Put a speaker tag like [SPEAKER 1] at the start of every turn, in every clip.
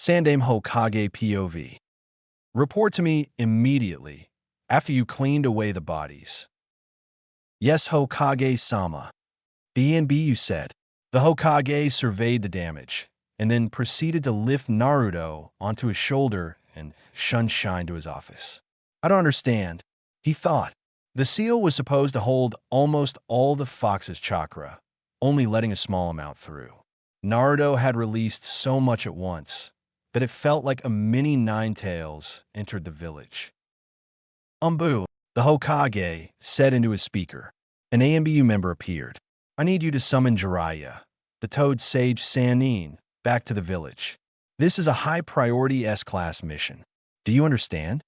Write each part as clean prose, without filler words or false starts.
[SPEAKER 1] Sandame Hokage POV. Report to me immediately after you cleaned away the bodies. Yes, Hokage-sama. B&B, you said. The Hokage surveyed the damage and then proceeded to lift Naruto onto his shoulder and shine to his office. I don't understand, he thought. The seal was supposed to hold almost all the fox's chakra, only letting a small amount through. Naruto had released so much at once that it felt like a mini Ninetales entered the village. Umbu, the Hokage said into his speaker. An AMBU member appeared. I need you to summon Jiraiya, the Toad Sage Sannin, back to the village. This is a high-priority S-class mission. Do you understand?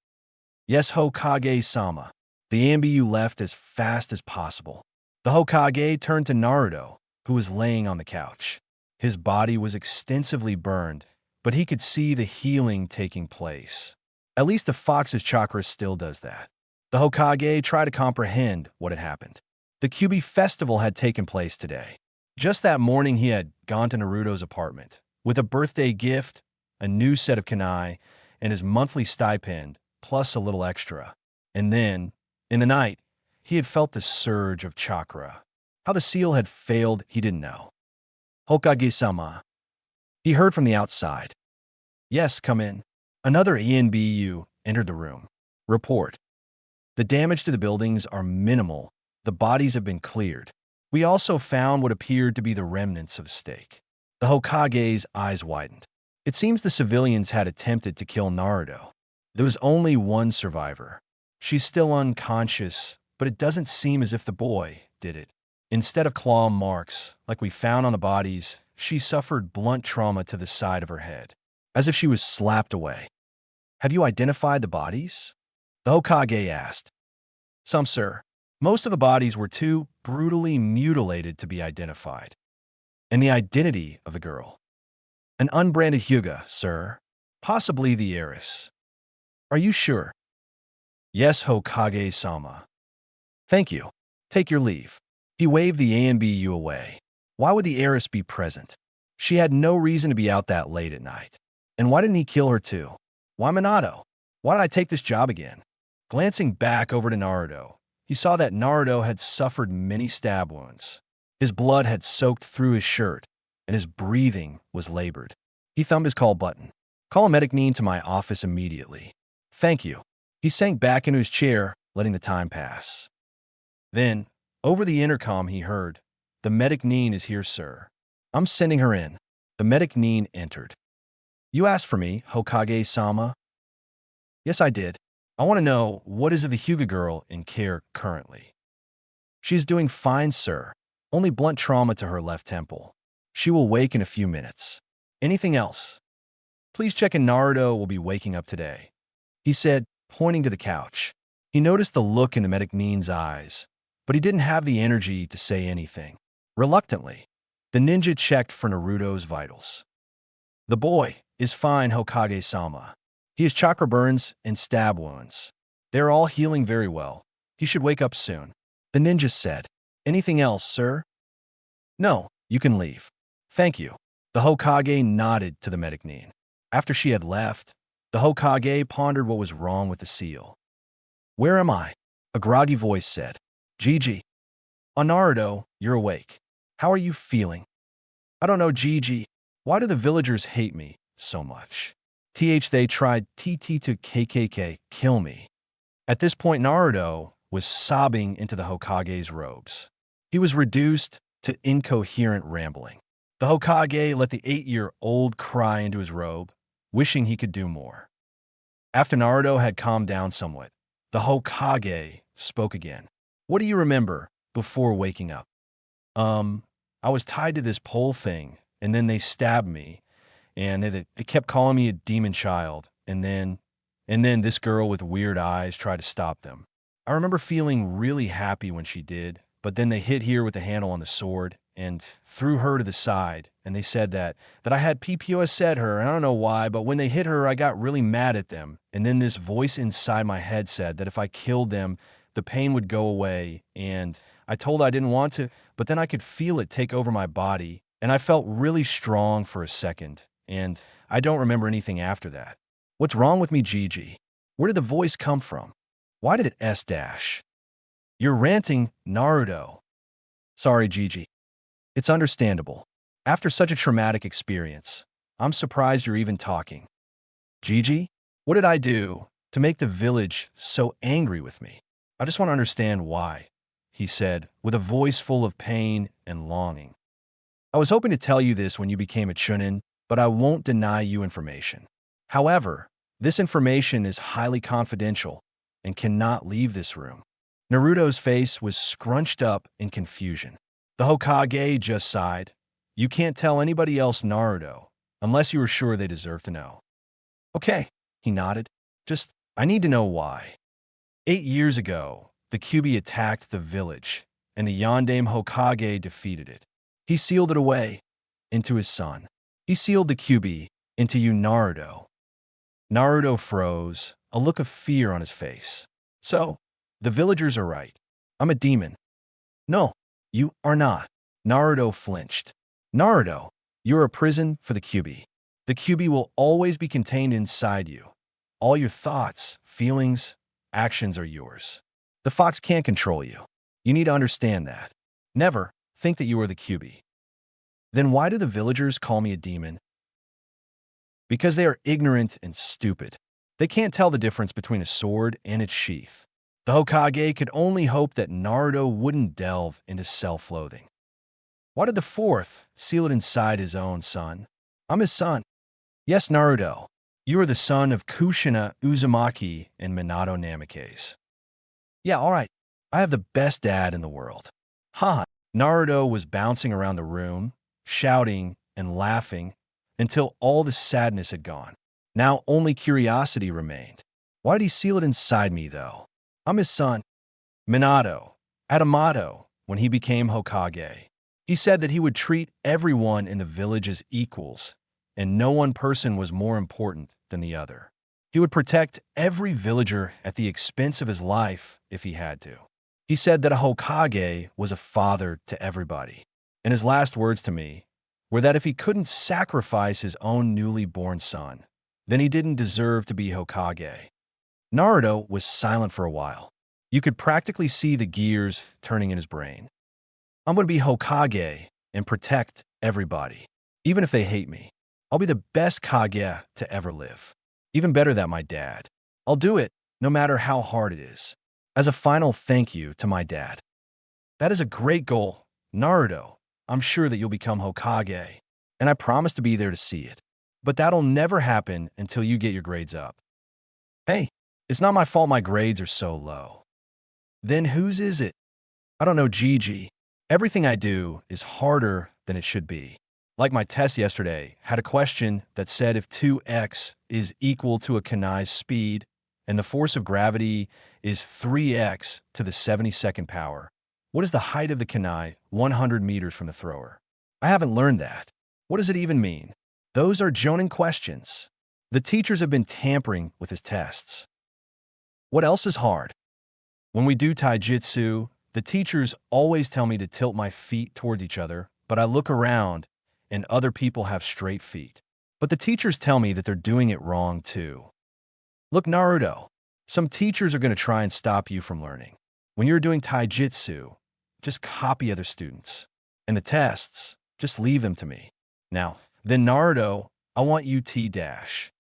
[SPEAKER 1] Yes, Hokage-sama. The AMBU left as fast as possible. The Hokage turned to Naruto, who was laying on the couch. His body was extensively burned, but he could see the healing taking place. At least the fox's chakra still does that. The Hokage tried to comprehend what had happened. The Kyuubi festival had taken place today. Just that morning he had gone to Naruto's apartment with a birthday gift, a new set of kunai, and his monthly stipend, plus a little extra. And then, in the night, he had felt the surge of chakra. How the seal had failed, he didn't know. Hokage-sama. He heard from the outside. Yes, come in. Another ENBU entered the room. Report. The damage to the buildings are minimal. The bodies have been cleared. We also found what appeared to be the remnants of a stake. The Hokage's eyes widened. It seems the civilians had attempted to kill Naruto. There was only one survivor. She's still unconscious, but it doesn't seem as if the boy did it. Instead of claw marks, like we found on the bodies, she suffered blunt trauma to the side of her head, as if she was slapped away. Have you identified the bodies? The Hokage asked. Some, sir. Most of the bodies were too brutally mutilated to be identified. And the identity of the girl? An unbranded Hyuga, sir. Possibly the heiress. Are you sure? Yes, Hokage-sama. Thank you. Take your leave. He waved the ANBU away. Why would the heiress be present? She had no reason to be out that late at night. And why didn't he kill her too? Why Minato? Why did I take this job again? Glancing back over to Naruto, he saw that Naruto had suffered many stab wounds. His blood had soaked through his shirt, and his breathing was labored. He thumbed his call button. Call a medic Nin to my office immediately. Thank you. He sank back into his chair, letting the time pass. Then, over the intercom he heard, the medic Nin is here, sir. I'm sending her in. The medic Nin entered. You asked for me, Hokage-sama? Yes, I did. I want to know, what is of the Hyuga girl in care currently? She is doing fine, sir. Only blunt trauma to her left temple. She will wake in a few minutes. Anything else? Please check in. Naruto will be waking up today, he said, pointing to the couch. He noticed the look in the medic Nin's eyes, but he didn't have the energy to say anything. Reluctantly, the ninja checked for Naruto's vitals. The boy is fine, Hokage-sama. He has chakra burns and stab wounds. They're all healing very well. He should wake up soon. The ninja said. Anything else, sir? No, you can leave. Thank you. The Hokage nodded to the medic Nin. After she had left, the Hokage pondered what was wrong with the seal. Where am I? A groggy voice said. Gigi. Oh, Naruto, you're awake. How are you feeling? I don't know, Gigi. Why do the villagers hate me so much? They tried TT to KKK, kill me. At this point, Naruto was sobbing into the Hokage's robes. He was reduced to incoherent rambling. The Hokage let the 8-year-old cry into his robe, wishing he could do more. After Naruto had calmed down somewhat, the Hokage spoke again. What do you remember before waking up? I was tied to this pole thing, and then they stabbed me. And they kept calling me a demon child, and then this girl with weird eyes tried to stop them. I remember feeling really happy when she did, but then they hit here with the handle on the sword and threw her to the side, and they said that I had PPOS at her, and I don't know why, but when they hit her, I got really mad at them, and then this voice inside my head said that if I killed them, the pain would go away, and I told her I didn't want to, but then I could feel it take over my body, and I felt really strong for a second. And I don't remember anything after that. What's wrong with me, Gigi? Where did the voice come from? Why did it S-dash? You're ranting, Naruto. Sorry, Gigi. It's understandable. After such a traumatic experience, I'm surprised you're even talking. Gigi, what did I do to make the village so angry with me? I just want to understand why, he said, with a voice full of pain and longing. I was hoping to tell you this when you became a chunin, but I won't deny you information. However, this information is highly confidential and cannot leave this room. Naruto's face was scrunched up in confusion. The Hokage just sighed. You can't tell anybody else, Naruto, unless you are sure they deserve to know. Okay, he nodded. I need to know why. 8 years ago, the Kyuubi attacked the village, and the Yondaime Hokage defeated it. He sealed it away into his son. He sealed the Kyuubi into you, Naruto. Naruto froze, a look of fear on his face. So, the villagers are right. I'm a demon. No, you are not. Naruto flinched. Naruto, you're a prison for the Kyuubi. The Kyuubi will always be contained inside you. All your thoughts, feelings, actions are yours. The fox can't control you. You need to understand that. Never think that you are the Kyuubi. Then why do the villagers call me a demon? Because they are ignorant and stupid. They can't tell the difference between a sword and its sheath. The Hokage could only hope that Naruto wouldn't delve into self-loathing. Why did the fourth seal it inside his own son? I'm his son. Yes, Naruto. You are the son of Kushina Uzumaki and Minato Namikaze. Yeah, all right. I have the best dad in the world. Ha! Naruto was bouncing around the room, shouting and laughing until all the sadness had gone. Now only curiosity remained. Why did he seal it inside me, though? I'm his son. Minato had a motto when he became Hokage. He said that he would treat everyone in the village as equals, and no one person was more important than the other. He would protect every villager at the expense of his life if he had to. He said that a Hokage was a father to everybody. And his last words to me were that if he couldn't sacrifice his own newly born son, then he didn't deserve to be Hokage. Naruto was silent for a while. You could practically see the gears turning in his brain. I'm going to be Hokage and protect everybody, even if they hate me. I'll be the best Kage to ever live. Even better than my dad. I'll do it no matter how hard it is. As a final thank you to my dad. That is a great goal, Naruto. I'm sure that you'll become Hokage, and I promise to be there to see it. But that'll never happen until you get your grades up. Hey, it's not my fault my grades are so low. Then whose is it? I don't know, Gigi. Everything I do is harder than it should be. Like my test yesterday had a question that said if 2x is equal to a kunai's speed and the force of gravity is 3x to the 72nd power, what is the height of the kunai 100 meters from the thrower? I haven't learned that. What does it even mean? Those are jonin questions. The teachers have been tampering with his tests. What else is hard? When we do taijutsu, the teachers always tell me to tilt my feet towards each other, but I look around and other people have straight feet. But the teachers tell me that they're doing it wrong too. Look, Naruto, some teachers are going to try and stop you from learning. When you're doing taijutsu, just copy other students. And the tests, just leave them to me. Now, then Naruto, I want you T-dash.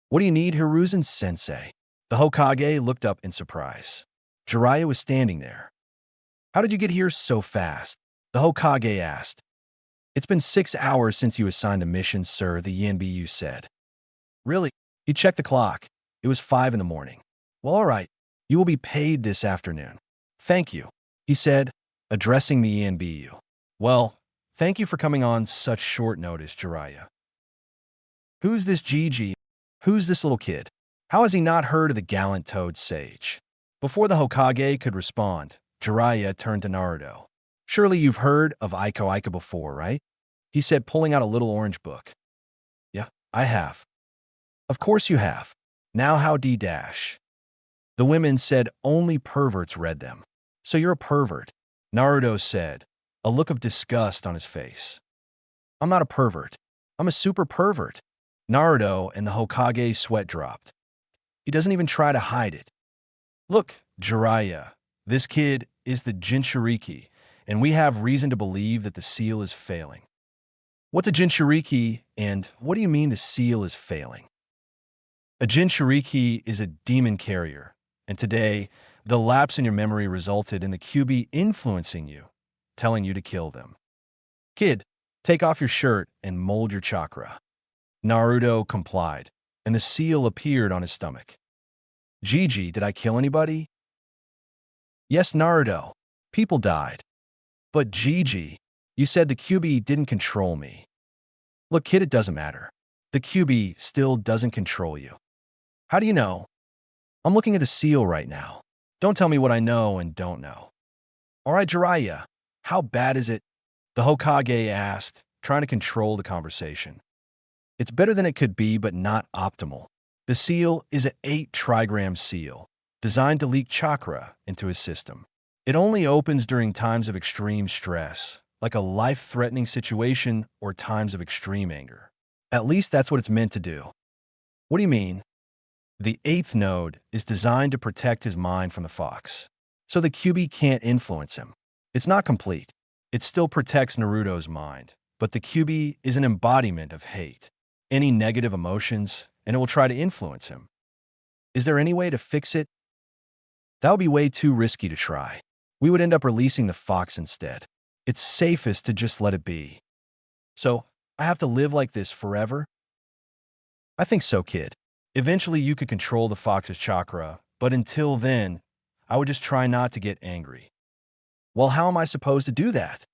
[SPEAKER 1] What do you need, Hiruzen-sensei? The Hokage looked up in surprise. Jiraiya was standing there. How did you get here so fast? The Hokage asked. It's been 6 hours since you assigned the mission, sir, the Yanbiyu said. Really? He checked the clock. It was 5 in the morning. Well, all right. You will be paid this afternoon. Thank you, he said, addressing the Yanbiyu. Well, thank you for coming on such short notice, Jiraiya. Who's this Gigi? Who's this little kid? How has he not heard of the gallant toad sage? Before the Hokage could respond, Jiraiya turned to Naruto. Surely you've heard of Aiko Aiko before, right? He said, pulling out a little orange book. Yeah, I have. Of course you have. Now how D-dash? The women said only perverts read them. So you're a pervert, Naruto said, a look of disgust on his face. I'm not a pervert. I'm a super pervert. Naruto and the Hokage's sweat dropped. He doesn't even try to hide it. Look, Jiraiya, this kid is the Jinchuriki, and we have reason to believe that the seal is failing. What's a Jinchuriki, and what do you mean the seal is failing? A Jinchuriki is a demon carrier, and today, the lapse in your memory resulted in the QB influencing you, telling you to kill them. Kid, take off your shirt and mold your chakra. Naruto complied, and the seal appeared on his stomach. Gigi, did I kill anybody? Yes, Naruto. People died. But Gigi, you said the QB didn't control me. Look, kid, it doesn't matter. The QB still doesn't control you. How do you know? I'm looking at the seal right now. Don't tell me what I know and don't know. All right, Jiraiya, how bad is it? The Hokage asked, trying to control the conversation. It's better than it could be, but not optimal. The seal is an 8-trigram seal, designed to leak chakra into his system. It only opens during times of extreme stress, like a life-threatening situation or times of extreme anger. At least that's what it's meant to do. What do you mean? The 8th node is designed to protect his mind from the fox, so the QB can't influence him. It's not complete. It still protects Naruto's mind, but the QB is an embodiment of hate, any negative emotions, and it will try to influence him. Is there any way to fix it? That would be way too risky to try. We would end up releasing the fox instead. It's safest to just let it be. So, I have to live like this forever? I think so, kid. Eventually you could control the fox's chakra, but until then, I would just try not to get angry. Well, how am I supposed to do that?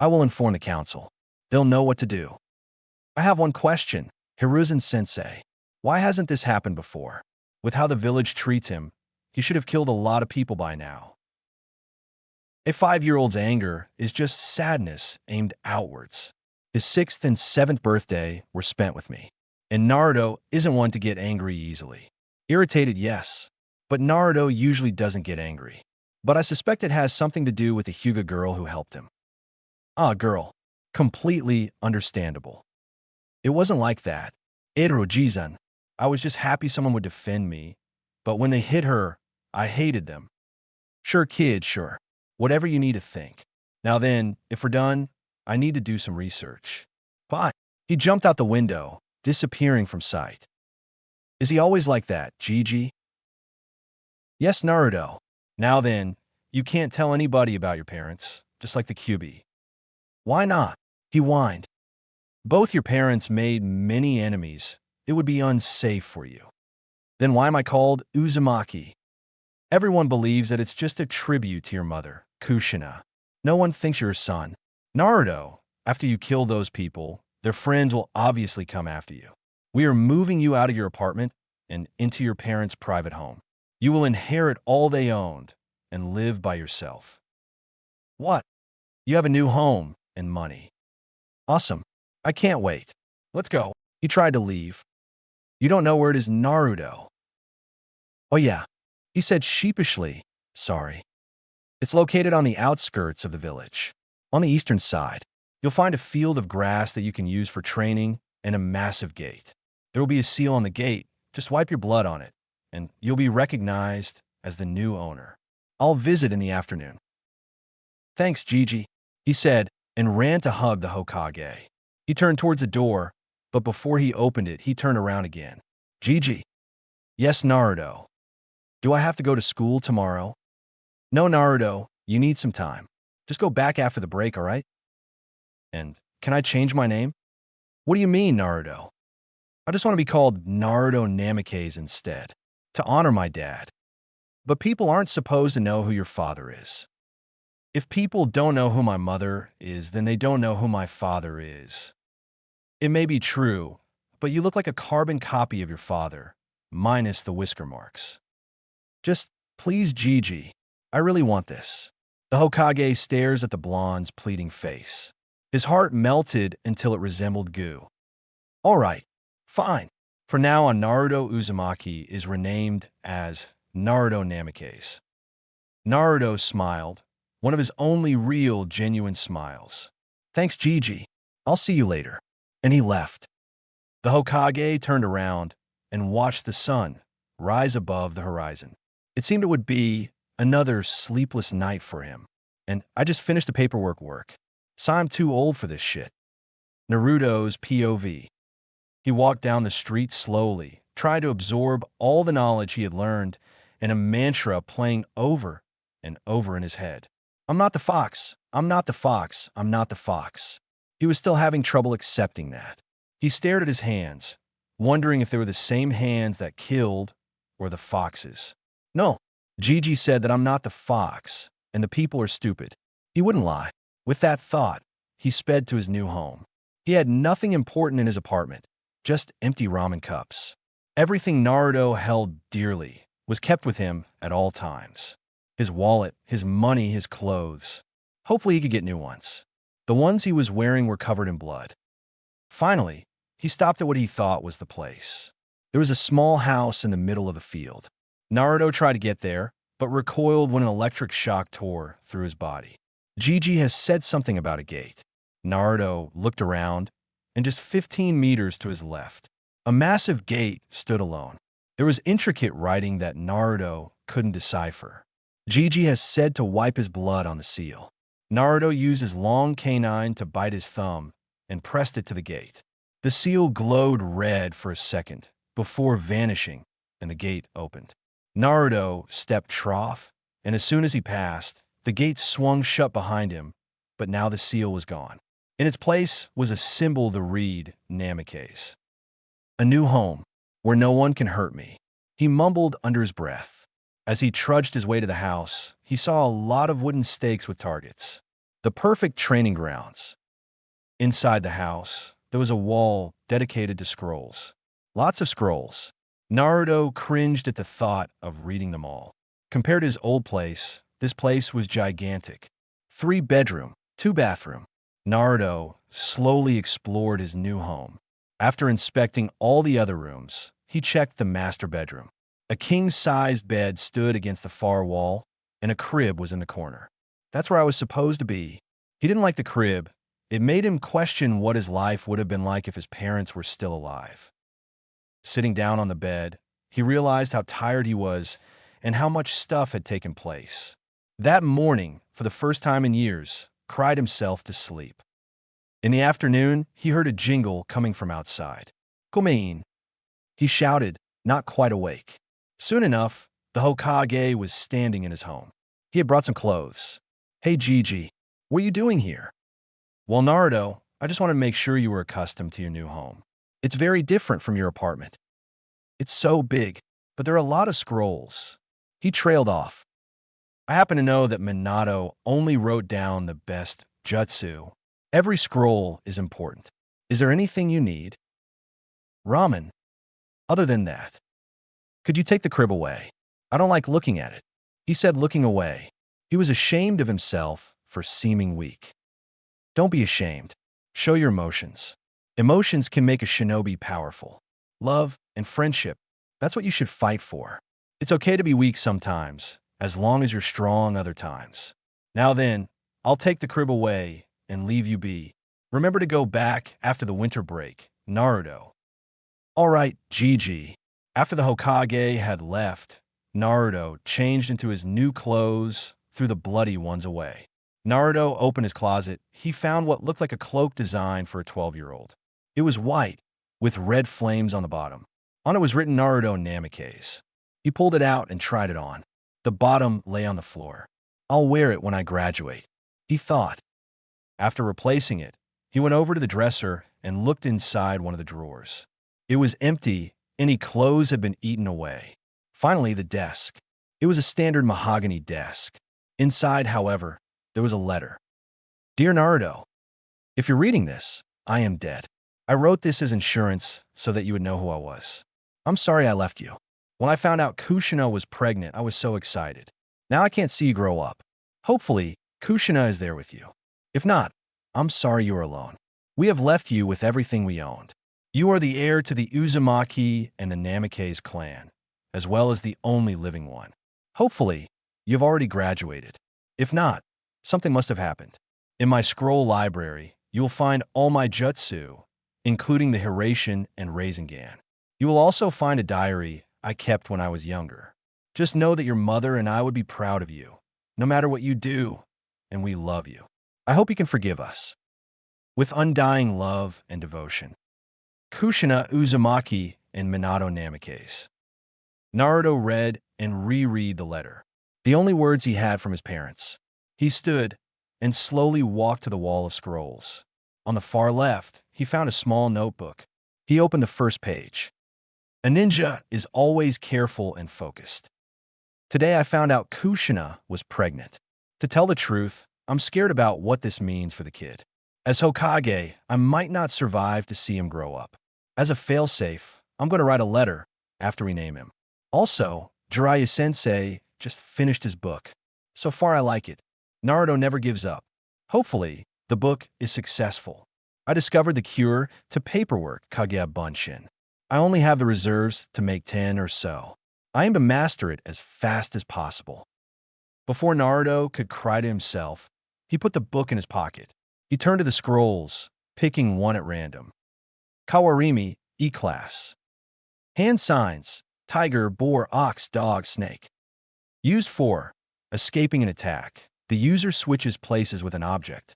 [SPEAKER 1] I will inform the council. They'll know what to do. I have one question, Hiruzen-sensei. Why hasn't this happened before? With how the village treats him, he should have killed a lot of people by now. A 5-year-old's anger is just sadness aimed outwards. His 6th and 7th birthday were spent with me. And Naruto isn't one to get angry easily. Irritated, yes, but Naruto usually doesn't get angry. But I suspect it has something to do with the Hyuga girl who helped him. Ah, girl. Completely understandable. It wasn't like that. Eiro-jizan. I was just happy someone would defend me. But when they hit her, I hated them. Sure, kid, sure. Whatever you need to think. Now then, if we're done, I need to do some research. Bye. He jumped out the window, disappearing from sight. Is he always like that, Gigi? Yes, Naruto. Now then, you can't tell anybody about your parents, just like the QB. Why not? He whined. Both your parents made many enemies. It would be unsafe for you. Then why am I called Uzumaki? Everyone believes that it's just a tribute to your mother, Kushina. No one thinks you're a son. Naruto, after you kill those people, their friends will obviously come after you. We are moving you out of your apartment and into your parents' private home. You will inherit all they owned and live by yourself. What? You have a new home and money. Awesome. I can't wait. Let's go. He tried to leave. You don't know where it is, Naruto. Oh yeah. He said sheepishly, sorry. It's located on the outskirts of the village. On the eastern side, you'll find a field of grass that you can use for training and a massive gate. There will be a seal on the gate. Just wipe your blood on it, and you'll be recognized as the new owner. I'll visit in the afternoon. Thanks, Gigi, he said, and ran to hug the Hokage. He turned towards the door, but before he opened it, he turned around again. Gigi. Yes, Naruto. Do I have to go to school tomorrow? No, Naruto, you need some time. Just go back after the break, all right? And can I change my name? What do you mean, Naruto? I just want to be called Naruto Namikaze instead, to honor my dad. But people aren't supposed to know who your father is. If people don't know who my mother is, then they don't know who my father is. It may be true, but you look like a carbon copy of your father, minus the whisker marks. Just, please, Gigi, I really want this. The Hokage stares at the blonde's pleading face. His heart melted until it resembled goo. All right, fine. For now on, Naruto Uzumaki is renamed as Naruto Namikaze. Naruto smiled, one of his only real, genuine smiles. Thanks, Gigi. I'll see you later. And he left. The Hokage turned around and watched the sun rise above the horizon. It seemed it would be another sleepless night for him. And I just finished the paperwork work. So I'm too old for this shit. Naruto's POV. He walked down the street slowly, trying to absorb all the knowledge he had learned, and a mantra playing over and over in his head. I'm not the fox. I'm not the fox. I'm not the fox. He was still having trouble accepting that. He stared at his hands, wondering if they were the same hands that killed or the fox's. No, Gigi said that I'm not the fox, and the people are stupid. He wouldn't lie. With that thought, he sped to his new home. He had nothing important in his apartment, just empty ramen cups. Everything Naruto held dearly was kept with him at all times. His wallet, his money, his clothes. Hopefully he could get new ones. The ones he was wearing were covered in blood. Finally, he stopped at what he thought was the place. There was a small house in the middle of the field. Naruto tried to get there, but recoiled when an electric shock tore through his body. Gigi has said something about a gate. Naruto looked around, and just 15 meters to his left, a massive gate stood alone. There was intricate writing that Naruto couldn't decipher. Gigi has said to wipe his blood on the seal. Naruto used his long canine to bite his thumb and pressed it to the gate. The seal glowed red for a second before vanishing, and the gate opened. Naruto stepped trough, and as soon as he passed, the gate swung shut behind him, but now the seal was gone. In its place was a symbol to read Namikaze. A new home, where no one can hurt me, he mumbled under his breath. As he trudged his way to the house, he saw a lot of wooden stakes with targets. The perfect training grounds. Inside the house, there was a wall dedicated to scrolls. Lots of scrolls. Naruto cringed at the thought of reading them all. Compared to his old place, this place was gigantic. 3-bedroom, 2-bathroom. Naruto slowly explored his new home. After inspecting all the other rooms, he checked the master bedroom. A king-sized bed stood against the far wall, and a crib was in the corner. That's where I was supposed to be. He didn't like the crib. It made him question what his life would have been like if his parents were still alive. Sitting down on the bed, he realized how tired he was and how much stuff had taken place. That morning, for the first time in years, cried himself to sleep. In the afternoon, he heard a jingle coming from outside. Komein. He shouted, not quite awake. Soon enough, the Hokage was standing in his home. He had brought some clothes. Hey Gigi, what are you doing here? Well, Naruto, I just wanted to make sure you were accustomed to your new home. It's very different from your apartment. It's so big, but there are a lot of scrolls. He trailed off. I happen to know that Minato only wrote down the best jutsu. Every scroll is important. Is there anything you need? Ramen. Other than that, could you take the crib away? I don't like looking at it. He said, looking away. He was ashamed of himself for seeming weak. Don't be ashamed. Show your emotions. Emotions can make a shinobi powerful. Love and friendship, that's what you should fight for. It's okay to be weak sometimes, as long as you're strong other times. Now then, I'll take the crib away and leave you be. Remember to go back after the winter break, Naruto. All right, Gigi. After the Hokage had left, Naruto changed into his new clothes, threw the bloody ones away. Naruto opened his closet. He found what looked like a cloak design for a 12-year-old. It was white, with red flames on the bottom. On it was written Naruto Namikaze. He pulled it out and tried it on. The bottom lay on the floor. I'll wear it when I graduate, he thought. After replacing it, he went over to the dresser and looked inside one of the drawers. It was empty. Any clothes had been eaten away. Finally, the desk. It was a standard mahogany desk. Inside, however, there was a letter. Dear Naruto, if you're reading this, I am dead. I wrote this as insurance so that you would know who I was. I'm sorry I left you. When I found out Kushina was pregnant, I was so excited. Now I can't see you grow up. Hopefully, Kushina is there with you. If not, I'm sorry you are alone. We have left you with everything we owned. You are the heir to the Uzumaki and the Namikaze clan, as well as the only living one. Hopefully, you've already graduated. If not, something must have happened. In my scroll library, you will find all my jutsu, including the Hiration and Rasengan. You will also find a diary I kept when I was younger. Just know that your mother and I would be proud of you, no matter what you do, and we love you. I hope you can forgive us. With undying love and devotion. Kushina Uzumaki and Minato Namikaze. Naruto read and reread the letter, the only words he had from his parents. He stood and slowly walked to the wall of scrolls. On the far left, he found a small notebook. He opened the first page. A ninja is always careful and focused. Today I found out Kushina was pregnant. To tell the truth, I'm scared about what this means for the kid. As Hokage, I might not survive to see him grow up. As a failsafe, I'm going to write a letter after we name him. Also, Jiraiya-sensei just finished his book. So far I like it. Naruto never gives up. Hopefully, the book is successful. I discovered the cure to paperwork Kage Bunshin. I only have the reserves to make 10 or so. I aim to master it as fast as possible. Before Naruto could cry to himself, he put the book in his pocket. He turned to the scrolls, picking one at random. Kawarimi, E-Class. Hand signs, tiger, boar, ox, dog, snake. Used for escaping an attack. The user switches places with an object.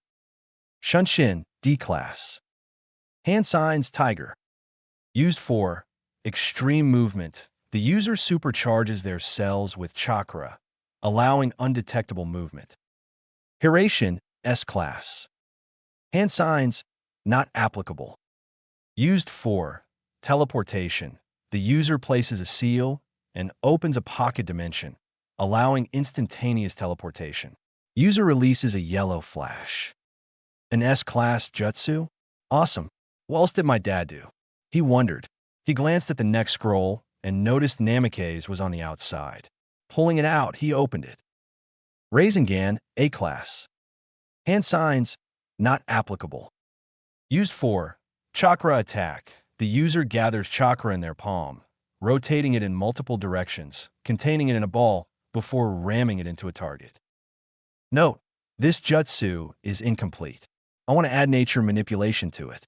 [SPEAKER 1] Shunshin, D-Class. Hand signs, tiger. Used for extreme movement. The user supercharges their cells with chakra, allowing undetectable movement. Hiration, S-Class. Hand signs, not applicable. Used for teleportation. The user places a seal and opens a pocket dimension, allowing instantaneous teleportation. User releases a yellow flash. An S-Class jutsu? Awesome. What else did my dad do? He wondered. He glanced at the next scroll and noticed Namikaze was on the outside. Pulling it out, he opened it. Rasengan, A-Class. Hand signs, not applicable. Used for chakra attack. The user gathers chakra in their palm, rotating it in multiple directions, containing it in a ball before ramming it into a target. Note, this jutsu is incomplete. I want to add nature manipulation to it.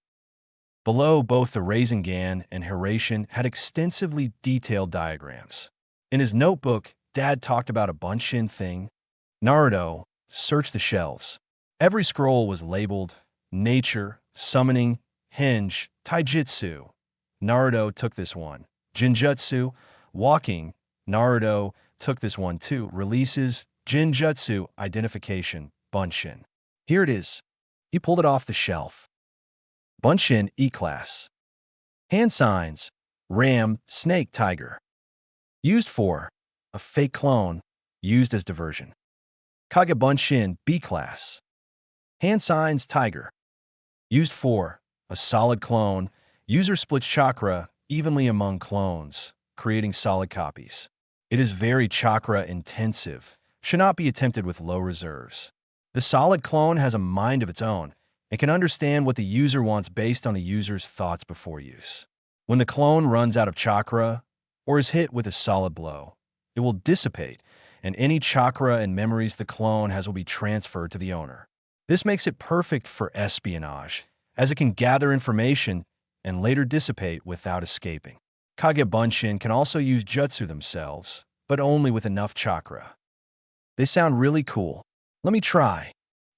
[SPEAKER 1] Below, both the Rasengan and Hiration had extensively detailed diagrams. In his notebook, Dad talked about a Bunshin thing. Naruto searched the shelves. Every scroll was labeled nature, summoning, hinge, taijutsu. Naruto took this one. Jinjutsu, walking. Naruto took this one too. Releases, Jinjutsu, identification, Bunshin. Here it is. He pulled it off the shelf. Bunshin, E-Class. Hand signs, ram, snake, tiger. Used for a fake clone, used as diversion. Kage Bunshin, B-Class. Hand signs, tiger. Used for a solid clone, user splits chakra evenly among clones, creating solid copies. It is very chakra intensive, should not be attempted with low reserves. The solid clone has a mind of its own and can understand what the user wants based on the user's thoughts before use. When the clone runs out of chakra or is hit with a solid blow, it will dissipate, and any chakra and memories the clone has will be transferred to the owner. This makes it perfect for espionage, as it can gather information and later dissipate without escaping. Kage Bunshin can also use jutsu themselves, but only with enough chakra. They sound really cool. Let me try.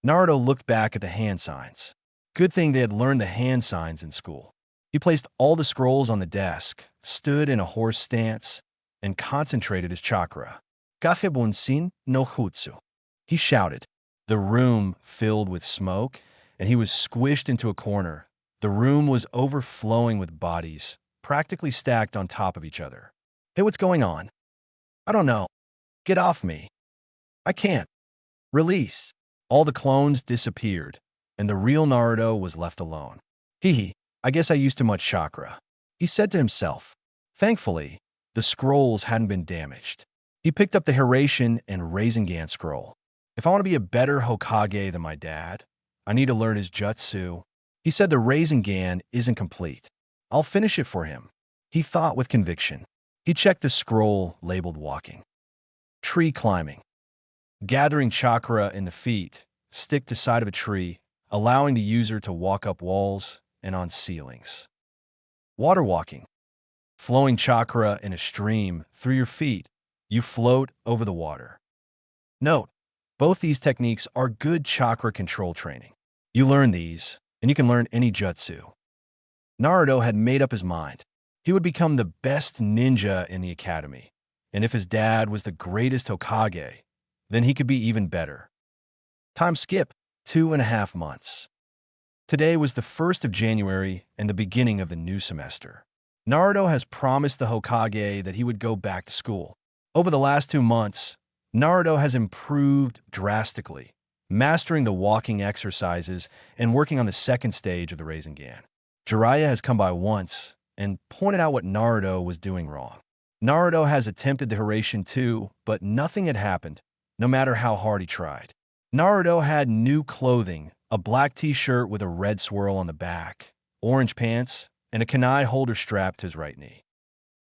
[SPEAKER 1] Naruto looked back at the hand signs. Good thing they had learned the hand signs in school. He placed all the scrolls on the desk, stood in a horse stance, and concentrated his chakra. Kage Bunshin no Jutsu. He shouted. The room filled with smoke, and he was squished into a corner. The room was overflowing with bodies, practically stacked on top of each other. Hey, what's going on? I don't know. Get off me. I can't. Release. All the clones disappeared, and the real Naruto was left alone. Hee, I guess I used too much chakra, he said to himself. Thankfully, the scrolls hadn't been damaged. He picked up the Hiration and Rasengan scroll. If I want to be a better Hokage than my dad, I need to learn his jutsu. He said the Rasengan isn't complete. I'll finish it for him. He thought with conviction. He checked the scroll labeled walking. Tree climbing. Gathering chakra in the feet, stick to side of a tree, allowing the user to walk up walls, and on ceilings. Water walking. Flowing chakra in a stream through your feet, you float over the water. Note, both these techniques are good chakra control training. You learn these, and you can learn any jutsu. Naruto had made up his mind. He would become the best ninja in the academy, and if his dad was the greatest Hokage, then he could be even better. Time skip, 2.5 months. Today was the 1st of January and the beginning of the new semester. Naruto has promised the Hokage that he would go back to school. Over the last 2 months, Naruto has improved drastically, mastering the walking exercises and working on the second stage of the Rasengan. Jiraiya has come by once and pointed out what Naruto was doing wrong. Naruto has attempted the Hiraishin too, but nothing had happened, no matter how hard he tried. Naruto had new clothing, a black t-shirt with a red swirl on the back, orange pants, and a kunai holder strapped to his right knee.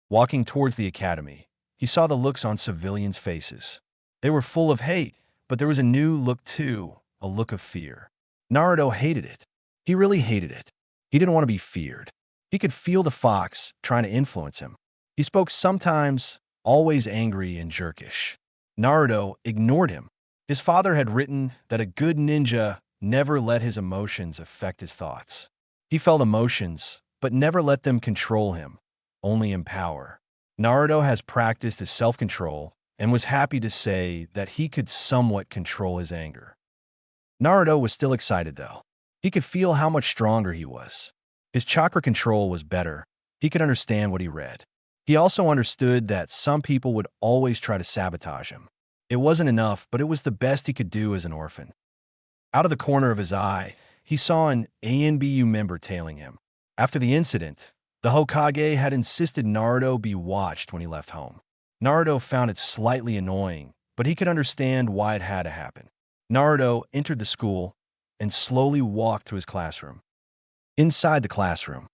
[SPEAKER 1] Walking towards the academy, he saw the looks on civilians' faces. They were full of hate, but there was a new look too, a look of fear. Naruto hated it. He really hated it. He didn't want to be feared. He could feel the fox trying to influence him. He spoke sometimes, always angry and jerkish. Naruto ignored him. His father had written that a good ninja never let his emotions affect his thoughts. He felt emotions, but never let them control him, only empower. Naruto has practiced his self-control and was happy to say that he could somewhat control his anger. Naruto was still excited though. He could feel how much stronger he was. His chakra control was better. He could understand what he read. He also understood that some people would always try to sabotage him. It wasn't enough, but it was the best he could do as an orphan. Out of the corner of his eye, he saw an ANBU member tailing him. After the incident, the Hokage had insisted Naruto be watched when he left home. Naruto found it slightly annoying, but he could understand why it had to happen. Naruto entered the school and slowly walked to his classroom. Inside the classroom,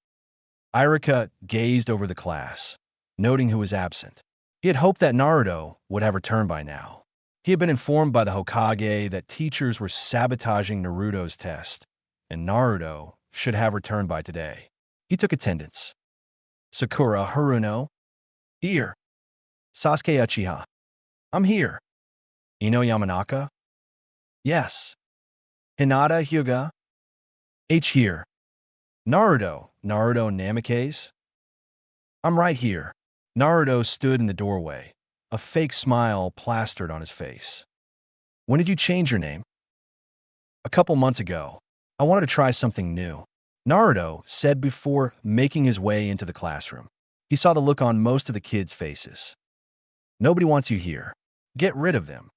[SPEAKER 1] Irika gazed over the class, noting who was absent. He had hoped that Naruto would have returned by now. He had been informed by the Hokage that teachers were sabotaging Naruto's test, and Naruto should have returned by today. He took attendance. Sakura Haruno. Here. Sasuke Uchiha. I'm here. Ino Yamanaka? Yes. Hinata Hyuga? H here. Naruto Namikaze? I'm right here. Naruto stood in the doorway, a fake smile plastered on his face. When did you change your name? A couple months ago. I wanted to try something new. Naruto said before making his way into the classroom. He saw the look on most of the kids' faces. Nobody wants you here. Get rid of them.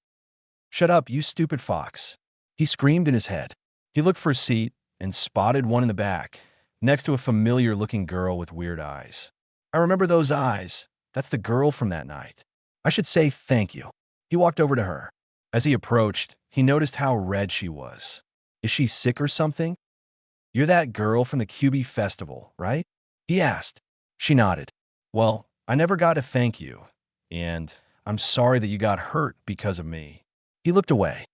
[SPEAKER 1] Shut up, you stupid fox. He screamed in his head. He looked for a seat and spotted one in the back, next to a familiar-looking girl with weird eyes. I remember those eyes. That's the girl from that night. I should say thank you. He walked over to her. As he approached, he noticed how red she was. Is she sick or something? You're that girl from the QB festival, right? He asked. She nodded. Well, I never got to thank you, and I'm sorry that you got hurt because of me. He looked away.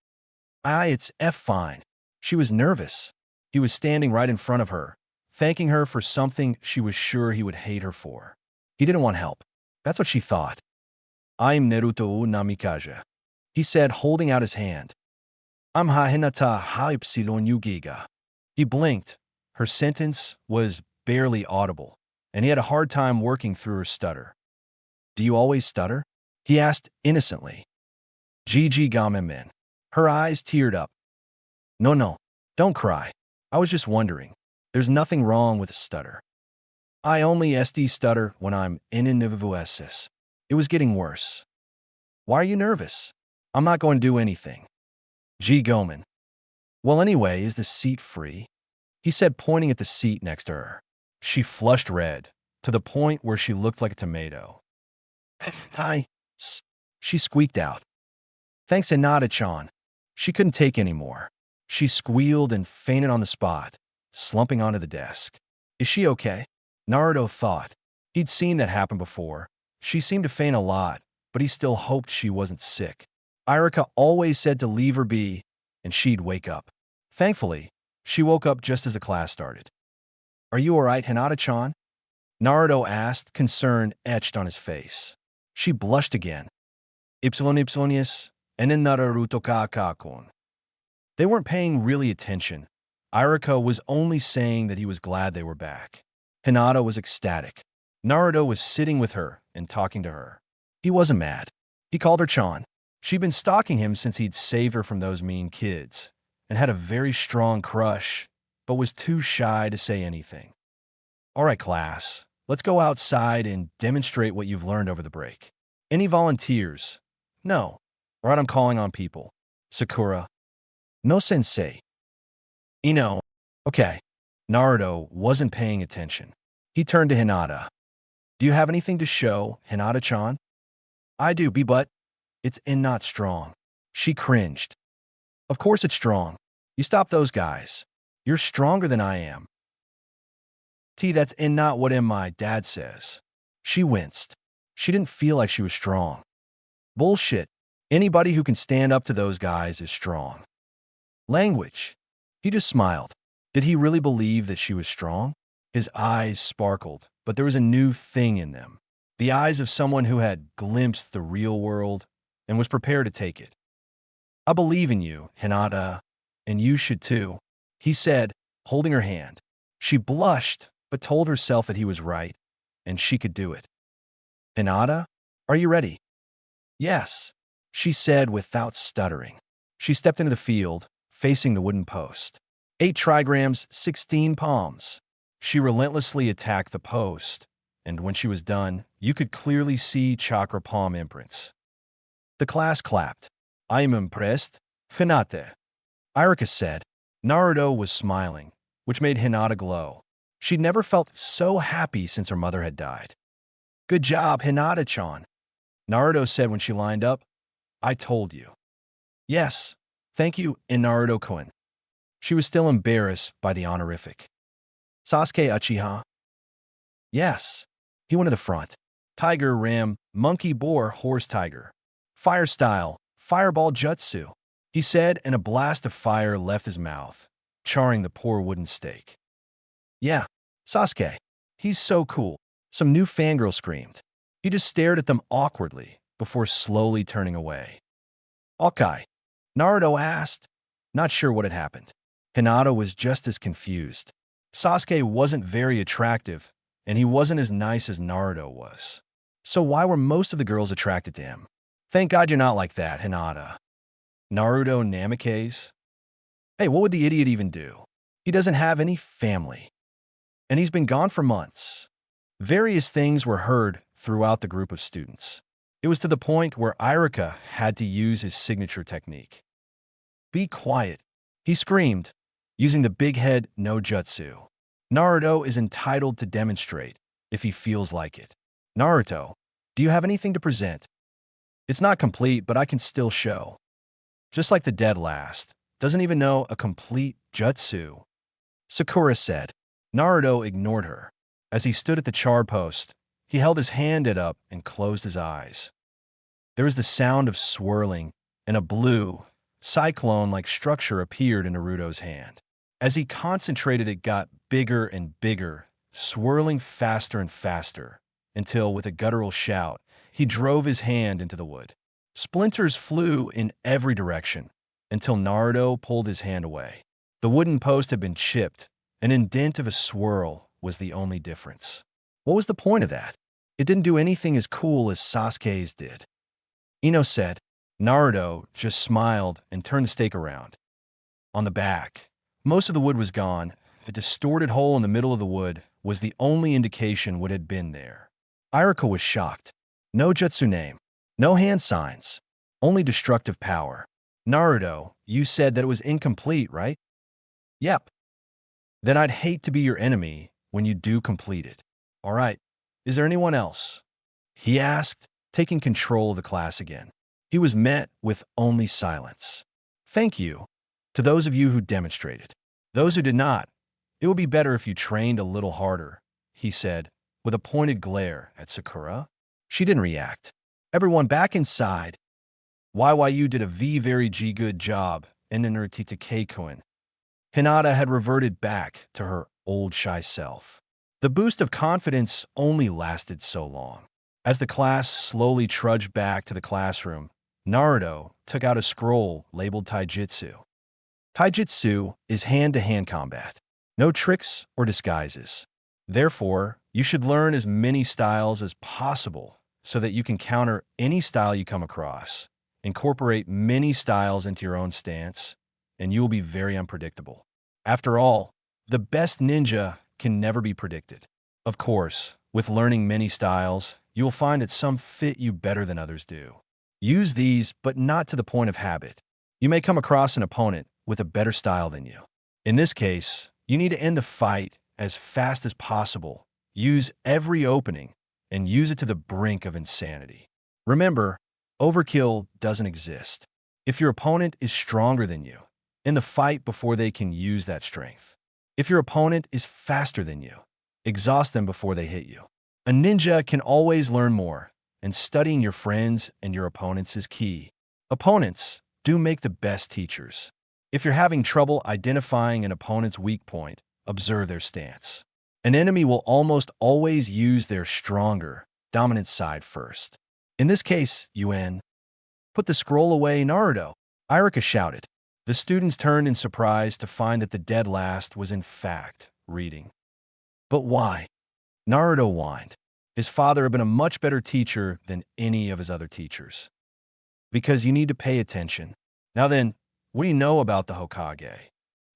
[SPEAKER 1] It's fine. She was nervous. He was standing right in front of her, thanking her for something she was sure he would hate her for. He didn't want help. That's what she thought. I'm Naruto Namikaze, he said, holding out his hand. I'm Hinata Epsilon Yugiga. He blinked. Her sentence was barely audible, and he had a hard time working through her stutter. Do you always stutter? He asked innocently. Gigi Gamemen. Her eyes teared up. No, don't cry. I was just wondering. There's nothing wrong with a stutter. I only stutter when I'm in nervousness. It was getting worse. Why are you nervous? I'm not going to do anything. G. Goman. Well, anyway, is the seat free? He said, pointing at the seat next to her. She flushed red, to the point where she looked like a tomato. Hi. She squeaked out. Thanks, Hinata-chan. She couldn't take any more. She squealed and fainted on the spot, slumping onto the desk. Is she okay? Naruto thought. He'd seen that happen before. She seemed to faint a lot, but he still hoped she wasn't sick. Irika always said to leave her be, and she'd wake up. Thankfully, she woke up just as the class started. Are you alright, Hinata-chan? Naruto asked, concern etched on his face. She blushed again. Ipsilonius, and in Naruto ka-ka-kon. They weren't paying really attention. Irika was only saying that he was glad they were back. Hinata was ecstatic. Naruto was sitting with her and talking to her. He wasn't mad. He called her Chan. She'd been stalking him since he'd saved her from those mean kids, and had a very strong crush, but was too shy to say anything. All right, class, let's go outside and demonstrate what you've learned over the break. Any volunteers? No. All right, I'm calling on people. Sakura. No, sensei. Ino. Okay. Naruto wasn't paying attention. He turned to Hinata. Do you have anything to show, Hinata-chan? I do, but it's not strong. She cringed. Of course it's strong. You stop those guys. You're stronger than I am. That's not what my dad says. She winced. She didn't feel like she was strong. Bullshit. Anybody who can stand up to those guys is strong. Language. He just smiled. Did he really believe that she was strong? His eyes sparkled, but there was a new thing in them. The eyes of someone who had glimpsed the real world and was prepared to take it. I believe in you, Hinata, and you should too, he said, holding her hand. She blushed, but told herself that he was right, and she could do it. Hinata, are you ready? Yes, she said without stuttering. She stepped into the field, facing the wooden post. 8 trigrams, 16 palms. She relentlessly attacked the post, and when she was done, you could clearly see chakra palm imprints. The class clapped. I am impressed, Hinata. Irika said. Naruto was smiling, which made Hinata glow. She'd never felt so happy since her mother had died. Good job, Hinata-chan. Naruto said when she lined up. I told you. Yes, thank you, in Naruto-kun. She was still embarrassed by the honorific. Sasuke Uchiha? Yes. He went to the front. Tiger, ram, monkey, boar, horse, tiger. Fire style, fireball jutsu, he said, and a blast of fire left his mouth, charring the poor wooden stake. Yeah, Sasuke. He's so cool. Some new fangirl screamed. He just stared at them awkwardly before slowly turning away. Okay, Naruto asked, not sure what had happened. Hinata was just as confused. Sasuke wasn't very attractive, and he wasn't as nice as Naruto was. So why were most of the girls attracted to him? Thank God you're not like that, Hinata. Naruto Namikaze? Hey, what would the idiot even do? He doesn't have any family. And he's been gone for months. Various things were heard throughout the group of students. It was to the point where Irika had to use his signature technique. Be quiet, he screamed, using the big head no jutsu. Naruto is entitled to demonstrate if he feels like it. Naruto, do you have anything to present? It's not complete, but I can still show. Just like the dead last, doesn't even know a complete jutsu. Sakura said. Naruto ignored her. As he stood at the char post, he held his hand up and closed his eyes. There was the sound of swirling, and a blue, cyclone-like structure appeared in Naruto's hand. As he concentrated, it got bigger and bigger, swirling faster and faster, until, with a guttural shout, he drove his hand into the wood. Splinters flew in every direction, until Naruto pulled his hand away. The wooden post had been chipped. An indent of a swirl was the only difference. What was the point of that? It didn't do anything as cool as Sasuke's did. Ino said. Naruto just smiled and turned the stake around. On the back, most of the wood was gone. A distorted hole in the middle of the wood was the only indication what had been there. Irika was shocked. No jutsu name, no hand signs, only destructive power. Naruto, you said that it was incomplete, right? Yep. Then I'd hate to be your enemy when you do complete it. All right, is there anyone else? He asked, taking control of the class again. He was met with only silence. Thank you to those of you who demonstrated. Those who did not, it would be better if you trained a little harder, he said, with a pointed glare at Sakura. She didn't react. Everyone back inside. YYU did a very good job in Naruto Keikoin. Hinata had reverted back to her old shy self. The boost of confidence only lasted so long. As the class slowly trudged back to the classroom, Naruto took out a scroll labeled Taijutsu. Taijutsu is hand-to-hand combat. No tricks or disguises. Therefore, you should learn as many styles as possible so that you can counter any style you come across. Incorporate many styles into your own stance, and you will be very unpredictable. After all, the best ninja can never be predicted. Of course, with learning many styles, you will find that some fit you better than others do. Use these, but not to the point of habit. You may come across an opponent with a better style than you. In this case, you need to end the fight as fast as possible. Use every opening and use it to the brink of insanity. Remember, overkill doesn't exist. If your opponent is stronger than you, end the fight before they can use that strength. If your opponent is faster than you, exhaust them before they hit you. A ninja can always learn more, and studying your friends and your opponents is key. Opponents do make the best teachers. If you're having trouble identifying an opponent's weak point, observe their stance. An enemy will almost always use their stronger, dominant side first. In this case, Yuen, put the scroll away, Naruto, Irika shouted. The students turned in surprise to find that the dead last was in fact reading. But why? Naruto whined. His father had been a much better teacher than any of his other teachers. Because you need to pay attention. Now then, what do you know about the Hokage?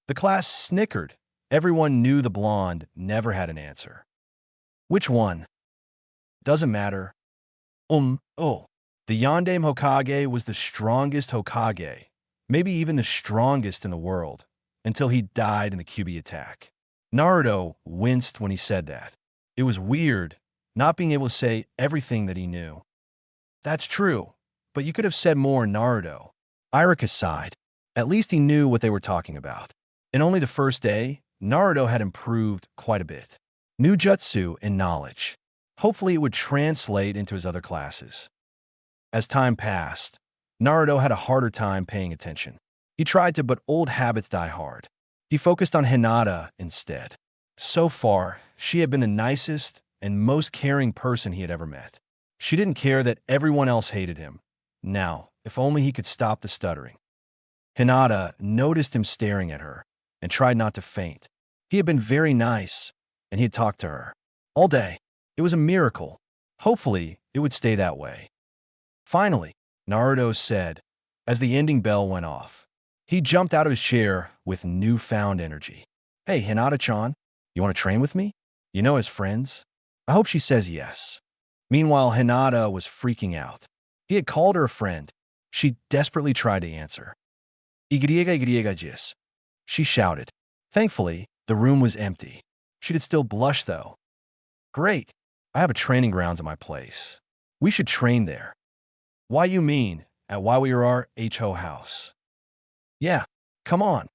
[SPEAKER 1] The class snickered. Everyone knew the blonde never had an answer. Which one? Doesn't matter. Oh. The Yondaime Hokage was the strongest Hokage, maybe even the strongest in the world, until he died in the Kyuubi attack. Naruto winced when he said that. It was weird, not being able to say everything that he knew. That's true, but you could have said more, Naruto. Irika sighed. At least he knew what they were talking about. In only the first day, Naruto had improved quite a bit. New jutsu and knowledge. Hopefully it would translate into his other classes. As time passed, Naruto had a harder time paying attention. He tried to, but old habits die hard. He focused on Hinata instead. So far, she had been the nicest and most caring person he had ever met. She didn't care that everyone else hated him. Now, if only he could stop the stuttering. Hinata noticed him staring at her and tried not to faint. He had been very nice, and he had talked to her all day. It was a miracle. Hopefully, it would stay that way. Finally, Naruto said, as the ending bell went off. He jumped out of his chair with newfound energy. Hey, Hinata-chan, you want to train with me? You know, as friends? I hope she says yes. Meanwhile, Hinata was freaking out. He had called her a friend. She desperately tried to answer. Igriega, she shouted. Thankfully, the room was empty. She did still blush, though. Great. I have a training grounds at my place. We should train there. Why you mean, at YWR house? Yeah, come on.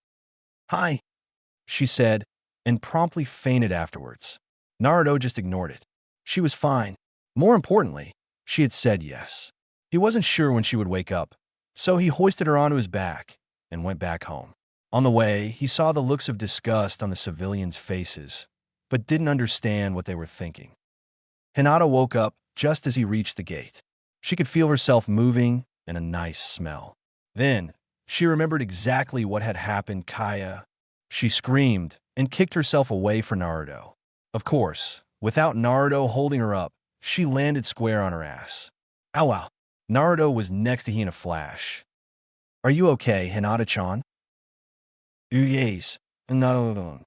[SPEAKER 1] Hi, she said, and promptly fainted afterwards. Naruto just ignored it. She was fine. More importantly, she had said yes. He wasn't sure when she would wake up, so he hoisted her onto his back and went back home. On the way, he saw the looks of disgust on the civilians' faces, but didn't understand what they were thinking. Hinata woke up just as he reached the gate. She could feel herself moving and a nice smell. Then, she remembered exactly what had happened. Kaya. She screamed and kicked herself away for Naruto. Of course, without Naruto holding her up, she landed square on her ass. Ow, ow. Naruto was next to he in a flash. Are you okay, Hinata-chan? Yes. No.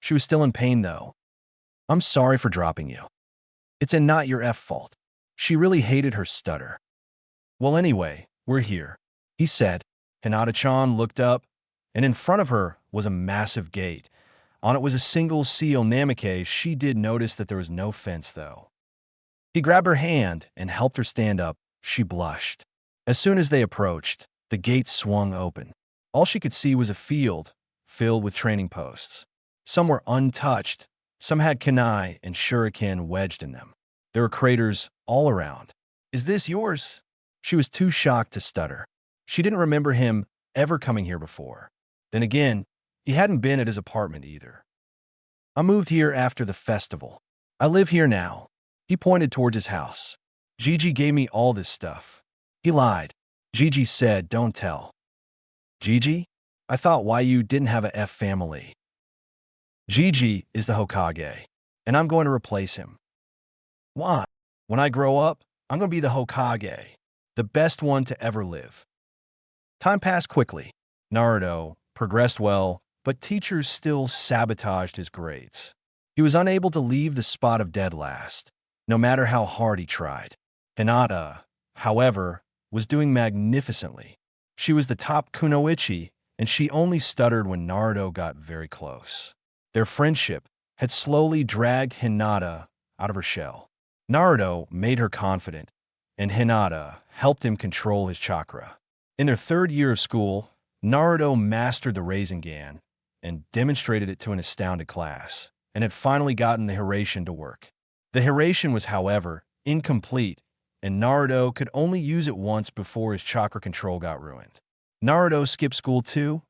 [SPEAKER 1] She was still in pain, though. I'm sorry for dropping you. It's not your fault. She really hated her stutter. Well, anyway, we're here, he said. Hinata-chan looked up, and in front of her was a massive gate. On it was a single seal Namike. She did notice that there was no fence, though. He grabbed her hand and helped her stand up. She blushed. As soon as they approached, the gate swung open. All she could see was a field filled with training posts. Some were untouched. Some had kunai and shuriken wedged in them. There were craters all around. Is this yours? She was too shocked to stutter. She didn't remember him ever coming here before. Then again, he hadn't been at his apartment either. I moved here after the festival. I live here now. He pointed towards his house. Gigi gave me all this stuff. He lied. Gigi said, don't tell. Gigi? I thought why you didn't have a F family. Gigi is the Hokage, and I'm going to replace him. Why? When I grow up, I'm going to be the Hokage, the best one to ever live. Time passed quickly. Naruto progressed well, but teachers still sabotaged his grades. He was unable to leave the spot of dead last, no matter how hard he tried. Hinata, however, was doing magnificently. She was the top kunoichi, and she only stuttered when Naruto got very close. Their friendship had slowly dragged Hinata out of her shell. Naruto made her confident, and Hinata helped him control his chakra. In their third year of school, Naruto mastered the Rasengan and demonstrated it to an astounded class, and had finally gotten the Hiraishin to work. The Hiraishin was, however, incomplete, and Naruto could only use it once before his chakra control got ruined. Naruto skipped school too,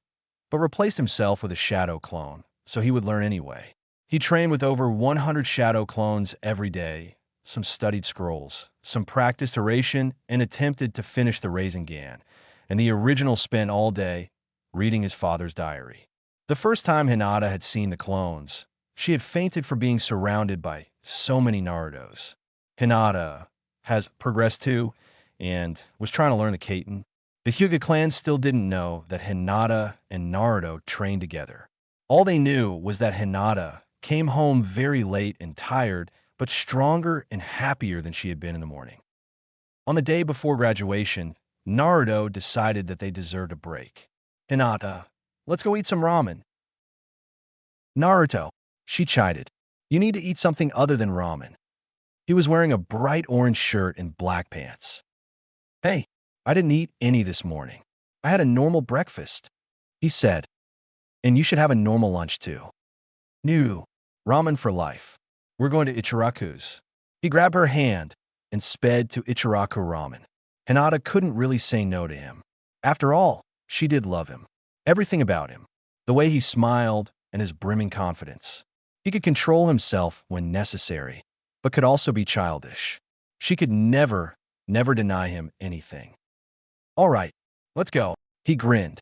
[SPEAKER 1] but replaced himself with a shadow clone, so he would learn anyway. He trained with over 100 shadow clones every day, some studied scrolls, some practiced Hiraishin, and attempted to finish the Rasengan, and the original spent all day reading his father's diary. The first time Hinata had seen the clones, she had fainted for being surrounded by so many Narutos. Hinata has progressed too, and was trying to learn the Kaiten. The Hyuga clan still didn't know that Hinata and Naruto trained together. All they knew was that Hinata came home very late and tired, but stronger and happier than she had been in the morning. On the day before graduation, Naruto decided that they deserved a break. Hinata, let's go eat some ramen. Naruto, she chided, you need to eat something other than ramen. He was wearing a bright orange shirt and black pants. Hey, I didn't eat any this morning. I had a normal breakfast, he said. And you should have a normal lunch too. New, ramen for life. We're going to Ichiraku's. He grabbed her hand and sped to Ichiraku Ramen. Hinata couldn't really say no to him. After all, she did love him. Everything about him. The way he smiled and his brimming confidence. He could control himself when necessary, but could also be childish. She could never deny him anything. All right, let's go. He grinned.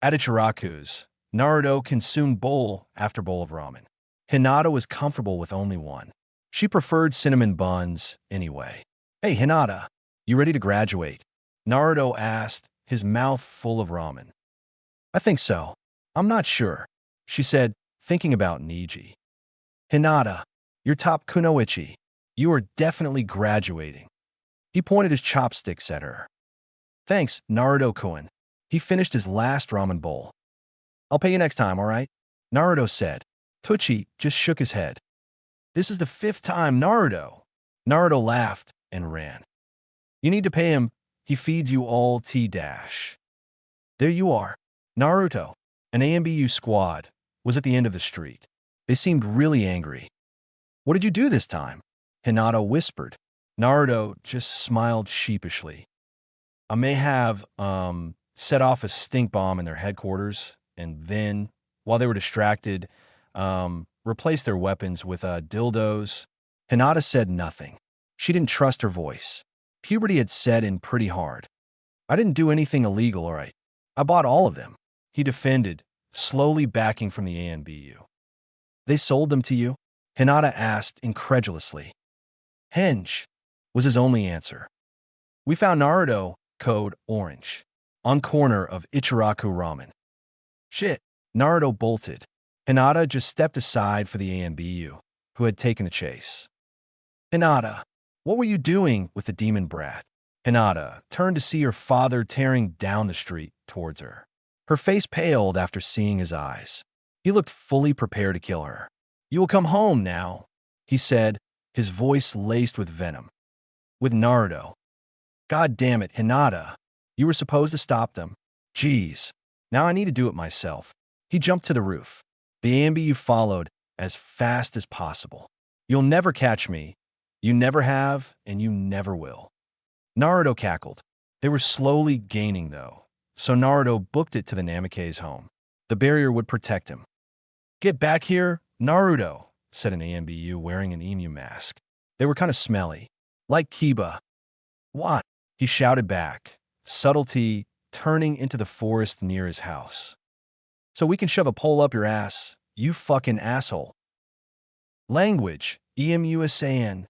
[SPEAKER 1] At Ichiraku's, Naruto consumed bowl after bowl of ramen. Hinata was comfortable with only one. She preferred cinnamon buns anyway. Hey, Hinata, you ready to graduate? Naruto asked, his mouth full of ramen. I think so. I'm not sure, she said, thinking about Niji. Hinata, you're top kunoichi. You are definitely graduating. He pointed his chopsticks at her. Thanks, Naruto-kun. He finished his last ramen bowl. I'll pay you next time, all right? Naruto said. Tochi just shook his head. This is the 5th time, Naruto. Naruto laughed and ran. You need to pay him. He feeds you all tea dash. There you are. Naruto, an AMBU squad, was at the end of the street. They seemed really angry. What did you do this time? Hinata whispered. Naruto just smiled sheepishly. I may have, set off a stink bomb in their headquarters, and then, while they were distracted, replaced their weapons with, dildos. Hinata said nothing. She didn't trust her voice. Puberty had set in pretty hard. I didn't do anything illegal, all right. I bought all of them. He defended, slowly backing from the ANBU. They sold them to you? Hinata asked incredulously. Henge was his only answer. We found Naruto, code Orange, on corner of Ichiraku Ramen. Shit, Naruto bolted. Hinata just stepped aside for the ANBU, who had taken the chase. Hinata, what were you doing with the demon brat? Hinata turned to see her father tearing down the street towards her. Her face paled after seeing his eyes. He looked fully prepared to kill her. You will come home now, he said, his voice laced with venom. With Naruto. God damn it, Hinata. You were supposed to stop them. Jeez. Now I need to do it myself. He jumped to the roof. The AMBU followed as fast as possible. You'll never catch me. You never have, and you never will. Naruto cackled. They were slowly gaining, though, so Naruto booked it to the Namikaze's home. The barrier would protect him. Get back here, Naruto, said an AMBU wearing an emu mask. They were kind of smelly. Like Kiba. What? He shouted back, subtlety turning into the forest near his house. So we can shove a pole up your ass, you fucking asshole. Language, EMUSAN.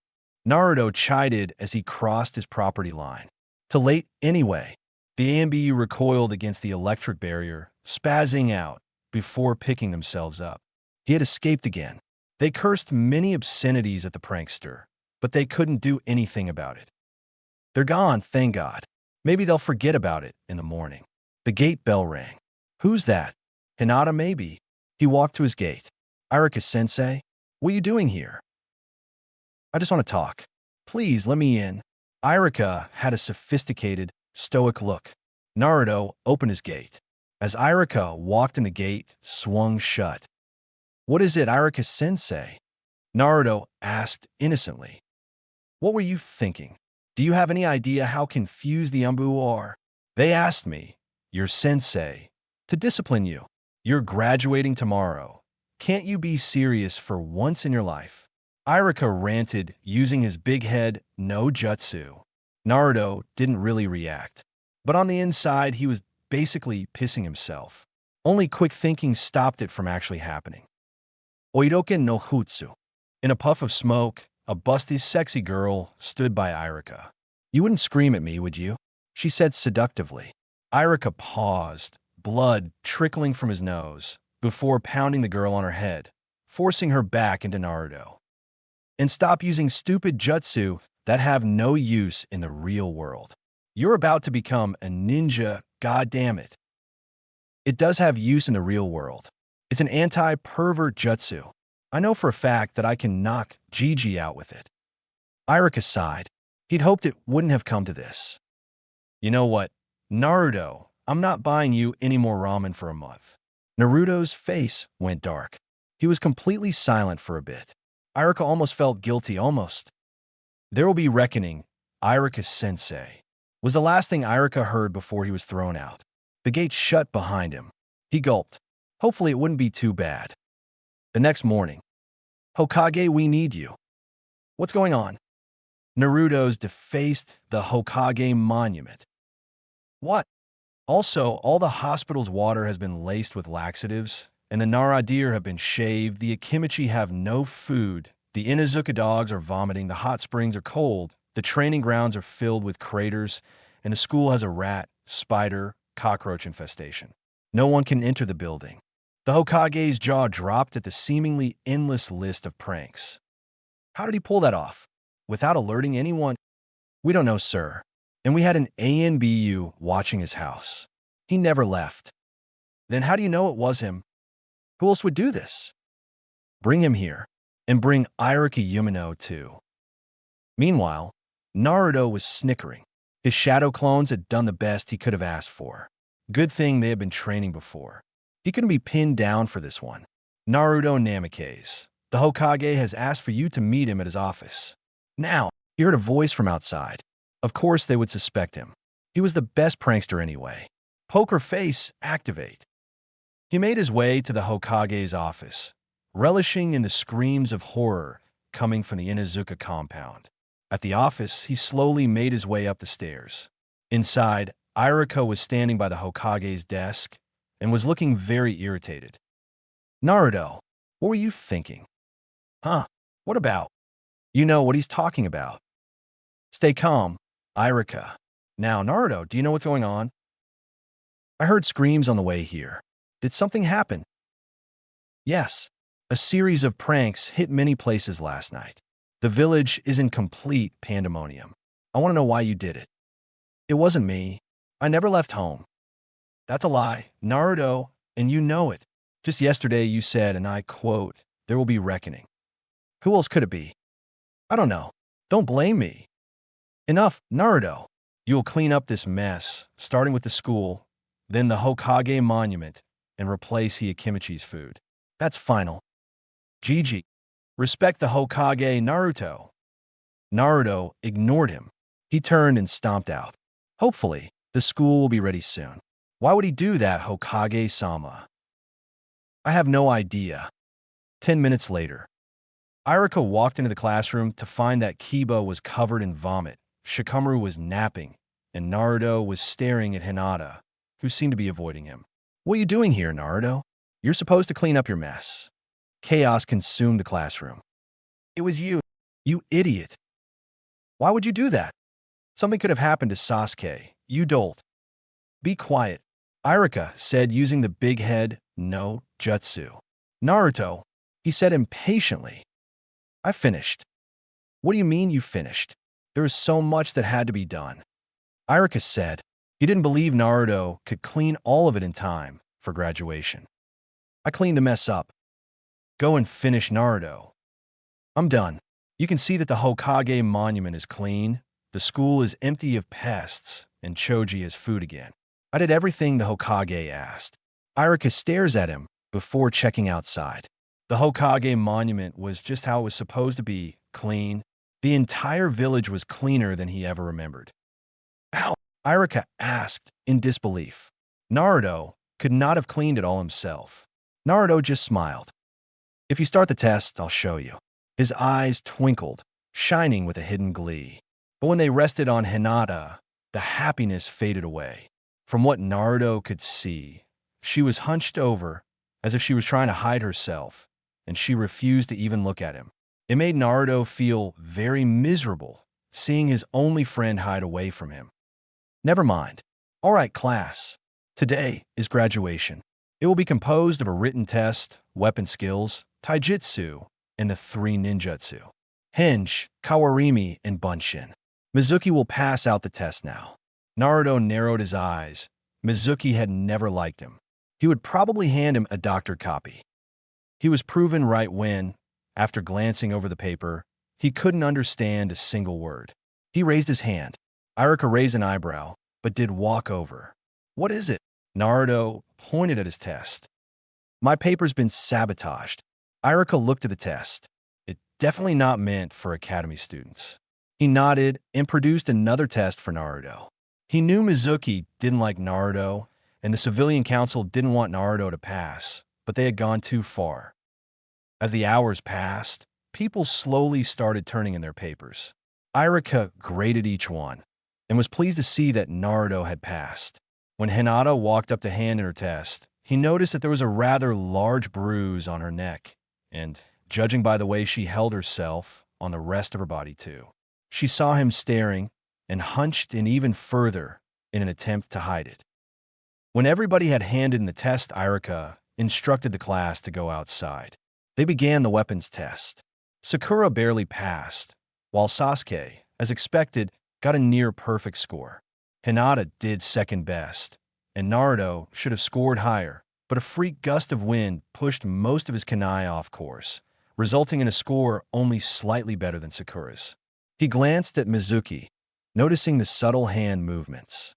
[SPEAKER 1] Naruto chided as he crossed his property line. Too late anyway. The AMBU recoiled against the electric barrier, spazzing out before picking themselves up. He had escaped again. They cursed many obscenities at the prankster, but they couldn't do anything about it. They're gone, thank God. Maybe they'll forget about it in the morning. The gate bell rang. Who's that? Hinata, maybe. He walked to his gate. Irika-sensei, what are you doing here? I just want to talk. Please, let me in. Irika had a sophisticated, stoic look. Naruto opened his gate. As Irika walked in, the gate swung shut. What is it, Irika-sensei? Naruto asked innocently. What were you thinking? Do you have any idea how confused the Umbu are? They asked me, your sensei, to discipline you. You're graduating tomorrow. Can't you be serious for once in your life? Irika ranted, using his big head no jutsu. Naruto didn't really react, but on the inside he was basically pissing himself. Only quick thinking stopped it from actually happening. Oidoken no jutsu. In a puff of smoke, a busty, sexy girl stood by Irika. You wouldn't scream at me, would you? She said seductively. Irika paused, blood trickling from his nose, before pounding the girl on her head, forcing her back into Naruto. And stop using stupid jutsu that have no use in the real world. You're about to become a ninja, goddammit. It does have use in the real world. It's an anti-pervert jutsu. I know for a fact that I can knock Gigi out with it. Irika sighed. He'd hoped it wouldn't have come to this. You know what, Naruto, I'm not buying you any more ramen for a month. Naruto's face went dark. He was completely silent for a bit. Irika almost felt guilty, almost. There will be reckoning, Irika-sensei, was the last thing Irika heard before he was thrown out. The gate shut behind him. He gulped. Hopefully it wouldn't be too bad. The next morning. Hokage, we need you. What's going on? Naruto's defaced the Hokage monument. What? Also, all the hospital's water has been laced with laxatives, and the Nara deer have been shaved, the Akimichi have no food, the Inazuka dogs are vomiting, the hot springs are cold, the training grounds are filled with craters, and the school has a rat, spider, cockroach infestation. No one can enter the building. The Hokage's jaw dropped at the seemingly endless list of pranks. How did he pull that off? Without alerting anyone? We don't know, sir. And we had an ANBU watching his house. He never left. Then how do you know it was him? Who else would do this? Bring him here. And bring Irika Yumino too. Meanwhile, Naruto was snickering. His shadow clones had done the best he could have asked for. Good thing they had been training before. He couldn't be pinned down for this one. Naruto Namikaze, the Hokage has asked for you to meet him at his office. Now, he heard a voice from outside. Of course they would suspect him. He was the best prankster anyway. Poker face, activate. He made his way to the Hokage's office, relishing in the screams of horror coming from the Inazuka compound. At the office, he slowly made his way up the stairs. Inside, Irika was standing by the Hokage's desk and was looking very irritated. Naruto, what were you thinking? Huh? What about? You know what he's talking about. Stay calm, Irika. Now, Naruto, do you know what's going on? I heard screams on the way here. Did something happen? Yes. A series of pranks hit many places last night. The village is in complete pandemonium. I want to know why you did it. It wasn't me. I never left home. That's a lie, Naruto, and you know it. Just yesterday you said, and I quote, there will be reckoning. Who else could it be? I don't know. Don't blame me. Enough, Naruto. You will clean up this mess, starting with the school, then the Hokage monument, and replace Hyakimichi's food. That's final. Gigi. Respect the Hokage, Naruto. Naruto ignored him. He turned and stomped out. Hopefully, the school will be ready soon. Why would he do that, Hokage-sama? I have no idea. 10 minutes later, Irika walked into the classroom to find that Kiba was covered in vomit, Shikamaru was napping, and Naruto was staring at Hinata, who seemed to be avoiding him. "What are you doing here, Naruto? You're supposed to clean up your mess." Chaos consumed the classroom. "It was you. You idiot. Why would you do that? Something could have happened to Sasuke. You dolt." "Be quiet," Irika said using the big head no jutsu. "Naruto," he said impatiently. "I finished." "What do you mean you finished? There is so much that had to be done." Irika said he didn't believe Naruto could clean all of it in time for graduation. "I cleaned the mess up. Go and finish, Naruto." "I'm done. You can see that the Hokage monument is clean, the school is empty of pests, and Choji has food again. I did everything the Hokage asked." Irika stares at him before checking outside. The Hokage monument was just how it was supposed to be, clean. The entire village was cleaner than he ever remembered. "How?" Irika asked in disbelief. Naruto could not have cleaned it all himself. Naruto just smiled. "If you start the test, I'll show you." His eyes twinkled, shining with a hidden glee. But when they rested on Hinata, the happiness faded away. From what Naruto could see, she was hunched over, as if she was trying to hide herself, and she refused to even look at him. It made Naruto feel very miserable, seeing his only friend hide away from him. "Never mind. All right, class. Today is graduation. It will be composed of a written test, weapon skills, taijutsu, and the 3 ninjutsu. Hinge, Kawarimi, and Bunshin. Mizuki will pass out the test now." Naruto narrowed his eyes. Mizuki had never liked him. He would probably hand him a doctored copy. He was proven right when, after glancing over the paper, he couldn't understand a single word. He raised his hand. Irika raised an eyebrow, but did walk over. "What is it?" Naruto pointed at his test. "My paper's been sabotaged." Irika looked at the test. It definitely not meant for academy students. He nodded and produced another test for Naruto. He knew Mizuki didn't like Naruto, and the civilian council didn't want Naruto to pass, but they had gone too far. As the hours passed, people slowly started turning in their papers. Irika graded each one, and was pleased to see that Naruto had passed. When Hinata walked up to hand in her test, he noticed that there was a rather large bruise on her neck, and, judging by the way she held herself, on the rest of her body too. She saw him staring, and hunched in even further in an attempt to hide it. When everybody had handed in the test, Irika instructed the class to go outside. They began the weapons test. Sakura barely passed, while Sasuke, as expected, got a near-perfect score. Hinata did second best, and Naruto should have scored higher, but a freak gust of wind pushed most of his kunai off course, resulting in a score only slightly better than Sakura's. He glanced at Mizuki, noticing the subtle hand movements.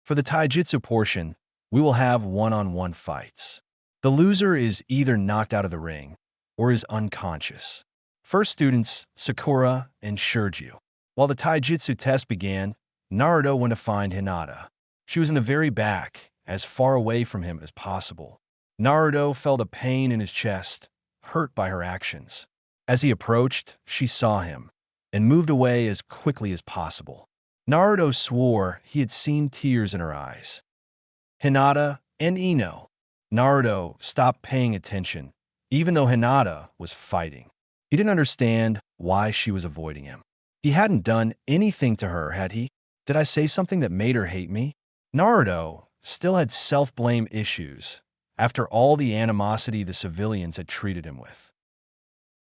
[SPEAKER 1] For the taijutsu portion, we will have one-on-one fights. The loser is either knocked out of the ring or is unconscious. First students, Sakura and Shurju. While the taijutsu test began, Naruto went to find Hinata. She was in the very back, as far away from him as possible. Naruto felt a pain in his chest, hurt by her actions. As he approached, she saw him, and moved away as quickly as possible. Naruto swore he had seen tears in her eyes. Hinata and Ino. Naruto stopped paying attention, even though Hinata was fighting. He didn't understand why she was avoiding him. He hadn't done anything to her, had he? Did I say something that made her hate me? Naruto still had self-blame issues after all the animosity the civilians had treated him with.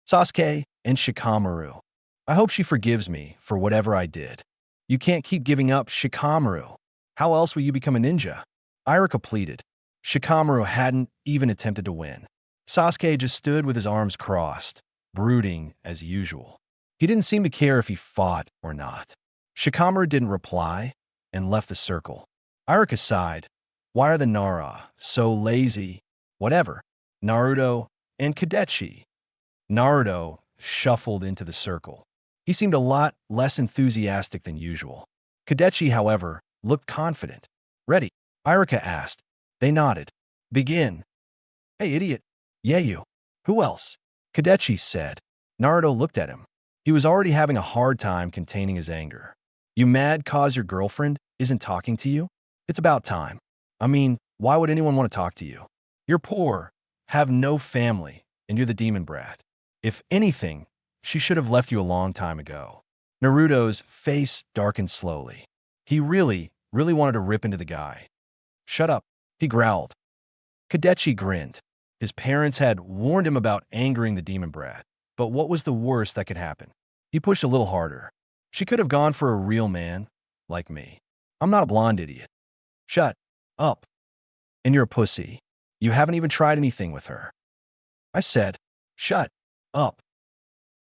[SPEAKER 1] Sasuke and Shikamaru. I hope she forgives me for whatever I did. You can't keep giving up, Shikamaru. How else will you become a ninja? Irika pleaded. Shikamaru hadn't even attempted to win. Sasuke just stood with his arms crossed, brooding as usual. He didn't seem to care if he fought or not. Shikamaru didn't reply and left the circle. Irika sighed. Why are the Nara so lazy? Whatever. Naruto and Kadechi. Naruto shuffled into the circle. He seemed a lot less enthusiastic than usual. Kadechi, however, looked confident. Ready? Irika asked. They nodded. Begin. Hey, idiot. Yeah, you. Who else? Kadechi said. Naruto looked at him. He was already having a hard time containing his anger. You mad cause your girlfriend isn't talking to you? It's about time. I mean, why would anyone want to talk to you? You're poor, have no family, and you're the demon brat. If anything, she should have left you a long time ago. Naruto's face darkened slowly. He really wanted to rip into the guy. Shut up, he growled. Kadechi grinned. His parents had warned him about angering the demon brat, but what was the worst that could happen? He pushed a little harder. She could have gone for a real man, like me. I'm not a blonde idiot. Shut up. And you're a pussy. You haven't even tried anything with her. I said, shut up.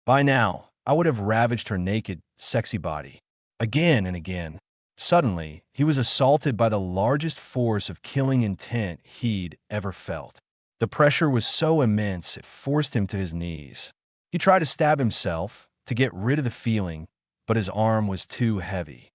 [SPEAKER 1] By now, I would have ravaged her naked, sexy body. Again and again. Suddenly, he was assaulted by the largest force of killing intent he'd ever felt. The pressure was so immense it forced him to his knees. He tried to stab himself to get rid of the feeling, but his arm was too heavy.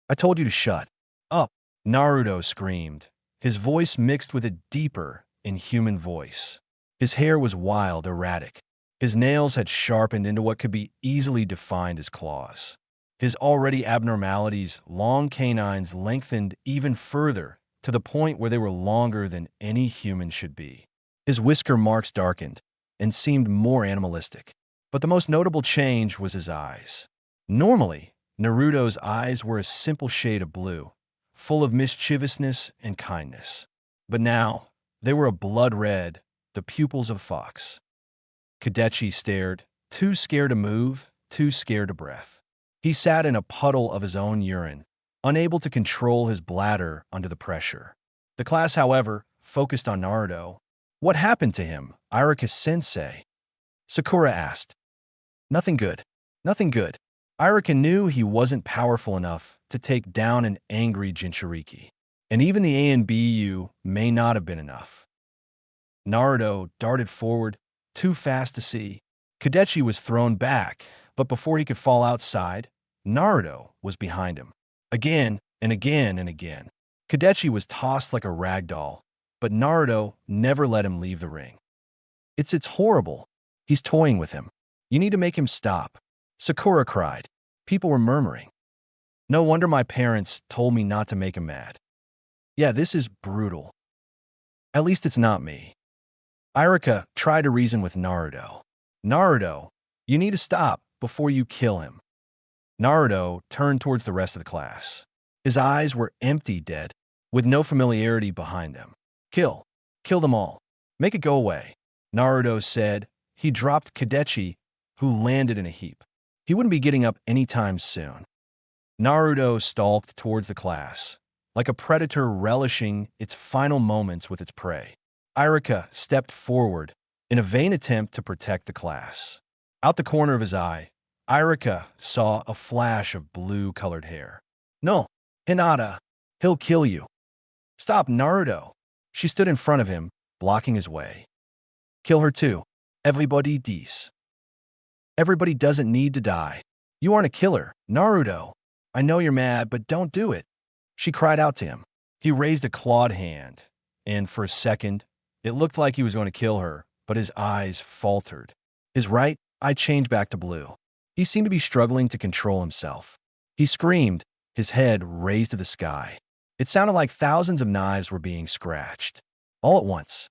[SPEAKER 1] I told you to shut up, Naruto screamed, his voice mixed with a deeper, inhuman voice. His hair was wild, erratic. His nails had sharpened into what could be easily defined as claws. His already abnormalities, long canines lengthened even further to the point where they were longer than any human should be. His whisker marks darkened and seemed more animalistic. But the most notable change was his eyes. Normally, Naruto's eyes were a simple shade of blue, full of mischievousness and kindness. But now, they were a blood red, the pupils of a fox. Kadechi stared, too scared to move, too scared to breath. He sat in a puddle of his own urine, unable to control his bladder under the pressure. The class, however, focused on Naruto. What happened to him, Iruka-sensei? Sakura asked. Nothing good. Nothing good. Iruka knew he wasn't powerful enough to take down an angry Jinchuriki. And even the ANBU may not have been enough. Naruto darted forward, too fast to see. Kadechi was thrown back, but before he could fall outside, Naruto was behind him. Again and again and again. Kadechi was tossed like a rag doll, but Naruto never let him leave the ring. It's horrible. He's toying with him. You need to make him stop. Sakura cried. People were murmuring. No wonder my parents told me not to make him mad. Yeah, this is brutal. At least it's not me. Iruka tried to reason with Naruto. Naruto, you need to stop before you kill him. Naruto turned towards the rest of the class. His eyes were empty, dead, with no familiarity behind them. Kill them all. Make it go away, Naruto said. He dropped Kadechi, who landed in a heap. He wouldn't be getting up anytime soon. Naruto stalked towards the class, like a predator relishing its final moments with its prey. Iruka stepped forward in a vain attempt to protect the class. Out the corner of his eye, Iruka saw a flash of blue-colored hair. No, Hinata, he'll kill you. Stop, Naruto. She stood in front of him, blocking his way. Kill her too. Everybody dies. Everybody doesn't need to die. You aren't a killer, Naruto. I know you're mad, but don't do it. She cried out to him. He raised a clawed hand, and for a second, it looked like he was going to kill her, but his eyes faltered. His right eye changed back to blue. He seemed to be struggling to control himself. He screamed, his head raised to the sky. It sounded like thousands of knives were being scratched, all at once.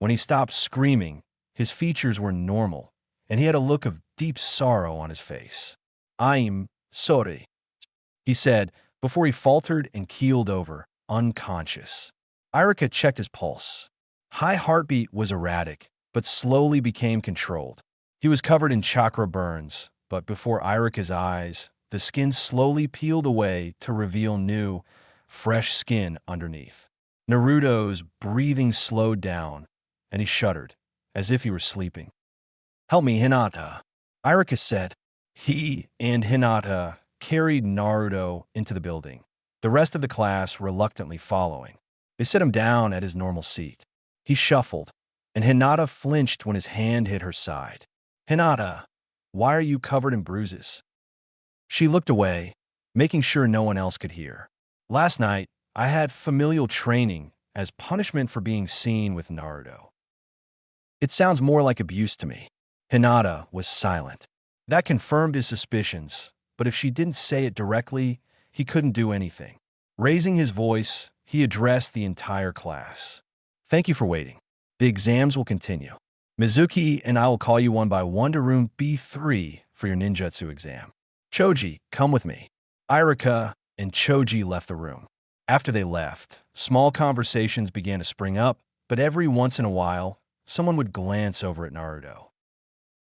[SPEAKER 1] When he stopped screaming, his features were normal, and he had a look of deep sorrow on his face. I'm sorry, he said, before he faltered and keeled over, unconscious. Iruka checked his pulse. High heartbeat was erratic, but slowly became controlled. He was covered in chakra burns, but before Iruka's eyes, the skin slowly peeled away to reveal new, fresh skin underneath. Naruto's breathing slowed down, and he shuddered, as if he were sleeping. Help me, Hinata, Iruka said. He and Hinata carried Naruto into the building, the rest of the class reluctantly following. They set him down at his normal seat. He shuffled, and Hinata flinched when his hand hit her side. Hinata, why are you covered in bruises? She looked away, making sure no one else could hear. Last night, I had familial training as punishment for being seen with Naruto. It sounds more like abuse to me. Hinata was silent. That confirmed his suspicions, but if she didn't say it directly, he couldn't do anything. Raising his voice, he addressed the entire class. Thank you for waiting. The exams will continue. Mizuki and I will call you one by one to room B3 for your ninjutsu exam. Choji, come with me. Irika and Choji left the room. After they left, small conversations began to spring up, but every once in a while, someone would glance over at Naruto.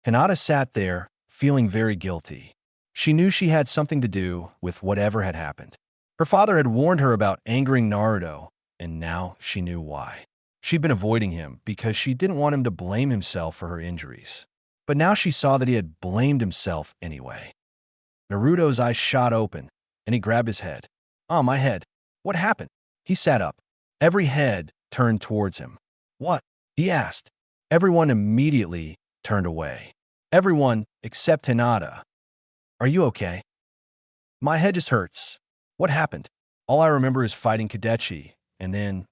[SPEAKER 1] Hinata sat there, feeling very guilty. She knew she had something to do with whatever had happened. Her father had warned her about angering Naruto, and now she knew why. She'd been avoiding him because she didn't want him to blame himself for her injuries. But now she saw that he had blamed himself anyway. Naruto's eyes shot open, and he grabbed his head. "Oh, my head. What happened?" He sat up. Every head turned towards him. "What?" he asked. Everyone immediately turned away. Everyone except Hinata. "Are you okay?" "My head just hurts." "What happened?" "All I remember is fighting Kadechi, and then,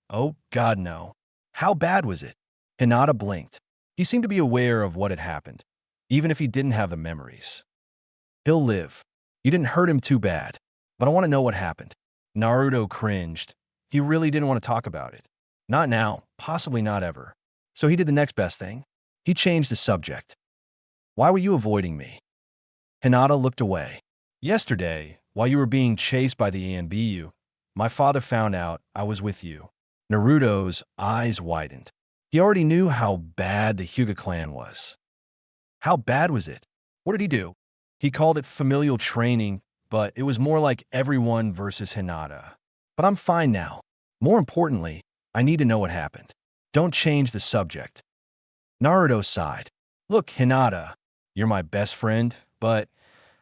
[SPEAKER 1] oh God, no." "How bad was it?" Hinata blinked. He seemed to be aware of what had happened, even if he didn't have the memories. "He'll live. You didn't hurt him too bad, but I want to know what happened." Naruto cringed. He really didn't want to talk about it. Not now, possibly not ever. So he did the next best thing. He changed the subject. "Why were you avoiding me?" Hinata looked away. "Yesterday, while you were being chased by the ANBU, my father found out I was with you." Naruto's eyes widened. He already knew how bad the Hyuga clan was. How bad was it? What did he do? He called it familial training, but it was more like everyone versus Hinata. But I'm fine now. More importantly, I need to know what happened. Don't change the subject. Naruto sighed. "Look, Hinata, you're my best friend, but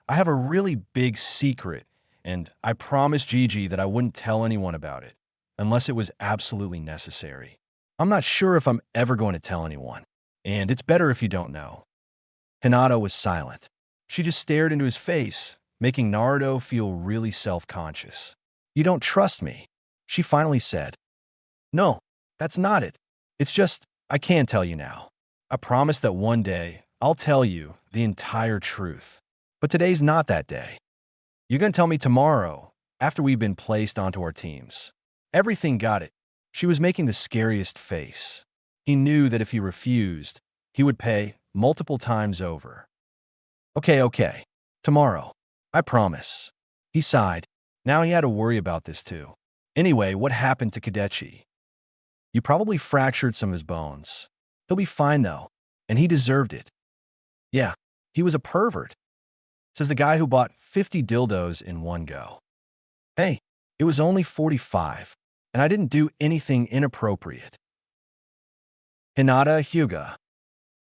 [SPEAKER 1] I have a really big secret, and I promised Gigi that I wouldn't tell anyone about it, unless it was absolutely necessary. I'm not sure if I'm ever going to tell anyone, and it's better if you don't know." Hinata was silent. She just stared into his face, making Naruto feel really self-conscious. "You don't trust me," she finally said. "No, that's not it. It's just, I can't tell you now. I promise that one day, I'll tell you the entire truth. But today's not that day. You're going to tell me tomorrow, after we've been placed onto our teams." Everything got it. She was making the scariest face. He knew that if he refused, he would pay multiple times over. Okay. Tomorrow. I promise." He sighed. Now he had to worry about this too. "Anyway, what happened to Kadechi?" "You probably fractured some of his bones. He'll be fine though, and he deserved it." "Yeah, he was a pervert," says the guy who bought 50 dildos in one go. "Hey, it was only 45, and I didn't do anything inappropriate." Hinata Hyuga.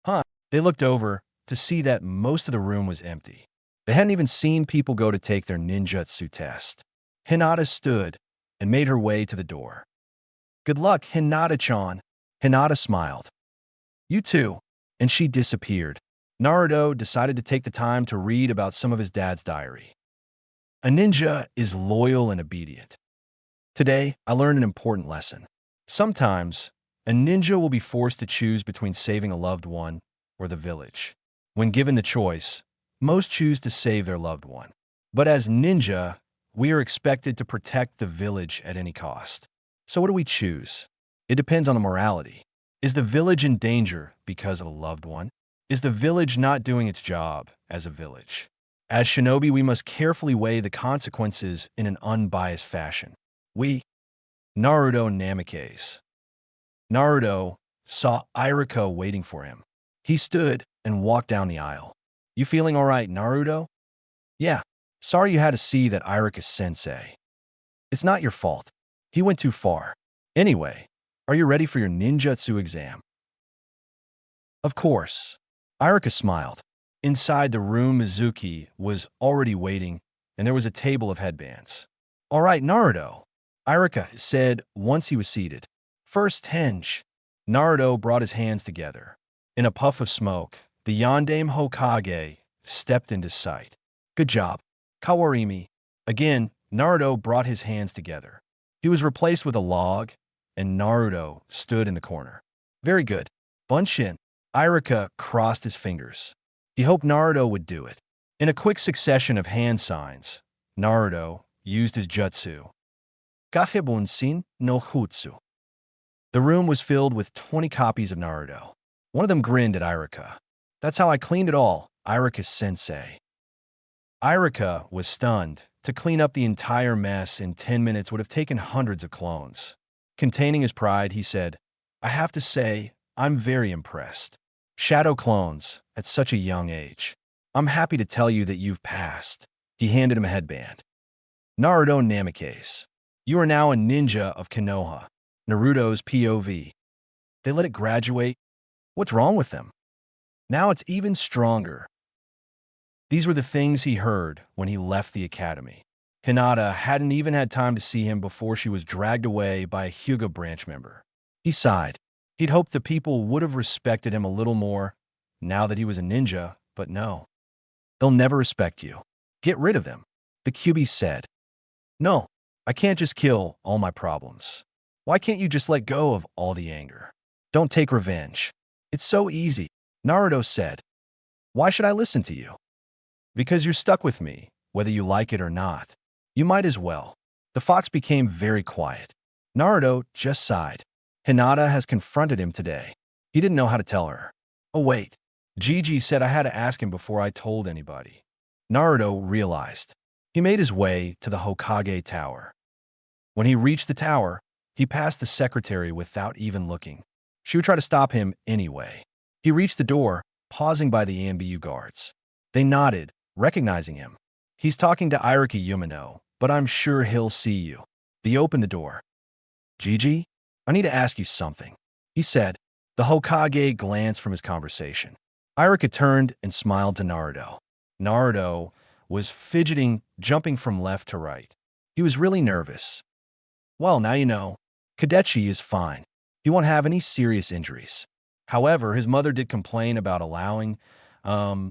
[SPEAKER 1] Huh. They looked over to see that most of the room was empty. They hadn't even seen people go to take their ninjutsu test. Hinata stood and made her way to the door. "Good luck, Hinata-chan." Hinata smiled. "You too." And she disappeared. Naruto decided to take the time to read about some of his dad's diary. A ninja is loyal and obedient. Today, I learned an important lesson. Sometimes, a ninja will be forced to choose between saving a loved one or the village. When given the choice, most choose to save their loved one. But as ninja, we are expected to protect the village at any cost. So what do we choose? It depends on the morality. Is the village in danger because of a loved one? Is the village not doing its job as a village? As shinobi, we must carefully weigh the consequences in an unbiased fashion. Naruto Namikaze. Naruto saw Irika waiting for him. He stood and walked down the aisle. "You feeling all right, Naruto?" "Yeah. Sorry you had to see that Irika-sensei." "It's not your fault. He went too far. Anyway, are you ready for your ninjutsu exam?" "Of course." Irika smiled. Inside the room, Mizuki was already waiting, and there was a table of headbands. "All right, Naruto," Irika said once he was seated. "First henge." Naruto brought his hands together. In a puff of smoke, the Yondaime Hokage stepped into sight. "Good job, Kawarimi." Again, Naruto brought his hands together. He was replaced with a log, and Naruto stood in the corner. "Very good. Bunshin. Irika crossed his fingers. He hoped Naruto would do it. In a quick succession of hand signs, Naruto used his jutsu. Gahibunsin no Jutsu. The room was filled with 20 copies of Naruto. One of them grinned at Irika. That's how I cleaned it all, Irika-sensei. Irika was stunned. To clean up the entire mess in 10 minutes would have taken hundreds of clones. Containing his pride, he said, I have to say, I'm very impressed. Shadow clones, at such a young age. I'm happy to tell you that you've passed. He handed him a headband. Naruto Namikaze. You are now a ninja of Konoha. Naruto's POV. They let it graduate? What's wrong with them? Now it's even stronger. These were the things he heard when he left the academy. Hinata hadn't even had time to see him before she was dragged away by a Hyuga branch member. He sighed. He'd hoped the people would have respected him a little more now that he was a ninja, but no. They'll never respect you. Get rid of them, the Kyuubi said. No, I can't just kill all my problems. Why can't you just let go of all the anger? Don't take revenge. It's so easy, Naruto said. Why should I listen to you? Because you're stuck with me, whether you like it or not. You might as well. The fox became very quiet. Naruto just sighed. Hinata has confronted him today. He didn't know how to tell her. Oh wait, Gigi said I had to ask him before I told anybody. Naruto realized. He made his way to the Hokage Tower. When he reached the tower, he passed the secretary without even looking. She would try to stop him anyway. He reached the door, pausing by the ANBU guards. They nodded, recognizing him. He's talking to Iriki Yumino, but I'm sure he'll see you. They opened the door. Gigi, I need to ask you something, he said. The Hokage glanced from his conversation. Irika turned and smiled to Naruto. Naruto was fidgeting, jumping from left to right. He was really nervous. Well, now you know. Kadechi is fine. He won't have any serious injuries. However, his mother did complain about allowing, a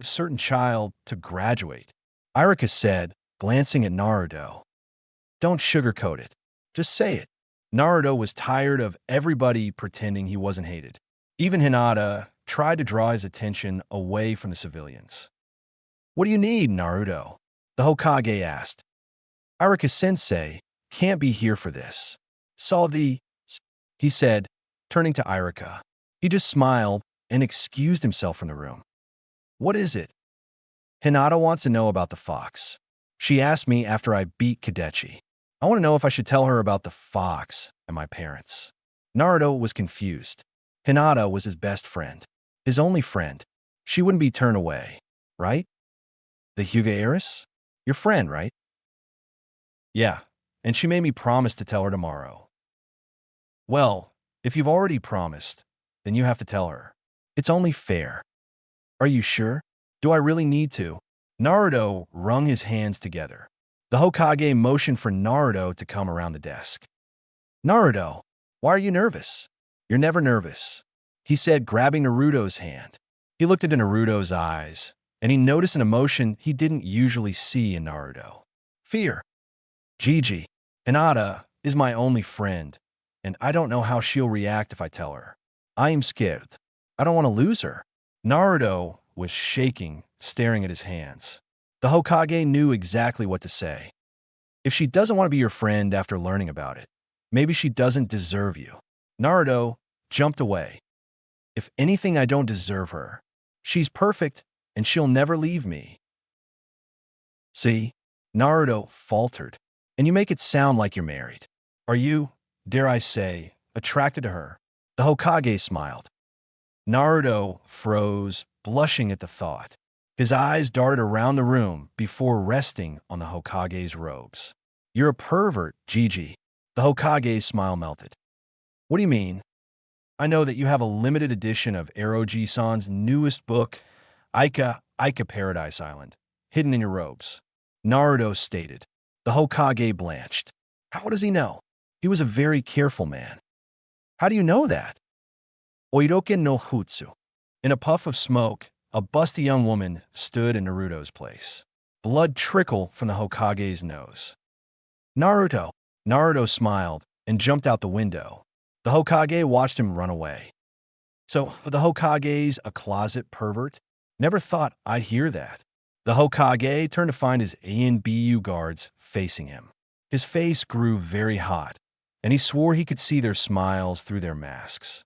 [SPEAKER 1] certain child to graduate. Irika said, glancing at Naruto. Don't sugarcoat it. Just say it. Naruto was tired of everybody pretending he wasn't hated. Even Hinata tried to draw his attention away from the civilians. What do you need, Naruto? The Hokage asked. Irika-sensei can't be here for this. He said, turning to Irika. He just smiled and excused himself from the room. What is it? Hinata wants to know about the fox. She asked me after I beat Kadechi. I want to know if I should tell her about the fox and my parents. Naruto was confused. Hinata was his best friend. His only friend. She wouldn't be turned away, right? The Hyuga heiress? Your friend, right? Yeah, and she made me promise to tell her tomorrow. Well, if you've already promised, then you have to tell her. It's only fair. Are you sure? Do I really need to? Naruto wrung his hands together. The Hokage motioned for Naruto to come around the desk. Naruto, why are you nervous? You're never nervous, he said, grabbing Naruto's hand. He looked into Naruto's eyes, and he noticed an emotion he didn't usually see in Naruto. Fear. Gigi, Hinata is my only friend, and I don't know how she'll react if I tell her. I am scared. I don't want to lose her. Naruto was shaking, staring at his hands. The Hokage knew exactly what to say. If she doesn't want to be your friend after learning about it, maybe she doesn't deserve you. Naruto jumped away. If anything, I don't deserve her. She's perfect, and she'll never leave me. See? Naruto faltered. And you make it sound like you're married. Are you, dare I say, attracted to her? The Hokage smiled. Naruto froze, blushing at the thought. His eyes darted around the room before resting on the Hokage's robes. You're a pervert, Gigi. The Hokage's smile melted. What do you mean? I know that you have a limited edition of Eroji-san's newest book, Aika Paradise Island, hidden in your robes. Naruto stated. The Hokage blanched. How does he know? He was a very careful man. How do you know that? Oiroken no Jutsu. In a puff of smoke, a busty young woman stood in Naruto's place. Blood trickled from the Hokage's nose. Naruto. Naruto smiled and jumped out the window. The Hokage watched him run away. So, the Hokage's a closet pervert? Never thought I'd hear that. The Hokage turned to find his ANBU guards facing him. His face grew very hot, and he swore he could see their smiles through their masks.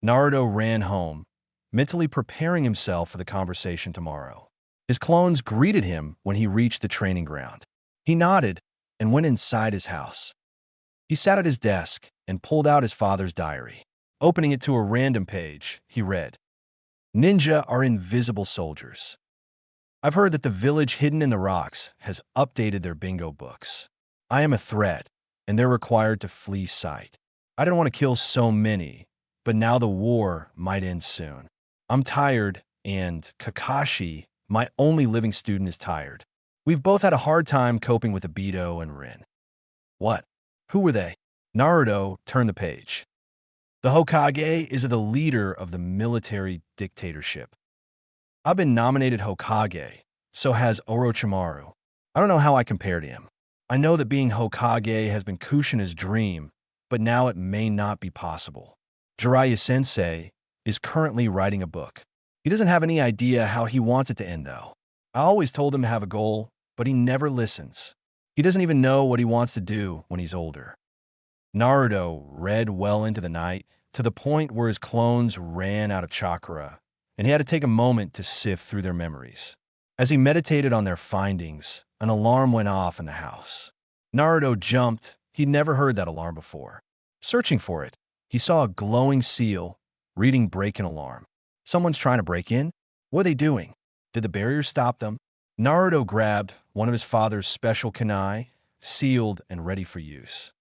[SPEAKER 1] Naruto ran home, mentally preparing himself for the conversation tomorrow. His clones greeted him when he reached the training ground. He nodded and went inside his house. He sat at his desk and pulled out his father's diary. Opening it to a random page, he read, "Ninja are invisible soldiers. I've heard that the village hidden in the rocks has updated their bingo books. I am a threat, and they're required to flee sight. I didn't want to kill so many, but now the war might end soon. I'm tired, and Kakashi, my only living student, is tired. We've both had a hard time coping with Obito and Rin." What? Who were they? Naruto turned the page. The Hokage is the leader of the military dictatorship. I've been nominated Hokage, so has Orochimaru. I don't know how I compare to him. I know that being Hokage has been Kushina's dream, but now it may not be possible. Jiraiya-sensei is currently writing a book. He doesn't have any idea how he wants it to end, though. I always told him to have a goal, but he never listens. He doesn't even know what he wants to do when he's older. Naruto read well into the night, to the point where his clones ran out of chakra, and he had to take a moment to sift through their memories. As he meditated on their findings, an alarm went off in the house. Naruto jumped. He'd never heard that alarm before. Searching for it, he saw a glowing seal reading "break-in alarm." Someone's trying to break in? What are they doing? Did the barrier stop them? Naruto grabbed one of his father's special kunai, sealed and ready for use.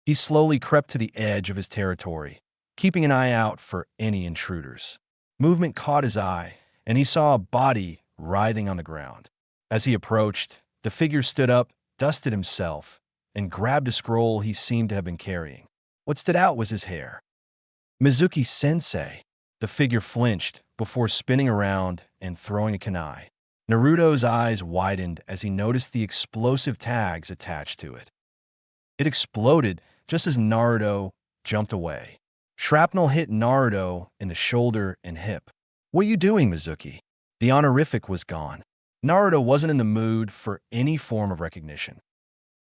[SPEAKER 1] He slowly crept to the edge of his territory, keeping an eye out for any intruders. Movement caught his eye, and he saw a body writhing on the ground. As he approached, the figure stood up, dusted himself, and grabbed a scroll he seemed to have been carrying. What stood out was his hair. Mizuki-sensei. The figure flinched before spinning around and throwing a kunai. Naruto's eyes widened as he noticed the explosive tags attached to it. It exploded just as Naruto jumped away. Shrapnel hit Naruto in the shoulder and hip. "What are you doing, Mizuki?" The honorific was gone. Naruto wasn't in the mood for any form of recognition.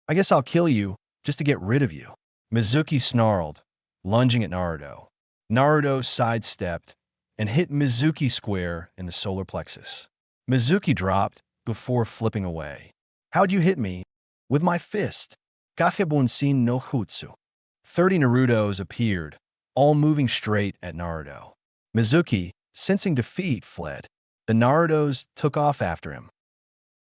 [SPEAKER 1] "I guess I'll kill you just to get rid of you," Mizuki snarled, lunging at Naruto. Naruto sidestepped and hit Mizuki square in the solar plexus. Mizuki dropped before flipping away. "How'd you hit me?" "With my fist. Kakebunsin no Jutsu." 30 Narutos appeared, all moving straight at Naruto. Mizuki, sensing defeat, fled. The Narutos took off after him.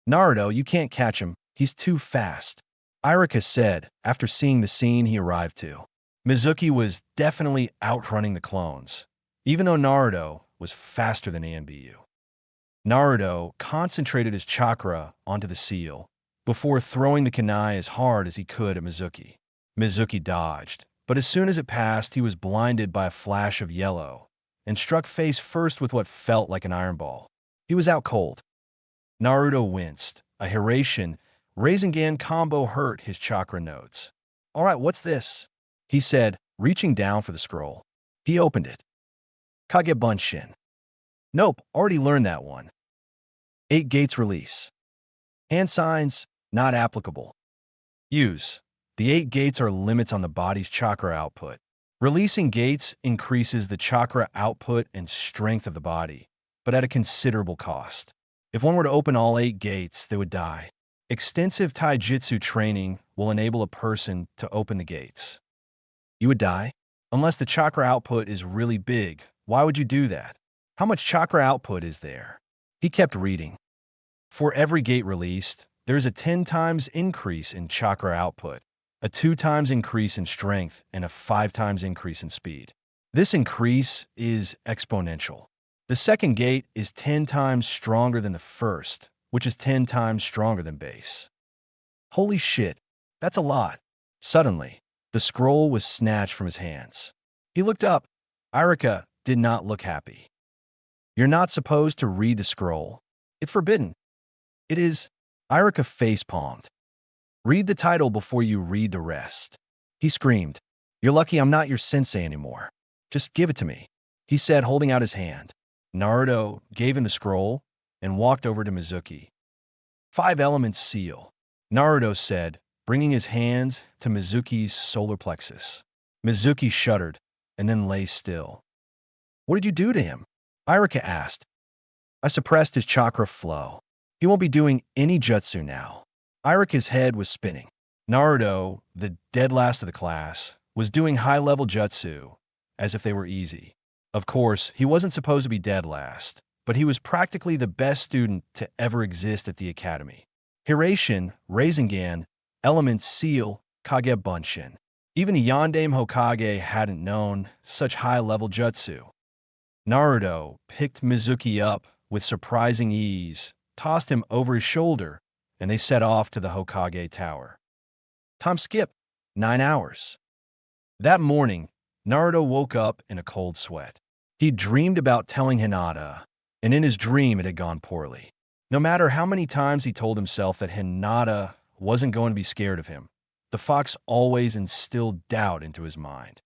[SPEAKER 1] "Naruto, you can't catch him. He's too fast," Irika said after seeing the scene he arrived to. Mizuki was definitely outrunning the clones, even though Naruto was faster than ANBU. Naruto concentrated his chakra onto the seal before throwing the kunai as hard as he could at Mizuki. Mizuki dodged, but as soon as it passed, he was blinded by a flash of yellow and struck face first with what felt like an iron ball. He was out cold. Naruto winced. A Hiraishin Rasengan combo hurt his chakra nodes. "All right, what's this?" he said, reaching down for the scroll. He opened it. Kagebunshin. "Nope, already learned that one." 8 gates release. Hand signs, not applicable. Use. The 8 gates are limits on the body's chakra output. Releasing gates increases the chakra output and strength of the body, but at a considerable cost. If one were to open all 8 gates, they would die. Extensive taijutsu training will enable a person to open the gates. You would die? Unless the chakra output is really big, why would you do that? How much chakra output is there? He kept reading. For every gate released, there's a 10 times increase in chakra output, a 2 times increase in strength, and a 5 times increase in speed. This increase is exponential. The second gate is 10 times stronger than the first, which is 10 times stronger than base. Holy shit, that's a lot. Suddenly, the scroll was snatched from his hands. He looked up. Irika did not look happy. "You're not supposed to read the scroll. It's forbidden." "It is." Irika face-palmed. "Read the title before you read the rest." He screamed. "You're lucky I'm not your sensei anymore. Just give it to me." he said, holding out his hand. Naruto gave him the scroll and walked over to Mizuki. 5 elements seal, Naruto said, bringing his hands to Mizuki's solar plexus. Mizuki shuddered and then lay still. What did you do to him? Iruka asked. I suppressed his chakra flow. He won't be doing any jutsu now. Iruka's head was spinning. Naruto, the dead last of the class, was doing high-level jutsu, as if they were easy. Of course, he wasn't supposed to be dead last, but he was practically the best student to ever exist at the academy. Hiraishin, Rasengan, Element Seal, Kage Bunshin. Even the Yondaime Hokage hadn't known such high-level jutsu. Naruto picked Mizuki up with surprising ease, tossed him over his shoulder, and they set off to the Hokage Tower. Time skip, 9 hours. That morning, Naruto woke up in a cold sweat. He dreamed about telling Hinata, and in his dream it had gone poorly. No matter how many times he told himself that Hinata wasn't going to be scared of him, the fox always instilled doubt into his mind.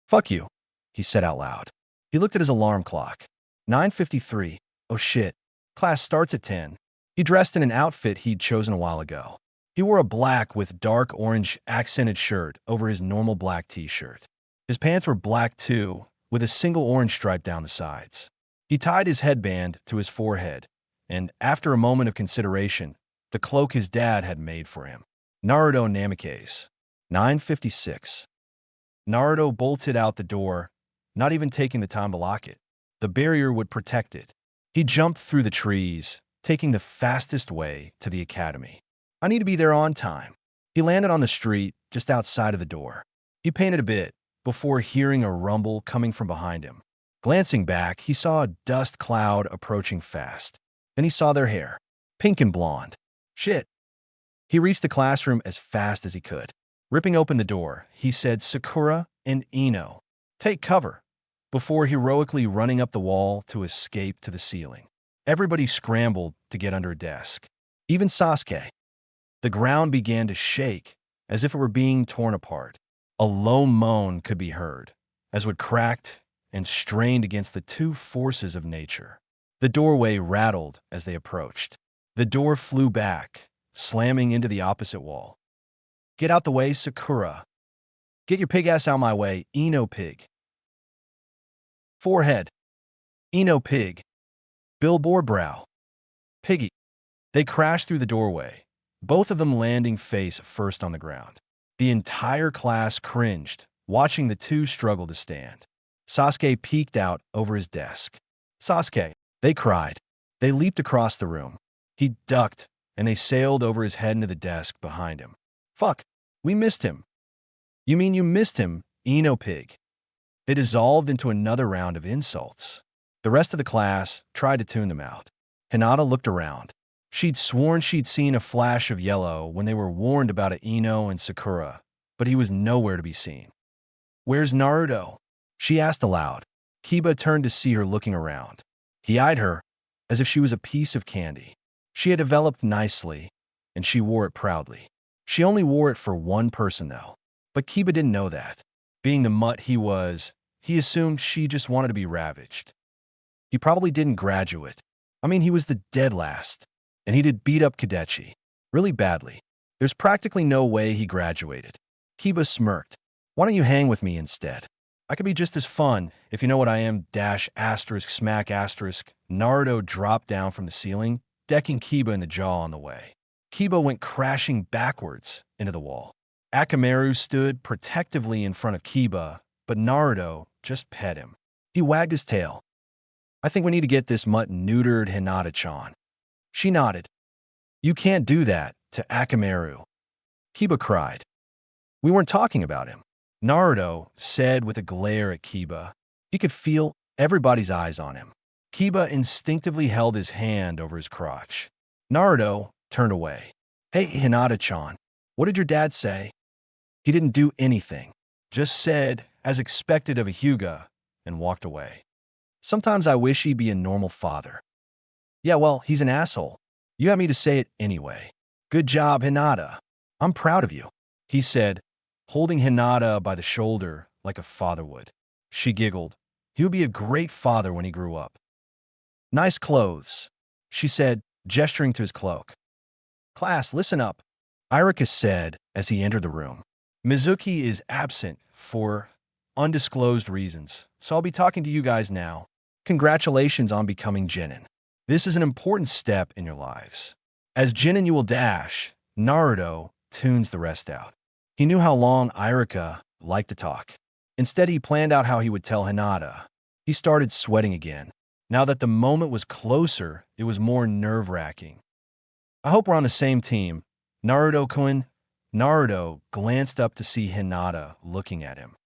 [SPEAKER 1] Fuck you, he said out loud. He looked at his alarm clock. 9:53. Oh shit. Class starts at 10. He dressed in an outfit he'd chosen a while ago. He wore a black with dark orange accented shirt over his normal black t-shirt. His pants were black too, with a single orange stripe down the sides. He tied his headband to his forehead, and after a moment of consideration, the cloak his dad had made for him. Naruto Namikaze. 9:56. Naruto bolted out the door, not even taking the time to lock it. The barrier would protect it. He jumped through the trees, taking the fastest way to the academy. I need to be there on time. He landed on the street just outside of the door. He painted a bit before hearing a rumble coming from behind him. Glancing back, he saw a dust cloud approaching fast. Then he saw their hair, pink and blonde. Shit. He reached the classroom as fast as he could. Ripping open the door, he said, Sakura and Ino, take cover, before heroically running up the wall to escape to the ceiling. Everybody scrambled to get under a desk. Even Sasuke. The ground began to shake as if it were being torn apart. A low moan could be heard, as it cracked and strained against the two forces of nature. The doorway rattled as they approached. The door flew back, slamming into the opposite wall. Get out the way, Sakura. Get your pig ass out my way, Ino pig. Forehead. Ino pig. Billboard brow. Piggy. They crashed through the doorway, both of them landing face first on the ground. The entire class cringed, watching the two struggle to stand. Sasuke peeked out over his desk. Sasuke, they cried. They leaped across the room. He ducked, and they sailed over his head into the desk behind him. Fuck, we missed him. You mean you missed him, Ino pig? They dissolved into another round of insults. The rest of the class tried to tune them out. Hinata looked around. She'd sworn she'd seen a flash of yellow when they were warned about Ino and Sakura, but he was nowhere to be seen. Where's Naruto? She asked aloud. Kiba turned to see her looking around. He eyed her as if she was a piece of candy. She had developed nicely, and she wore it proudly. She only wore it for one person, though. But Kiba didn't know that. Being the mutt he was, he assumed she just wanted to be ravaged. He probably didn't graduate. I mean, he was the dead last, and he did beat up Kadechi. Really badly. There's practically no way he graduated. Kiba smirked. Why don't you hang with me instead? I could be just as fun, if you know what I am, dash asterisk smack asterisk. Naruto dropped down from the ceiling, decking Kiba in the jaw on the way. Kiba went crashing backwards into the wall. Akamaru stood protectively in front of Kiba, but Naruto just pet him. He wagged his tail. I think we need to get this mutt neutered, Hinata-chan. She nodded. You can't do that to Akamaru. Kiba cried. We weren't talking about him. Naruto said with a glare at Kiba. He could feel everybody's eyes on him. Kiba instinctively held his hand over his crotch. Naruto turned away. Hey, Hinata-chan, what did your dad say? He didn't do anything. Just said, as expected of a Hyuga, and walked away. Sometimes I wish he'd be a normal father. Yeah, well, he's an asshole. You had me to say it anyway. Good job, Hinata. I'm proud of you, he said, holding Hinata by the shoulder like a father would. She giggled. He would be a great father when he grew up. Nice clothes, she said, gesturing to his cloak. Class, listen up, Irika said as he entered the room. Mizuki is absent for undisclosed reasons, so I'll be talking to you guys now. Congratulations on becoming Genin. This is an important step in your lives. As Genin, you will dash. Naruto tunes the rest out. He knew how long Irika liked to talk. Instead, he planned out how he would tell Hinata. He started sweating again. Now that the moment was closer, it was more nerve-wracking. I hope we're on the same team. Naruto-kun. Naruto glanced up to see Hinata looking at him.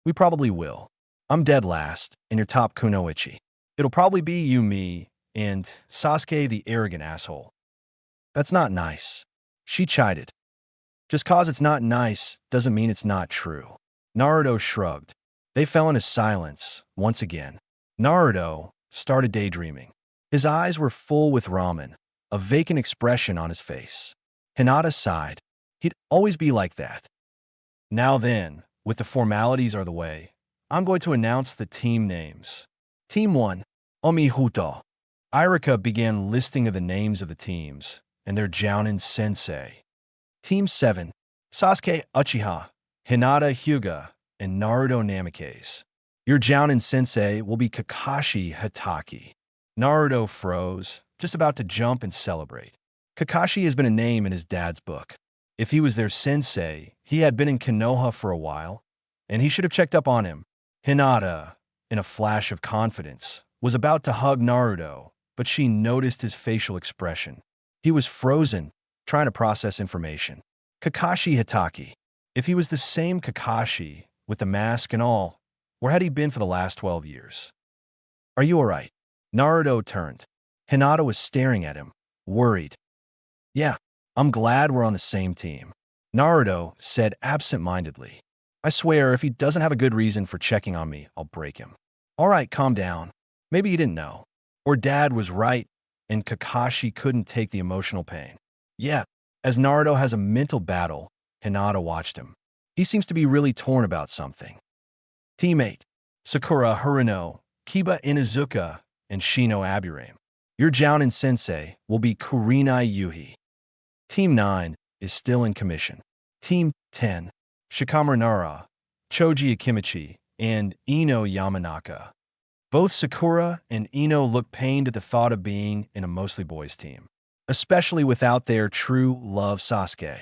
[SPEAKER 1] We probably will. I'm dead last, and you're top kunoichi. It'll probably be you, me, and Sasuke the arrogant asshole. That's not nice. She chided. Just cause it's not nice doesn't mean it's not true. Naruto shrugged. They fell into silence once again. Naruto started daydreaming. His eyes were full with ramen, a vacant expression on his face. Hinata sighed. He'd always be like that. Now then, with the formalities out of the way, I'm going to announce the team names. Team 1, Omihuto. Irika began listing of the names of the teams and their Jounin sensei. Team 7, Sasuke Uchiha, Hinata Hyuga, and Naruto Namikaze. Your Jounin sensei will be Kakashi Hatake. Naruto froze, just about to jump and celebrate. Kakashi has been a name in his dad's book. If he was their sensei, he had been in Konoha for a while, and he should have checked up on him. Hinata, in a flash of confidence, was about to hug Naruto, but she noticed his facial expression. He was frozen, trying to process information. Kakashi Hatake. If he was the same Kakashi, with the mask and all, where had he been for the last 12 years? Are you all right? Naruto turned. Hinata was staring at him, worried. Yeah, I'm glad we're on the same team. Naruto said absent-mindedly. I swear, if he doesn't have a good reason for checking on me, I'll break him. All right, calm down. Maybe you didn't know. Or Dad was right, and Kakashi couldn't take the emotional pain. Yeah, as Naruto has a mental battle, Hinata watched him. He seems to be really torn about something. Team 8, Sakura Haruno, Kiba Inuzuka, and Shino Aburame. Your Jounin sensei will be Kurenai Yuhi. Team 9 is still in commission. Team 10, Shikamaru Nara, Choji Akimichi, and Ino Yamanaka. Both Sakura and Ino look pained at the thought of being in a mostly boys team, especially without their true love Sasuke.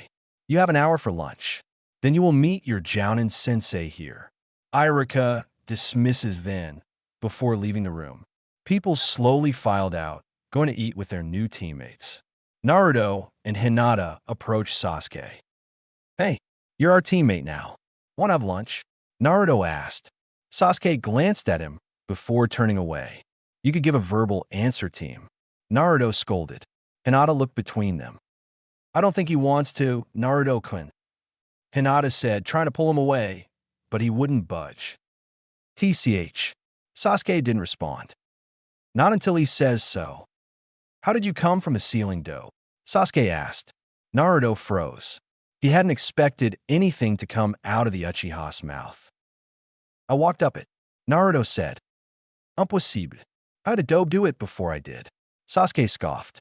[SPEAKER 1] You have an hour for lunch. Then you will meet your Jounin sensei here. Irika dismisses then, before leaving the room. People slowly filed out, going to eat with their new teammates. Naruto and Hinata approach Sasuke. Hey, you're our teammate now. Want to have lunch? Naruto asked. Sasuke glanced at him before turning away. You could give a verbal answer, team. Naruto scolded. Hinata looked between them. I don't think he wants to, Naruto-kun. Hinata said, trying to pull him away, but he wouldn't budge. TCH. Sasuke didn't respond. Not until he says so. How did you come from a ceiling dough? Sasuke asked. Naruto froze. He hadn't expected anything to come out of the Uchiha's mouth. I walked up it. Naruto said. Impossible. I had a dope do it before I did. Sasuke scoffed.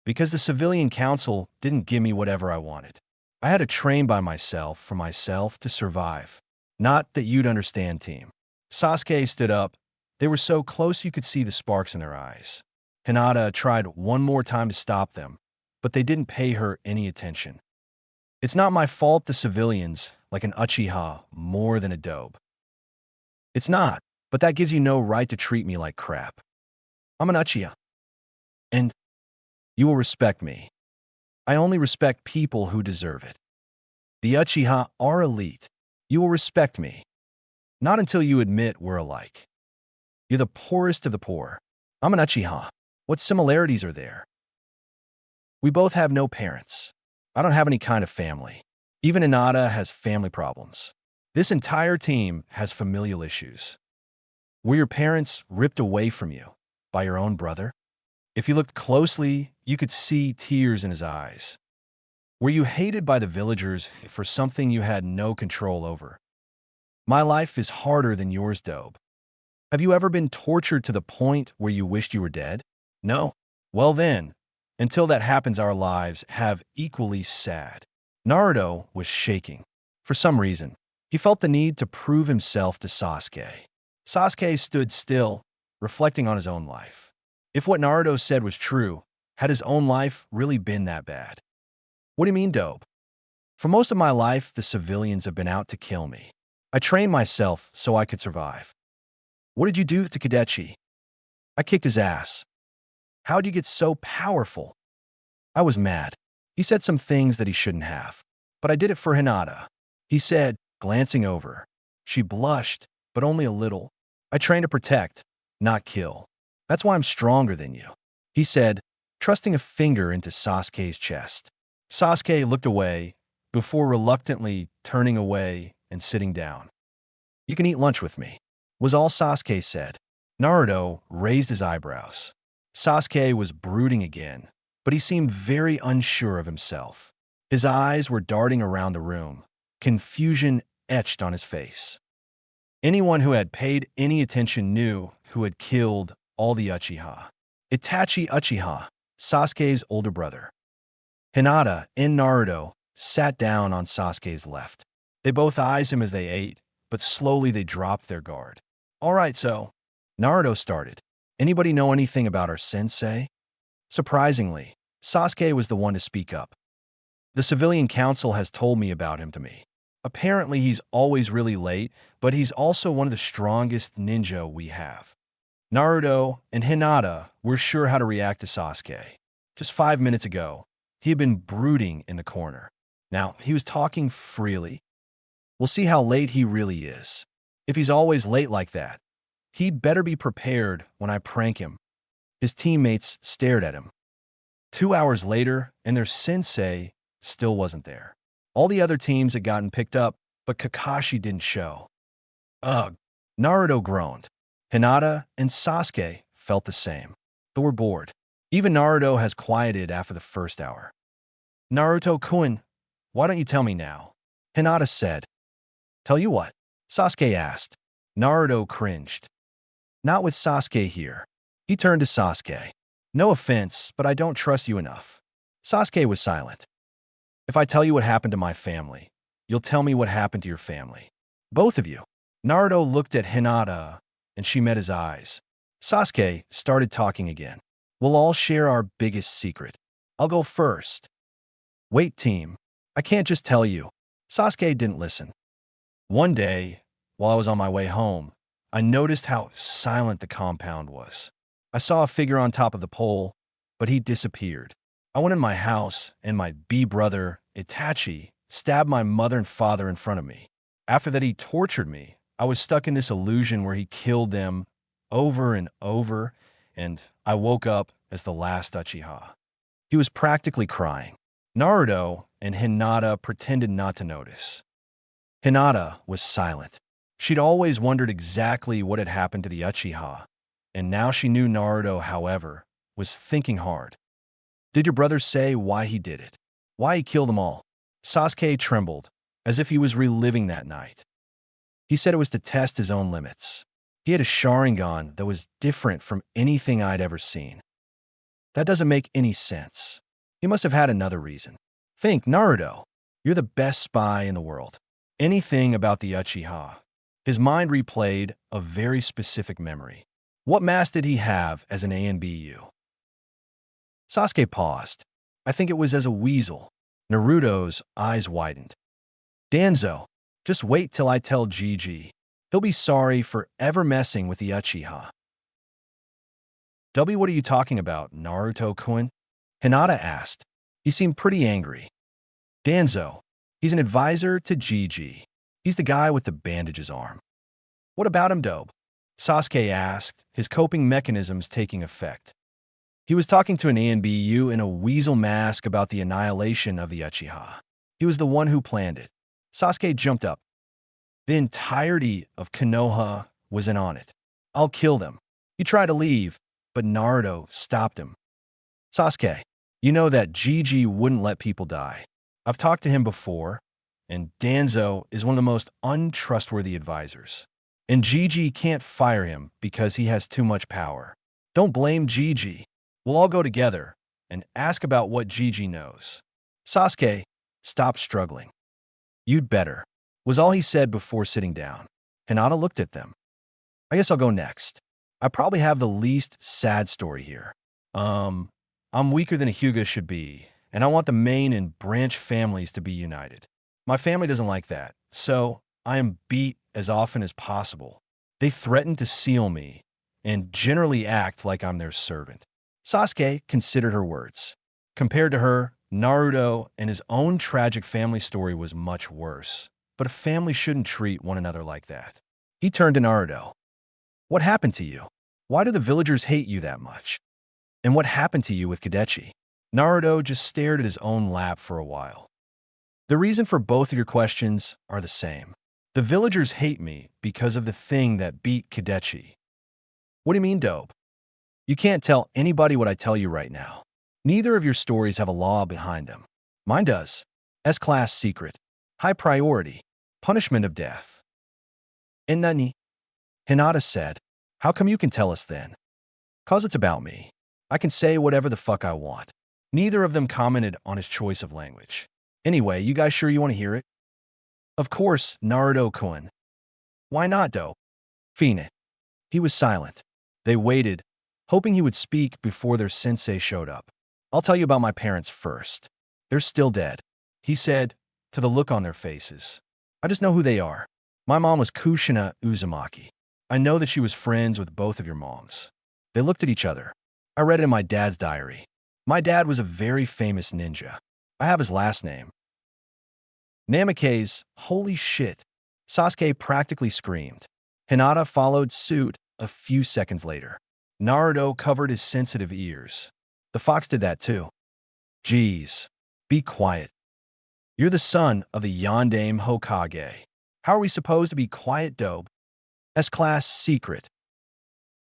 [SPEAKER 1] Because the civilian council didn't give me whatever I wanted. I had to train by myself for myself to survive. Not that you'd understand, team. Sasuke stood up. They were so close you could see the sparks in their eyes. Hinata tried one more time to stop them, but they didn't pay her any attention. It's not my fault the civilians like an Uchiha more than a dope. It's not, but that gives you no right to treat me like crap. I'm an Uchiha. And you will respect me. I only respect people who deserve it. The Uchiha are elite. You will respect me. Not until you admit we're alike. You're the poorest of the poor. I'm an Uchiha. What similarities are there? We both have no parents. I don't have any kind of family. Even Hinata has family problems. This entire team has familial issues. Were your parents ripped away from you by your own brother? If you looked closely, you could see tears in his eyes. Were you hated by the villagers for something you had no control over? My life is harder than yours, Dobe. Have you ever been tortured to the point where you wished you were dead? No? Well then, until that happens, our lives have equally sad. Naruto was shaking. For some reason, he felt the need to prove himself to Sasuke. Sasuke stood still, reflecting on his own life. If what Naruto said was true, had his own life really been that bad? What do you mean, dope? For most of my life, the civilians have been out to kill me. I trained myself so I could survive. What did you do to Kadechi? I kicked his ass. How'd you get so powerful? I was mad. He said some things that he shouldn't have. But I did it for Hinata. He said, glancing over. She blushed, but only a little. I train to protect, not kill. That's why I'm stronger than you. He said, thrusting a finger into Sasuke's chest. Sasuke looked away, before reluctantly turning away and sitting down. You can eat lunch with me, was all Sasuke said. Naruto raised his eyebrows. Sasuke was brooding again, but he seemed very unsure of himself. His eyes were darting around the room, confusion etched on his face. Anyone who had paid any attention knew who had killed all the Uchiha. Itachi Uchiha, Sasuke's older brother. Hinata and Naruto sat down on Sasuke's left. They both eyed him as they ate, but slowly they dropped their guard. All right, so, Naruto started. Anybody know anything about our sensei? Surprisingly, Sasuke was the one to speak up. The civilian council has told me about him to me. Apparently, he's always really late, but he's also one of the strongest ninja we have. Naruto and Hinata were sure how to react to Sasuke. Just 5 minutes ago, he had been brooding in the corner. Now, he was talking freely. We'll see how late he really is. If he's always late like that, he'd better be prepared when I prank him. His teammates stared at him. 2 hours later, and their sensei still wasn't there. All the other teams had gotten picked up, but Kakashi didn't show. Ugh, Naruto groaned. Hinata and Sasuke felt the same, but were bored. Even Naruto has quieted after the first hour. Naruto-kun, why don't you tell me now? Hinata said. Tell you what? Sasuke asked. Naruto cringed. Not with Sasuke here. He turned to Sasuke. No offense, but I don't trust you enough. Sasuke was silent. If I tell you what happened to my family, you'll tell me what happened to your family. Both of you. Naruto looked at Hinata, and she met his eyes. Sasuke started talking again. We'll all share our biggest secret. I'll go first. Wait, team. I can't just tell you. Sasuke didn't listen. One day, while I was on my way home, I noticed how silent the compound was. I saw a figure on top of the pole, but he disappeared. I went in my house, and my B-brother, Itachi, stabbed my mother and father in front of me. After that, he tortured me. I was stuck in this illusion where he killed them over and over, and I woke up as the last Uchiha. He was practically crying. Naruto and Hinata pretended not to notice. Hinata was silent. She'd always wondered exactly what had happened to the Uchiha, and now she knew Naruto, however, was thinking hard. Did your brother say why he did it? Why he killed them all? Sasuke trembled, as if he was reliving that night. He said it was to test his own limits. He had a Sharingan that was different from anything I'd ever seen. That doesn't make any sense. He must have had another reason. Think, Naruto. You're the best spy in the world. Anything about the Uchiha. His mind replayed a very specific memory. What mask did he have as an ANBU? Sasuke paused. I think it was as a weasel. Naruto's eyes widened. Danzo, just wait till I tell Gigi. He'll be sorry for ever messing with the Uchiha. W, what are you talking about, Naruto-kun? Hinata asked. He seemed pretty angry. Danzo, he's an advisor to Gigi. He's the guy with the bandages arm. What about him, Dobe? Sasuke asked, his coping mechanisms taking effect. He was talking to an ANBU in a weasel mask about the annihilation of the Uchiha. He was the one who planned it. Sasuke jumped up. The entirety of Konoha was in on it. I'll kill them. He tried to leave, but Naruto stopped him. Sasuke, you know that Gigi wouldn't let people die. I've talked to him before, and Danzo is one of the most untrustworthy advisors. And Gigi can't fire him because he has too much power. Don't blame Gigi. We'll all go together and ask about what Gigi knows. Sasuke, stop struggling. You'd better, was all he said before sitting down. Hinata looked at them. I guess I'll go next. I probably have the least sad story here. I'm weaker than a Hyuga should be, and I want the main and branch families to be united. My family doesn't like that, so I am beat as often as possible. They threaten to seal me and generally act like I'm their servant. Sasuke considered her words. Compared to her, Naruto and his own tragic family story was much worse. But a family shouldn't treat one another like that. He turned to Naruto. What happened to you? Why do the villagers hate you that much? And what happened to you with Kadechi? Naruto just stared at his own lap for a while. The reason for both of your questions are the same. The villagers hate me because of the thing that beat Kadechi. What do you mean, dope? You can't tell anybody what I tell you right now. Neither of your stories have a law behind them. Mine does. S-class secret. High priority. Punishment of death. And Nani? Hinata said, how come you can tell us then? 'Cause it's about me. I can say whatever the fuck I want. Neither of them commented on his choice of language. Anyway, you guys sure you want to hear it? Of course, Naruto-kun. Why not, dope? Fine. He was silent. They waited, hoping he would speak before their sensei showed up. I'll tell you about my parents first. They're still dead, he said, to the look on their faces. I just know who they are. My mom was Kushina Uzumaki. I know that she was friends with both of your moms. They looked at each other. I read it in my dad's diary. My dad was a very famous ninja. I have his last name. Namikaze, holy shit. Sasuke practically screamed. Hinata followed suit a few seconds later. Naruto covered his sensitive ears. The fox did that too. Jeez. Be quiet. You're the son of the Yondaime Hokage. How are we supposed to be quiet, dope? S-class secret.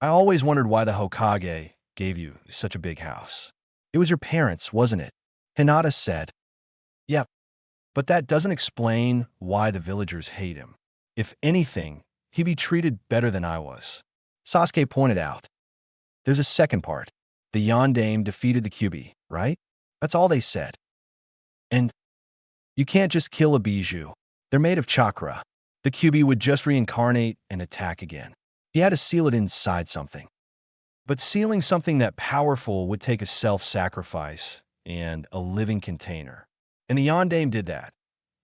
[SPEAKER 1] I always wondered why the Hokage gave you such a big house. It was your parents, wasn't it? Hinata said. Yep, but that doesn't explain why the villagers hate him. If anything, he'd be treated better than I was. Sasuke pointed out. There's a second part. The Yondaime defeated the Kyuubi, right? That's all they said. And you can't just kill a Bijou. They're made of chakra. The Kyuubi would just reincarnate and attack again. He had to seal it inside something. But sealing something that powerful would take a self-sacrifice and a living container. And the Yondaime did that.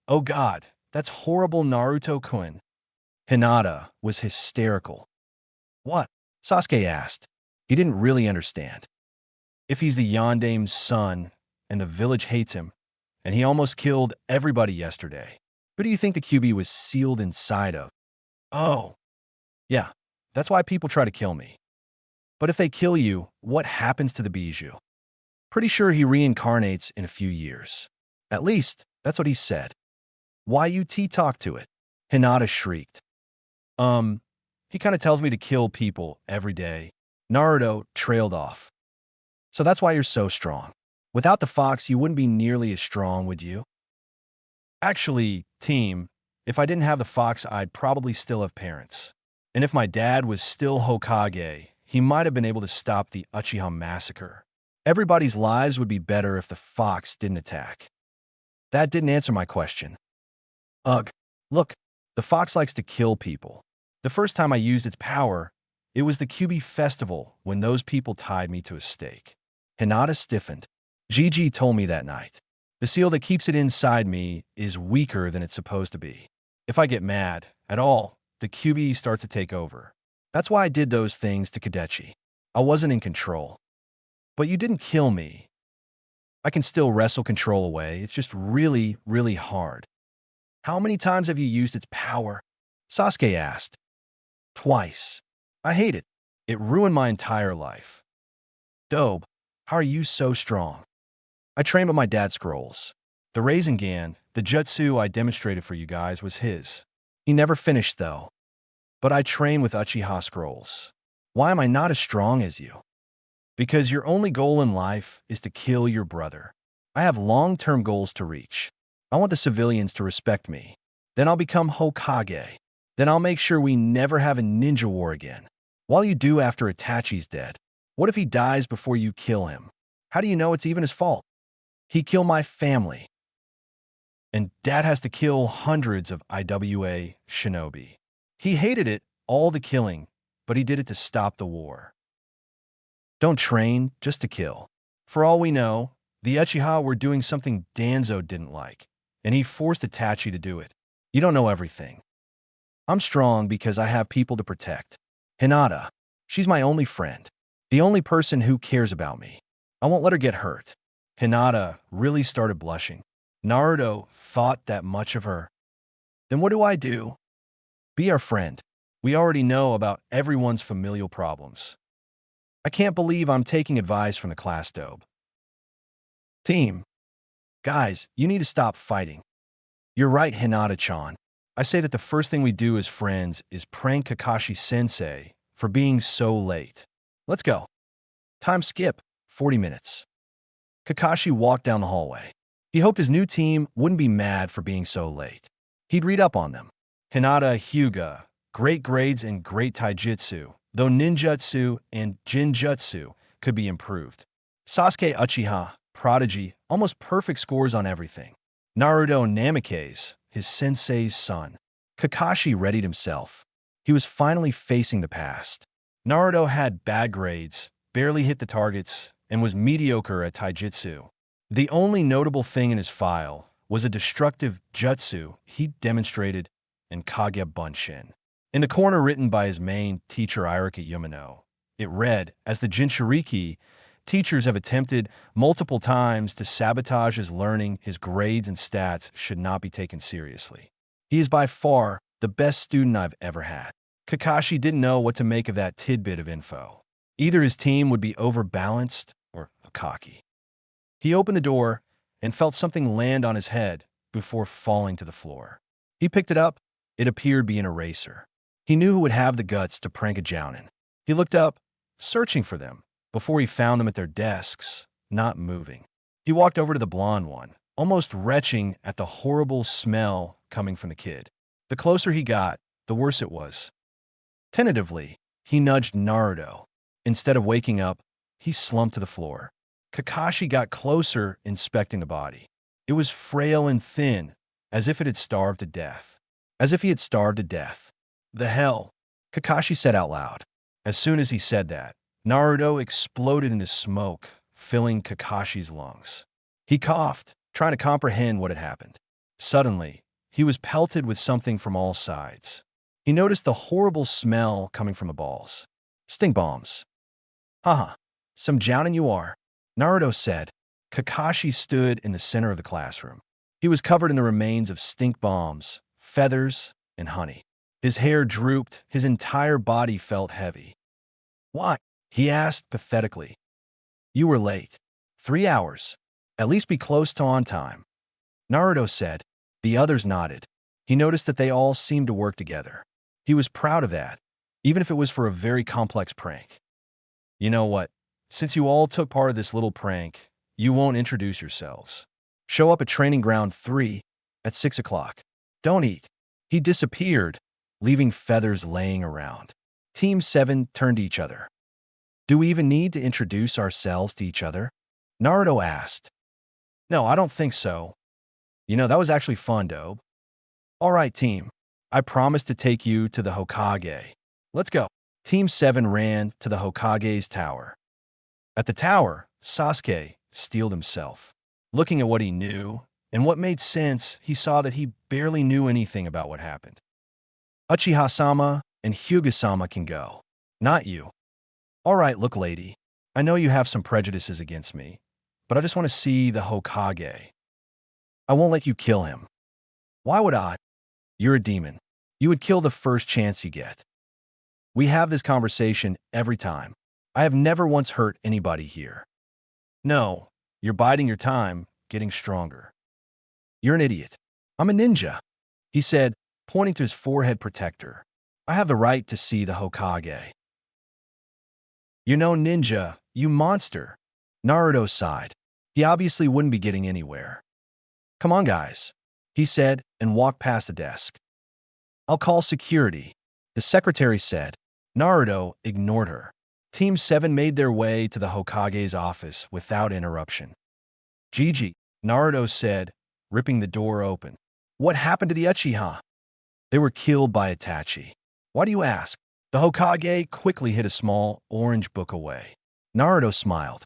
[SPEAKER 1] Oh god, that's horrible, Naruto-kun. Hinata was hysterical. What? Sasuke asked. He didn't really understand. If he's the Yondaime's son and the village hates him, and he almost killed everybody yesterday, who do you think the Kyuubi was sealed inside of? Oh, yeah, that's why people try to kill me. But if they kill you, what happens to the Bijou? Pretty sure he reincarnates in a few years. At least, that's what he said. Why you T-talk to it? Hinata shrieked. He kind of tells me to kill people every day. Naruto trailed off. So that's why you're so strong. Without the fox, you wouldn't be nearly as strong, would you? Actually, team, if I didn't have the fox, I'd probably still have parents. And if my dad was still Hokage, he might have been able to stop the Uchiha massacre. Everybody's lives would be better if the fox didn't attack. That didn't answer my question. Ugh, look, the fox likes to kill people. The first time I used its power, it was the Kyuubi festival when those people tied me to a stake. Hinata stiffened. Gigi told me that night. The seal that keeps it inside me is weaker than it's supposed to be. If I get mad at all, the Kyuubi starts to take over. That's why I did those things to Kadechi. I wasn't in control. But you didn't kill me. I can still wrestle control away. It's just really, really hard. How many times have you used its power? Sasuke asked. Twice. I hate it. It ruined my entire life. Dobe, how are you so strong? I trained with my dad's scrolls. The Rasengan, the jutsu I demonstrated for you guys, was his. He never finished, though. But I train with Uchiha scrolls. Why am I not as strong as you? Because your only goal in life is to kill your brother. I have long-term goals to reach. I want the civilians to respect me. Then I'll become Hokage. Then I'll make sure we never have a ninja war again. While you do after Itachi's dead, what if he dies before you kill him? How do you know it's even his fault? He killed my family. And Dad has to kill hundreds of IWA shinobi. He hated it, all the killing, but he did it to stop the war. Don't train just to kill. For all we know, the Uchiha were doing something Danzo didn't like, and he forced Itachi to do it. You don't know everything. I'm strong because I have people to protect. Hinata, she's my only friend, the only person who cares about me. I won't let her get hurt. Hinata really started blushing. Naruto thought that much of her. Then what do I do? Be our friend. We already know about everyone's familial problems. I can't believe I'm taking advice from the class dope. Team. Guys, you need to stop fighting. You're right, Hinata-chan. I say that the first thing we do as friends is prank Kakashi-sensei for being so late. Let's go. Time skip, 40 minutes. Kakashi walked down the hallway. He hoped his new team wouldn't be mad for being so late. He'd read up on them. Hinata Hyuga, great grades and great taijutsu, though ninjutsu and jinjutsu could be improved. Sasuke Uchiha, prodigy, almost perfect scores on everything. Naruto Namikaze, his sensei's son. Kakashi readied himself. He was finally facing the past. Naruto had bad grades, barely hit the targets, and was mediocre at taijutsu. The only notable thing in his file was a destructive jutsu he demonstrated in Kage Bunshin. In the corner written by his main teacher Irika Yamano, it read, as the Jinchuriki, teachers have attempted multiple times to sabotage his learning, his grades and stats should not be taken seriously. He is by far the best student I've ever had. Kakashi didn't know what to make of that tidbit of info. Either his team would be overbalanced or cocky. He opened the door and felt something land on his head before falling to the floor. He picked it up. It appeared to be an eraser. He knew who would have the guts to prank a jounin. He looked up, searching for them, before he found them at their desks, not moving. He walked over to the blonde one, almost retching at the horrible smell coming from the kid. The closer he got, the worse it was. Tentatively, he nudged Naruto. Instead of waking up, he slumped to the floor. Kakashi got closer, inspecting the body. It was frail and thin, as if it had starved to death. As if he had starved to death. The hell? Kakashi said out loud. As soon as he said that, Naruto exploded into smoke, filling Kakashi's lungs. He coughed, trying to comprehend what had happened. Suddenly, he was pelted with something from all sides. He noticed the horrible smell coming from the balls. Stink bombs. Haha, some jounin you are, Naruto said. Kakashi stood in the center of the classroom. He was covered in the remains of stink bombs, feathers, and honey. His hair drooped, his entire body felt heavy. Why? He asked pathetically. You were late. 3 hours. At least be close to on time. Naruto said. The others nodded. He noticed that they all seemed to work together. He was proud of that, even if it was for a very complex prank. You know what? Since you all took part of this little prank, you won't introduce yourselves. Show up at Training Ground 3 at 6 o'clock. Don't eat. He disappeared, leaving feathers laying around. Team 7 turned to each other. Do we even need to introduce ourselves to each other? Naruto asked. No, I don't think so. You know, that was actually fun, Dobe. All right, team. I promised to take you to the Hokage. Let's go. Team 7 ran to the Hokage's tower. At the tower, Sasuke steeled himself. Looking at what he knew and what made sense, he saw that he barely knew anything about what happened. Uchiha-sama and Hyuga-sama can go. Not you. All right, look, lady. I know you have some prejudices against me, but I just want to see the Hokage. I won't let you kill him. Why would I? You're a demon. You would kill the first chance you get. We have this conversation every time. I have never once hurt anybody here. No, you're biding your time, getting stronger. You're an idiot. I'm a ninja, he said, pointing to his forehead protector. I have the right to see the Hokage. You know, ninja, you monster. Naruto sighed. He obviously wouldn't be getting anywhere. Come on, guys, he said, and walked past the desk. I'll call security, the secretary said. Naruto ignored her. Team 7 made their way to the Hokage's office without interruption. Gigi, Naruto said, ripping the door open. What happened to the Uchiha? They were killed by Itachi. Why do you ask? The Hokage quickly hid a small orange book away. Naruto smiled.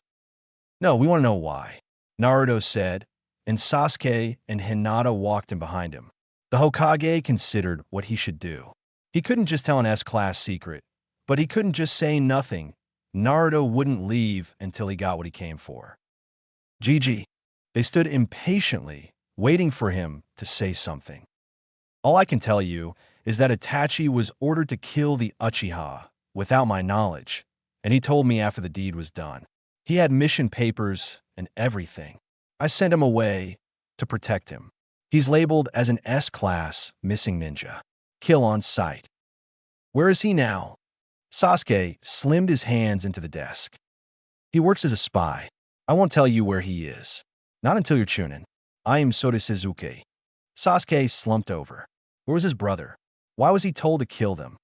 [SPEAKER 1] No, we want to know why, Naruto said, and Sasuke and Hinata walked in behind him. The Hokage considered what he should do. He couldn't just tell an S-class secret, but he couldn't just say nothing. Naruto wouldn't leave until he got what he came for. Gigi. They stood impatiently, waiting for him to say something. All I can tell you is that Itachi was ordered to kill the Uchiha without my knowledge, and he told me after the deed was done. He had mission papers and everything. I sent him away to protect him. He's labeled as an S-class missing ninja. Kill on sight. Where is he now? Sasuke slimmed his hands into the desk. He works as a spy. I won't tell you where he is. Not until you're Chunin. I am Sota Suzuki. Sasuke slumped over. Where was his brother? Why was he told to kill them?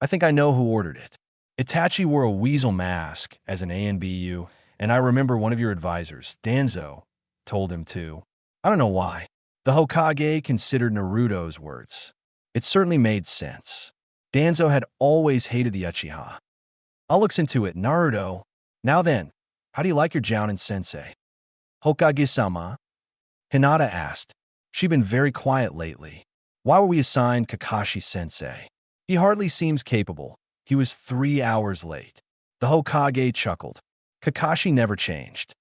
[SPEAKER 1] I think I know who ordered it. Itachi wore a weasel mask as an ANBU, and I remember one of your advisors, Danzo, told him to. I don't know why. The Hokage considered Naruto's words. It certainly made sense. Danzo had always hated the Uchiha. I'll look into it, Naruto. Now then, how do you like your Jounin sensei? Hokage-sama? Hinata asked. She'd been very quiet lately. Why were we assigned Kakashi-sensei? He hardly seems capable. He was 3 hours late. The Hokage chuckled. Kakashi never changed.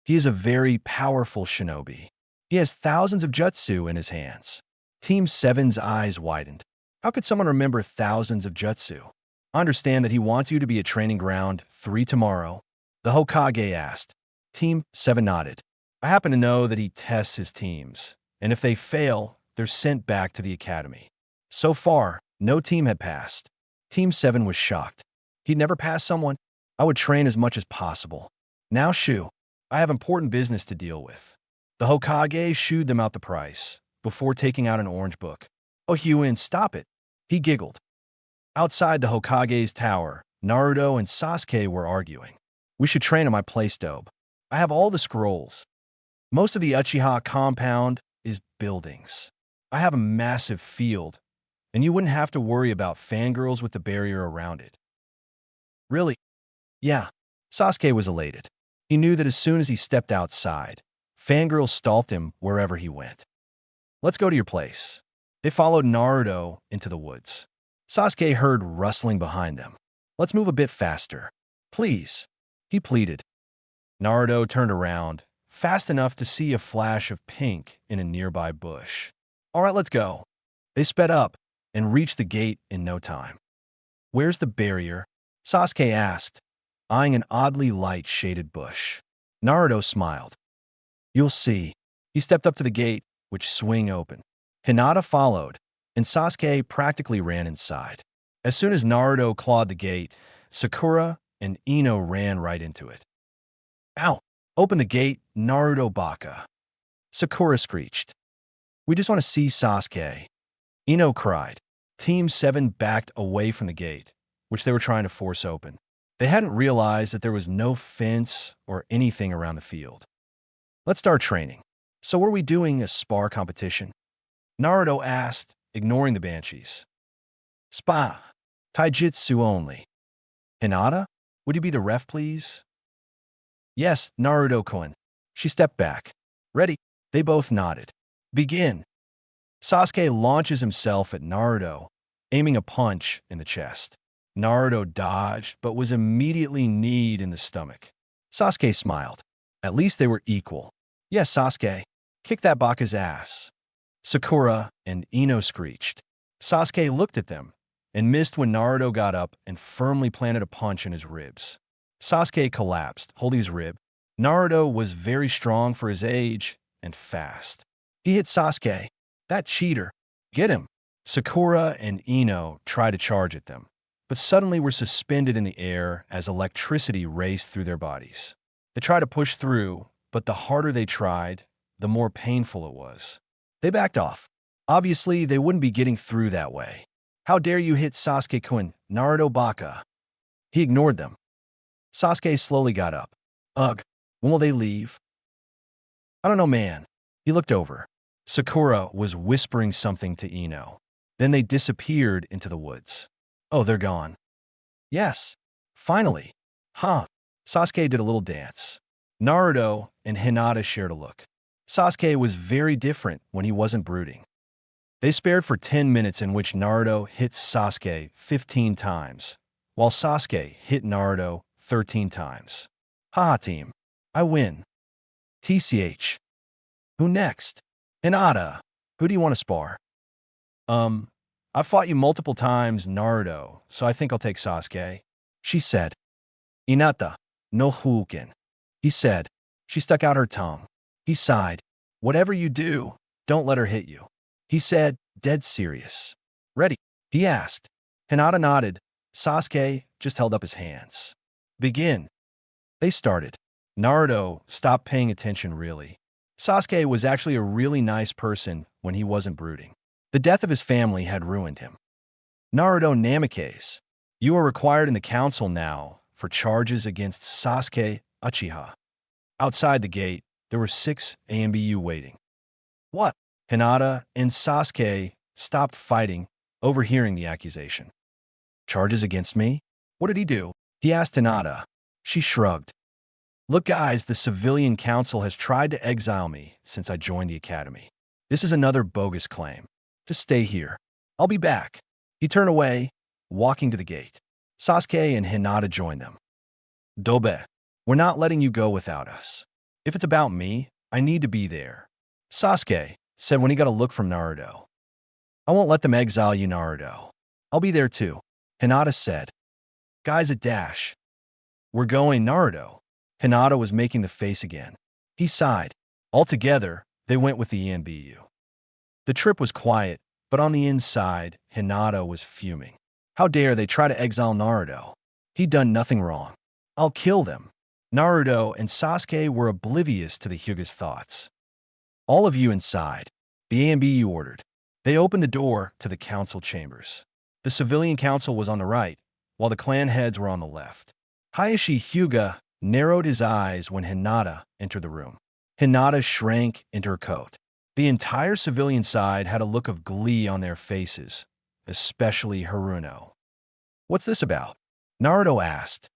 [SPEAKER 1] He is a very powerful shinobi. He has thousands of jutsu in his hands. Team 7's eyes widened. How could someone remember thousands of jutsu? I understand that he wants you to be at training ground 3 tomorrow. The Hokage asked. Team 7 nodded. I happen to know that he tests his teams, and if they fail, they're sent back to the academy. So far, no team had passed. Team 7 was shocked. He'd never pass someone. I would train as much as possible. Now, Shu, I have important business to deal with. The Hokage shooed them out the price before taking out an orange book. Oh, Hyuin, stop it. He giggled. Outside the Hokage's tower, Naruto and Sasuke were arguing. We should train at my place, Dobe. I have all the scrolls. Most of the Uchiha compound is buildings. I have a massive field, and you wouldn't have to worry about fangirls with the barrier around it. Really? Yeah. Sasuke was elated. He knew that as soon as he stepped outside, fangirls stalked him wherever he went. Let's go to your place. They followed Naruto into the woods. Sasuke heard rustling behind them. Let's move a bit faster. Please, he pleaded. Naruto turned around, fast enough to see a flash of pink in a nearby bush. All right, let's go. They sped up and reached the gate in no time. Where's the barrier? Sasuke asked, eyeing an oddly light-shaded bush. Naruto smiled. You'll see. He stepped up to the gate, which swung open. Hinata followed, and Sasuke practically ran inside. As soon as Naruto clawed the gate, Sakura and Ino ran right into it. Ow! Open the gate, Naruto Baka. Sakura screeched. We just want to see Sasuke. Ino cried. Team 7 backed away from the gate, which they were trying to force open. They hadn't realized that there was no fence or anything around the field. Let's start training. So were we doing a spar competition? Naruto asked, ignoring the banshees. Spa. Taijutsu only. Hinata, would you be the ref, please? Yes, Naruto-kun. She stepped back. Ready? They both nodded. Begin. Sasuke launches himself at Naruto, aiming a punch in the chest. Naruto dodged, but was immediately kneed in the stomach. Sasuke smiled. At least they were equal. Yes, Sasuke. Kick that Baka's ass. Sakura and Ino screeched. Sasuke looked at them and missed when Naruto got up and firmly planted a punch in his ribs. Sasuke collapsed, holding his rib. Naruto was very strong for his age and fast. He hit Sasuke. That cheater. Get him. Sakura and Ino tried to charge at them, but suddenly were suspended in the air as electricity raced through their bodies. They tried to push through, but the harder they tried, the more painful it was. They backed off. Obviously, they wouldn't be getting through that way. How dare you hit Sasuke-kun, Naruto Baka? He ignored them. Sasuke slowly got up. Ugh, when will they leave? I don't know, man. He looked over. Sakura was whispering something to Ino. Then they disappeared into the woods. Oh, they're gone. Yes. Finally. Huh. Sasuke did a little dance. Naruto and Hinata shared a look. Sasuke was very different when he wasn't brooding. They spared for 10 minutes in which Naruto hit Sasuke 15 times, while Sasuke hit Naruto 13 times. Haha, team. I win. TCH. Who next? Hinata. Who do you want to spar? I've fought you multiple times, Naruto, so I think I'll take Sasuke. She said. Hinata. No Huken. He said. She stuck out her tongue. He sighed. Whatever you do, don't let her hit you. He said, dead serious. Ready? He asked. Hinata nodded. Sasuke just held up his hands. Begin. They started. Naruto stopped paying attention really. Sasuke was actually a really nice person when he wasn't brooding. The death of his family had ruined him. Naruto Namikaze, you are required in the council now for charges against Sasuke Uchiha. Outside the gate, there were 6 AMBU waiting. What? Hinata and Sasuke stopped fighting, overhearing the accusation. Charges against me? What did he do? He asked Hinata. She shrugged. Look guys, the civilian council has tried to exile me since I joined the academy. This is another bogus claim. Just stay here. I'll be back. He turned away, walking to the gate. Sasuke and Hinata joined them. Dobe, we're not letting you go without us. If it's about me, I need to be there. Sasuke said when he got a look from Naruto. I won't let them exile you, Naruto. I'll be there too. Hinata said. Guys at Dash. We're going, Naruto. Hinata was making the face again. He sighed. Altogether, they went with the ENBU. The trip was quiet, but on the inside, Hinata was fuming. How dare they try to exile Naruto? He'd done nothing wrong. I'll kill them. Naruto and Sasuke were oblivious to the Hyuga's thoughts. All of you inside. The AMBU ordered. They opened the door to the council chambers. The civilian council was on the right, while the clan heads were on the left. Hayashi Hyuga narrowed his eyes when Hinata entered the room. Hinata shrank into her coat. The entire civilian side had a look of glee on their faces, especially Haruno. What's this about? Naruto asked.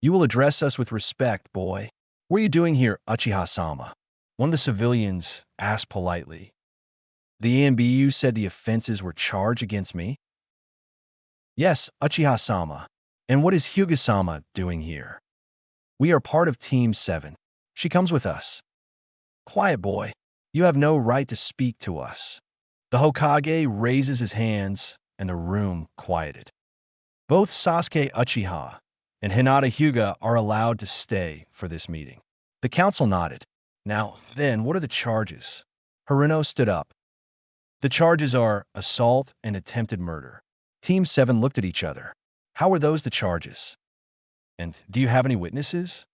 [SPEAKER 1] You will address us with respect, boy. What are you doing here, Uchiha-sama? One of the civilians asked politely. The AMBU said the offenses were charged against me? Yes, Uchiha-sama. And what is Hyuga-sama doing here? We are part of Team 7. She comes with us. Quiet, boy. You have no right to speak to us. The Hokage raises his hands, and the room quieted. Both Sasuke Uchiha and Hinata Hyuga are allowed to stay for this meeting. The council nodded. Now, then, what are the charges? Haruno stood up. The charges are assault and attempted murder. Team 7 looked at each other. How are those the charges? And do you have any witnesses?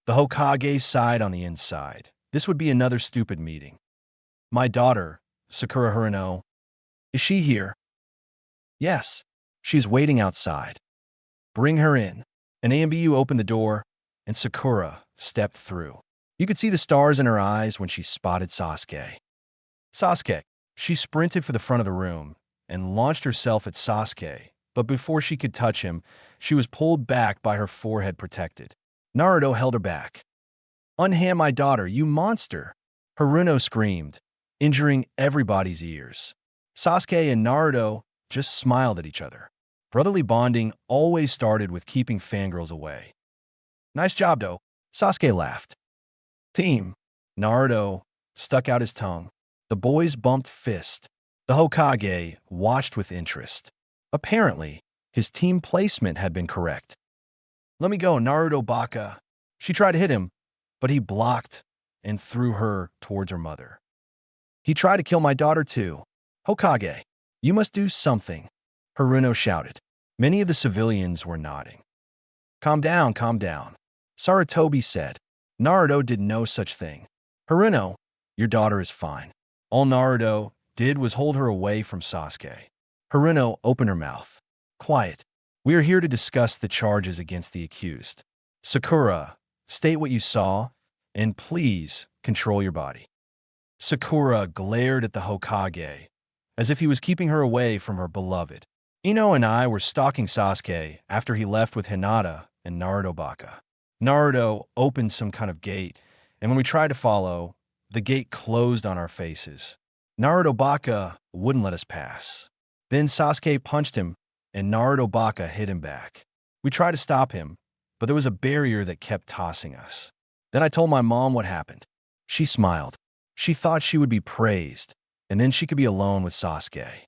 [SPEAKER 1] The Hokage sighed on the inside. This would be another stupid meeting. My daughter, Sakura Haruno. Is she here? Yes. She's waiting outside. Bring her in. An AMBU opened the door, and Sakura stepped through. You could see the stars in her eyes when she spotted Sasuke. Sasuke. She sprinted for the front of the room and launched herself at Sasuke, but before she could touch him, she was pulled back by her forehead protected. Naruto held her back. Unhand my daughter, you monster! Haruno screamed, injuring everybody's ears. Sasuke and Naruto just smiled at each other. Brotherly bonding always started with keeping fangirls away. Nice job, though. Sasuke laughed. Team. Naruto stuck out his tongue. The boys bumped fists. The Hokage watched with interest. Apparently, his team placement had been correct. Let me go, Naruto Baka. She tried to hit him, but he blocked and threw her towards her mother. He tried to kill my daughter too. Hokage, you must do something, Haruno shouted. Many of the civilians were nodding. Calm down, calm down. Sarutobi said. Naruto did no such thing. Haruno, your daughter is fine. All Naruto did was hold her away from Sasuke. Haruno opened her mouth. Quiet. We are here to discuss the charges against the accused. Sakura, state what you saw, and please control your body. Sakura glared at the Hokage, as if he was keeping her away from her beloved. Ino and I were stalking Sasuke after he left with Hinata and Naruto Baka. Naruto opened some kind of gate, and when we tried to follow, the gate closed on our faces. Naruto Baka wouldn't let us pass. Then Sasuke punched him, and Naruto Baka hit him back. We tried to stop him, but there was a barrier that kept tossing us. Then I told my mom what happened. She smiled. She thought she would be praised, and then she could be alone with Sasuke.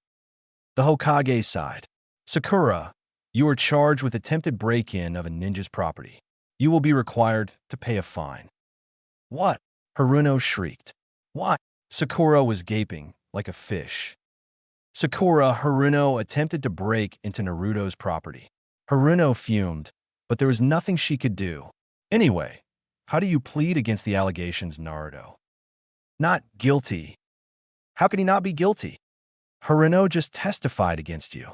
[SPEAKER 1] The Hokage sighed. Sakura, you are charged with attempted break-in of a ninja's property. You will be required to pay a fine. What? Haruno shrieked. Why? Sakura was gaping like a fish. Sakura, Haruno attempted to break into Naruto's property. Haruno fumed, but there was nothing she could do. Anyway, how do you plead against the allegations, Naruto? Not guilty. How could he not be guilty? Haruno just testified against you.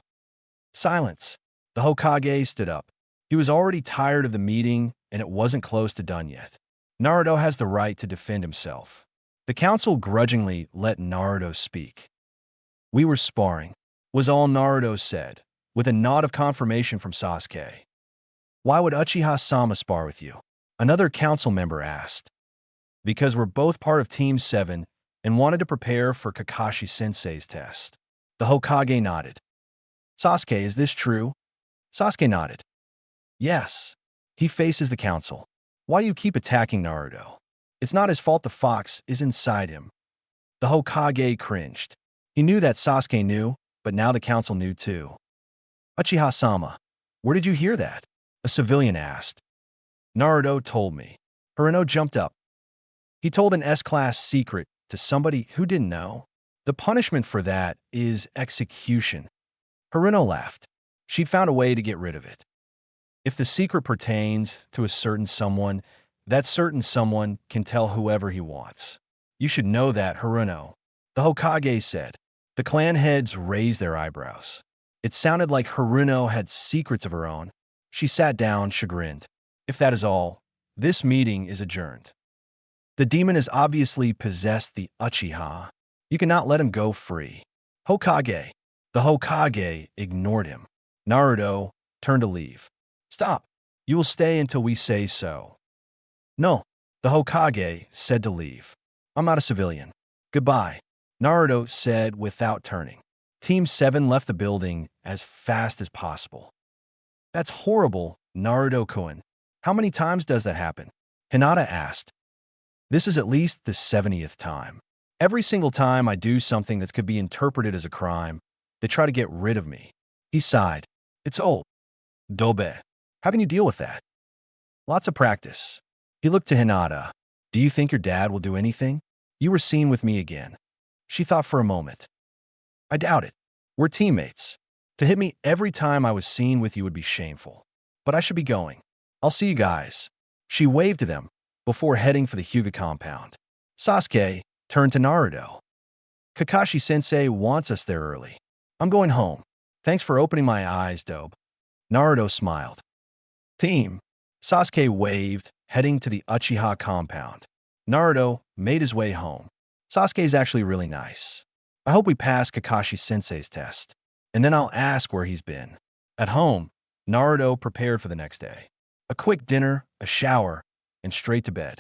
[SPEAKER 1] Silence. The Hokage stood up. He was already tired of the meeting, and it wasn't close to done yet. Naruto has the right to defend himself. The council grudgingly let Naruto speak. We were sparring, was all Naruto said, with a nod of confirmation from Sasuke. Why would Uchiha-sama spar with you? Another council member asked. Because we're both part of Team 7 and wanted to prepare for Kakashi-sensei's test. The Hokage nodded. Sasuke, is this true? Sasuke nodded. Yes. He faces the council. Why you keep attacking Naruto? It's not his fault the fox is inside him. The Hokage cringed. He knew that Sasuke knew, but now the council knew too. Uchiha-sama, where did you hear that? A civilian asked. Naruto told me. Haruno jumped up. He told an S-class secret to somebody who didn't know. The punishment for that is execution. Haruno laughed. She'd found a way to get rid of it. If the secret pertains to a certain someone, that certain someone can tell whoever he wants. You should know that, Haruno. The Hokage said. The clan heads raised their eyebrows. It sounded like Haruno had secrets of her own. She sat down, chagrined. If that is all, this meeting is adjourned. The demon has obviously possessed the Uchiha. You cannot let him go free. Hokage. The Hokage ignored him. Naruto turned to leave. Stop. You will stay until we say so. No. The Hokage said to leave. I'm not a civilian. Goodbye. Naruto said without turning. Team 7 left the building as fast as possible. That's horrible, Naruto-kun. How many times does that happen? Hinata asked. This is at least the 70th time. Every single time I do something that could be interpreted as a crime, they try to get rid of me. He sighed. It's old. Dobe. How can you deal with that? Lots of practice. He looked to Hinata. Do you think your dad will do anything? You were seen with me again. She thought for a moment. I doubt it. We're teammates. To hit me every time I was seen with you would be shameful. But I should be going. I'll see you guys. She waved to them before heading for the Hyuga compound. Sasuke turned to Naruto. Kakashi-sensei wants us there early. I'm going home. Thanks for opening my eyes, Dobe. Naruto smiled. Team. Sasuke waved, heading to the Uchiha compound. Naruto made his way home. Sasuke's actually really nice. I hope we pass Kakashi-sensei's test. And then I'll ask where he's been. At home, Naruto prepared for the next day. A quick dinner, a shower, and straight to bed.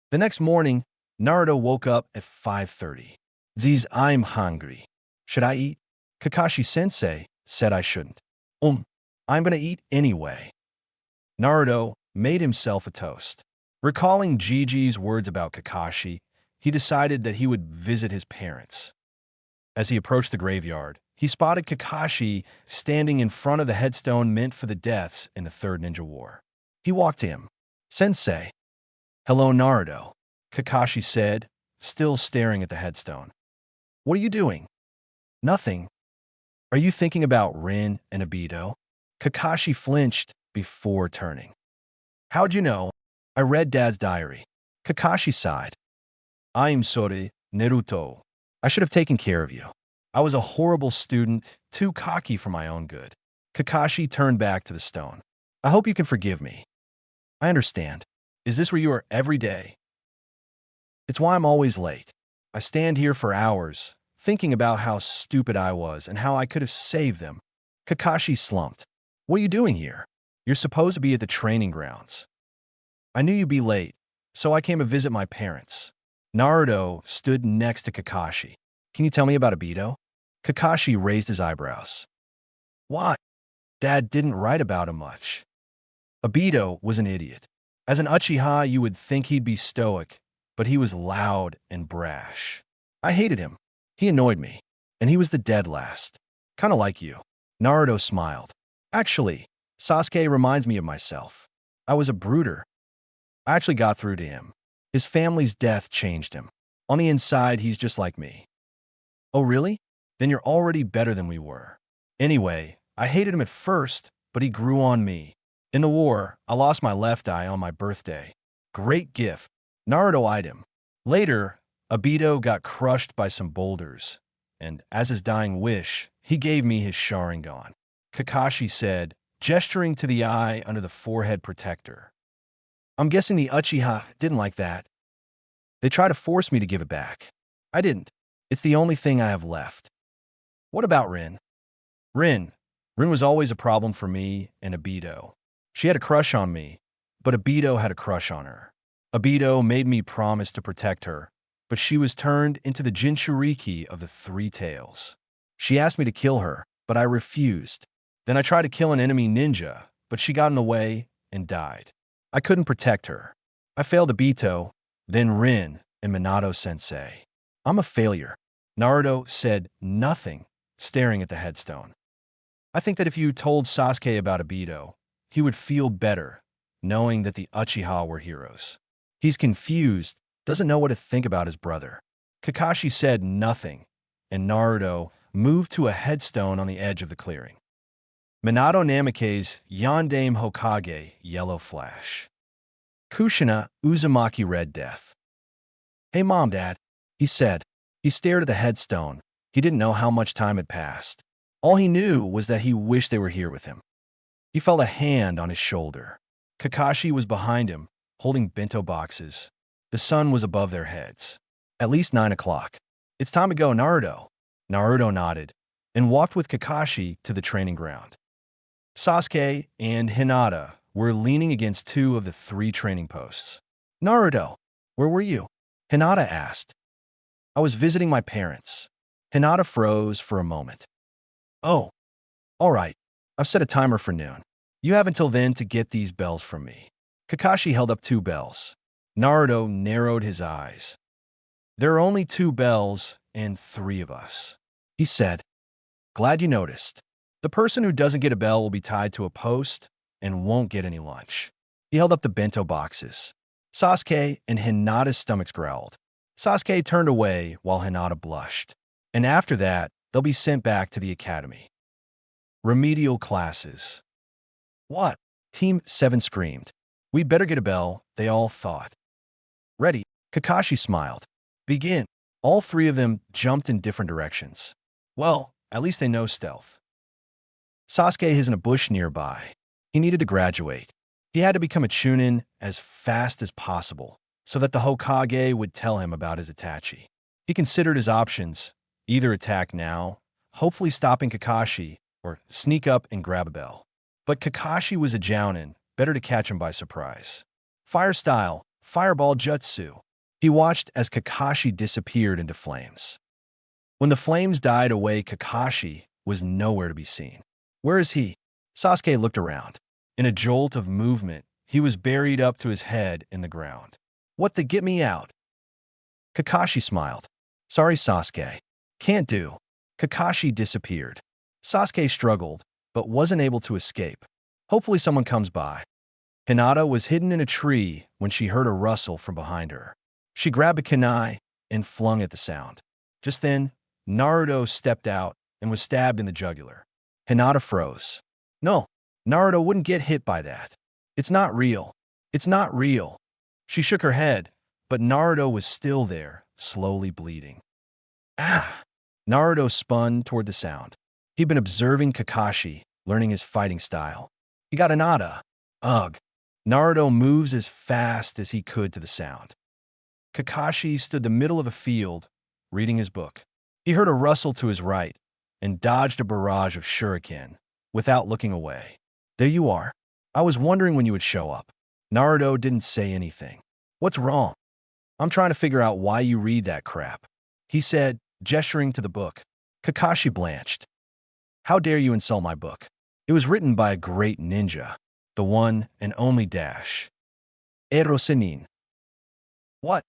[SPEAKER 1] The next morning, Naruto woke up at 5:30. Ziz, I'm hungry. Should I eat? Kakashi-sensei said I shouldn't. I'm gonna eat anyway. Naruto made himself a toast. Recalling Gigi's words about Kakashi, he decided that he would visit his parents. As he approached the graveyard, he spotted Kakashi standing in front of the headstone meant for the deaths in the Third Ninja War. He walked to him. Sensei. Hello, Naruto, Kakashi said, still staring at the headstone. What are you doing? Nothing. Are you thinking about Rin and Obito? Kakashi flinched before turning. How'd you know? I read Dad's diary. Kakashi sighed. I'm sorry, Naruto. I should have taken care of you. I was a horrible student, too cocky for my own good. Kakashi turned back to the stone. I hope you can forgive me. I understand. Is this where you are every day? It's why I'm always late. I stand here for hours, thinking about how stupid I was and how I could have saved them. Kakashi slumped. What are you doing here? You're supposed to be at the training grounds. I knew you'd be late, so I came to visit my parents. Naruto stood next to Kakashi. Can you tell me about Obito? Kakashi raised his eyebrows. Why? Dad didn't write about him much. Obito was an idiot. As an Uchiha, you would think he'd be stoic, but he was loud and brash. I hated him. He annoyed me, and he was the dead last. Kinda like you. Naruto smiled. Actually, Sasuke reminds me of myself. I was a brooder. I actually got through to him. His family's death changed him. On the inside, he's just like me. Oh, really? Then you're already better than we were. Anyway, I hated him at first, but he grew on me. In the war, I lost my left eye on my birthday. Great gift. Naruto eyed him. Later, Obito got crushed by some boulders, and as his dying wish, he gave me his Sharingan. Kakashi said, gesturing to the eye under the forehead protector. I'm guessing the Uchiha didn't like that. They tried to force me to give it back. I didn't. It's the only thing I have left. What about Rin? Rin was always a problem for me and Obito. She had a crush on me, but Obito had a crush on her. Obito made me promise to protect her, but she was turned into the Jinchuriki of the Three Tails. She asked me to kill her, but I refused. Then I tried to kill an enemy ninja, but she got in the way and died. I couldn't protect her. I failed Obito, then Rin and Minato-sensei. I'm a failure. Naruto said nothing, staring at the headstone. I think that if you told Sasuke about Obito, he would feel better, knowing that the Uchiha were heroes. He's confused, doesn't know what to think about his brother. Kakashi said nothing, and Naruto moved to a headstone on the edge of the clearing. Minato Namake's Yondaime Hokage, Yellow Flash. Kushina Uzumaki Red Death. Hey Mom, Dad, he said. He stared at the headstone. He didn't know how much time had passed. All he knew was that he wished they were here with him. He felt a hand on his shoulder. Kakashi was behind him, holding bento boxes. The sun was above their heads. At least 9 o'clock. It's time to go, Naruto. Naruto nodded and walked with Kakashi to the training ground. Sasuke and Hinata were leaning against 2 of the 3 training posts. Naruto, where were you? Hinata asked. I was visiting my parents. Hinata froze for a moment. Oh, all right. I've set a timer for noon. You have until then to get these bells from me. Kakashi held up 2 bells. Naruto narrowed his eyes. There are only 2 bells and 3 of us, he said. Glad you noticed. The person who doesn't get a bell will be tied to a post and won't get any lunch. He held up the bento boxes. Sasuke and Hinata's stomachs growled. Sasuke turned away while Hinata blushed. And after that, they'll be sent back to the academy. Remedial classes. What? Team 7 screamed. We'd better get a bell, they all thought. Ready? Kakashi smiled. Begin. All 3 of them jumped in different directions. Well, at least they know stealth. Sasuke is in a bush nearby. He needed to graduate. He had to become a Chunin as fast as possible, so that the Hokage would tell him about his Itachi. He considered his options, either attack now, hopefully stopping Kakashi, or sneak up and grab a bell. But Kakashi was a Jounin, better to catch him by surprise. Fire style, fireball jutsu. He watched as Kakashi disappeared into flames. When the flames died away, Kakashi was nowhere to be seen. Where is he? Sasuke looked around. In a jolt of movement, he was buried up to his head in the ground. What the get me out? Kakashi smiled. Sorry, Sasuke. Can't do. Kakashi disappeared. Sasuke struggled, but wasn't able to escape. Hopefully someone comes by. Hinata was hidden in a tree when she heard a rustle from behind her. She grabbed a kunai and flung at the sound. Just then, Naruto stepped out and was stabbed in the jugular. Hinata froze. No, Naruto wouldn't get hit by that. It's not real. It's not real. She shook her head, but Naruto was still there, slowly bleeding. Ah! Naruto spun toward the sound. He'd been observing Kakashi, learning his fighting style. He got a nada. Ugh. Naruto moves as fast as he could to the sound. Kakashi stood the middle of a field, reading his book. He heard a rustle to his right and dodged a barrage of shuriken without looking away. There you are. I was wondering when you would show up. Naruto didn't say anything. What's wrong? I'm trying to figure out why you read that crap, he said, gesturing to the book. Kakashi blanched. How dare you insult my book? It was written by a great ninja, the one and only Dash. Ero Senin. What?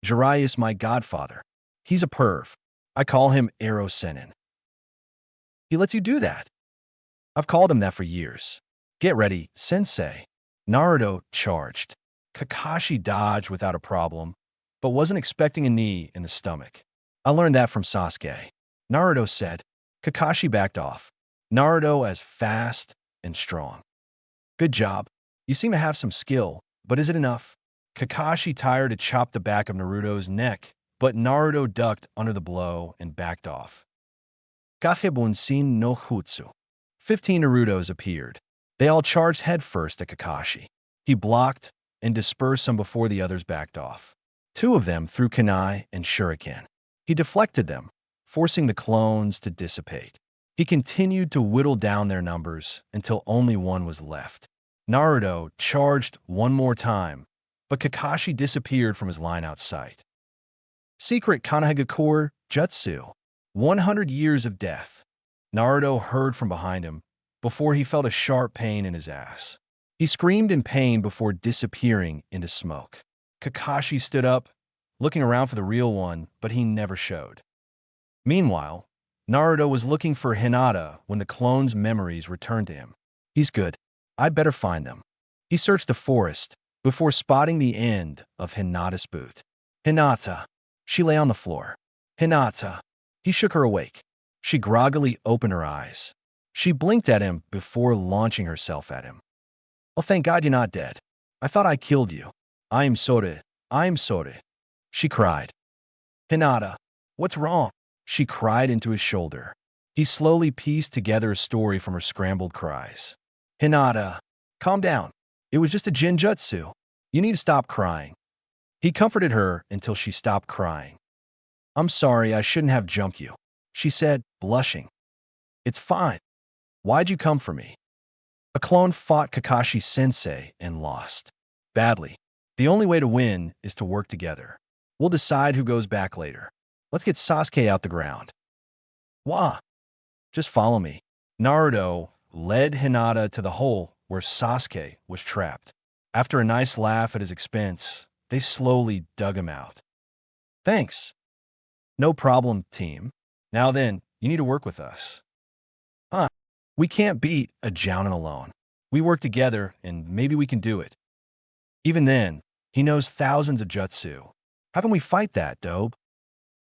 [SPEAKER 1] Jiraiya is my godfather. He's a perv. I call him Ero Senin. He lets you do that. I've called him that for years. Get ready, sensei. Naruto charged. Kakashi dodged without a problem, but wasn't expecting a knee in the stomach. I learned that from Sasuke. Naruto said. Kakashi backed off. Naruto as fast and strong. Good job. You seem to have some skill, but is it enough? Kakashi tired to chop the back of Naruto's neck, but Naruto ducked under the blow and backed off. Gahibunsin no Jutsu. 15 Narutos appeared. They all charged headfirst at Kakashi. He blocked and dispersed some before the others backed off. 2 of them threw kunai and shuriken. He deflected them, forcing the clones to dissipate. He continued to whittle down their numbers until only one was left. Naruto charged one more time, but Kakashi disappeared from his line out sight. Secret Kanehagakure Jutsu. 100 years of death. Naruto heard from behind him before he felt a sharp pain in his ass. He screamed in pain before disappearing into smoke. Kakashi stood up, looking around for the real one, but he never showed. Meanwhile, Naruto was looking for Hinata when the clone's memories returned to him. He's good. I'd better find them. He searched the forest before spotting the end of Hinata's boot. Hinata. She lay on the floor. Hinata. He shook her awake. She groggily opened her eyes. She blinked at him before launching herself at him. Oh, thank God you're not dead. I thought I killed you. I'm sorry. I'm sorry. She cried. Hinata. What's wrong? She cried into his shoulder. He slowly pieced together a story from her scrambled cries. Hinata. Calm down. It was just a genjutsu. You need to stop crying. He comforted her until she stopped crying. I'm sorry, I shouldn't have jumped you, she said, blushing. It's fine. Why'd you come for me? A clone fought Kakashi-sensei and lost. Badly. The only way to win is to work together. We'll decide who goes back later. Let's get Sasuke out the ground. Wah! Just follow me. Naruto led Hinata to the hole where Sasuke was trapped. After a nice laugh at his expense, they slowly dug him out. Thanks. No problem, team. Now then, you need to work with us. We can't beat a Jounin alone. We work together, and maybe we can do it. Even then, he knows thousands of jutsu. How can we fight that, Dobe?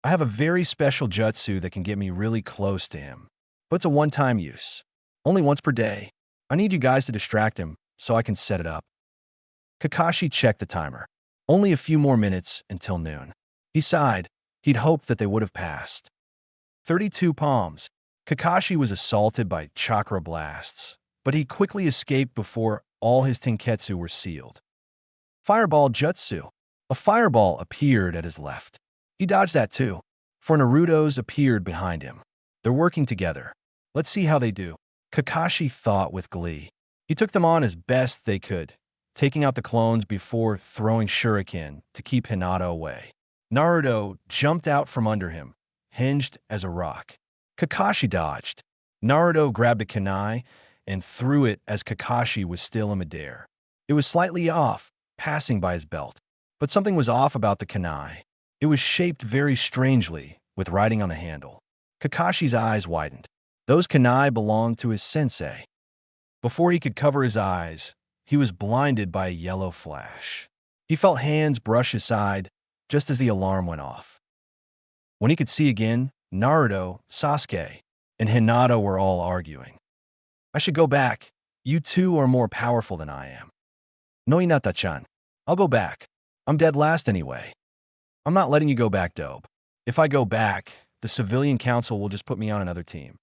[SPEAKER 1] I have a very special jutsu that can get me really close to him. But it's a one-time use. Only once per day. I need you guys to distract him so I can set it up. Kakashi checked the timer. Only a few more minutes until noon. He sighed. He'd hoped that they would have passed. 32 palms. Kakashi was assaulted by chakra blasts, but he quickly escaped before all his tenketsu were sealed. Fireball jutsu. A fireball appeared at his left. He dodged that too, for Naruto's appeared behind him. They're working together. Let's see how they do. Kakashi thought with glee. He took them on as best they could, taking out the clones before throwing shuriken to keep Hinata away. Naruto jumped out from under him, hinged as a rock. Kakashi dodged. Naruto grabbed a kunai and threw it as Kakashi was still in midair. It was slightly off, passing by his belt. But something was off about the kunai. It was shaped very strangely, with writing on the handle. Kakashi's eyes widened. Those kunai belonged to his sensei. Before he could cover his eyes, he was blinded by a yellow flash. He felt hands brush his side just as the alarm went off. When he could see again, Naruto, Sasuke, and Hinata were all arguing. I should go back. You two are more powerful than I am. No, Hinata-chan. I'll go back. I'm dead last anyway. I'm not letting you go back, Dobe. If I go back, The civilian council will just put me on another team.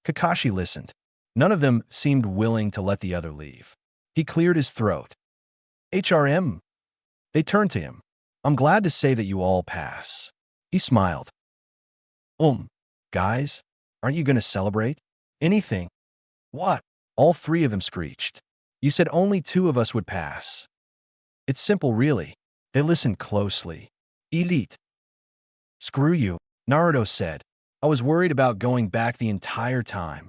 [SPEAKER 1] Kakashi listened. None of them seemed willing to let the other leave. He cleared his throat. HRM. They turned to him. I'm glad to say that you all pass. He smiled. Guys, aren't you going to celebrate? Anything? What? All three of them screeched. You said only two of us would pass. It's simple, really. They listened closely. Elite. Screw you, Naruto said. I was worried about going back the entire time.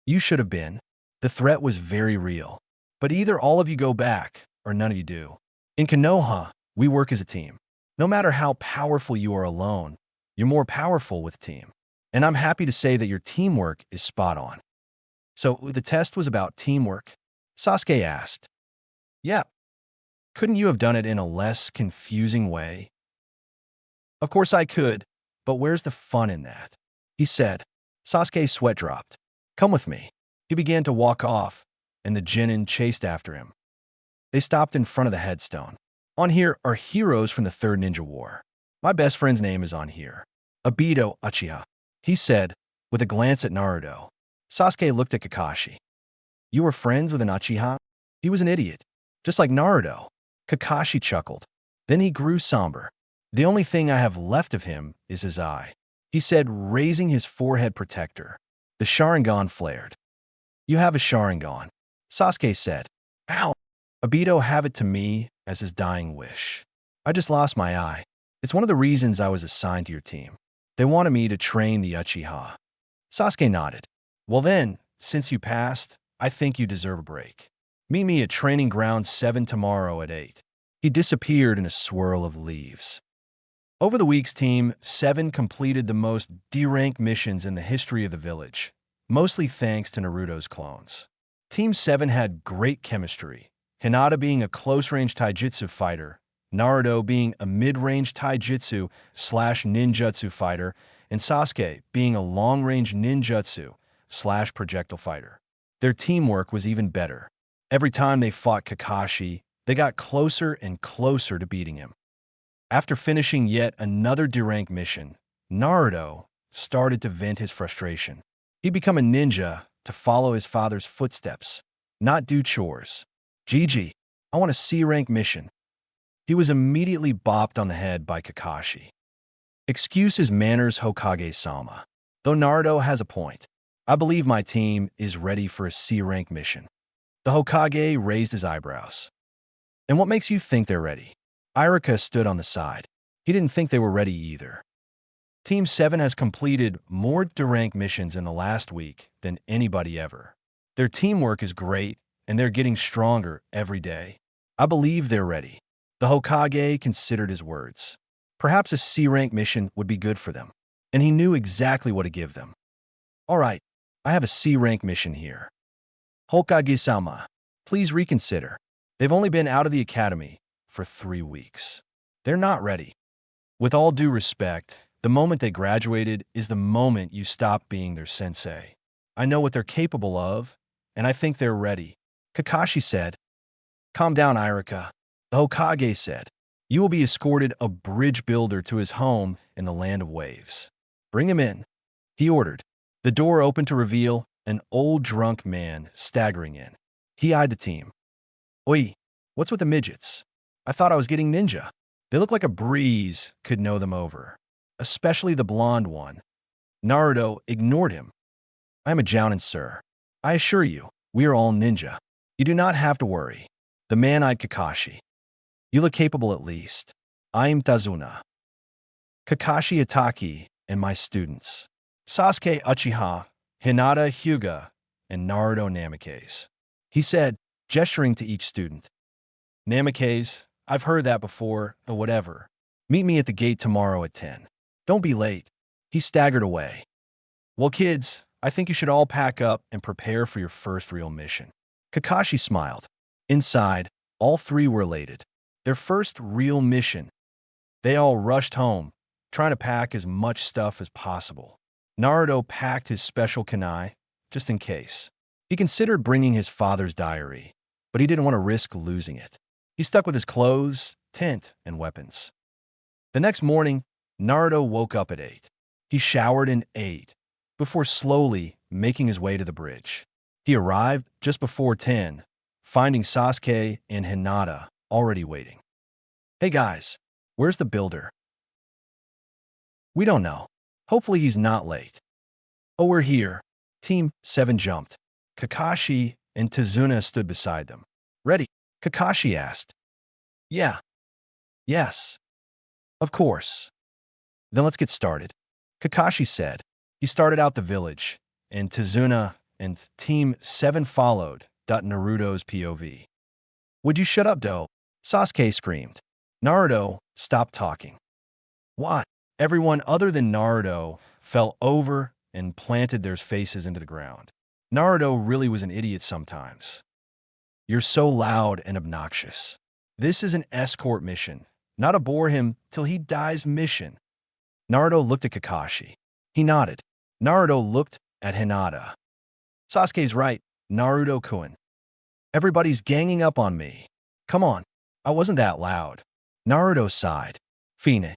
[SPEAKER 1] You should have been. The threat was very real. But either all of you go back, or none of you do. In Konoha, we work as a team. No matter how powerful you are alone, you're more powerful with a team. And I'm happy to say that your teamwork is spot on. So the test was about teamwork? Sasuke asked. Yeah. Couldn't you have done it in a less confusing way? Of course I could, but where's the fun in that? He said. Sasuke's sweat dropped. Come with me. He began to walk off, and the genin chased after him. They stopped in front of the headstone. On here are heroes from the Third Ninja War. My best friend's name is on here. Obito Uchiha, he said, with a glance at Naruto. Sasuke looked at Kakashi. You were friends with an Uchiha? He was an idiot, just like Naruto. Kakashi chuckled. Then he grew somber. The only thing I have left of him is his eye, he said, raising his forehead protector. The Sharingan flared. You have a Sharingan, Sasuke said. Ow! Obito have it to me as his dying wish. I just lost my eye. It's one of the reasons I was assigned to your team. They wanted me to train the Uchiha. Sasuke nodded. Well then, since you passed, I think you deserve a break. Meet me at Training Ground 7 tomorrow at 8. He disappeared in a swirl of leaves. Over the weeks, Team 7 completed the most D-rank missions in the history of the village, mostly thanks to Naruto's clones. Team 7 had great chemistry, Hinata being a close-range taijutsu fighter, Naruto being a mid-range taijutsu/ninjutsu fighter, and Sasuke being a long-range ninjutsu/projectile fighter. Their teamwork was even better. Every time they fought Kakashi, they got closer and closer to beating him. After finishing yet another D-rank mission, Naruto started to vent his frustration. He'd become a ninja to follow his father's footsteps, not do chores. GG, I want a C-rank mission. He was immediately bopped on the head by Kakashi. Excuse his manners, Hokage-sama. Though Naruto has a point, I believe my team is ready for a C-rank mission. The Hokage raised his eyebrows. And what makes you think they're ready? Iruka stood on the side. He didn't think they were ready either. Team 7 has completed more D-rank missions in the last week than anybody ever. Their teamwork is great, and they're getting stronger every day. I believe they're ready. The Hokage considered his words. Perhaps a C-rank mission would be good for them, and he knew exactly what to give them. All right, I have a C-rank mission here. Hokage-sama, please reconsider. They've only been out of the academy for 3 weeks. They're not ready. With all due respect, the moment they graduated is the moment you stop being their sensei. I know what they're capable of, and I think they're ready. Kakashi said. Calm down, Iruka. The Hokage said. You will be escorted a bridge builder to his home in the Land of Waves. Bring him in, he ordered. The door opened to reveal an old drunk man staggering in. He eyed the team. Oi, what's with the midgets? I thought I was getting ninja. They look like a breeze could know them over, especially the blonde one. Naruto ignored him. I am a jounin, sir. I assure you, we are all ninja. You do not have to worry. The man eyed Kakashi. You look capable at least. I am Tazuna. Kakashi Itaki and my students. Sasuke Uchiha, Hinata Hyuga, and Naruto Namikaze. He said, gesturing to each student. Namikaze, I've heard that before, or whatever. Meet me at the gate tomorrow at 10. Don't be late. He staggered away. Well, kids, I think you should all pack up and prepare for your first real mission. Kakashi smiled. Inside, all three were elated. Their first real mission. They all rushed home, trying to pack as much stuff as possible. Naruto packed his special kunai, just in case. He considered bringing his father's diary, but he didn't want to risk losing it. He stuck with his clothes, tent, and weapons. The next morning, Naruto woke up at 8. He showered and ate, before slowly making his way to the bridge. He arrived just before 10, finding Sasuke and Hinata already waiting. Hey guys, where's the builder? We don't know. Hopefully he's not late. Oh, we're here. Team 7 jumped. Kakashi and Tazuna stood beside them. Ready? Kakashi asked. Yeah. Yes. Of course. Then let's get started. Kakashi said. He started out the village, and Tazuna and Team 7 followed. Naruto's POV. Would you shut up, Do? Sasuke screamed. Naruto stopped talking. What? Everyone other than Naruto fell over and planted their faces into the ground. Naruto really was an idiot sometimes. You're so loud and obnoxious. This is an escort mission, not a bore him till he dies mission. Naruto looked at Kakashi. He nodded. Naruto looked at Hinata. Sasuke's right, Naruto-kun. Everybody's ganging up on me. Come on, I wasn't that loud. Naruto sighed. Fine.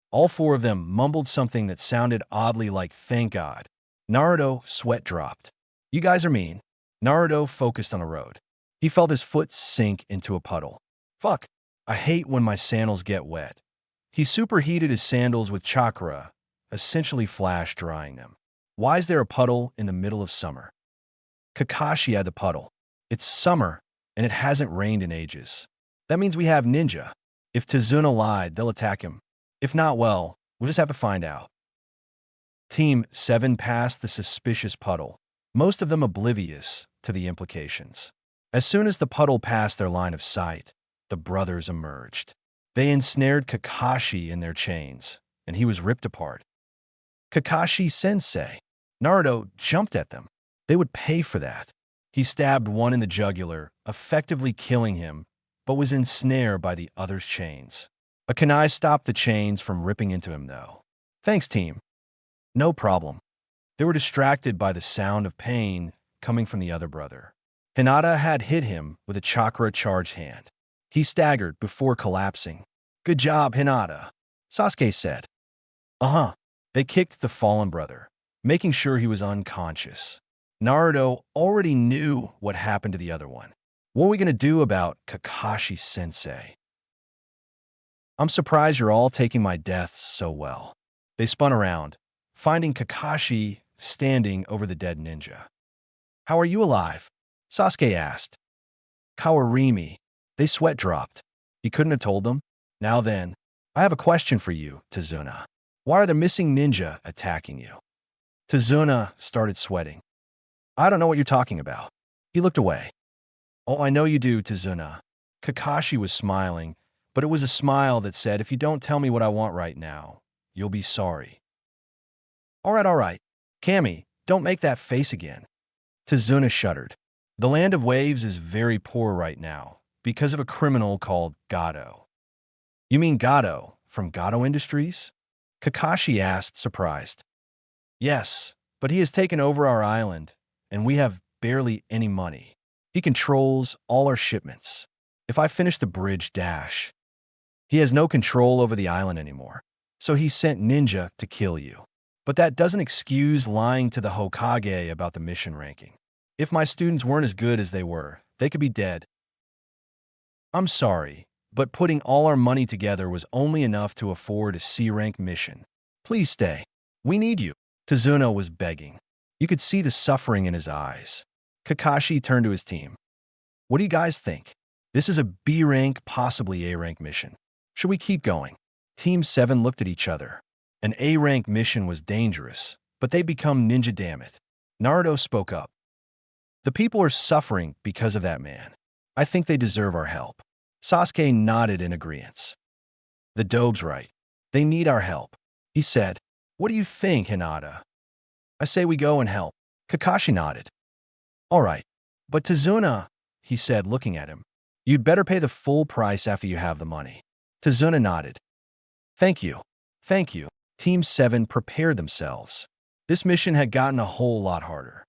[SPEAKER 1] All four of them mumbled something that sounded oddly like thank God. Naruto sweat dropped. You guys are mean. Naruto focused on the road. He felt his foot sink into a puddle. Fuck, I hate when my sandals get wet. He superheated his sandals with chakra, essentially flash drying them. Why is there a puddle in the middle of summer? Kakashi had the puddle. It's summer, and it hasn't rained in ages. That means we have ninja. If Tazuna lied, they'll attack him. If not, well, we'll just have to find out. Team 7 passed the suspicious puddle, most of them oblivious to the implications. As soon as the puddle passed their line of sight, the brothers emerged. They ensnared Kakashi in their chains, and he was ripped apart. Kakashi-sensei. Naruto jumped at them. They would pay for that. He stabbed one in the jugular, effectively killing him, but was ensnared by the other's chains. A kunai stopped the chains from ripping into him, though. Thanks, team. No problem. They were distracted by the sound of pain coming from the other brother. Hinata had hit him with a chakra-charged hand. He staggered before collapsing. Good job, Hinata, Sasuke said. Uh-huh. They kicked the fallen brother, making sure he was unconscious. Naruto already knew what happened to the other one. What are we going to do about Kakashi-sensei? I'm surprised you're all taking my death so well. They spun around, finding Kakashi standing over the dead ninja. How are you alive? Sasuke asked. Kawarimi. They sweat dropped. He couldn't have told them. Now then, I have a question for you, Tazuna. Why are the missing ninja attacking you? Tazuna started sweating. I don't know what you're talking about. He looked away. Oh, I know you do, Tazuna. Kakashi was smiling, but it was a smile that said, if you don't tell me what I want right now, you'll be sorry. All right. Kami, don't make that face again. Tazuna shuddered. The land of waves is very poor right now because of a criminal called Gato. You mean Gato from Gato Industries? Kakashi asked, surprised. Yes, but he has taken over our island, and we have barely any money. He controls all our shipments. If I finish the bridge dash, he has no control over the island anymore. So he sent ninja to kill you. But that doesn't excuse lying to the Hokage about the mission ranking. If my students weren't as good as they were, they could be dead. I'm sorry, but putting all our money together was only enough to afford a C-rank mission. Please stay. We need you. Tazuna was begging. You could see the suffering in his eyes. Kakashi turned to his team. What do you guys think? This is a B-rank, possibly A-rank mission. Should we keep going? Team 7 looked at each other. An A-rank mission was dangerous, but they become ninja, damn it. Naruto spoke up. The people are suffering because of that man. I think they deserve our help. Sasuke nodded in agreement. The Dobe's right. They need our help. He said, what do you think, Hinata? I say we go and help. Kakashi nodded. All right. But Tazuna, he said, looking at him. You'd better pay the full price after you have the money. Tazuna nodded. Thank you. Thank you. Team 7 prepared themselves. This mission had gotten a whole lot harder.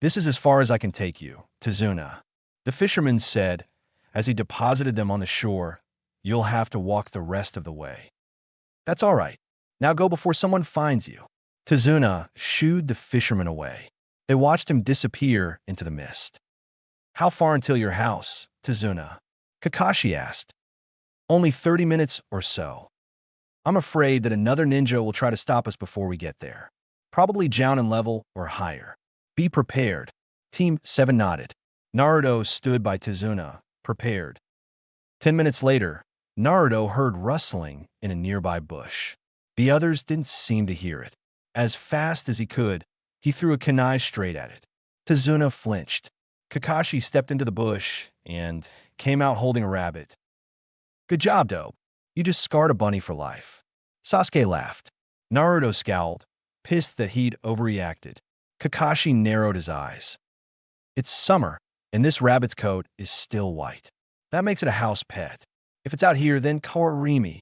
[SPEAKER 1] This is as far as I can take you, Tazuna. The fisherman said, as he deposited them on the shore, you'll have to walk the rest of the way. That's all right. Now go before someone finds you. Tazuna shooed the fisherman away. They watched him disappear into the mist. How far until your house, Tazuna? Kakashi asked. Only 30 minutes or so. I'm afraid that another ninja will try to stop us before we get there. Probably Jounin level or higher. Be prepared. Team 7 nodded. Naruto stood by Tazuna, prepared. 10 minutes later, Naruto heard rustling in a nearby bush. The others didn't seem to hear it. As fast as he could, he threw a kunai straight at it. Tazuna flinched. Kakashi stepped into the bush and came out holding a rabbit. Good job, Dope. You just scarred a bunny for life. Sasuke laughed. Naruto scowled, pissed that he'd overreacted. Kakashi narrowed his eyes. It's summer, and this rabbit's coat is still white. That makes it a house pet. If it's out here, then Kawarimi.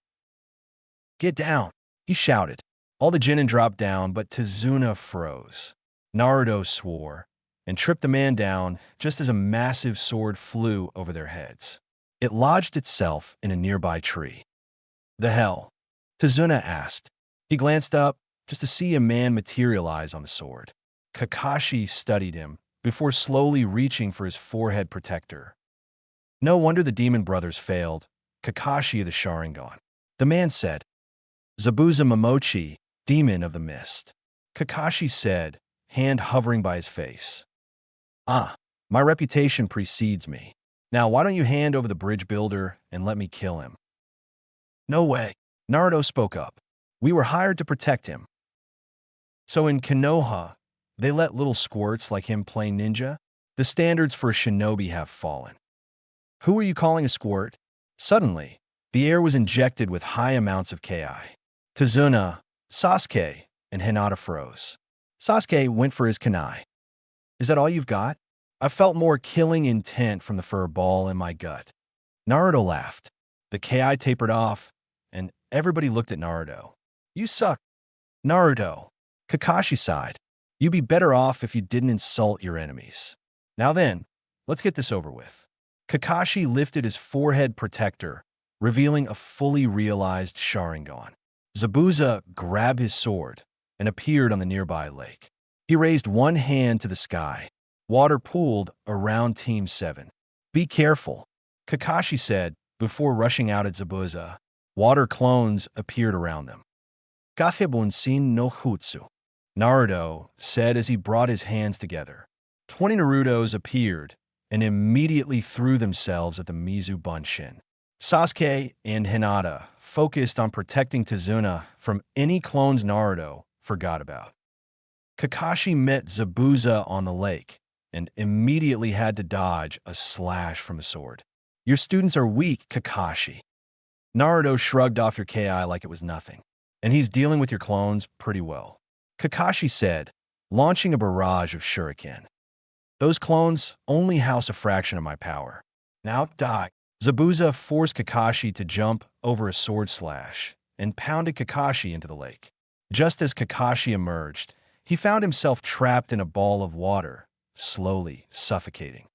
[SPEAKER 1] Get down, he shouted. All the genin dropped down, but Tazuna froze. Naruto swore and tripped the man down just as a massive sword flew over their heads. It lodged itself in a nearby tree. The hell? Tazuna asked. He glanced up just to see a man materialize on the sword. Kakashi studied him before slowly reaching for his forehead protector. No wonder the demon brothers failed. Kakashi of the Sharingan. The man said, Zabuza Momochi, demon of the mist. Kakashi said, hand hovering by his face. Ah, my reputation precedes me. Now why don't you hand over the bridge builder and let me kill him? No way. Naruto spoke up. We were hired to protect him. So in Konoha, they let little squirts like him play ninja? The standards for a shinobi have fallen. Who are you calling a squirt? Suddenly, the air was injected with high amounts of Ki. Tazuna, Sasuke, and Hinata froze. Sasuke went for his kunai. Is that all you've got? I felt more killing intent from the fur ball in my gut. Naruto laughed. The Ki tapered off, and everybody looked at Naruto. You suck. Naruto. Kakashi sighed. You'd be better off if you didn't insult your enemies. Now then, let's get this over with. Kakashi lifted his forehead protector, revealing a fully realized Sharingan. Zabuza grabbed his sword and appeared on the nearby lake. He raised one hand to the sky. Water pooled around Team 7. Be careful, Kakashi said before rushing out at Zabuza. Water clones appeared around them. Gafebunsin no Jutsu, Naruto said as he brought his hands together. 20 Narutos appeared and immediately threw themselves at the Mizu Bunshin. Sasuke and Hinata focused on protecting Tazuna from any clones Naruto forgot about. Kakashi met Zabuza on the lake and immediately had to dodge a slash from a sword. Your students are weak, Kakashi. Naruto shrugged off your Ki like it was nothing, and he's dealing with your clones pretty well. Kakashi said, launching a barrage of shuriken. Those clones only house a fraction of my power. Now die. Zabuza forced Kakashi to jump over a sword slash and pounded Kakashi into the lake. Just as Kakashi emerged, he found himself trapped in a ball of water, slowly suffocating.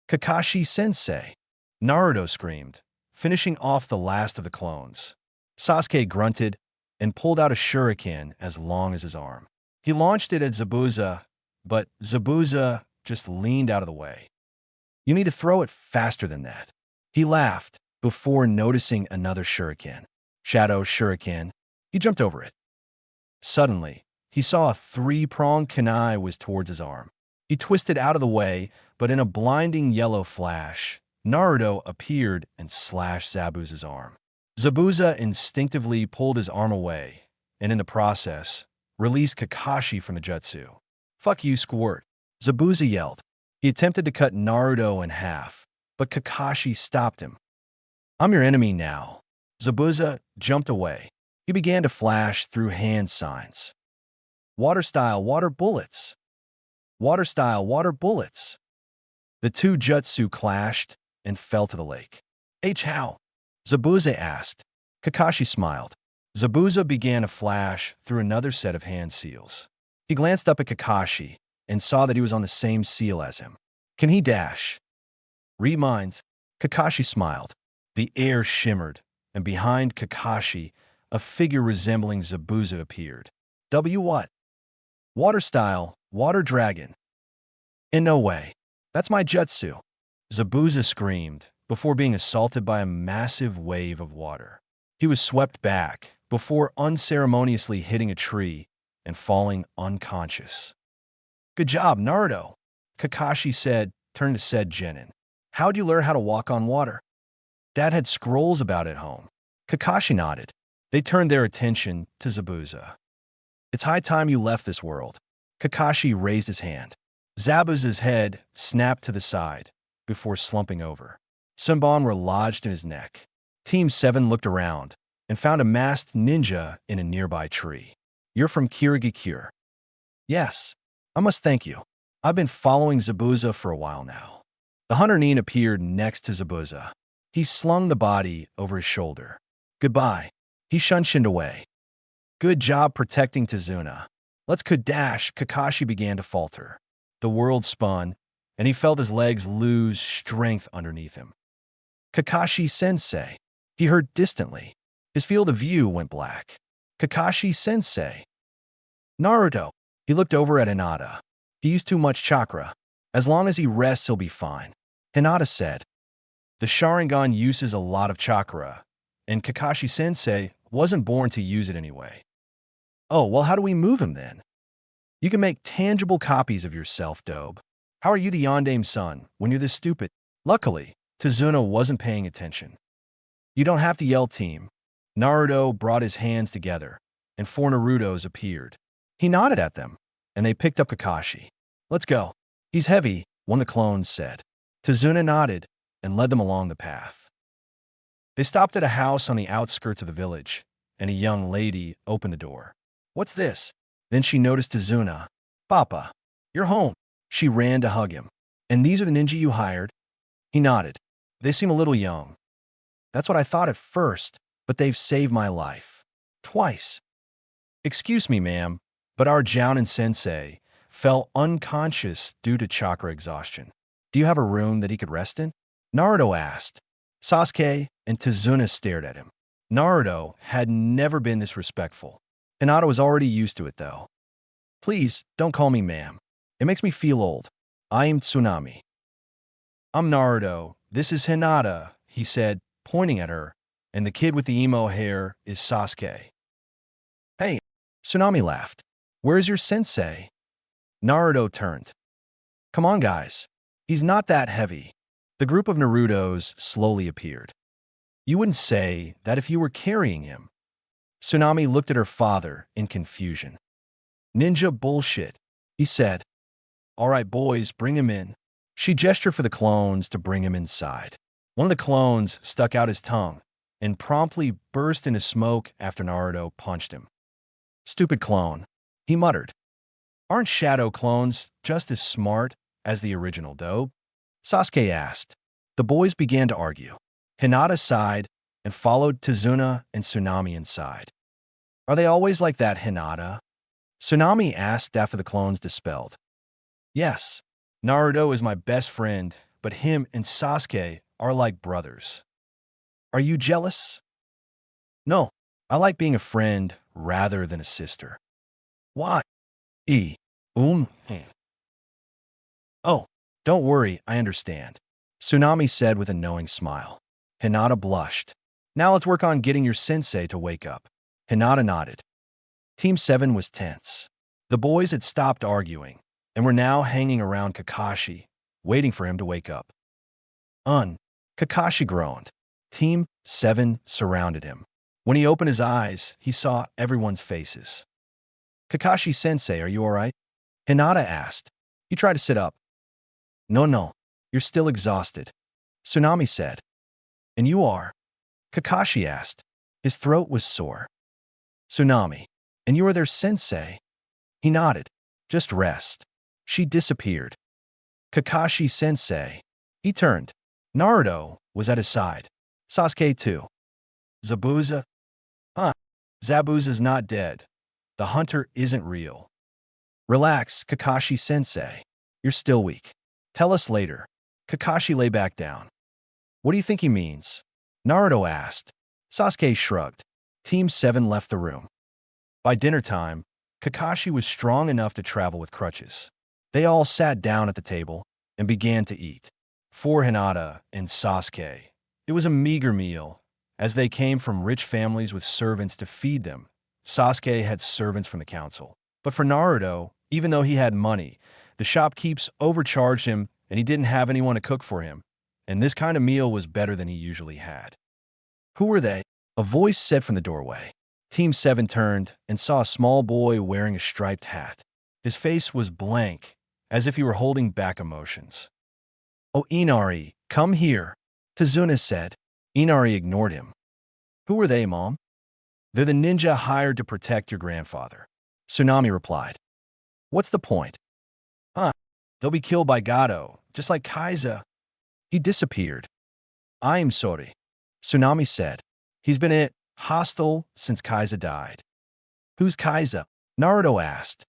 [SPEAKER 1] Kakashi-sensei, Naruto screamed, finishing off the last of the clones. Sasuke grunted and pulled out a shuriken as long as his arm. He launched it at Zabuza, but Zabuza just leaned out of the way. You need to throw it faster than that. He laughed before noticing another shuriken. Shadow shuriken. He jumped over it. Suddenly, he saw a three-pronged kunai was towards his arm. He twisted out of the way, but in a blinding yellow flash, Naruto appeared and slashed Zabuza's arm. Zabuza instinctively pulled his arm away, and in the process, released Kakashi from the jutsu. Fuck you, squirt, Zabuza yelled. He attempted to cut Naruto in half, but Kakashi stopped him. I'm your enemy now. Zabuza jumped away. He began to flash through hand signs. Water style, water bullets. Water style, water bullets. The two jutsu clashed and fell to the lake. How? Zabuza asked. Kakashi smiled. Zabuza began to flash through another set of hand seals. He glanced up at Kakashi and saw that he was on the same seal as him. Can he dash? Read minds. Kakashi smiled. The air shimmered, and behind Kakashi, a figure resembling Zabuza appeared. W what? Water style, water dragon. In no way. That's my jutsu. Zabuza screamed before being assaulted by a massive wave of water. He was swept back before unceremoniously hitting a tree and falling unconscious. Good job, Naruto, Kakashi said, turned to said Genin. How'd you learn how to walk on water? Dad had scrolls about it at home. Kakashi nodded. They turned their attention to Zabuza. It's high time you left this world. Kakashi raised his hand. Zabuza's head snapped to the side before slumping over. Sunbon were lodged in his neck. Team 7 looked around and found a masked ninja in a nearby tree. You're from Kirigikure. Yes, I must thank you. I've been following Zabuza for a while now. The hunter Nin appeared next to Zabuza. He slung the body over his shoulder. Goodbye. He shunshined away. Good job protecting Tazuna. Let's dash. Kakashi began to falter. The world spun, and he felt his legs lose strength underneath him. Kakashi-sensei. He heard distantly. His field of view went black. Kakashi-sensei. Naruto. He looked over at Hinata. He used too much chakra. As long as he rests, he'll be fine. Hinata said. The Sharingan uses a lot of chakra, and Kakashi-sensei wasn't born to use it anyway. Oh, well, how do we move him then? You can make tangible copies of yourself, Dobe. How are you the Yondame's son when you're this stupid? Luckily, Tazuna wasn't paying attention. You don't have to yell, team. Naruto brought his hands together, and 4 Narutos appeared. He nodded at them, and they picked up Kakashi. Let's go. He's heavy, one of the clones said. Tazuna nodded and led them along the path. They stopped at a house on the outskirts of the village, and a young lady opened the door. What's this? Then she noticed Tazuna. Papa, you're home. She ran to hug him. And these are the ninja you hired? He nodded. They seem a little young. That's what I thought at first, but they've saved my life. Twice. Excuse me, ma'am, but our Jounin-sensei fell unconscious due to chakra exhaustion. Do you have a room that he could rest in? Naruto asked. Sasuke and Tazuna stared at him. Naruto had never been this respectful. Hinata was already used to it, though. Please, don't call me ma'am. It makes me feel old. I am Tsunami. I'm Naruto. This is Hinata, he said, pointing at her, and the kid with the emo hair is Sasuke. Hey, Tsunami laughed. Where's your sensei? Naruto turned. Come on, guys. He's not that heavy. The group of Narutos slowly appeared. You wouldn't say that if you were carrying him. Tsunami looked at her father in confusion. Ninja bullshit, he said. All right, boys, bring him in. She gestured for the clones to bring him inside. One of the clones stuck out his tongue and promptly burst into smoke after Naruto punched him. Stupid clone, he muttered. Aren't shadow clones just as smart as the original Dobe? Sasuke asked. The boys began to argue. Hinata sighed and followed Tazuna and Tsunami inside. Are they always like that, Hinata? Tsunami asked after the clones dispelled. Yes, Naruto is my best friend, but him and Sasuke are like brothers. Are you jealous? No, I like being a friend rather than a sister. Why? Oh, don't worry, I understand, Tsunami said with a knowing smile. Hinata blushed. Now let's work on getting your sensei to wake up. Hinata nodded. Team 7 was tense. The boys had stopped arguing and were now hanging around Kakashi, waiting for him to wake up. Kakashi groaned. Team 7 surrounded him. When he opened his eyes, he saw everyone's faces. Kakashi-sensei, are you all right? Hinata asked. He tried to sit up. No, you're still exhausted, Tsunami said. And you are? Kakashi asked. His throat was sore. Tsunami, and you are their sensei? He nodded. Just rest. She disappeared. Kakashi-sensei. He turned. Naruto was at his side. Sasuke too. Zabuza? Zabuza's not dead. The hunter isn't real. Relax, Kakashi-sensei. You're still weak. Tell us later. Kakashi lay back down. What do you think he means? Naruto asked. Sasuke shrugged. Team 7 left the room. By dinner time, Kakashi was strong enough to travel with crutches. They all sat down at the table and began to eat. For Hinata and Sasuke, it was a meager meal, as they came from rich families with servants to feed them. Sasuke had servants from the council. But for Naruto, even though he had money, the shopkeepers overcharged him and he didn't have anyone to cook for him, and this kind of meal was better than he usually had. Who were they? A voice said from the doorway. Team 7 turned and saw a small boy wearing a striped hat. His face was blank, as if he were holding back emotions. "Oh, Inari, come here," Tazuna said. Inari ignored him. "Who are they, Mom?" "They're the ninja hired to protect your grandfather," Tsunami replied. "What's the point?" "Huh, they'll be killed by Gato, just like Kaiza." "He disappeared." "I'm sorry," Tsunami said. "He's been hostile since Kaiza died." "Who's Kaiza?" Naruto asked.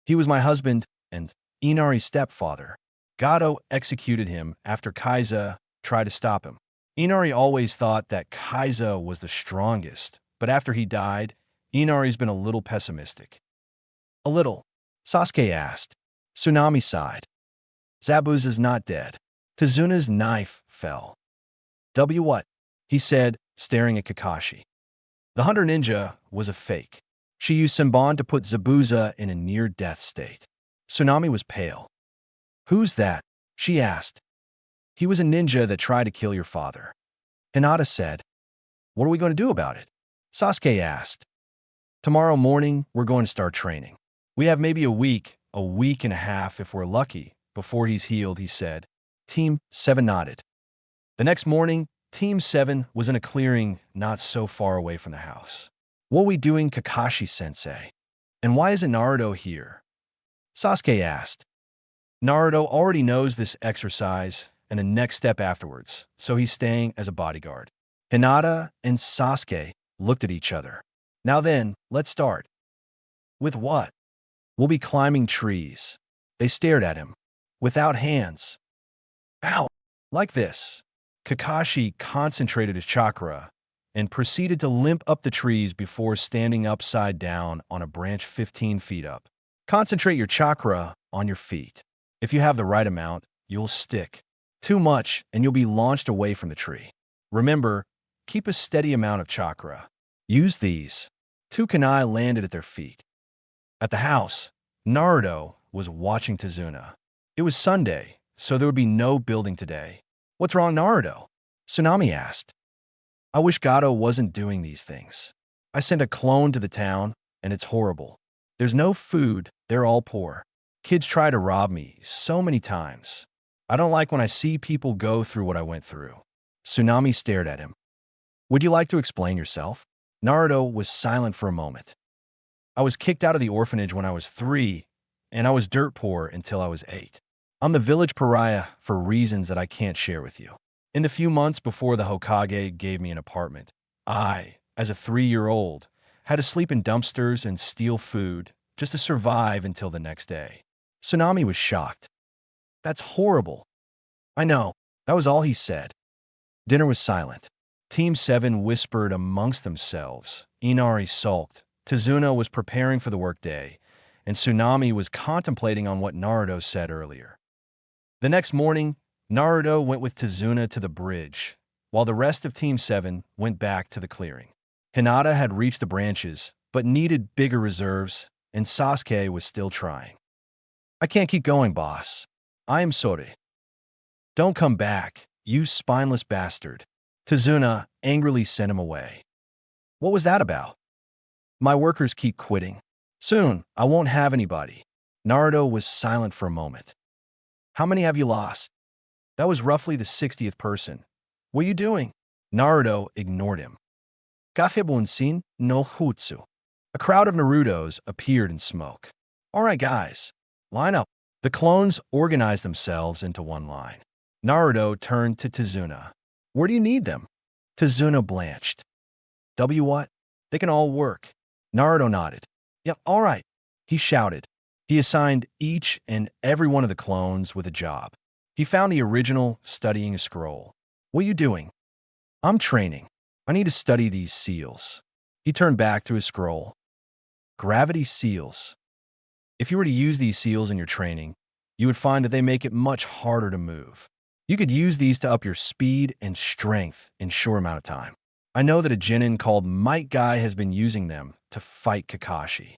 [SPEAKER 1] "He was my husband and Inari's stepfather. Gato executed him after Kaiza tried to stop him. Inari always thought that Kaiza was the strongest, but after he died, Inari's been a little pessimistic." "A little?" Sasuke asked. Tsunami sighed. "Zabuza's not dead." Tazuna's knife fell. What?" he said, staring at Kakashi. The Hunter Ninja was a fake. She used Senbon to put Zabuza in a near-death state. Tsunami was pale. "Who's that?" she asked. "He was a ninja that tried to kill your father." Hinata said. "What are we going to do about it?" Sasuke asked. "Tomorrow morning, we're going to start training. We have maybe a week and a half if we're lucky, before he's healed," he said. Team 7 nodded. The next morning, Team 7 was in a clearing not so far away from the house. "What are we doing, Kakashi-sensei? And why isn't Naruto here?" Sasuke asked. "Naruto already knows this exercise and the next step afterwards, so he's staying as a bodyguard." Hinata and Sasuke looked at each other. "Now then, let's start." "With what?" "We'll be climbing trees." They stared at him. "Without hands." "Ow!" "Like this." Kakashi concentrated his chakra and proceeded to limp up the trees before standing upside down on a branch 15 feet up. Concentrate your chakra on your feet. If you have the right amount, you'll stick. Too much, and you'll be launched away from the tree. Remember, keep a steady amount of chakra. Use these. Two kunai landed at their feet. At the house, Naruto was watching Tazuna. It was Sunday, so there would be no building today. "What's wrong, Naruto?" Tsunami asked. "I wish Gato wasn't doing these things. I sent a clone to the town, and it's horrible. There's no food, they're all poor. Kids try to rob me so many times. I don't like when I see people go through what I went through." Tsunami stared at him. "Would you like to explain yourself?" Naruto was silent for a moment. "I was kicked out of the orphanage when I was 3, and I was dirt poor until I was 8. I'm the village pariah for reasons that I can't share with you. In the few months before the Hokage gave me an apartment, I, as a 3-year-old, had to sleep in dumpsters and steal food just to survive until the next day." Tsunami was shocked. "That's horrible." "I know." That was all he said. Dinner was silent. Team 7 whispered amongst themselves. Inari sulked. Tazuna was preparing for the workday, and Tsunami was contemplating on what Naruto said earlier. The next morning, Naruto went with Tazuna to the bridge, while the rest of Team 7 went back to the clearing. Hinata had reached the branches, but needed bigger reserves, and Sasuke was still trying. "I can't keep going, boss. I am sorry." "Don't come back, you spineless bastard." Tazuna angrily sent him away. "What was that about?" "My workers keep quitting. Soon, I won't have anybody." Naruto was silent for a moment. "How many have you lost?" "That was roughly the 60th person." "What are you doing?" Naruto ignored him. "Gafibunsin no Jutsu." A crowd of Narutos appeared in smoke. "All right, guys, line up." The clones organized themselves into one line. Naruto turned to Tazuna. "Where do you need them?" Tazuna blanched. What? They can all work." Naruto nodded. "Yep, all right," he shouted. He assigned each and every one of the clones with a job. He found the original studying a scroll. "What are you doing?" "I'm training. I need to study these seals." He turned back to his scroll. Gravity seals. If you were to use these seals in your training, you would find that they make it much harder to move. You could use these to up your speed and strength in a short amount of time. I know that a genin called Might Guy has been using them to fight Kakashi.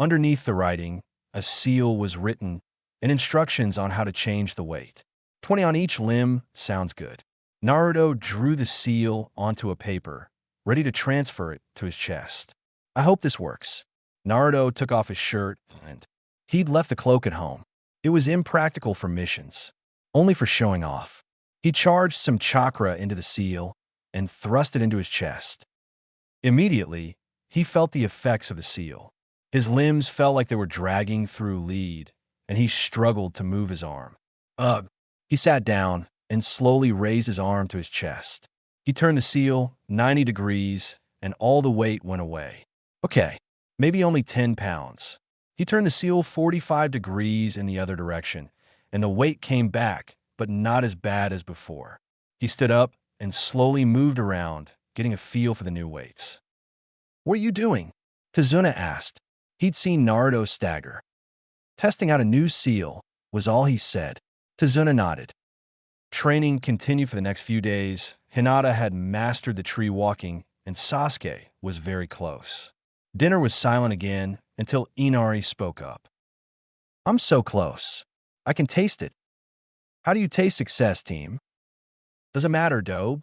[SPEAKER 1] Underneath the writing, a seal was written and instructions on how to change the weight. 20 on each limb sounds good. Naruto drew the seal onto a paper, ready to transfer it to his chest. I hope this works. Naruto took off his shirt and he'd left the cloak at home. It was impractical for missions, only for showing off. He charged some chakra into the seal and thrust it into his chest. Immediately, he felt the effects of the seal. His limbs felt like they were dragging through lead, and he struggled to move his arm. Ugh. He sat down and slowly raised his arm to his chest. He turned the seal 90 degrees, and all the weight went away. Okay, maybe only 10 pounds. He turned the seal 45 degrees in the other direction, and the weight came back, but not as bad as before. He stood up and slowly moved around, getting a feel for the new weights. "What are you doing?" Tazuna asked. He'd seen Naruto stagger. "Testing out a new seal," was all he said. Tazuna nodded. Training continued for the next few days. Hinata had mastered the tree walking, and Sasuke was very close. Dinner was silent again until Inari spoke up. "I'm so close. I can taste it." "How do you taste success, team?" "Doesn't matter, Dobe.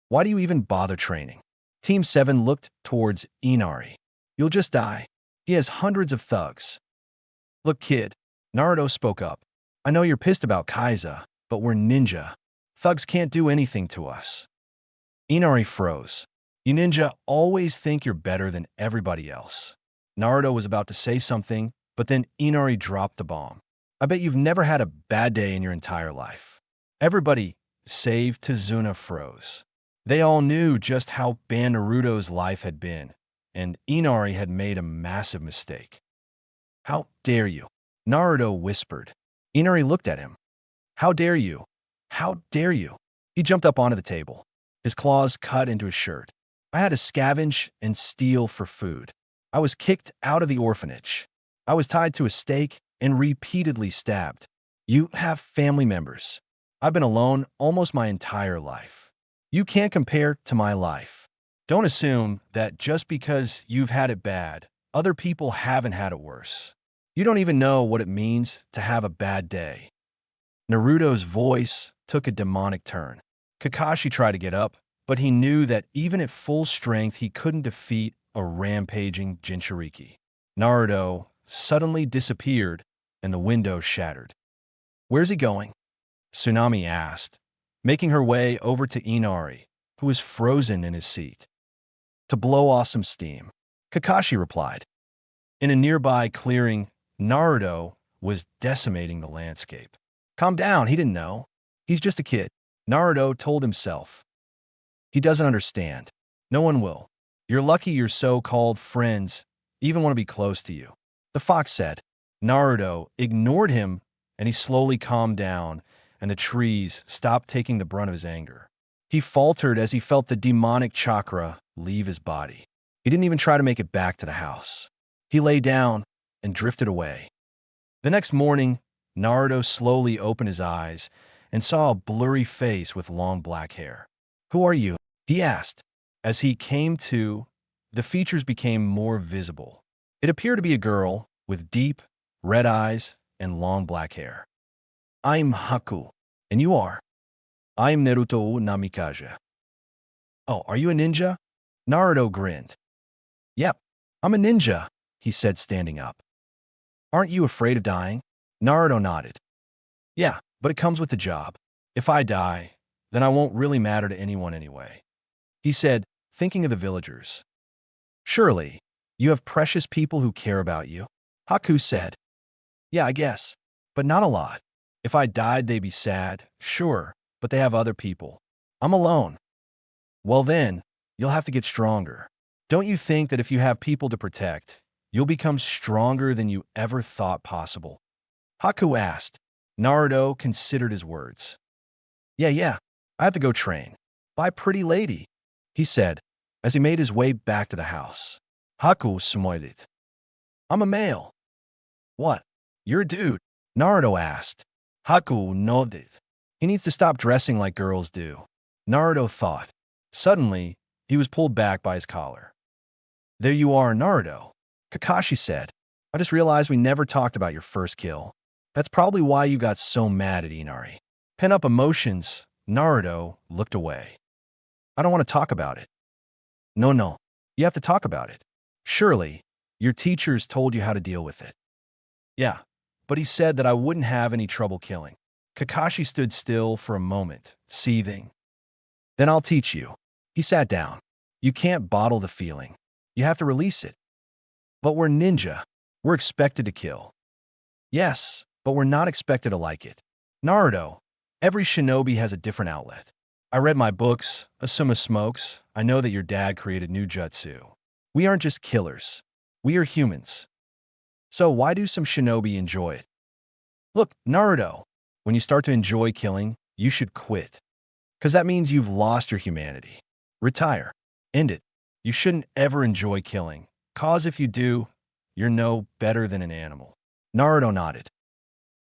[SPEAKER 1] Why do you even bother training?" Team 7 looked towards Inari. "You'll just die. He has hundreds of thugs." "Look, kid," Naruto spoke up. "I know you're pissed about Kaiza, but we're ninja. Thugs can't do anything to us." Inari froze. "You ninja always think you're better than everybody else." Naruto was about to say something, but then Inari dropped the bomb. "I bet you've never had a bad day in your entire life." Everybody, save Tazuna, froze. They all knew just how bad Naruto's life had been, and Inari had made a massive mistake. "How dare you?" Naruto whispered. Inari looked at him. "How dare you? How dare you?" He jumped up onto the table. His claws cut into his shirt. "I had to scavenge and steal for food. I was kicked out of the orphanage. I was tied to a stake and repeatedly stabbed. You have family members. I've been alone almost my entire life. You can't compare to my life. Don't assume that just because you've had it bad, other people haven't had it worse. You don't even know what it means to have a bad day." Naruto's voice took a demonic turn. Kakashi tried to get up, but he knew that even at full strength he couldn't defeat a rampaging Jinchuriki. Naruto suddenly disappeared and the window shattered. "Where's he going?" Tsunami asked, making her way over to Inari, who was frozen in his seat. "To blow off some steam," Kakashi replied. In a nearby clearing, Naruto was decimating the landscape. "Calm down, he didn't know. He's just a kid," Naruto told himself. "He doesn't understand. No one will. You're lucky your so-called friends even want to be close to you," the fox said. Naruto ignored him, and he slowly calmed down, and the trees stopped taking the brunt of his anger. He faltered as he felt the demonic chakra leave his body. He didn't even try to make it back to the house. He lay down and drifted away. The next morning, Naruto slowly opened his eyes and saw a blurry face with long black hair. "Who are you?" he asked. As he came to, the features became more visible. It appeared to be a girl with deep, red eyes and long black hair. "I'm Haku, and you are?" "I'm Naruto Namikaze." "Oh, are you a ninja?" Naruto grinned. "Yep, I'm a ninja," he said, standing up. "Aren't you afraid of dying?" Naruto nodded. "Yeah, but it comes with the job. If I die, then I won't really matter to anyone anyway," he said, thinking of the villagers. "Surely, you have precious people who care about you," Haku said. "Yeah, I guess, but not a lot. If I died, they'd be sad, sure, but they have other people. I'm alone." "Well then, you'll have to get stronger. Don't you think that if you have people to protect, you'll become stronger than you ever thought possible?" Haku asked. Naruto considered his words. Yeah, I have to go train. "Bye, pretty lady," he said. as he made his way back to the house. Haku smiled. I'm a male. What? You're a dude? Naruto asked. Haku nodded. He needs to stop dressing like girls do. Naruto thought. Suddenly, he was pulled back by his collar. There you are, Naruto, Kakashi said. I just realized we never talked about your first kill. That's probably why you got so mad at Inari. Pent up emotions, Naruto looked away. I don't want to talk about it. No. You have to talk about it. Surely, your teachers told you how to deal with it. Yeah, but he said that I wouldn't have any trouble killing. Kakashi stood still for a moment, seething. Then I'll teach you. He sat down. You can't bottle the feeling. You have to release it. But we're ninja. We're expected to kill. Yes, but we're not expected to like it. Naruto, every shinobi has a different outlet. I read my books, Asuma smokes. I know that your dad created new jutsu. We aren't just killers. We are humans. So why do some shinobi enjoy it? Look, Naruto, when you start to enjoy killing, you should quit. Because that means you've lost your humanity. Retire. End it. You shouldn't ever enjoy killing. Cause if you do, you're no better than an animal. Naruto nodded.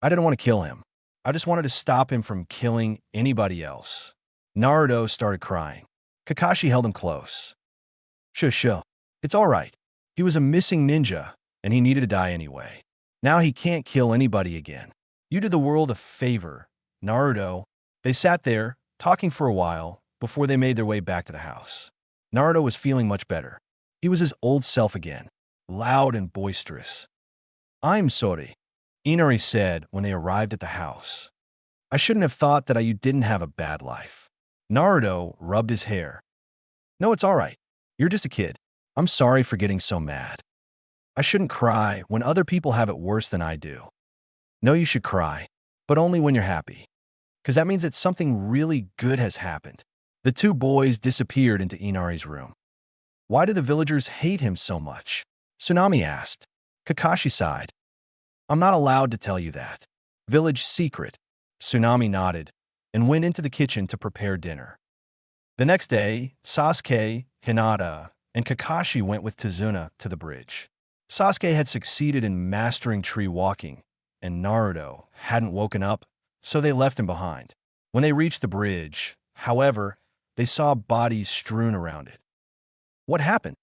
[SPEAKER 1] I didn't want to kill him. I just wanted to stop him from killing anybody else. Naruto started crying. Kakashi held him close. Shush. It's all right. He was a missing ninja, and he needed to die anyway. Now he can't kill anybody again. You did the world a favor, Naruto. They sat there, talking for a while, before they made their way back to the house. Naruto was feeling much better. He was his old self again, loud and boisterous. I'm sorry, Inari said when they arrived at the house. I shouldn't have thought that you didn't have a bad life. Naruto rubbed his hair. No, it's all right. You're just a kid. I'm sorry for getting so mad. I shouldn't cry when other people have it worse than I do. No, you should cry, but only when you're happy. Because that means that something really good has happened. The two boys disappeared into Inari's room. Why do the villagers hate him so much? Tsunami asked. Kakashi sighed. I'm not allowed to tell you that. Village secret. Tsunami nodded and went into the kitchen to prepare dinner. The next day, Sasuke, Hinata, and Kakashi went with Tazuna to the bridge. Sasuke had succeeded in mastering tree walking, and Naruto hadn't woken up, so they left him behind. When they reached the bridge, however, they saw bodies strewn around it. What happened?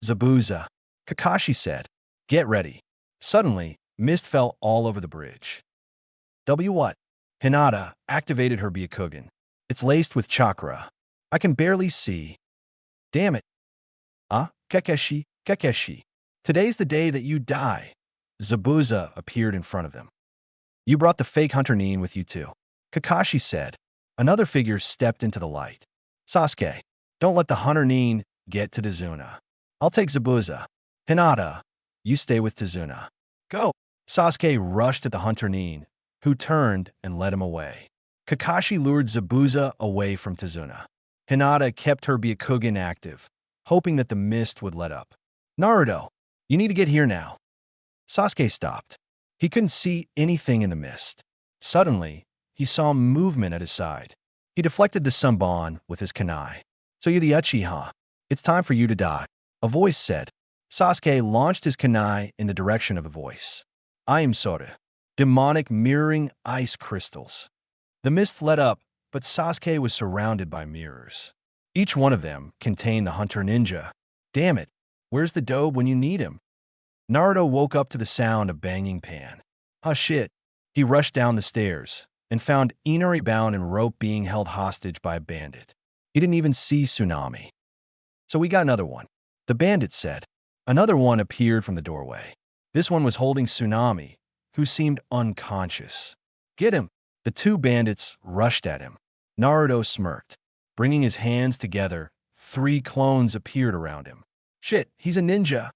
[SPEAKER 1] Zabuza, Kakashi said. Get ready. Suddenly, mist fell all over the bridge. What? Hinata activated her Byakugan. It's laced with chakra. I can barely see. Damn it. Kekeshi. Today's the day that you die. Zabuza appeared in front of them. You brought the fake Hunter Nin with you too, Kakashi said. Another figure stepped into the light. Sasuke, don't let the Hunter Nin get to Tazuna. I'll take Zabuza. Hinata, you stay with Tazuna. Go. Sasuke rushed at the Hunter Nin, who turned and led him away. Kakashi lured Zabuza away from Tazuna. Hinata kept her Byakugan active, hoping that the mist would let up. Naruto, you need to get here now. Sasuke stopped. He couldn't see anything in the mist. Suddenly, he saw movement at his side. He deflected the sunbon with his kunai. So you're the Uchiha. It's time for you to die, a voice said. Sasuke launched his kunai in the direction of the voice. I am Sora, demonic mirroring ice crystals. The mist lit up, but Sasuke was surrounded by mirrors. Each one of them contained the Hunter Ninja. Damn it, where's the dobe when you need him? Naruto woke up to the sound of banging pan. Ah shit. He rushed down the stairs and found Inari bound and rope being held hostage by a bandit. He didn't even see Tsunami. So we got another one, the bandit said. Another one appeared from the doorway. This one was holding Tsunami, who seemed unconscious. Get him! The two bandits rushed at him. Naruto smirked. Bringing his hands together, 3 clones appeared around him. Shit, he's a ninja,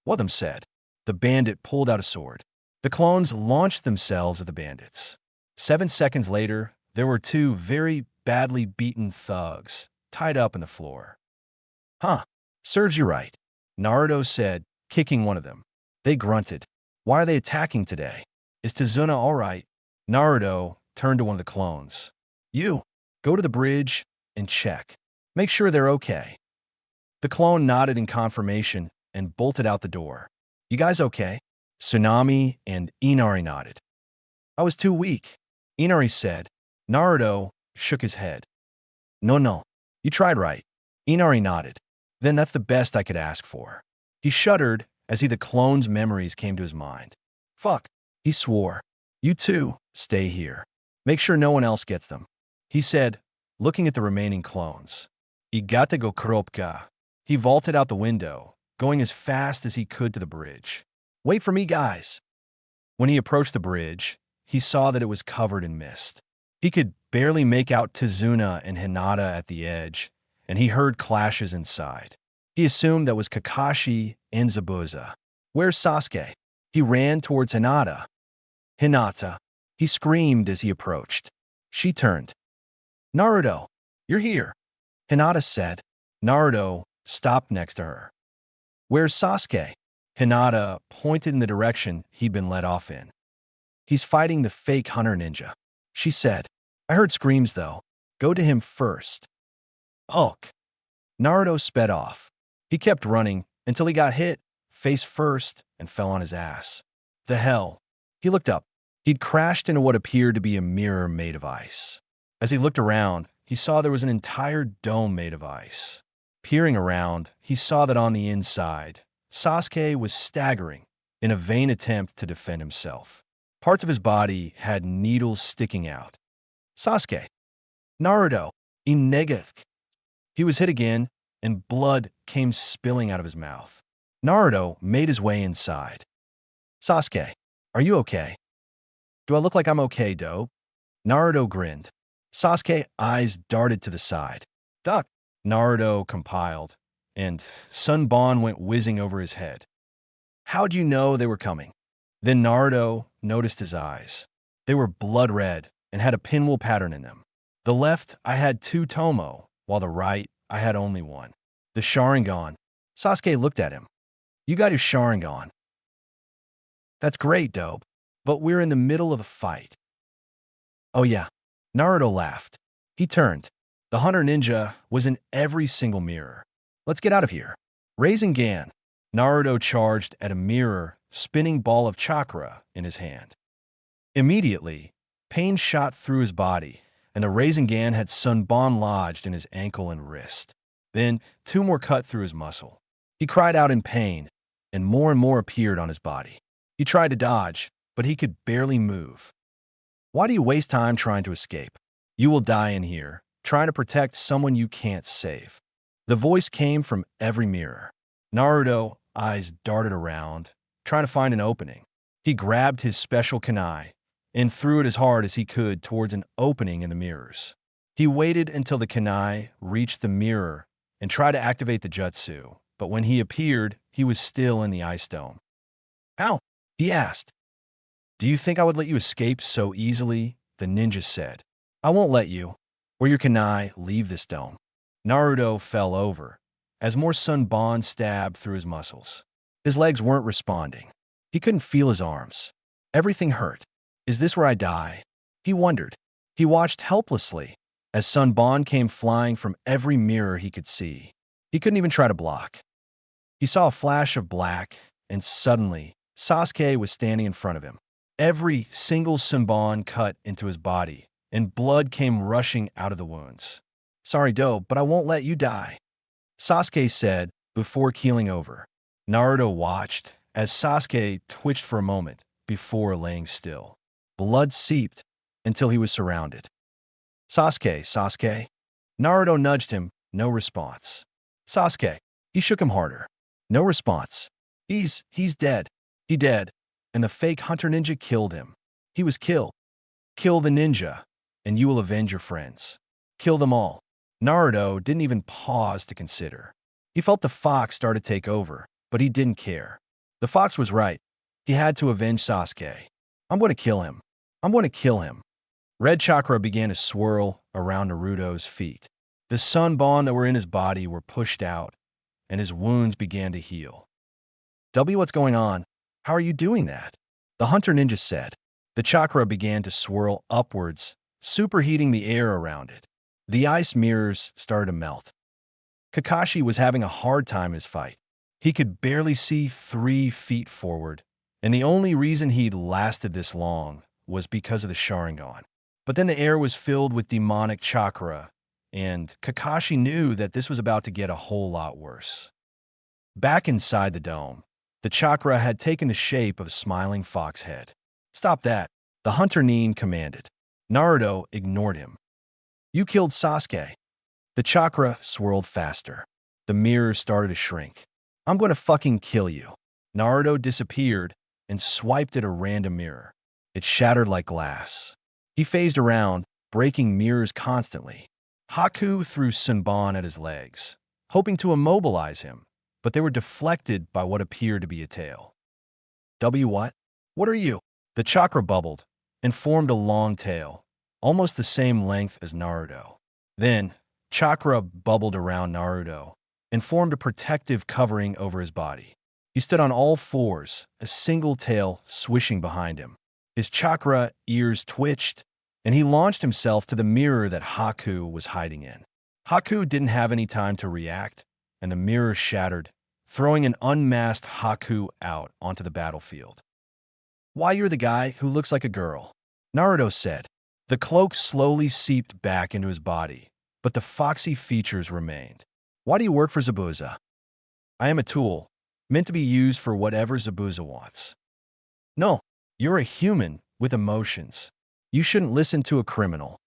[SPEAKER 1] one of them said. The bandit pulled out a sword. The clones launched themselves at the bandits. 7 seconds later, there were 2 very badly beaten thugs tied up in the floor. Huh, serves you right, Naruto said, kicking one of them. They grunted. Why are they attacking today? Is Tazuna all right? Naruto turned to one of the clones. You, go to the bridge and check. Make sure they're okay. The clone nodded in confirmation and bolted out the door. You guys okay? Tsunami and Inari nodded. I was too weak, Inari said. Naruto shook his head. No, you tried right. Inari nodded. Then that's the best I could ask for. He shuddered as the clone's memories came to his mind. Fuck, he swore. You two, stay here. Make sure no one else gets them. He said, looking at the remaining clones. Igata go kropka. He vaulted out the window, going as fast as he could to the bridge. Wait for me, guys. When he approached the bridge, he saw that it was covered in mist. He could barely make out Tizuna and Hinata at the edge, and he heard clashes inside. He assumed that was Kakashi and Zabuza. Where's Sasuke? He ran towards Hinata. Hinata. He screamed as he approached. She turned. Naruto, you're here, Hinata said. Naruto stopped next to her. Where's Sasuke? Hinata pointed in the direction he'd been let off in. He's fighting the fake hunter ninja, she said. I heard screams, though. Go to him first. Ugh. Naruto sped off. He kept running until he got hit, face first, and fell on his ass. The hell? He looked up. He'd crashed into what appeared to be a mirror made of ice. As he looked around, he saw there was an entire dome made of ice. Peering around, he saw that on the inside, Sasuke was staggering in a vain attempt to defend himself. Parts of his body had needles sticking out. Sasuke. Naruto. Inegith. He was hit again, and blood came spilling out of his mouth. Naruto made his way inside. Sasuke, are you okay? Do I look like I'm okay, dope? Naruto grinned. Sasuke's eyes darted to the side. Duck. Naruto compiled, and Sunbon went whizzing over his head. How'd you know they were coming? Then Naruto noticed his eyes. They were blood red and had a pinwheel pattern in them. The left, I had 2 Tomo, while the right, I had only 1. The Sharingan. Sasuke looked at him. You got your Sharingan. That's great, dope, but we're in the middle of a fight. Oh yeah. Naruto laughed. He turned. The hunter ninja was in every single mirror. Let's get out of here. Rasengan. Naruto charged at a mirror, spinning ball of chakra in his hand. Immediately, pain shot through his body, and the Rasengan had Sunbon lodged in his ankle and wrist. Then 2 more cut through his muscle. He cried out in pain, and more appeared on his body. He tried to dodge, but he could barely move. Why do you waste time trying to escape? You will die in here, trying to protect someone you can't save. The voice came from every mirror. Naruto's eyes darted around, trying to find an opening. He grabbed his special kunai and threw it as hard as he could towards an opening in the mirrors. He waited until the kunai reached the mirror and tried to activate the jutsu, but when he appeared, he was still in the ice dome. How? He asked. Do you think I would let you escape so easily? The ninja said. I won't let you, or your kunai, leave this dome. Naruto fell over as more Sunbon stabbed through his muscles. His legs weren't responding. He couldn't feel his arms. Everything hurt. Is this where I die? He wondered. He watched helplessly as Sunbon came flying from every mirror he could see. He couldn't even try to block. He saw a flash of black, and suddenly, Sasuke was standing in front of him. Every single Sunbon cut into his body, and blood came rushing out of the wounds. Sorry, dope, but I won't let you die, Sasuke said before keeling over. Naruto watched as Sasuke twitched for a moment before laying still. Blood seeped until he was surrounded. Sasuke. Naruto nudged him, no response. Sasuke. He shook him harder. No response. He's dead. He dead. And the fake hunter ninja killed him. He was killed. Kill the ninja, and you will avenge your friends. Kill them all. Naruto didn't even pause to consider. He felt the fox start to take over, but he didn't care. The fox was right. He had to avenge Sasuke. I'm going to kill him. I'm going to kill him. Red chakra began to swirl around Naruto's feet. The Sunbon that were in his body were pushed out, and his wounds began to heal. What's going on? How are you doing that? The hunter ninja said. The chakra began to swirl upwards, superheating the air around it. The ice mirrors started to melt. Kakashi was having a hard time in his fight. He could barely see 3 feet forward, and the only reason he'd lasted this long was because of the Sharingan. But then the air was filled with demonic chakra, and Kakashi knew that this was about to get a whole lot worse. Back inside the dome, the chakra had taken the shape of a smiling fox head. "Stop that," the Hunter Nin commanded. Naruto ignored him. "You killed Sasuke." The chakra swirled faster. The mirror started to shrink. "I'm going to fucking kill you." Naruto disappeared and swiped at a random mirror. It shattered like glass. He phased around, breaking mirrors constantly. Haku threw Senbon at his legs, hoping to immobilize him, but they were deflected by what appeared to be a tail. What? What are you?" The chakra bubbled and formed a long tail, almost the same length as Naruto. Then, chakra bubbled around Naruto and formed a protective covering over his body. He stood on all fours, a single tail swishing behind him. His chakra ears twitched, and he launched himself to the mirror that Haku was hiding in. Haku didn't have any time to react, and the mirror shattered, throwing an unmasked Haku out onto the battlefield. "Why, you're the guy who looks like a girl," Naruto said. The cloak slowly seeped back into his body, but the foxy features remained. "Why do you work for Zabuza?" "I am a tool, meant to be used for whatever Zabuza wants." "No, you're a human with emotions. You shouldn't listen to a criminal."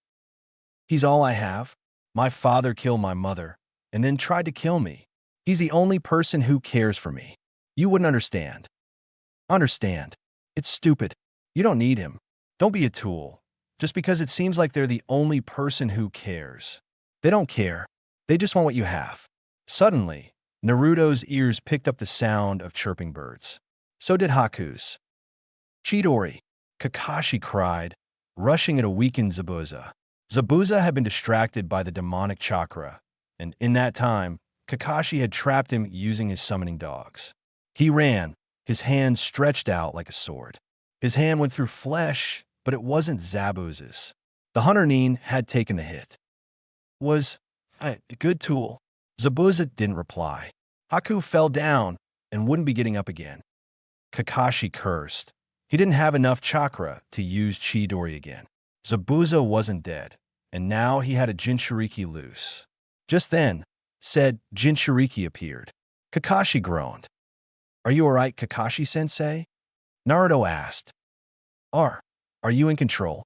[SPEAKER 1] "He's all I have. My father killed my mother, and then tried to kill me. He's the only person who cares for me. You wouldn't understand." "Understand? It's stupid. You don't need him. Don't be a tool, just because it seems like they're the only person who cares. They don't care. They just want what you have." Suddenly, Naruto's ears picked up the sound of chirping birds. So did Haku's. "Chidori!" Kakashi cried, rushing at a weakened Zabuza. Zabuza had been distracted by the demonic chakra, and in that time, Kakashi had trapped him using his summoning dogs. He ran, his hand stretched out like a sword. His hand went through flesh, but it wasn't Zabuza's. The Hunter Nin had taken the hit. "Was a good tool." Zabuza didn't reply. Haku fell down and wouldn't be getting up again. Kakashi cursed. He didn't have enough chakra to use Chidori again. Zabuza wasn't dead, and now he had a Jinchuriki loose. Just then, said Jinchuriki appeared. Kakashi groaned. "Are you alright, Kakashi-sensei?" Naruto asked. Are you in control?"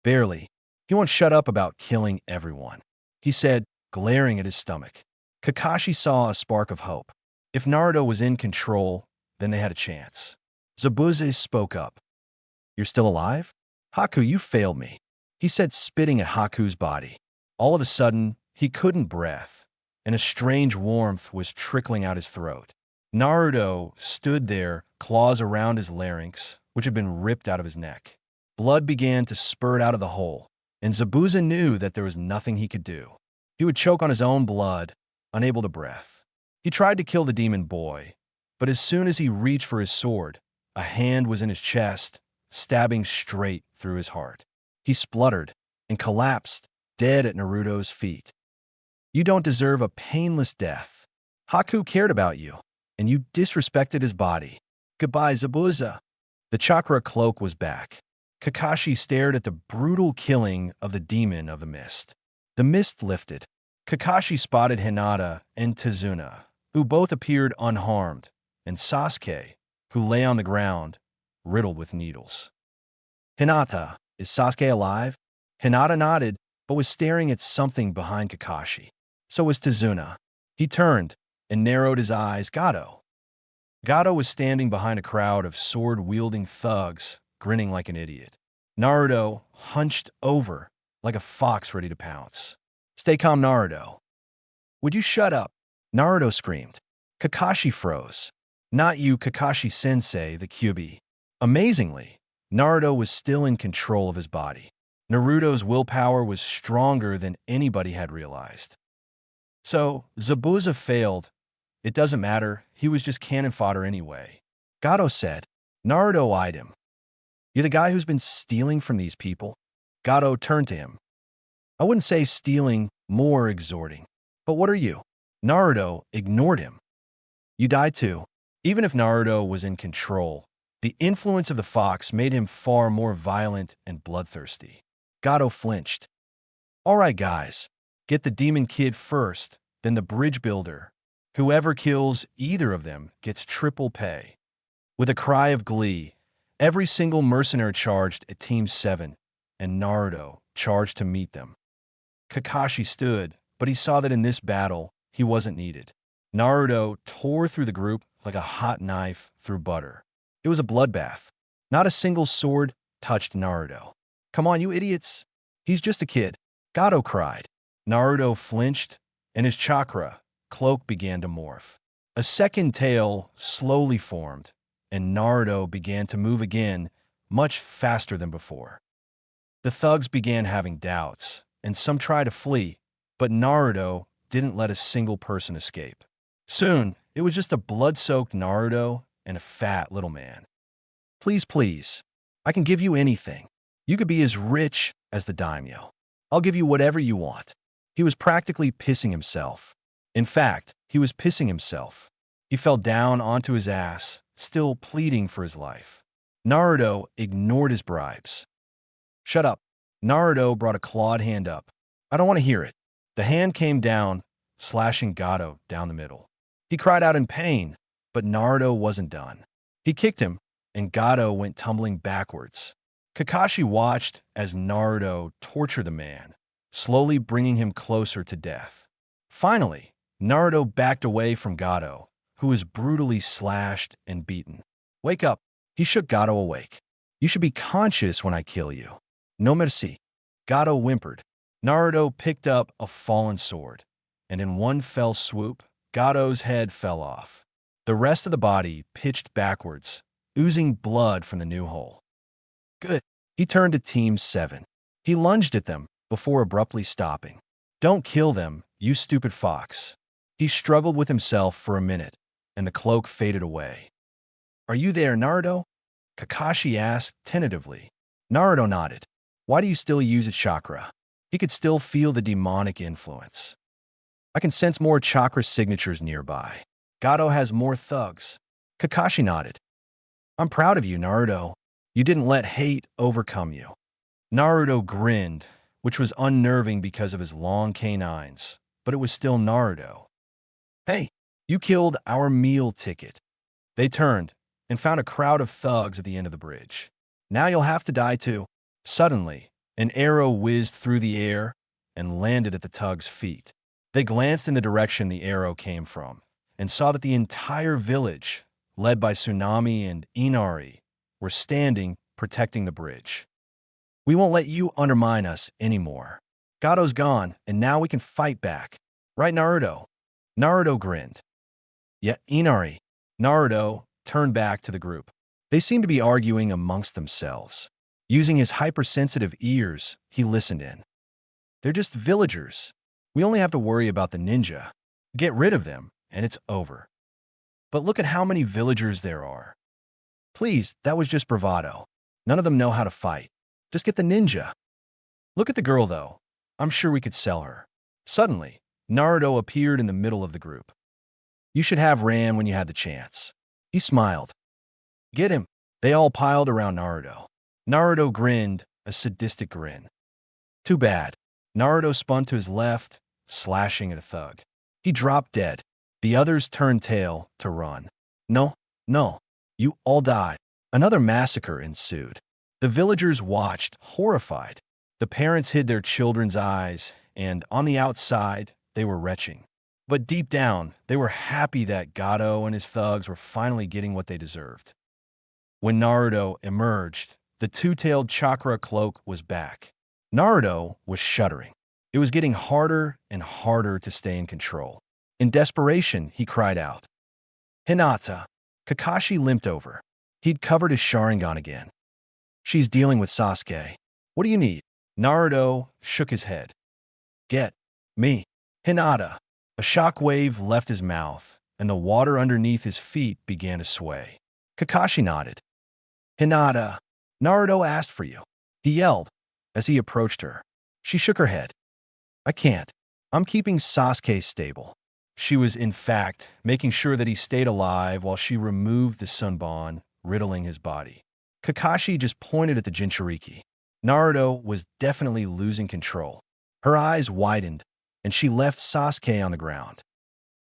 [SPEAKER 1] "Barely. He won't shut up about killing everyone," he said, glaring at his stomach. Kakashi saw a spark of hope. If Naruto was in control, then they had a chance. Zabuza spoke up. "You're still alive?" "Haku, you failed me," he said, spitting at Haku's body. All of a sudden, he couldn't breathe, and a strange warmth was trickling out his throat. Naruto stood there, claws around his larynx, which had been ripped out of his neck. Blood began to spurt out of the hole, and Zabuza knew that there was nothing he could do. He would choke on his own blood, unable to breathe. He tried to kill the demon boy, but as soon as he reached for his sword, a hand was in his chest, stabbing straight through his heart. He spluttered and collapsed, dead at Naruto's feet. "You don't deserve a painless death. Haku cared about you, and you disrespected his body. Goodbye, Zabuza." The chakra cloak was back. Kakashi stared at the brutal killing of the demon of the mist. The mist lifted. Kakashi spotted Hinata and Tazuna, who both appeared unharmed, and Sasuke, who lay on the ground, riddled with needles. "Hinata, is Sasuke alive?" Hinata nodded, but was staring at something behind Kakashi. So was Tazuna. He turned and narrowed his eyes. Gato. Gato was standing behind a crowd of sword-wielding thugs, grinning like an idiot. Naruto hunched over like a fox ready to pounce. "Stay calm, Naruto." "Would you shut up?" Naruto screamed. Kakashi froze. "Not you, Kakashi-sensei, the Kyuubi." Amazingly, Naruto was still in control of his body. Naruto's willpower was stronger than anybody had realized. So, Zabuza failed. It doesn't matter, he was just cannon fodder anyway. Gato said. Naruto eyed him. "You're the guy who's been stealing from these people?" Gato turned to him. "I wouldn't say stealing, more exhorting. But what are you?" Naruto ignored him. You die too. Even if Naruto was in control, the influence of the fox made him far more violent and bloodthirsty. Gato flinched. All right, guys, get the demon kid first, then the bridge builder. Whoever kills either of them gets triple pay. With a cry of glee, every single mercenary charged at Team 7, and Naruto charged to meet them. Kakashi stood, but he saw that in this battle, he wasn't needed. Naruto tore through the group like a hot knife through butter. It was a bloodbath. Not a single sword touched Naruto. Come on, you idiots. He's just a kid. Gato cried. Naruto flinched, and his chakra cloak began to morph. A second tail slowly formed, and Naruto began to move again, much faster than before. The thugs began having doubts, and some tried to flee, but Naruto didn't let a single person escape. Soon, it was just a blood-soaked Naruto and a fat little man. Please, please, I can give you anything. You could be as rich as the daimyo. I'll give you whatever you want. He was practically pissing himself. In fact, he was pissing himself. He fell down onto his ass, still pleading for his life. Naruto ignored his bribes. Shut up. Naruto brought a clawed hand up. I don't want to hear it. The hand came down, slashing Gato down the middle. He cried out in pain, but Naruto wasn't done. He kicked him, and Gato went tumbling backwards. Kakashi watched as Naruto tortured the man, slowly bringing him closer to death. Finally, Naruto backed away from Gato, who was brutally slashed and beaten. Wake up. He shook Gato awake. You should be conscious when I kill you. No merci. Gato whimpered. Naruto picked up a fallen sword, and in one fell swoop, Gato's head fell off. The rest of the body pitched backwards, oozing blood from the new hole. Good. He turned to Team 7. He lunged at them before abruptly stopping. Don't kill them, you stupid fox. He struggled with himself for a minute, and the cloak faded away. Are you there, Naruto? Kakashi asked tentatively. Naruto nodded. Why do you still use a chakra? He could still feel the demonic influence. I can sense more chakra signatures nearby. Gato has more thugs. Kakashi nodded. I'm proud of you, Naruto. You didn't let hate overcome you. Naruto grinned, which was unnerving because of his long canines, but it was still Naruto. Hey, you killed our meal ticket. They turned and found a crowd of thugs at the end of the bridge. Now you'll have to die too. Suddenly, an arrow whizzed through the air and landed at the thugs' feet. They glanced in the direction the arrow came from and saw that the entire village, led by Tsunami and Inari, were standing protecting the bridge. We won't let you undermine us anymore. Gato's gone, and now we can fight back. Right, Naruto? Naruto grinned. Yet Inari, Naruto, turned back to the group. They seemed to be arguing amongst themselves. Using his hypersensitive ears, he listened in. They're just villagers. We only have to worry about the ninja. Get rid of them, and it's over. But look at how many villagers there are. Please, that was just bravado. None of them know how to fight. Just get the ninja. Look at the girl, though. I'm sure we could sell her. Suddenly, Naruto appeared in the middle of the group. You should have ran when you had the chance. He smiled. Get him. They all piled around Naruto. Naruto grinned, a sadistic grin. Too bad. Naruto spun to his left, slashing at a thug. He dropped dead. The others turned tail to run. No, no. You all died. Another massacre ensued. The villagers watched, horrified. The parents hid their children's eyes, and on the outside, they were retching. But deep down, they were happy that Gato and his thugs were finally getting what they deserved. When Naruto emerged, the two-tailed chakra cloak was back. Naruto was shuddering. It was getting harder and harder to stay in control. In desperation, he cried out. Hinata. Kakashi limped over. He'd covered his Sharingan again. She's dealing with Sasuke. What do you need? Naruto shook his head. Get me. Hinata. A shockwave left his mouth, and the water underneath his feet began to sway. Kakashi nodded. Hinata. Naruto asked for you. He yelled as he approached her. She shook her head. I can't. I'm keeping Sasuke stable. She was, in fact, making sure that he stayed alive while she removed the sunbon, riddling his body. Kakashi just pointed at the Jinchuriki. Naruto was definitely losing control. Her eyes widened, and she left Sasuke on the ground.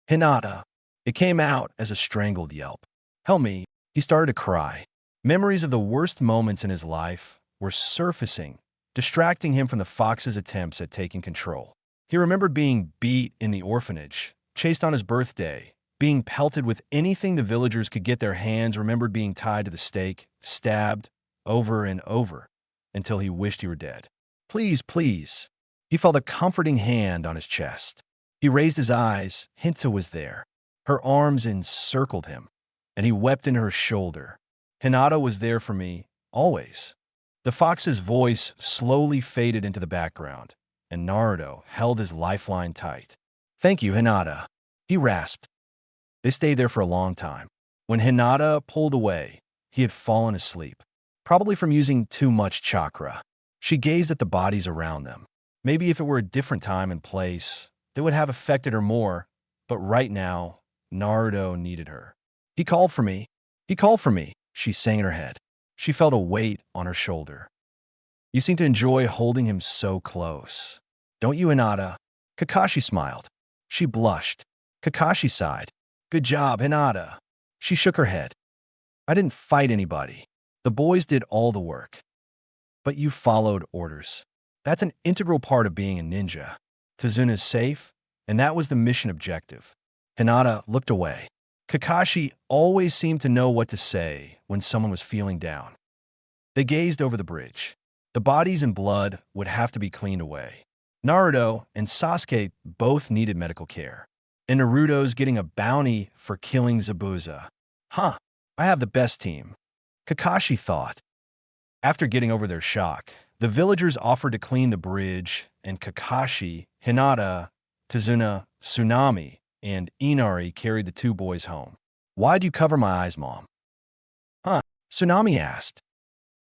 [SPEAKER 1] Hinata. It came out as a strangled yelp. Help me. He started to cry. Memories of the worst moments in his life were surfacing, distracting him from the fox's attempts at taking control. He remembered being beat in the orphanage, chased on his birthday, being pelted with anything the villagers could get their hands, remembered being tied to the stake, stabbed, over and over, until he wished he were dead. Please, please. He felt a comforting hand on his chest. He raised his eyes. Hinta was there. Her arms encircled him, and he wept in her shoulder. Hinata was there for me, always. The fox's voice slowly faded into the background, and Naruto held his lifeline tight. Thank you, Hinata. He rasped. They stayed there for a long time. When Hinata pulled away, he had fallen asleep, probably from using too much chakra. She gazed at the bodies around them. Maybe if it were a different time and place, they would have affected her more, but right now, Naruto needed her. He called for me. He called for me, she sang in her head. She felt a weight on her shoulder. You seem to enjoy holding him so close. Don't you, Hinata? Kakashi smiled. She blushed. Kakashi sighed. Good job, Hinata. She shook her head. I didn't fight anybody. The boys did all the work. But you followed orders. That's an integral part of being a ninja. Tazuna's safe, and that was the mission objective. Hinata looked away. Kakashi always seemed to know what to say when someone was feeling down. They gazed over the bridge. The bodies and blood would have to be cleaned away. Naruto and Sasuke both needed medical care. And Naruto's getting a bounty for killing Zabuza. Huh, I have the best team, Kakashi thought. After getting over their shock, the villagers offered to clean the bridge, and Kakashi, Hinata, Tazuna, Tsunami, and Inari carried the two boys home. Why'd you cover my eyes, Mom? Huh, Tsunami asked.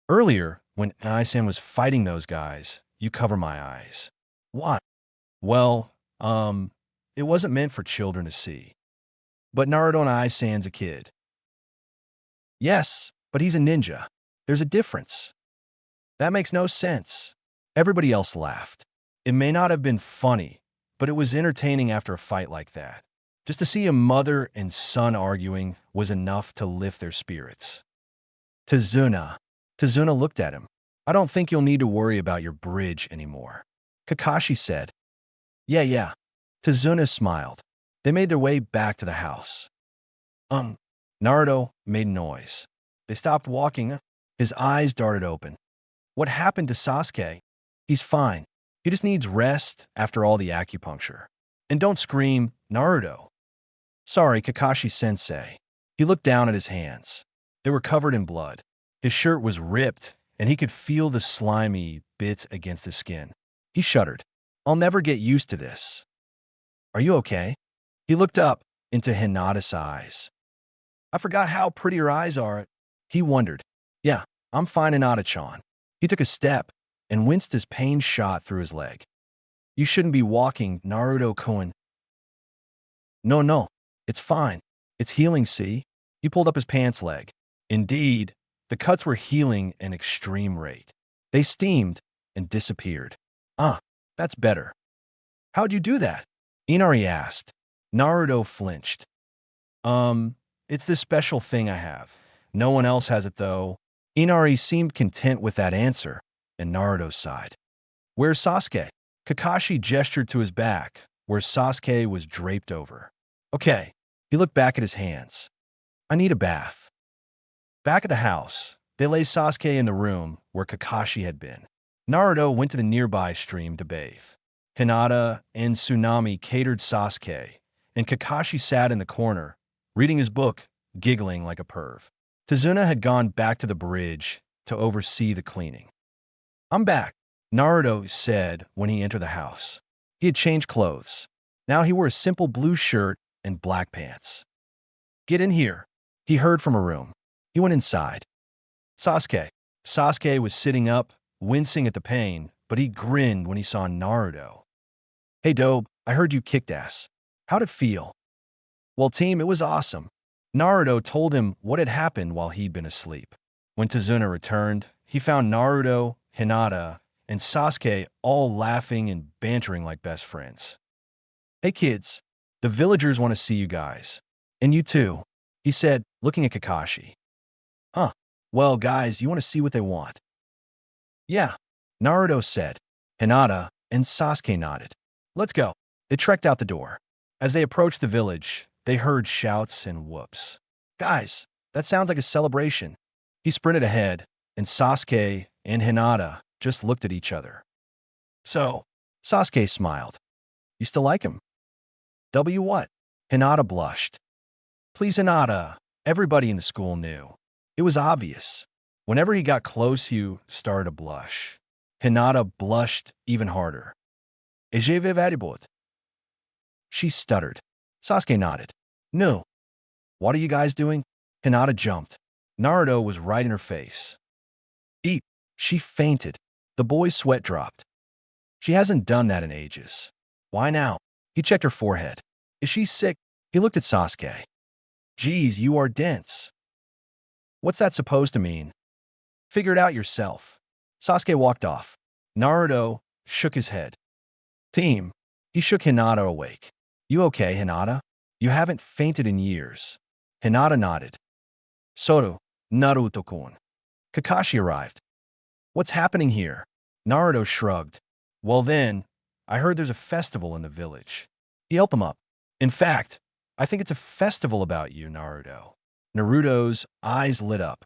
[SPEAKER 1] Earlier, when Ai-san was fighting those guys, you cover my eyes. Why? Well, it wasn't meant for children to see. But Naruto and Ai-san's a kid. Yes, but he's a ninja. There's a difference. That makes no sense. Everybody else laughed. It may not have been funny, but it was entertaining after a fight like that. Just to see a mother and son arguing was enough to lift their spirits. Tazuna looked at him. I don't think you'll need to worry about your bridge anymore. Kakashi said. Yeah. Tazuna smiled. They made their way back to the house. Naruto made noise. They stopped walking. His eyes darted open. What happened to Sasuke? He's fine. He just needs rest after all the acupuncture. And don't scream, Naruto. Sorry, Kakashi-sensei. He looked down at his hands. They were covered in blood. His shirt was ripped, and he could feel the slimy bits against his skin. He shuddered. I'll never get used to this. Are you okay? He looked up into Hinata's eyes. I forgot how pretty her eyes are. He wondered. Yeah, I'm fine, Hinata-chan. He took a step and winced as pain shot through his leg. You shouldn't be walking, Naruto-kun. No, it's fine. It's healing, see? He pulled up his pants leg. Indeed, the cuts were healing at an extreme rate. They steamed and disappeared. Ah, that's better. How'd you do that? Inari asked. Naruto flinched. It's this special thing I have. No one else has it, though. Inari seemed content with that answer, and Naruto sighed. Where's Sasuke? Kakashi gestured to his back, where Sasuke was draped over. Okay. He looked back at his hands. I need a bath. Back at the house, they lay Sasuke in the room where Kakashi had been. Naruto went to the nearby stream to bathe. Hinata and Tsunami catered Sasuke, and Kakashi sat in the corner, reading his book, giggling like a perv. Tazuna had gone back to the bridge to oversee the cleaning. I'm back, Naruto said when he entered the house. He had changed clothes. Now he wore a simple blue shirt and black pants. Get in here, he heard from a room. He went inside. Sasuke. Sasuke was sitting up, wincing at the pain, but he grinned when he saw Naruto. Hey, Dobe, I heard you kicked ass. How'd it feel? Well, team, it was awesome. Naruto told him what had happened while he'd been asleep. When Tazuna returned, he found Naruto, Hinata, and Sasuke all laughing and bantering like best friends. Hey kids, the villagers want to see you guys. And you too, he said, looking at Kakashi. Huh. Well, guys, you want to see what they want? Yeah, Naruto said. Hinata and Sasuke nodded. Let's go. They trekked out the door. As they approached the village, they heard shouts and whoops. Guys, that sounds like a celebration. He sprinted ahead, and Sasuke and Hinata just looked at each other. So, Sasuke smiled. You still like him? W what? Hinata blushed. Please, Hinata. Everybody in the school knew. It was obvious. Whenever he got close, you started to blush. Hinata blushed even harder. Et je vais varibot. She stuttered. Sasuke nodded. No. What are you guys doing? Hinata jumped. Naruto was right in her face. Eep. She fainted. The boy's sweat dropped. She hasn't done that in ages. Why now? He checked her forehead. Is she sick? He looked at Sasuke. Geez, you are dense. What's that supposed to mean? Figure it out yourself. Sasuke walked off. Naruto shook his head. Team. He shook Hinata awake. You okay, Hinata? You haven't fainted in years. Hinata nodded. Soto, Naruto-kun. Kakashi arrived. What's happening here? Naruto shrugged. Well then, I heard there's a festival in the village. He helped him up. In fact, I think it's a festival about you, Naruto. Naruto's eyes lit up.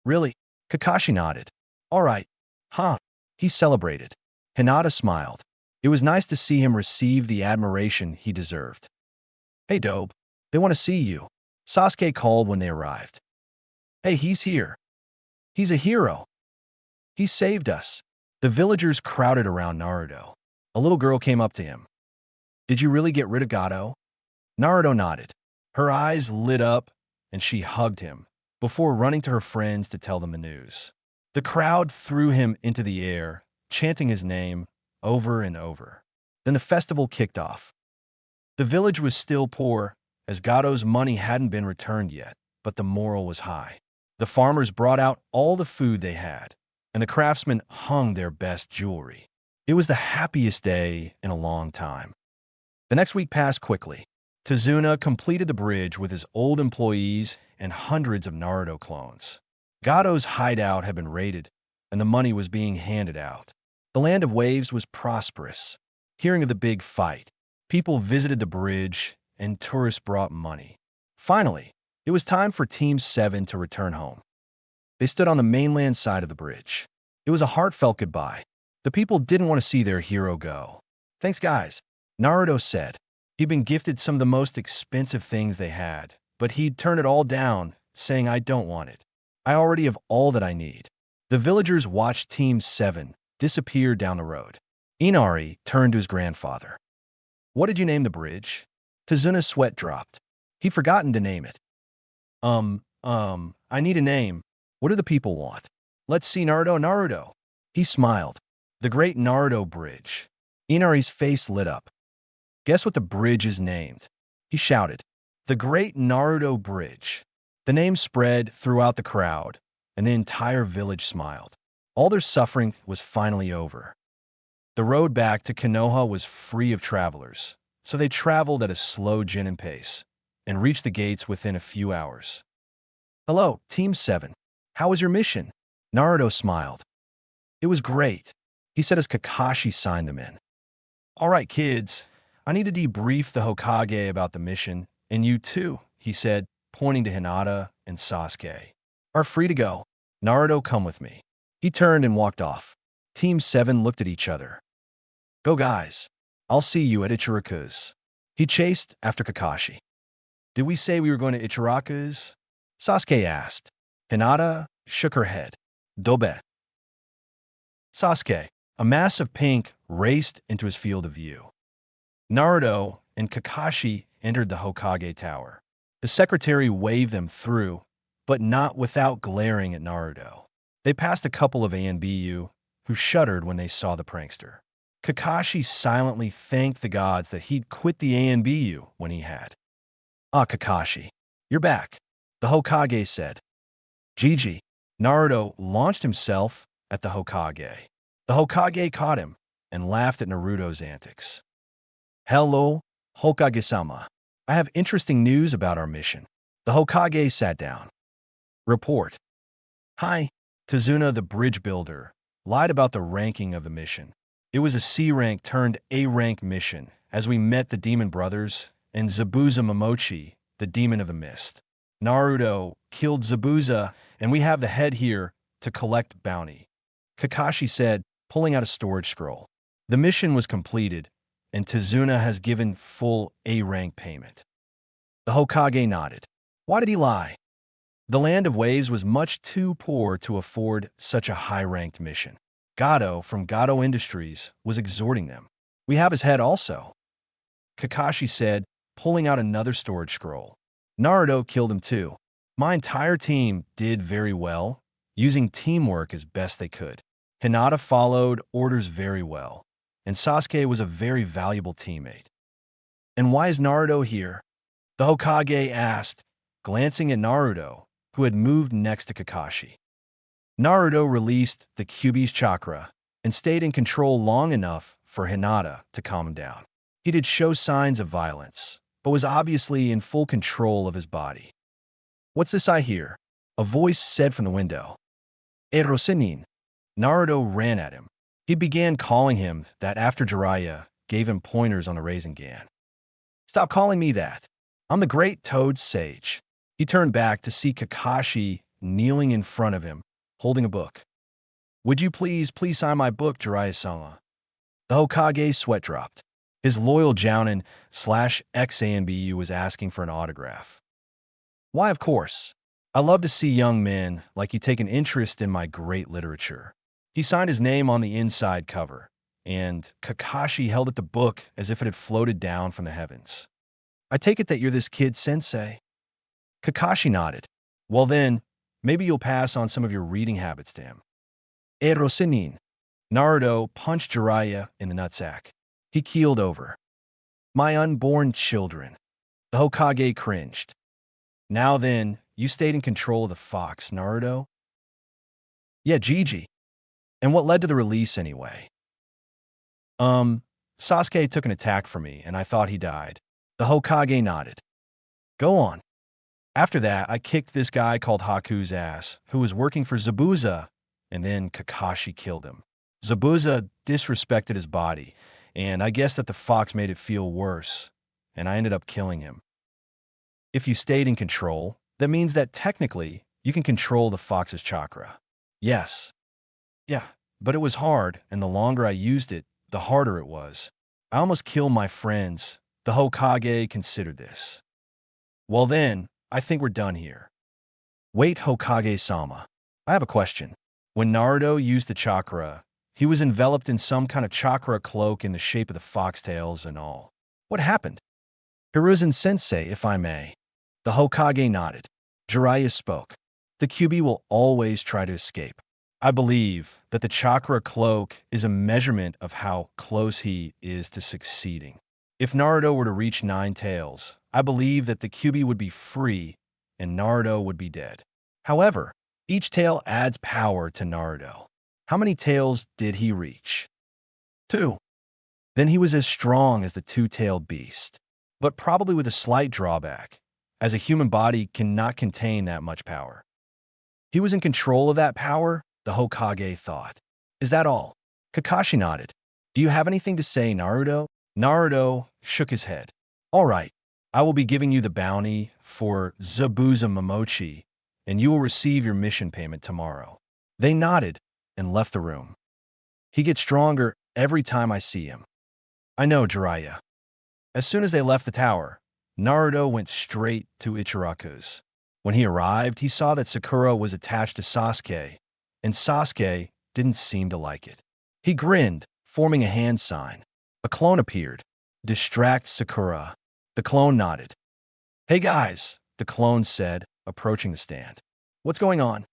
[SPEAKER 1] Really? Kakashi nodded. All right. Huh. He celebrated. Hinata smiled. It was nice to see him receive the admiration he deserved. Hey, Dobe. They want to see you. Sasuke called when they arrived. Hey, he's here. He's a hero. He saved us. The villagers crowded around Naruto. A little girl came up to him. Did you really get rid of Gato? Naruto nodded. Her eyes lit up, and she hugged him, before running to her friends to tell them the news. The crowd threw him into the air, chanting his name over and over. Then the festival kicked off. The village was still poor, as Gato's money hadn't been returned yet, but the morale was high. The farmers brought out all the food they had, and the craftsmen hung their best jewelry. It was the happiest day in a long time. The next week passed quickly. Tazuna completed the bridge with his old employees and hundreds of Naruto clones. Gato's hideout had been raided, and the money was being handed out. The Land of Waves was prosperous. Hearing of the big fight, people visited the bridge, and tourists brought money. Finally, it was time for Team 7 to return home. They stood on the mainland side of the bridge. It was a heartfelt goodbye. The people didn't want to see their hero go. Thanks, guys, Naruto said. He'd been gifted some of the most expensive things they had, but he'd turn it all down, saying, I don't want it. I already have all that I need. The villagers watched Team 7 disappear down the road. Inari turned to his grandfather. What did you name the bridge? Tazuna's sweat dropped. He'd forgotten to name it. I need a name. What do the people want? Let's see, Naruto. He smiled. The Great Naruto Bridge. Inari's face lit up. Guess what the bridge is named? He shouted. The Great Naruto Bridge. The name spread throughout the crowd, and the entire village smiled. All their suffering was finally over. The road back to Konoha was free of travelers, so they traveled at a slow genin pace and reached the gates within a few hours. Hello, Team 7. How was your mission? Naruto smiled. It was great, he said as Kakashi signed them in. All right, kids, I need to debrief the Hokage about the mission, and you too, he said, pointing to Hinata and Sasuke. Are free to go. Naruto, come with me. He turned and walked off. Team 7 looked at each other. Go, guys. I'll see you at Ichiraku's. He chased after Kakashi. Did we say we were going to Ichiraku's? Sasuke asked. Hinata shook her head. Dobe. Sasuke, a mass of pink, raced into his field of view. Naruto and Kakashi entered the Hokage Tower. The secretary waved them through, but not without glaring at Naruto. They passed a couple of ANBU, who shuddered when they saw the prankster. Kakashi silently thanked the gods that he'd quit the ANBU when he had. Ah, Kakashi, you're back, the Hokage said. Gigi. Naruto launched himself at the Hokage. The Hokage caught him and laughed at Naruto's antics. Hello, Hokage-sama. I have interesting news about our mission. The Hokage sat down. Report. Hi, Tazuna the bridge builder lied about the ranking of the mission. It was a C rank turned A rank mission as we met the Demon Brothers and Zabuza Momochi, the Demon of the Mist. Naruto killed Zabuza and we have the head here to collect bounty, Kakashi said, pulling out a storage scroll. The mission was completed and Tazuna has given full A rank payment. The Hokage nodded. Why did he lie? The Land of Waves was much too poor to afford such a high-ranked mission. Gato from Gato Industries was exhorting them. We have his head also, Kakashi said, pulling out another storage scroll. Naruto killed him too. My entire team did very well, using teamwork as best they could. Hinata followed orders very well, and Sasuke was a very valuable teammate. And why is Naruto here? The Hokage asked, glancing at Naruto, who had moved next to Kakashi. Naruto released the Kyuubi's chakra and stayed in control long enough for Hinata to calm him down. He did show signs of violence, but was obviously in full control of his body. What's this I hear? A voice said from the window. Rosenin. Naruto ran at him. He began calling him that after Jiraiya gave him pointers on the Rasengan. Stop calling me that. I'm the great Toad Sage. He turned back to see Kakashi kneeling in front of him, holding a book. Would you please sign my book, Jiraiya-sama? The Hokage's sweat dropped. His loyal Jounin / ex-ANBU was asking for an autograph. Why, of course. I love to see young men like you take an interest in my great literature. He signed his name on the inside cover, and Kakashi held at the book as if it had floated down from the heavens. I take it that you're this kid sensei? Kakashi nodded. Well then, maybe you'll pass on some of your reading habits to him. Rosenin. Naruto punched Jiraiya in the nutsack. He keeled over. My unborn children. The Hokage cringed. Now then, you stayed in control of the fox, Naruto? Yeah, Gigi. And what led to the release anyway? Sasuke took an attack for me, and I thought he died. The Hokage nodded. Go on. After that, I kicked this guy called Haku's ass, who was working for Zabuza, and then Kakashi killed him. Zabuza disrespected his body, and I guess that the fox made it feel worse, and I ended up killing him. If you stayed in control, that means that technically you can control the fox's chakra. Yes. Yeah, but it was hard, and the longer I used it, the harder it was. I almost killed my friends. The Hokage considered this. Well then, I think we're done here. Wait, Hokage-sama. I have a question. When Naruto used the chakra, he was enveloped in some kind of chakra cloak in the shape of the foxtails and all. What happened? Hiruzen-sensei, if I may. The Hokage nodded. Jiraiya spoke. The Kyuubi will always try to escape. I believe that the chakra cloak is a measurement of how close he is to succeeding. If Naruto were to reach 9 tails, I believe that the Kyuubi would be free and Naruto would be dead. However, each tail adds power to Naruto. How many tails did he reach? 2. Then he was as strong as the 2-tailed beast, but probably with a slight drawback, as a human body cannot contain that much power. He was in control of that power, the Hokage thought. Is that all? Kakashi nodded. Do you have anything to say, Naruto? Naruto shook his head. All right, I will be giving you the bounty for Zabuza Momochi, and you will receive your mission payment tomorrow. They nodded and left the room. He gets stronger every time I see him. I know, Jiraiya. As soon as they left the tower, Naruto went straight to Ichiraku's. When he arrived, he saw that Sakura was attached to Sasuke, and Sasuke didn't seem to like it. He grinned, forming a hand sign. A clone appeared. Distract Sakura. The clone nodded. Hey guys, the clone said, approaching the stand. What's going on?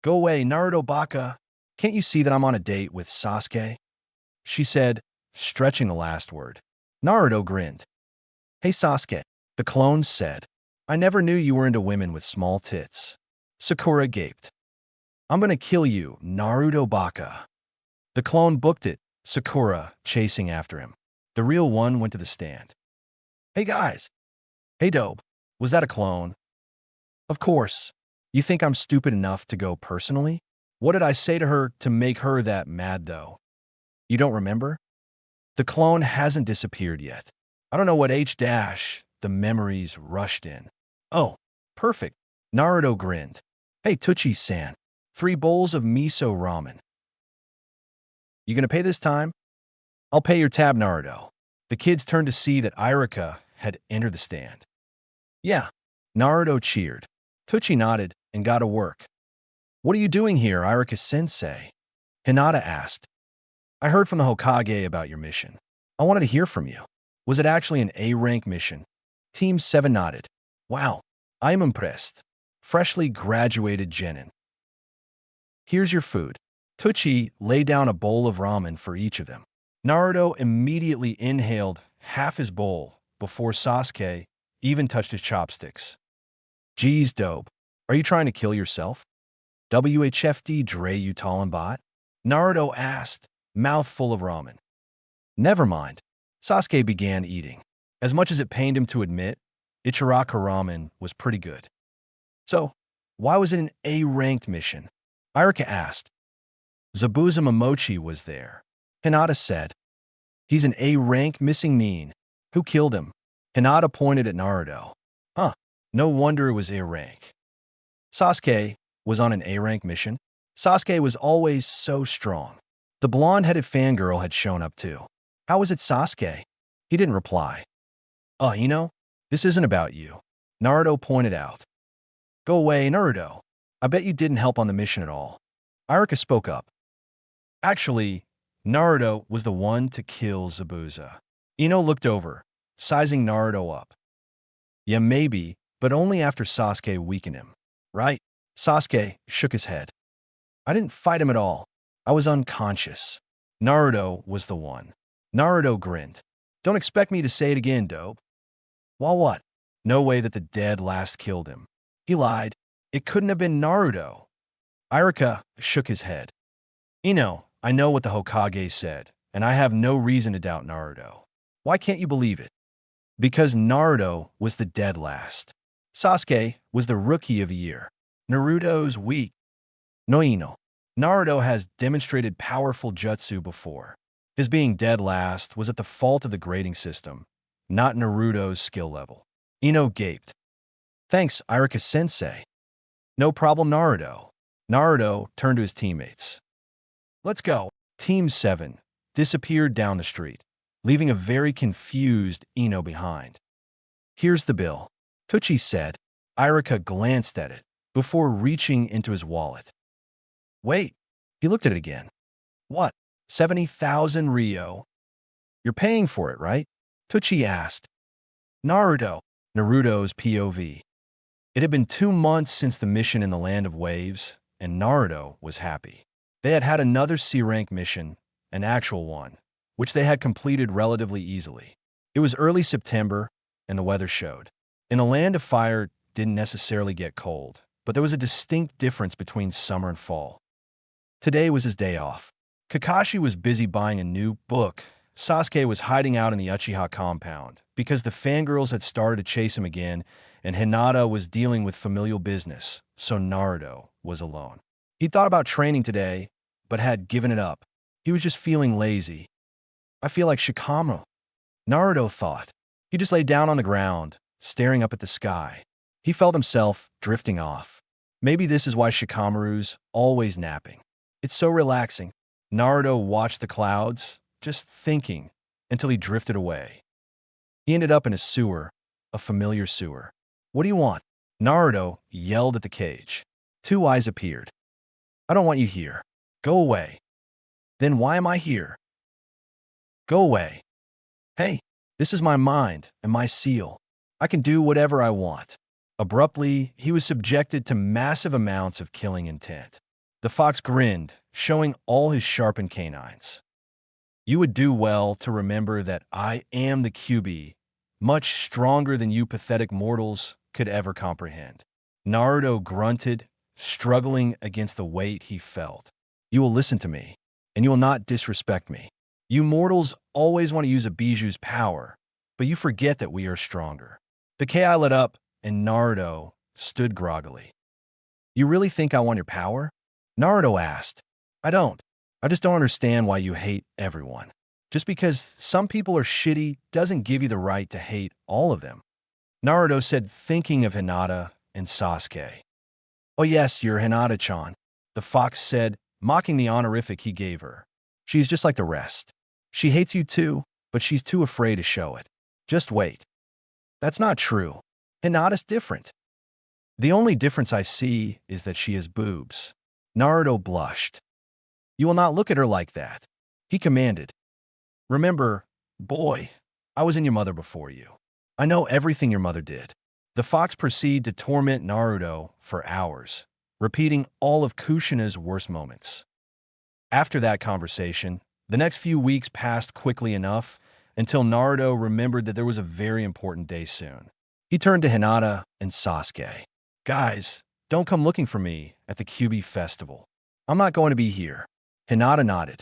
[SPEAKER 1] Go away, Naruto Baka. Can't you see that I'm on a date with Sasuke? She said, stretching the last word. Naruto grinned. Hey Sasuke, the clone said. I never knew you were into women with small tits. Sakura gaped. I'm gonna kill you, Naruto Baka. The clone booked it, Sakura chasing after him. The real one went to the stand. Hey guys. Hey Dope. Was that a clone? Of course. You think I'm stupid enough to go personally? What did I say to her to make her that mad though? You don't remember? The clone hasn't disappeared yet. I don't know what the memories rushed in. Oh, perfect. Naruto grinned. Hey Tucci-san, 3 bowls of miso ramen. You gonna pay this time? I'll pay your tab, Naruto. The kids turned to see that Irika had entered the stand. Yeah, Naruto cheered. Tucci nodded and got to work. What are you doing here, Irika-sensei? Hinata asked. I heard from the Hokage about your mission. I wanted to hear from you. Was it actually an A-rank mission? Team 7 nodded. Wow, I'm impressed. Freshly graduated genin. Here's your food. Tucci laid down a bowl of ramen for each of them. Naruto immediately inhaled half his bowl before Sasuke even touched his chopsticks. Geez, Dope, are you trying to kill yourself? WHFD Dre you tallin' bot? Naruto asked, mouth full of ramen. Never mind. Sasuke began eating. As much as it pained him to admit, Ichiraka ramen was pretty good. So, why was it an A-ranked mission? Irika asked. Zabuza Momochi was there. Hinata said. He's an A-rank missing mean. Who killed him? Hinata pointed at Naruto. Huh, no wonder it was A-rank. Sasuke was on an A-rank mission. Sasuke was always so strong. The blonde-headed fangirl had shown up too. How was it Sasuke? He didn't reply. This isn't about you. Naruto pointed out. Go away, Naruto. I bet you didn't help on the mission at all. Irika spoke up. Actually, Naruto was the one to kill Zabuza. Ino looked over, sizing Naruto up. Yeah, maybe, but only after Sasuke weakened him. Right? Sasuke shook his head. I didn't fight him at all. I was unconscious. Naruto was the one. Naruto grinned. Don't expect me to say it again, Dope. Well, what? No way that the dead last killed him. He lied. It couldn't have been Naruto. Irika shook his head. I know what the Hokage said, and I have no reason to doubt Naruto. Why can't you believe it? Because Naruto was the dead last. Sasuke was the rookie of the year. Naruto's weak. No. Naruto has demonstrated powerful jutsu before. His being dead last was at the fault of the grading system, not Naruto's skill level. Ino gaped. Thanks, Irika-sensei. No problem, Naruto. Naruto turned to his teammates. Let's go. Team 7 disappeared down the street, leaving a very confused Ino behind. Here's the bill, Tucci said. Irika glanced at it before reaching into his wallet. Wait, he looked at it again. What? 70,000 Ryo? You're paying for it, right? Tucci asked. Naruto's POV. It had been 2 months since the mission in the Land of Waves, and Naruto was happy. They had had another C-rank mission, an actual one, which they had completed relatively easily. It was early September, and the weather showed. In a land of fire, didn't necessarily get cold, but there was a distinct difference between summer and fall. Today was his day off. Kakashi was busy buying a new book. Sasuke was hiding out in the Uchiha compound because the fangirls had started to chase him again, and Hinata was dealing with familial business, so Naruto was alone. He thought about training today, but had given it up. He was just feeling lazy. I feel like Shikamaru, Naruto thought. He just lay down on the ground, staring up at the sky. He felt himself drifting off. Maybe this is why Shikamaru's always napping. It's so relaxing. Naruto watched the clouds, just thinking, until he drifted away. He ended up in a sewer, a familiar sewer. What do you want? Naruto yelled at the cage. 2 eyes appeared. I don't want you here. Go away. Then why am I here? Go away. Hey, this is my mind and my seal. I can do whatever I want. Abruptly, he was subjected to massive amounts of killing intent. The fox grinned, showing all his sharpened canines. You would do well to remember that I am the QB, much stronger than you pathetic mortals could ever comprehend. Naruto grunted, struggling against the weight he felt. You will listen to me, and you will not disrespect me. You mortals always want to use a Bijuu's power, but you forget that we are stronger. The Ki lit up, and Naruto stood groggily. You really think I want your power? Naruto asked. I don't. I just don't understand why you hate everyone. Just because some people are shitty doesn't give you the right to hate all of them. Naruto said, thinking of Hinata and Sasuke. Oh yes, you're Hinata-chan, the fox said, mocking the honorific he gave her. She's just like the rest. She hates you too, but she's too afraid to show it. Just wait. That's not true. Hinata's different. The only difference I see is that she has boobs. Naruto blushed. You will not look at her like that. He commanded. Remember, boy, I was in your mother before you. I know everything your mother did. The fox proceeded to torment Naruto for hours, repeating all of Kushina's worst moments. After that conversation, the next few weeks passed quickly enough until Naruto remembered that there was a very important day soon. He turned to Hinata and Sasuke. Guys, don't come looking for me at the QB festival. I'm not going to be here. Hinata nodded.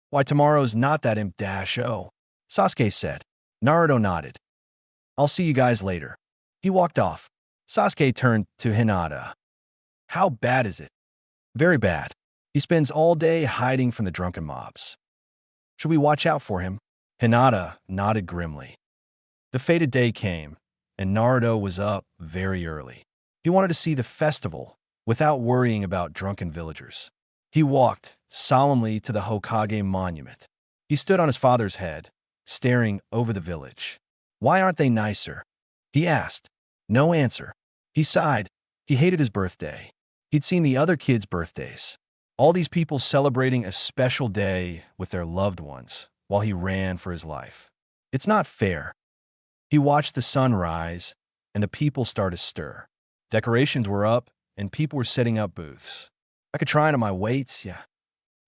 [SPEAKER 1] Why, tomorrow's not that imp-o, Sasuke said. Naruto nodded. I'll see you guys later. He walked off. Sasuke turned to Hinata. How bad is it? Very bad. He spends all day hiding from the drunken mobs. Should we watch out for him? Hinata nodded grimly. The fated day came, and Naruto was up very early. He wanted to see the festival without worrying about drunken villagers. He walked solemnly to the Hokage monument. He stood on his father's head, staring over the village. Why aren't they nicer? He asked. No answer. He sighed. He hated his birthday. He'd seen the other kids' birthdays. All these people celebrating a special day with their loved ones while he ran for his life. It's not fair. He watched the sun rise, and the people start to stir. Decorations were up, and people were setting up booths. I could try on my weights, yeah.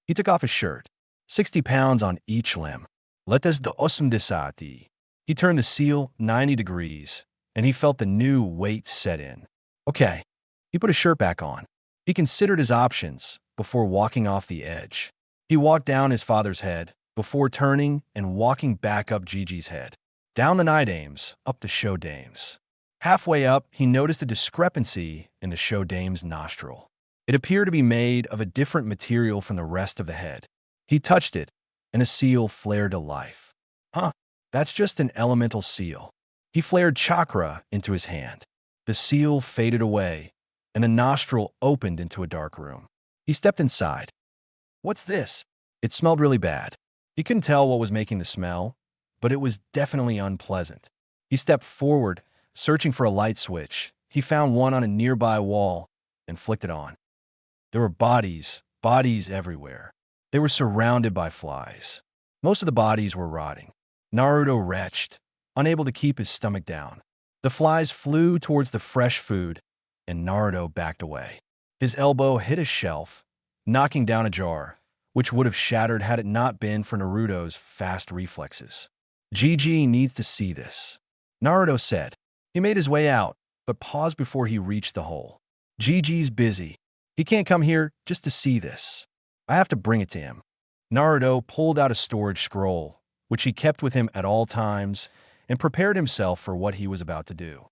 [SPEAKER 1] He took off his shirt. 60 pounds on each limb. Let us do desati. He turned the seal 90 degrees, and he felt the new weight set in. Okay. He put his shirt back on. He considered his options before walking off the edge. He walked down his father's head before turning and walking back up Gigi's head. Down the night aims, up the show dame's. Halfway up, he noticed a discrepancy in the show dame's nostril. It appeared to be made of a different material from the rest of the head. He touched it, and a seal flared to life. Huh, that's just an elemental seal. He flared chakra into his hand. The seal faded away, and a nostril opened into a dark room. He stepped inside. What's this? It smelled really bad. He couldn't tell what was making the smell, but it was definitely unpleasant. He stepped forward, searching for a light switch. He found one on a nearby wall and flicked it on. There were bodies everywhere. They were surrounded by flies. Most of the bodies were rotting. Naruto retched, unable to keep his stomach down. The flies flew towards the fresh food, and Naruto backed away. His elbow hit a shelf, knocking down a jar, which would have shattered had it not been for Naruto's fast reflexes. Gigi needs to see this, Naruto said. He made his way out, but paused before he reached the hole. Gigi's busy. He can't come here just to see this. I have to bring it to him. Naruto pulled out a storage scroll, which he kept with him at all times, and prepared himself for what he was about to do.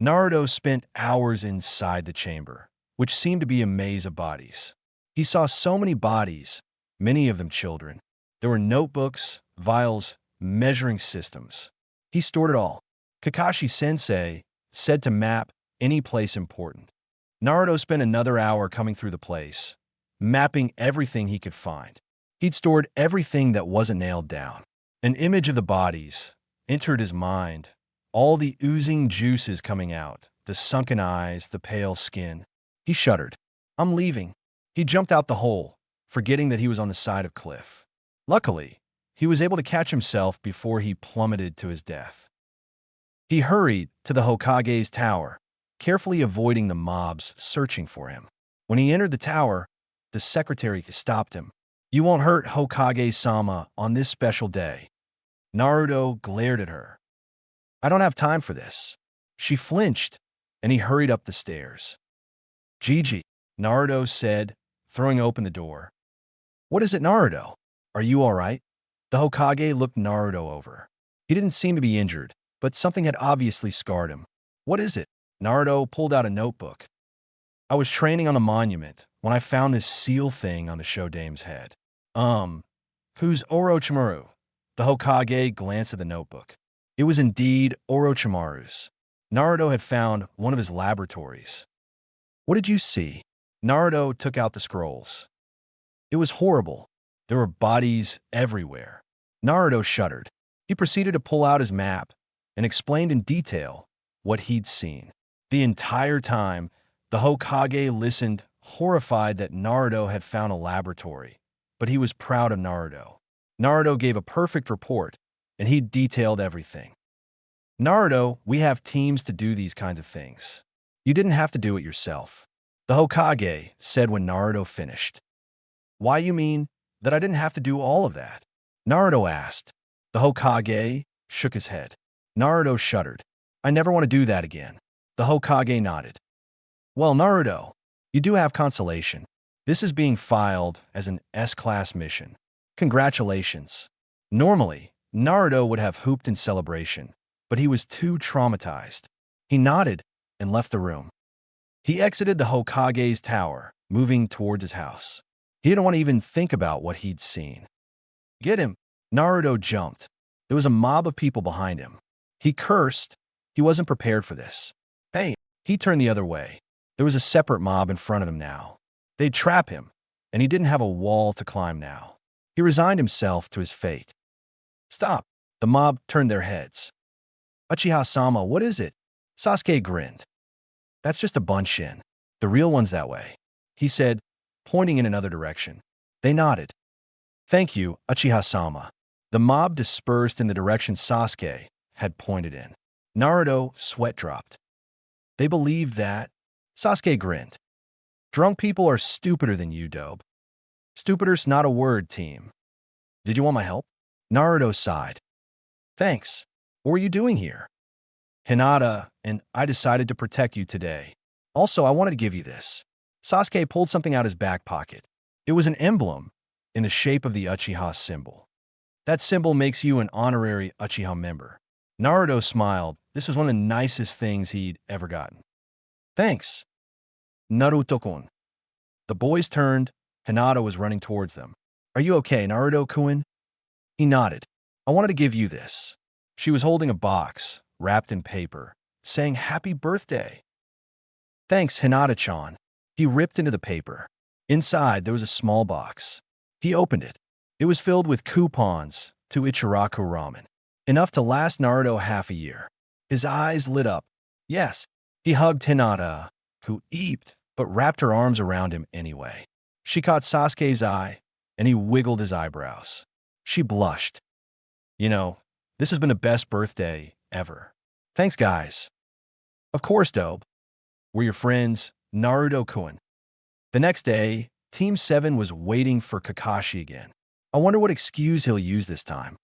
[SPEAKER 1] Naruto spent hours inside the chamber, which seemed to be a maze of bodies. He saw so many bodies, many of them children. There were notebooks, vials, measuring systems. He stored it all. Kakashi-sensei said to map any place important. Naruto spent another hour coming through the place, mapping everything he could find. He'd stored everything that wasn't nailed down. An image of the bodies entered his mind, all the oozing juices coming out, the sunken eyes, the pale skin. He shuddered. I'm leaving. He jumped out the hole, forgetting that he was on the side of cliff. Luckily, he was able to catch himself before he plummeted to his death. He hurried to the Hokage's tower, carefully avoiding the mobs searching for him. When he entered the tower, the secretary stopped him. You won't hurt Hokage-sama on this special day. Naruto glared at her. I don't have time for this. She flinched, and he hurried up the stairs. Gigi, Naruto said, throwing open the door. What is it, Naruto? Are you all right? The Hokage looked Naruto over. He didn't seem to be injured, but something had obviously scarred him. What is it? Naruto pulled out a notebook. I was training on the monument when I found this seal thing on the Shodame's head. Who's Orochimaru? The Hokage glanced at the notebook. It was indeed Orochimaru's. Naruto had found one of his laboratories. What did you see? Naruto took out the scrolls. It was horrible. There were bodies everywhere. Naruto shuddered. He proceeded to pull out his map and explained in detail what he'd seen. The entire time, the Hokage listened, horrified that Naruto had found a laboratory, but he was proud of Naruto. Naruto gave a perfect report, and he detailed everything. Naruto, we have teams to do these kinds of things. You didn't have to do it yourself. The Hokage said when Naruto finished. Why, you mean that I didn't have to do all of that? Naruto asked. The Hokage shook his head. Naruto shuddered. I never want to do that again. The Hokage nodded. Well, Naruto, you do have consolation. This is being filed as an S-class mission. Congratulations. Normally, Naruto would have hooped in celebration, but he was too traumatized. He nodded and left the room. He exited the Hokage's tower, moving towards his house. He didn't want to even think about what he'd seen. Get him! Naruto jumped. There was a mob of people behind him. He cursed. He wasn't prepared for this. Hey! He turned the other way. There was a separate mob in front of him now. They'd trap him, and he didn't have a wall to climb now. He resigned himself to his fate. Stop! The mob turned their heads. Uchiha-sama, what is it? Sasuke grinned. That's just a bunch-in. The real one's that way, he said, pointing in another direction. They nodded. Thank you, Uchiha-sama. The mob dispersed in the direction Sasuke had pointed in. Naruto sweat dropped. They believed that. Sasuke grinned. Drunk people are stupider than you, Dobe. Stupider's not a word, team. Did you want my help? Naruto sighed. Thanks. What were you doing here? Hinata and I decided to protect you today. Also, I wanted to give you this. Sasuke pulled something out his back pocket. It was an emblem in the shape of the Uchiha symbol. That symbol makes you an honorary Uchiha member. Naruto smiled. This was one of the nicest things he'd ever gotten. Thanks. Naruto-kun. The boys turned. Hinata was running towards them. Are you okay, Naruto-kun? He nodded. I wanted to give you this. She was holding a box, wrapped in paper, saying happy birthday. Thanks, Hinata-chan. He ripped into the paper. Inside, there was a small box. He opened it. It was filled with coupons to Ichiraku ramen, enough to last Naruto half a year. His eyes lit up. Yes, he hugged Hinata, who eeped, but wrapped her arms around him anyway. She caught Sasuke's eye, and he wiggled his eyebrows. She blushed. You know, this has been the best birthday ever. Thanks, guys. Of course, Dobe. We're your friends, Naruto-kun. The next day, Team 7 was waiting for Kakashi again. I wonder what excuse he'll use this time.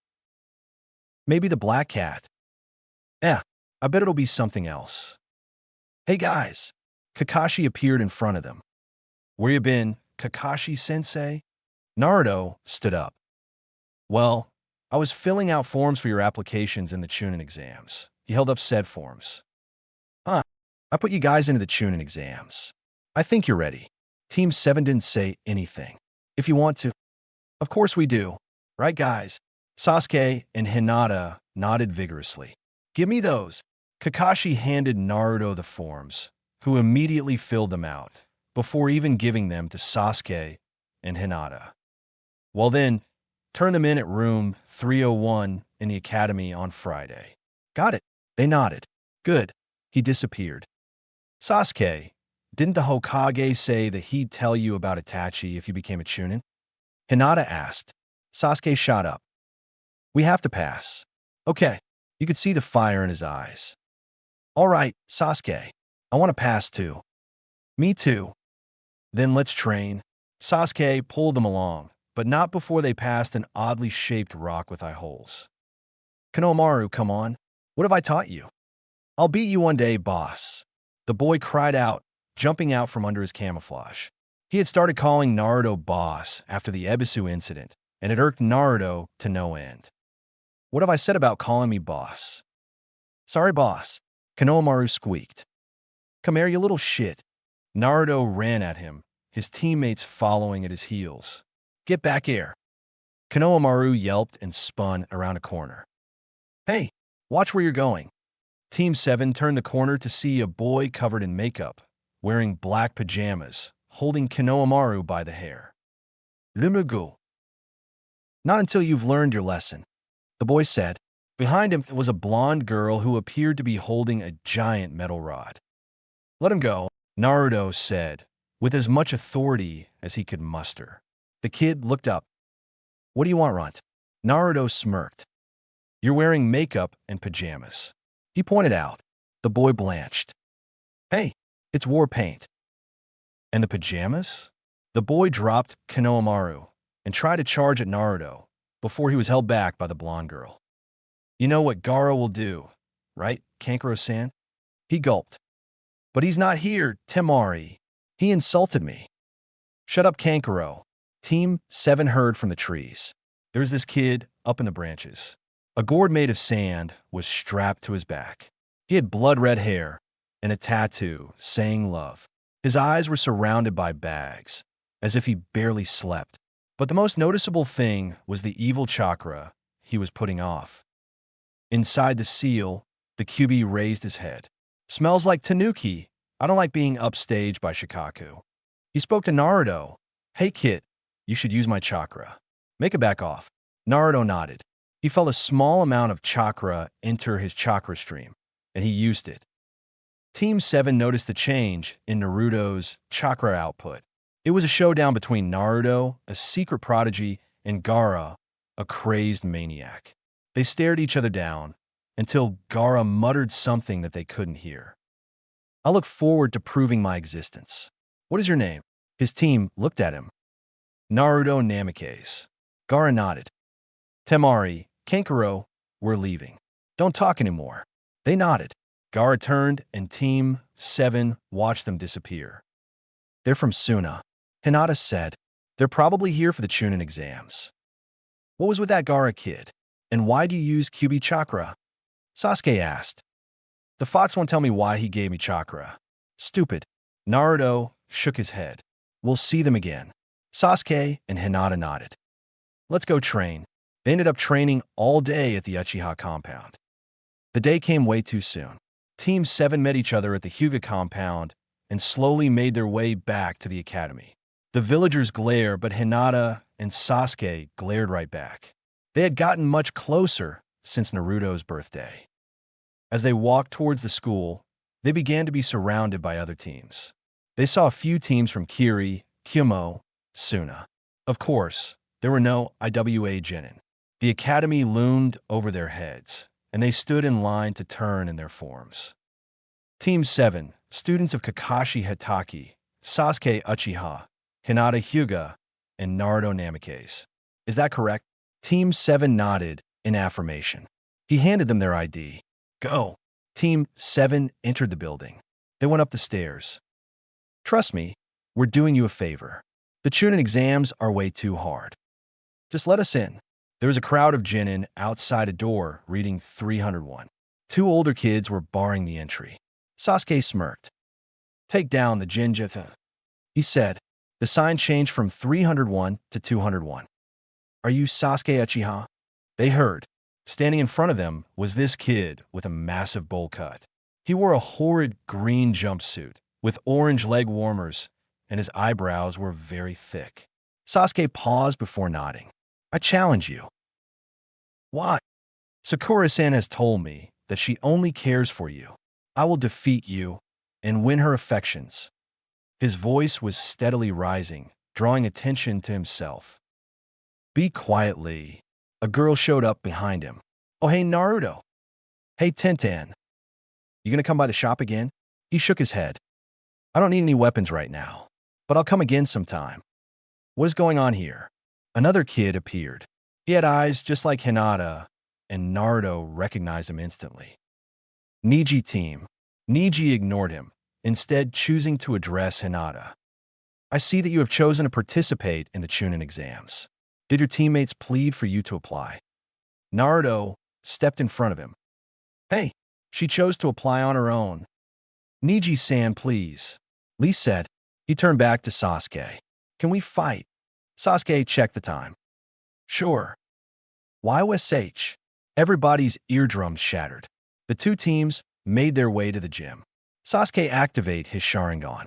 [SPEAKER 1] Maybe the black cat. I bet it'll be something else. Hey, guys. Kakashi appeared in front of them. Where you been, Kakashi-sensei? Naruto stood up. Well, I was filling out forms for your applications in the Chunin exams. He held up said forms. I put you guys into the Chunin exams. I think you're ready. Team 7 didn't say anything. If you want to. Of course we do. Right, guys? Sasuke and Hinata nodded vigorously. Give me those. Kakashi handed Naruto the forms, who immediately filled them out, before even giving them to Sasuke and Hinata. Well then, turn them in at room 301 in the academy on Friday. Got it. They nodded. Good. He disappeared. Sasuke, didn't the Hokage say that he'd tell you about Itachi if you became a Chunin? Hinata asked. Sasuke shot up. We have to pass. Okay. You could see the fire in his eyes. All right, Sasuke. I want to pass too. Me too. Then let's train. Sasuke pulled them along, but not before they passed an oddly shaped rock with eye holes. Konohamaru, come on. What have I taught you? I'll beat you one day, boss. The boy cried out, jumping out from under his camouflage. He had started calling Naruto boss after the Ebisu incident, and it irked Naruto to no end. What have I said about calling me boss? Sorry, boss. Konohamaru squeaked. Come here, you little shit. Naruto ran at him, his teammates following at his heels. Get back here. Konohamaru yelped and spun around a corner. Hey, watch where you're going. Team 7 turned the corner to see a boy covered in makeup, wearing black pajamas, holding Konohamaru by the hair. Limugu. Not until you've learned your lesson, the boy said. Behind him was a blonde girl who appeared to be holding a giant metal rod. Let him go, Naruto said, with as much authority as he could muster. The kid looked up. What do you want, Runt? Naruto smirked. You're wearing makeup and pajamas. He pointed out. The boy blanched. Hey, it's war paint. And the pajamas? The boy dropped Konohamaru and tried to charge at Naruto before he was held back by the blonde girl. You know what Gaara will do, right, Kankuro-san? He gulped. But he's not here, Temari. He insulted me. Shut up, Kankuro. Team 7 heard from the trees. There's this kid up in the branches. A gourd made of sand was strapped to his back. He had blood-red hair and a tattoo saying love. His eyes were surrounded by bags, as if he barely slept. But the most noticeable thing was the evil chakra he was putting off. Inside the seal, the Kyuubi raised his head. Smells like tanuki. I don't like being upstaged by Shikaku. He spoke to Naruto. Hey, kid, you should use my chakra. Make it back off. Naruto nodded. He felt a small amount of chakra enter his chakra stream, and he used it. Team 7 noticed the change in Naruto's chakra output. It was a showdown between Naruto, a secret prodigy, and Gaara, a crazed maniac. They stared each other down until Gaara muttered something that they couldn't hear. I look forward to proving my existence. What is your name? His team looked at him. Naruto Namikaze. Gaara nodded. Temari, Kankuro, we're leaving. Don't talk anymore. They nodded. Gaara turned and Team 7 watched them disappear. They're from Suna. Hinata said. They're probably here for the Chunin exams. What was with that Gaara kid? And why do you use Kyuubi chakra? Sasuke asked. The fox won't tell me why he gave me chakra. Stupid. Naruto shook his head. We'll see them again. Sasuke and Hinata nodded. Let's go train. They ended up training all day at the Uchiha compound. The day came way too soon. Team 7 met each other at the Hyuga compound and slowly made their way back to the academy. The villagers glared, but Hinata and Sasuke glared right back. They had gotten much closer since Naruto's birthday. As they walked towards the school, they began to be surrounded by other teams. They saw a few teams from Kiri, Kyumo, Suna. Of course, there were no Iwa Genin. The academy loomed over their heads, and they stood in line to turn in their forms. Team 7, students of Kakashi Hatake, Sasuke Uchiha, Hinata Hyuga, and Naruto Namikaze. Is that correct? Team 7 nodded in affirmation. He handed them their ID. Go. Team 7 entered the building. They went up the stairs. Trust me, we're doing you a favor. The Chunin exams are way too hard. Just let us in. There was a crowd of Genin outside a door reading 301. Two older kids were barring the entry. Sasuke smirked. Take down the Jinjitha, he said. The sign changed from 301 to 201. Are you Sasuke Uchiha? They heard. Standing in front of them was this kid with a massive bowl cut. He wore a horrid green jumpsuit with orange leg warmers, and his eyebrows were very thick. Sasuke paused before nodding. I challenge you. Why? Sakura-san has told me that she only cares for you. I will defeat you and win her affections. His voice was steadily rising, drawing attention to himself. Be quietly. A girl showed up behind him. Oh, hey, Naruto. Hey, Tenten. You gonna come by the shop again? He shook his head. I don't need any weapons right now, but I'll come again sometime. What is going on here? Another kid appeared. He had eyes just like Hinata, and Naruto recognized him instantly. Niji team. Niji ignored him, instead choosing to address Hinata. I see that you have chosen to participate in the Chunin exams. Did your teammates plead for you to apply? Naruto stepped in front of him. Hey, she chose to apply on her own. Niji-san, please. Lee said. He turned back to Sasuke. Can we fight? Sasuke checked the time. Sure. YOSH. Everybody's eardrums shattered. The two teams made their way to the gym. Sasuke activate his Sharingan.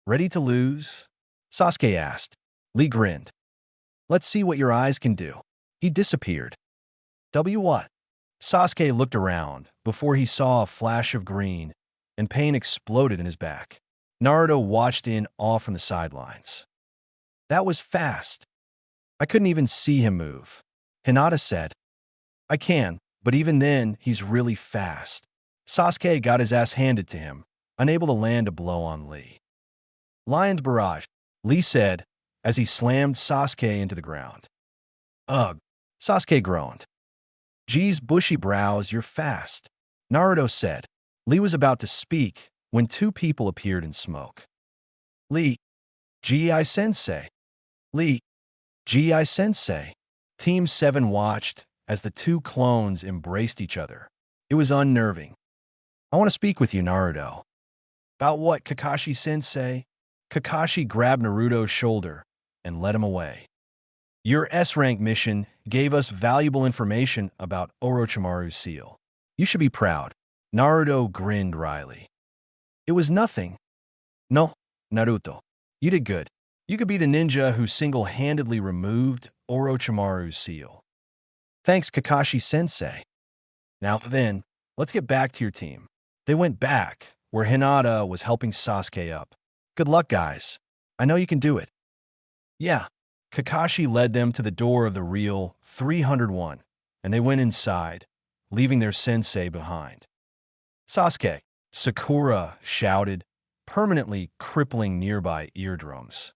[SPEAKER 1] Ready to lose? Sasuke asked. Lee grinned. Let's see what your eyes can do. He disappeared. What? Sasuke looked around before he saw a flash of green, and pain exploded in his back. Naruto watched in awe from the sidelines. That was fast. I couldn't even see him move. Hinata said. I can, but even then, he's really fast. Sasuke got his ass handed to him, unable to land a blow on Lee. Lion's Barrage, Lee said, as he slammed Sasuke into the ground. Ugh, Sasuke groaned. Geez, bushy brows, you're fast, Naruto said. Lee was about to speak when two people appeared in smoke. Lee, Gi-sensei. Lee, Gi-sensei. Team 7 watched as the two clones embraced each other. It was unnerving. I want to speak with you, Naruto. About what, Kakashi-sensei? Kakashi grabbed Naruto's shoulder and led him away. Your S-rank mission gave us valuable information about Orochimaru's seal. You should be proud. Naruto grinned wryly. It was nothing. No, Naruto. You did good. You could be the ninja who single-handedly removed Orochimaru's seal. Thanks, Kakashi-sensei. Now then, let's get back to your team. They went back, where Hinata was helping Sasuke up. Good luck, guys. I know you can do it. Yeah. Kakashi led them to the door of the real 301, and they went inside, leaving their sensei behind. Sasuke, Sakura shouted, permanently crippling nearby eardrums.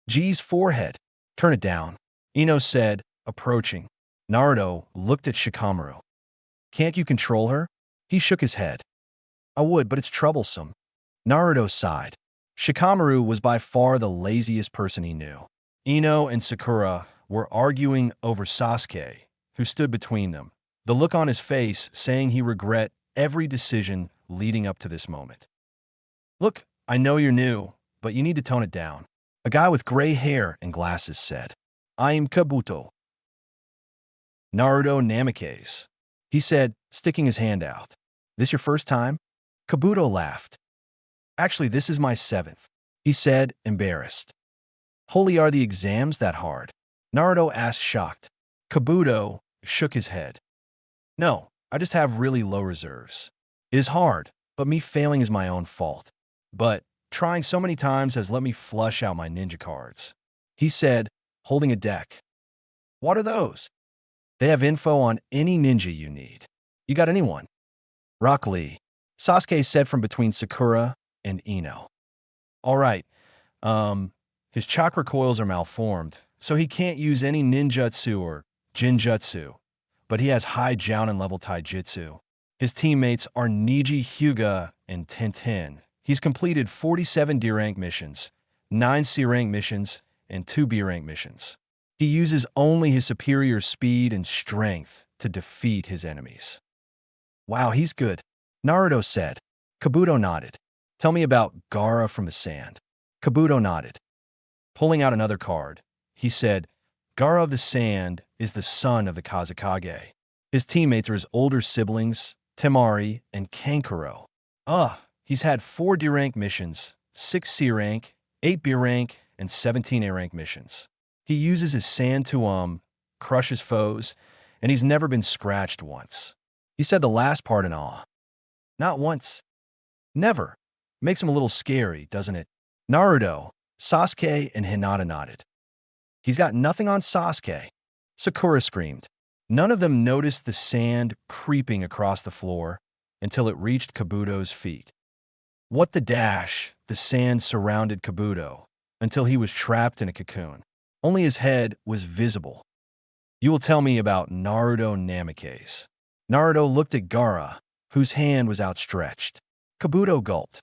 [SPEAKER 1] G's forehead. Turn it down, Ino said, approaching. Naruto looked at Shikamaru. Can't you control her? He shook his head. I would, but it's troublesome. Naruto sighed. Shikamaru was by far the laziest person he knew. Ino and Sakura were arguing over Sasuke, who stood between them, the look on his face saying he regret every decision leading up to this moment. Look, I know you're new, but you need to tone it down. A guy with gray hair and glasses said. I am Kabuto. Naruto Namikaze. He said, sticking his hand out. This your first time? Kabuto laughed. Actually, this is my 7th, he said, embarrassed. Holy, are the exams that hard? Naruto asked, shocked. Kabuto shook his head. No, I just have really low reserves. It is hard, but me failing is my own fault. But trying so many times has let me flush out my ninja cards, he said, holding a deck. What are those? They have info on any ninja you need. You got anyone? Rock Lee, Sasuke said from between Sakura and Ino. All right, his chakra coils are malformed, so he can't use any ninjutsu or jinjutsu, but he has high Jounin level taijutsu. His teammates are Niji, Hyuga, and Tintin. He's completed 47 D-rank missions, 9 C-rank missions, and 2 B-rank missions. He uses only his superior speed and strength to defeat his enemies. Wow, he's good, Naruto said. Kabuto nodded. Tell me about Gaara from the sand. Kabuto nodded. Pulling out another card, he said, Gaara of the Sand is the son of the Kazekage. His teammates are his older siblings, Temari and Kankuro. He's had 4 D-rank missions, 6 C-rank, 8 B-rank, and 17 A-rank missions. He uses his sand to, crush his foes, and he's never been scratched once. He said the last part in awe. Not once. Never. Makes him a little scary, doesn't it? Naruto, Sasuke, and Hinata nodded. He's got nothing on Sasuke, Sakura screamed. None of them noticed the sand creeping across the floor until it reached Kabuto's feet. What the dash, the sand surrounded Kabuto until he was trapped in a cocoon. Only his head was visible. You will tell me about Naruto Namikaze. Naruto looked at Gaara, whose hand was outstretched. Kabuto gulped.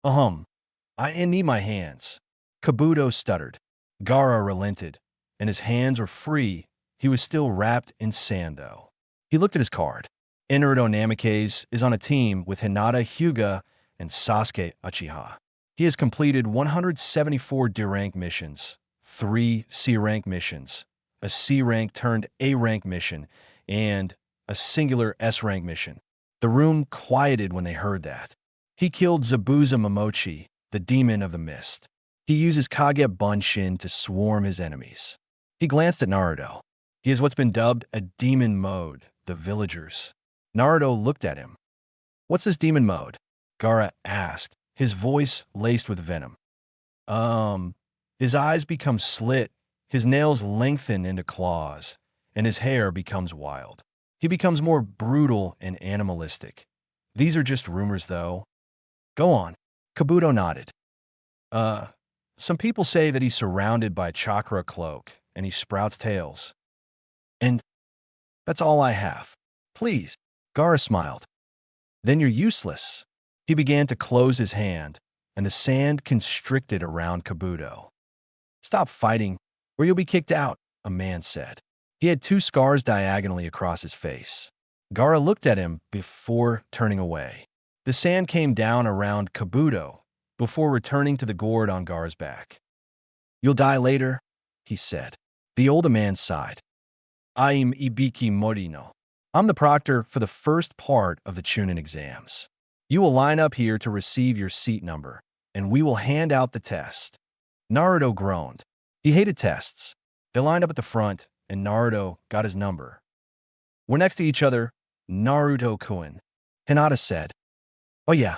[SPEAKER 1] I need my hands. Kabuto stuttered. Gaara relented, and his hands were free. He was still wrapped in sand, though. He looked at his card. Naruto Namikaze is on a team with Hinata Hyuga and Sasuke Uchiha. He has completed 174 D-rank missions, 3 C-rank missions, a C-rank turned A-rank mission, and a singular S-rank mission. The room quieted when they heard that. He killed Zabuza Momochi, the demon of the mist. He uses Kage Bunshin to swarm his enemies. He glanced at Naruto. He has what's been dubbed a demon mode, the villagers. Naruto looked at him. What's this demon mode? Gaara asked, his voice laced with venom. His eyes become slit, his nails lengthen into claws, and his hair becomes wild. He becomes more brutal and animalistic. These are just rumors, though. Go on. Kabuto nodded. Some people say that he's surrounded by a chakra cloak, and he sprouts tails. And that's all I have. Please. Gaara smiled. Then you're useless. He began to close his hand, and the sand constricted around Kabuto. Stop fighting, or you'll be kicked out, a man said. He had 2 scars diagonally across his face. Gaara looked at him before turning away. The sand came down around Kabuto before returning to the gourd on Gaara's back. You'll die later, he said. The older man sighed. I'm Ibiki Morino. I'm the proctor for the first part of the Chunin exams. You will line up here to receive your seat number, and we will hand out the test. Naruto groaned. He hated tests. They lined up at the front, and Naruto got his number. We're next to each other, Naruto-kun. Hinata said. Oh yeah.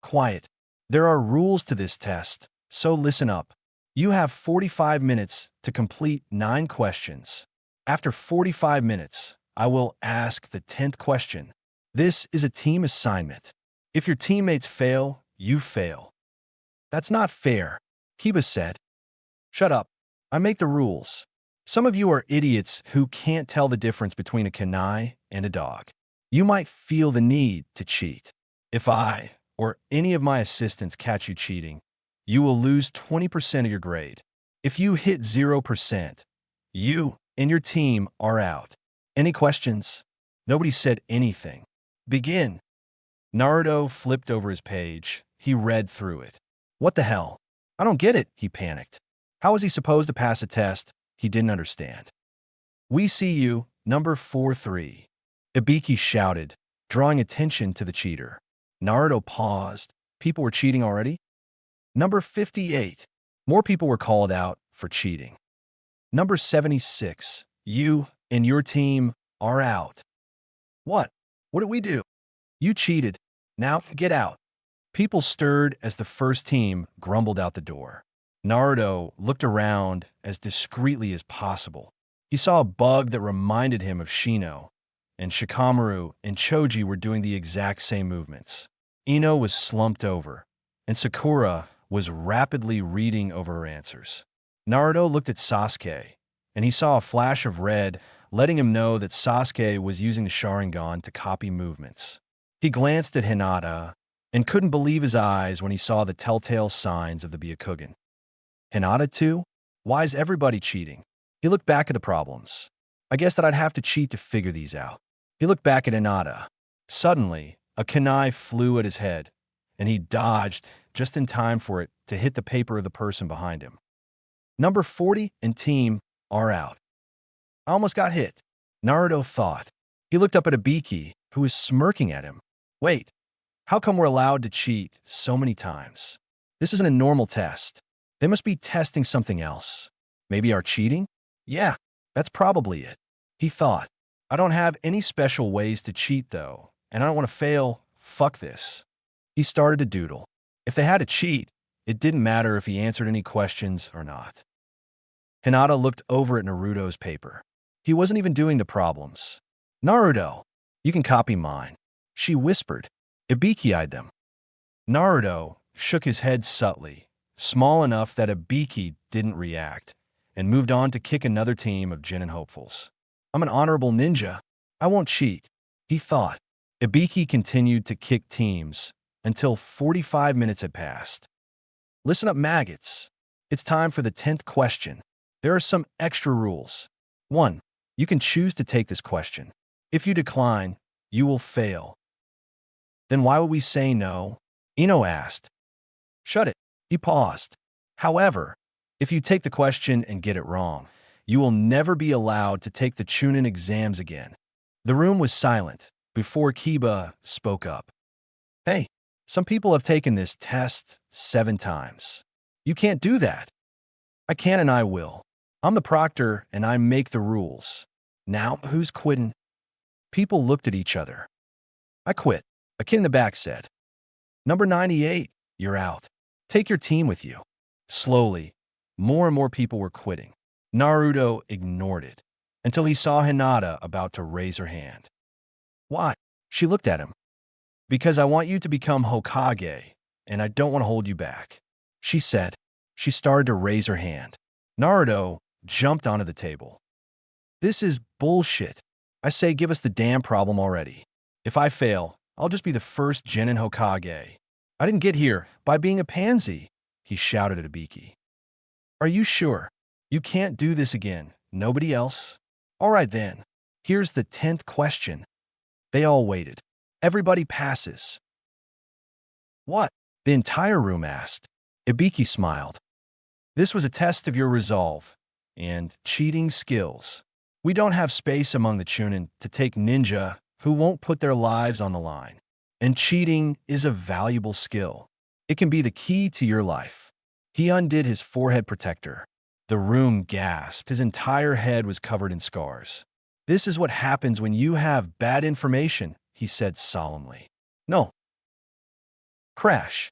[SPEAKER 1] Quiet. There are rules to this test, so listen up. You have 45 minutes to complete 9 questions. After 45 minutes, I will ask the 10th question. This is a team assignment. If your teammates fail, you fail. That's not fair, Kiba said. Shut up. I make the rules. Some of you are idiots who can't tell the difference between a kanai and a dog. You might feel the need to cheat. If I or any of my assistants catch you cheating, you will lose 20% of your grade. If you hit 0%, you and your team are out. Any questions? Nobody said anything. Begin. Naruto flipped over his page. He read through it. What the hell? I don't get it, he panicked. How was he supposed to pass a test he didn't understand? We see you, number 43. Ibiki shouted, drawing attention to the cheater. Naruto paused. People were cheating already? Number 58. More people were called out for cheating. Number 76. You and your team are out. What? What did we do? You cheated. Now get out. People stirred as the first team grumbled out the door. Naruto looked around as discreetly as possible. He saw a bug that reminded him of Shino, and Shikamaru and Choji were doing the exact same movements. Ino was slumped over, and Sakura was rapidly reading over her answers. Naruto looked at Sasuke, and he saw a flash of red, letting him know that Sasuke was using the Sharingan to copy movements. He glanced at Hinata and couldn't believe his eyes when he saw the telltale signs of the Byakugan. Hinata too? Why is everybody cheating? He looked back at the problems. I guess that I'd have to cheat to figure these out. He looked back at Hinata. Suddenly, a kunai flew at his head, and he dodged just in time for it to hit the paper of the person behind him. Number 40 and team are out. I almost got hit, Naruto thought. He looked up at Ibiki, who was smirking at him. Wait, how come we're allowed to cheat so many times? This isn't a normal test. They must be testing something else. Maybe our cheating? Yeah, that's probably it, he thought. I don't have any special ways to cheat, though, and I don't want to fail. Fuck this. He started to doodle. If they had to cheat, it didn't matter if he answered any questions or not. Hinata looked over at Naruto's paper. He wasn't even doing the problems. Naruto, you can copy mine, she whispered. Ibiki eyed them. Naruto shook his head subtly, small enough that Ibiki didn't react, and moved on to kick another team of Jin and hopefuls. I'm an honorable ninja. I won't cheat, he thought. Ibiki continued to kick teams until 45 minutes had passed. Listen up, maggots. It's time for the 10th question. There are some extra rules. 1. You can choose to take this question. If you decline, you will fail. Then why would we say no? Ino asked. Shut it. He paused. However, if you take the question and get it wrong, you will never be allowed to take the Chunin exams again. The room was silent before Kiba spoke up. Hey, some people have taken this test 7 times. You can't do that. I can and I will. I'm the proctor and I make the rules. Now, who's quitting? People looked at each other. I quit, a kid in the back said. Number 98, you're out. Take your team with you. Slowly, more and more people were quitting. Naruto ignored it until he saw Hinata about to raise her hand. Why? She looked at him. Because I want you to become Hokage, and I don't want to hold you back, she said. She started to raise her hand. Naruto jumped onto the table. This is bullshit. I say give us the damn problem already. If I fail, I'll just be the first Genin Hokage. I didn't get here by being a pansy, he shouted at Ibiki. Are you sure? You can't do this again. Nobody else? All right then. Here's the 10th question. They all waited. Everybody passes. What? The entire room asked. Ibiki smiled. This was a test of your resolve and cheating skills. We don't have space among the Chunin to take ninja who won't put their lives on the line. And cheating is a valuable skill. It can be the key to your life. He undid his forehead protector. The room gasped. His entire head was covered in scars. This is what happens when you have bad information, he said solemnly. No. Crash.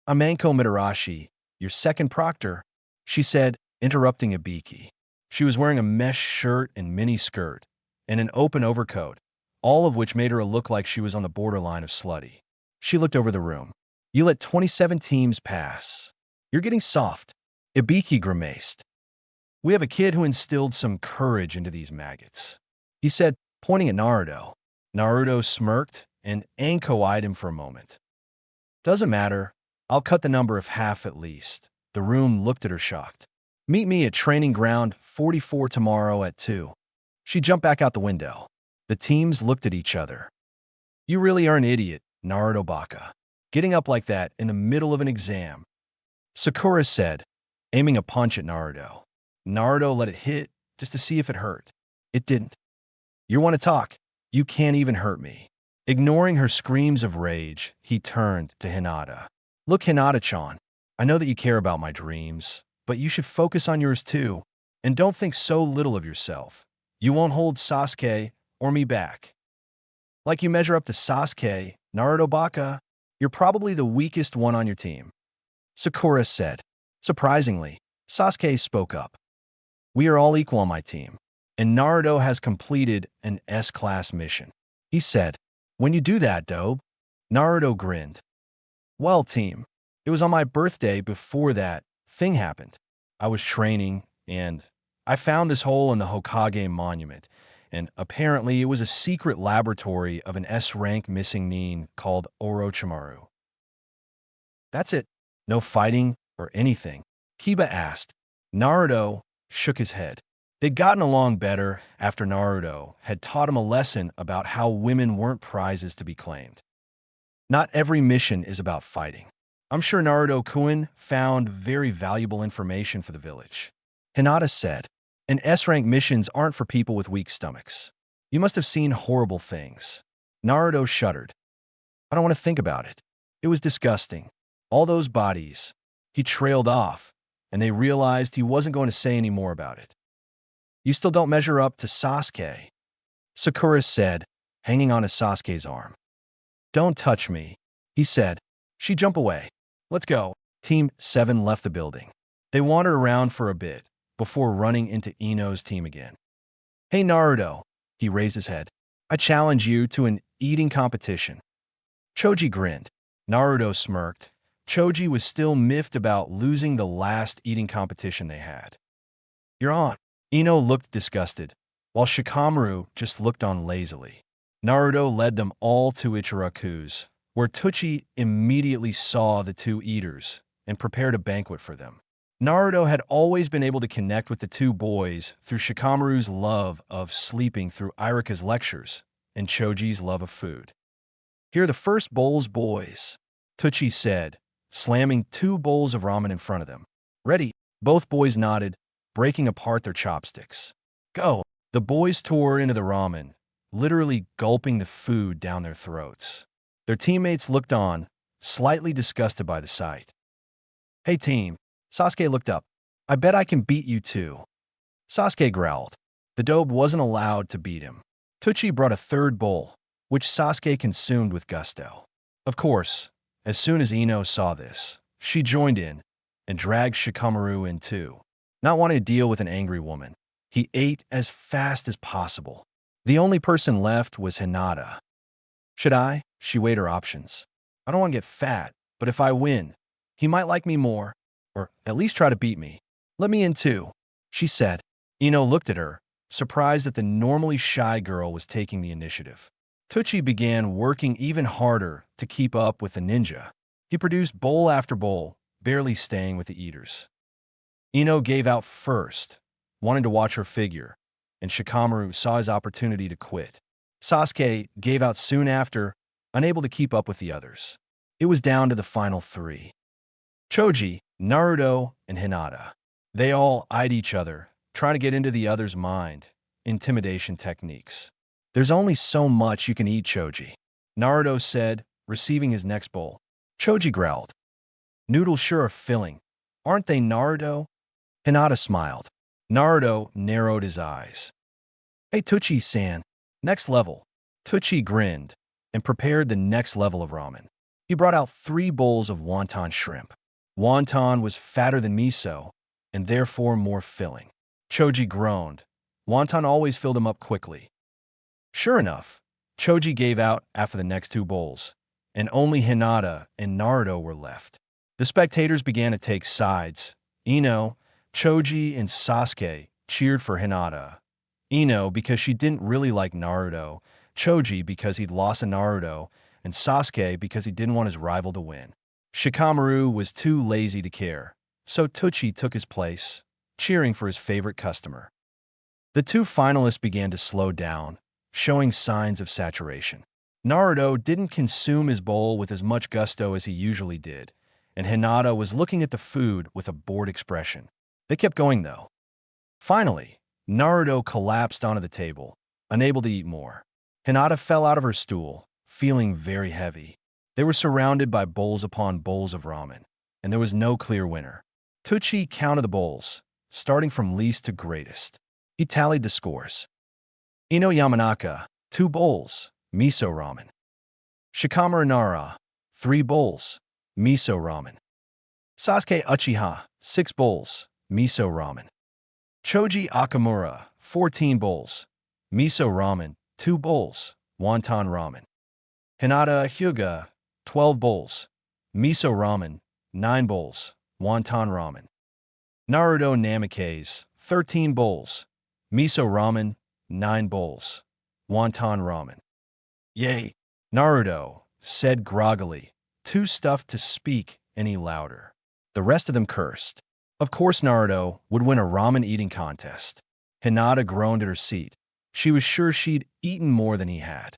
[SPEAKER 1] I'm Anko Mitarashi, your second proctor, she said, interrupting Ibiki. She was wearing a mesh shirt and mini skirt and an open overcoat, all of which made her look like she was on the borderline of slutty. She looked over the room. You let 27 teams pass. You're getting soft. Ibiki grimaced. We have a kid who instilled some courage into these maggots, he said, pointing at Naruto. Naruto smirked and Anko eyed him for a moment. Doesn't matter. I'll cut the number of half at least. The room looked at her shocked. Meet me at training ground 44 tomorrow at 2. She jumped back out the window. The teams looked at each other. You really are an idiot, Naruto Baka. Getting up like that in the middle of an exam. Sakura said, aiming a punch at Naruto. Naruto let it hit just to see if it hurt. It didn't. You want to talk? You can't even hurt me. Ignoring her screams of rage, he turned to Hinata. Look, Hinata-chan, I know that you care about my dreams, but you should focus on yours too. And don't think so little of yourself. You won't hold Sasuke or me back. Like you measure up to Sasuke, Naruto Baka, you're probably the weakest one on your team. Sakura said. Surprisingly, Sasuke spoke up. We are all equal on my team, and Naruto has completed an S-class mission. He said, when you do that, Dobe. Naruto grinned. Well, team, it was on my birthday before that thing happened. I was training, and I found this hole in the Hokage monument, and apparently it was a secret laboratory of an S-rank missing nin called Orochimaru. That's it. No fighting or anything? Kiba asked. Naruto shook his head. They'd gotten along better after Naruto had taught him a lesson about how women weren't prizes to be claimed. Not every mission is about fighting. I'm sure Naruto-kun found very valuable information for the village. Hinata said, and S-rank missions aren't for people with weak stomachs. You must have seen horrible things. Naruto shuddered. I don't want to think about it. It was disgusting. All those bodies. He trailed off, and they realized he wasn't going to say any more about it. You still don't measure up to Sasuke, Sakura said, hanging on to Sasuke's arm. Don't touch me, he said. She jumped away. Let's go. Team 7 left the building. They wandered around for a bit before running into Ino's team again. Hey Naruto, he raised his head. I challenge you to an eating competition. Choji grinned. Naruto smirked. Choji was still miffed about losing the last eating competition they had. You're on. Ino looked disgusted, while Shikamaru just looked on lazily. Naruto led them all to Ichiraku's, where Teuchi immediately saw the two eaters and prepared a banquet for them. Naruto had always been able to connect with the two boys through Shikamaru's love of sleeping through Irika's lectures and Choji's love of food. "Here are the first bowls, boys," Teuchi said, slamming 2 bowls of ramen in front of them. "Ready?" Both boys nodded, breaking apart their chopsticks. "Go!" The boys tore into the ramen, literally gulping the food down their throats. Their teammates looked on, slightly disgusted by the sight. "Hey team," Sasuke looked up. "I bet I can beat you too." Sasuke growled. The dobe wasn't allowed to beat him. Teuchi brought a third bowl, which Sasuke consumed with gusto. Of course, as soon as Ino saw this, she joined in and dragged Shikamaru in too. Not wanting to deal with an angry woman, he ate as fast as possible. The only person left was Hinata. "Should I?" She weighed her options. "I don't want to get fat, but if I win, he might like me more, or at least try to beat me. Let me in too," she said. Ino looked at her, surprised that the normally shy girl was taking the initiative. Teuchi began working even harder to keep up with the ninja. He produced bowl after bowl, barely staying with the eaters. Ino gave out first, wanting to watch her figure, and Shikamaru saw his opportunity to quit. Sasuke gave out soon after, unable to keep up with the others. It was down to the final 3. Choji, Naruto, and Hinata. They all eyed each other, trying to get into the other's mind. Intimidation techniques. "There's only so much you can eat, Choji," Naruto said, receiving his next bowl. Choji growled. "Noodles sure are filling. Aren't they, Naruto?" Hinata smiled. Naruto narrowed his eyes. "Hey, Teuchi-san, next level." Teuchi grinned and prepared the next level of ramen. He brought out 3 bowls of wonton shrimp. Wonton was fatter than miso, and therefore more filling. Choji groaned. Wonton always filled him up quickly. Sure enough, Choji gave out after the next 2 bowls, and only Hinata and Naruto were left. The spectators began to take sides. Ino, Choji, and Sasuke cheered for Hinata. Ino because she didn't really like Naruto, Choji because he'd lost to Naruto, and Sasuke because he didn't want his rival to win. Shikamaru was too lazy to care, so Teuchi took his place, cheering for his favorite customer. The 2 finalists began to slow down, showing signs of saturation. Naruto didn't consume his bowl with as much gusto as he usually did, and Hinata was looking at the food with a bored expression. They kept going, though. Finally, Naruto collapsed onto the table, unable to eat more. Hinata fell out of her stool, feeling very heavy. They were surrounded by bowls upon bowls of ramen, and there was no clear winner. Teuchi counted the bowls, starting from least to greatest. He tallied the scores. Ino Yamanaka, 2 bowls, miso ramen. Shikamaru Nara, 3 bowls, miso ramen. Sasuke Uchiha, 6 bowls, miso ramen. Choji Akamura, 14 bowls, miso ramen, 2 bowls, wonton ramen. Hinata Hyuga, 12 bowls, miso ramen, 9 bowls, wonton ramen. Naruto Namikaze, 13 bowls, miso ramen, 9 bowls, wonton ramen. "Yay," Naruto said groggily, too stuffed to speak any louder. The rest of them cursed. Of course Naruto would win a ramen eating contest. Hinata groaned at her seat. She was sure she'd eaten more than he had.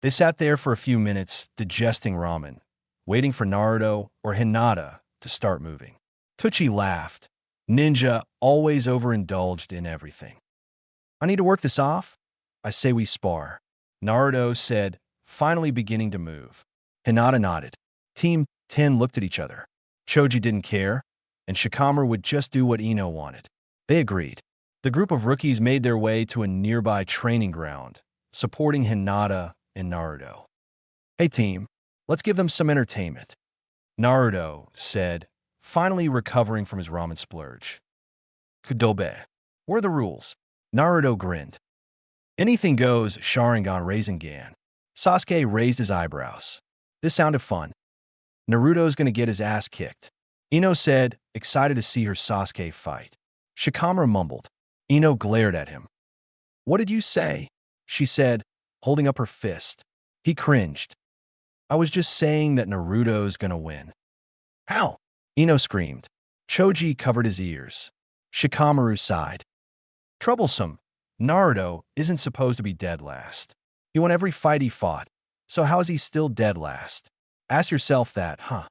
[SPEAKER 1] They sat there for a few minutes, digesting ramen, waiting for Naruto or Hinata to start moving. Teuchi laughed. Ninja always overindulged in everything. "I need to work this off? I say we spar," Naruto said, finally beginning to move. Hinata nodded. Team 10 looked at each other. Choji didn't care, and Shikamaru would just do what Ino wanted. They agreed. The group of rookies made their way to a nearby training ground, supporting Hinata and Naruto. "Hey team, let's give them some entertainment," Naruto said, finally recovering from his ramen splurge. "Kudobe. What are the rules?" Naruto grinned. "Anything goes, Sharingan Rasengan." Sasuke raised his eyebrows. This sounded fun. "Naruto's gonna get his ass kicked," Ino said, excited to see her Sasuke fight. Shikamaru mumbled. Ino glared at him. What did you say? She said, holding up her fist. He cringed. I was just saying that Naruto's gonna win. How? Ino screamed. Choji covered his ears. Shikamaru sighed. Troublesome. Naruto isn't supposed to be dead last. He won every fight he fought, so how is he still dead last? Ask yourself that, huh?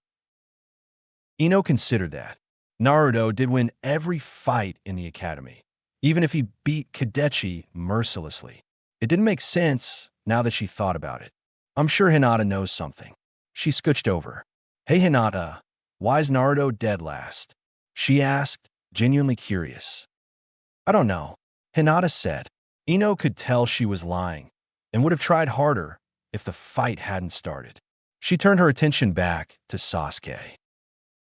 [SPEAKER 1] Ino considered that. Naruto did win every fight in the academy, even if he beat Kadechi mercilessly. It didn't make sense now that she thought about it. I'm sure Hinata knows something. She scooched over. Hey Hinata, why's Naruto dead last? She asked, genuinely curious. I don't know, Hinata said. Ino could tell she was lying and would have tried harder if the fight hadn't started. She turned her attention back to Sasuke.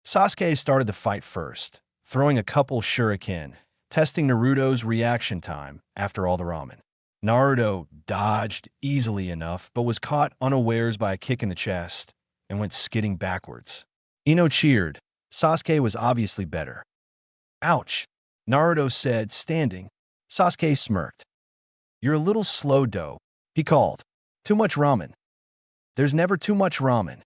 [SPEAKER 1] Sasuke started the fight first, throwing a couple shuriken, testing Naruto's reaction time after all the ramen. Naruto dodged easily enough, but was caught unawares by a kick in the chest and went skidding backwards. Ino cheered. Sasuke was obviously better. Ouch, Naruto said, standing. Sasuke smirked. You're a little slow, dough, he called. Too much ramen. There's never too much ramen.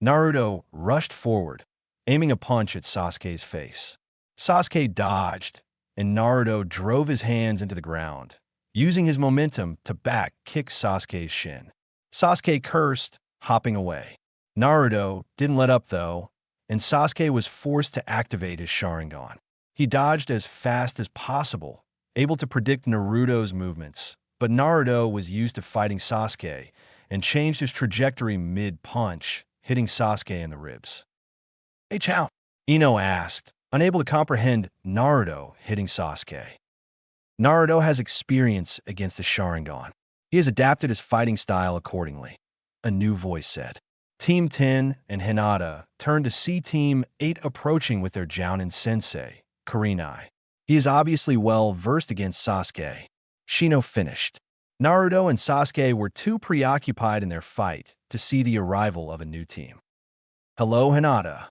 [SPEAKER 1] Naruto rushed forward, aiming a punch at Sasuke's face. Sasuke dodged, and Naruto drove his hands into the ground, using his momentum to back kick Sasuke's shin. Sasuke cursed, hopping away. Naruto didn't let up, though, and Sasuke was forced to activate his Sharingan. He dodged as fast as possible, able to predict Naruto's movements, but Naruto was used to fighting Sasuke and changed his trajectory mid-punch, hitting Sasuke in the ribs. Hey, Chow? Ino asked, unable to comprehend Naruto hitting Sasuke. Naruto has experience against the Sharingan. He has adapted his fighting style accordingly, a new voice said. Team 10 and Hinata turned to see Team 8 approaching with their Jounin sensei, Kurenai. He is obviously well versed against Sasuke. Shino finished. Naruto and Sasuke were too preoccupied in their fight to see the arrival of a new team. Hello, Hinata.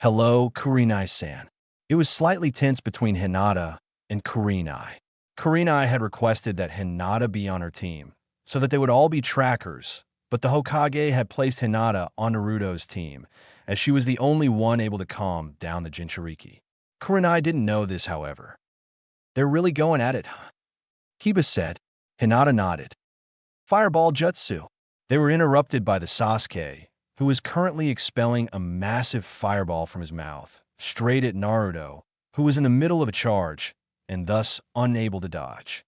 [SPEAKER 1] Hello, Kurenai-san. It was slightly tense between Hinata and Kurenai. Kurenai had requested that Hinata be on her team, so that they would all be trackers, but the Hokage had placed Hinata on Naruto's team, as she was the only one able to calm down the Jinchuriki. Kurenai didn't know this, however. They're really going at it, huh? Kiba said. Hinata nodded. Fireball Jutsu. They were interrupted by the Sasuke, who was currently expelling a massive fireball from his mouth, straight at Naruto, who was in the middle of a charge, and thus unable to dodge.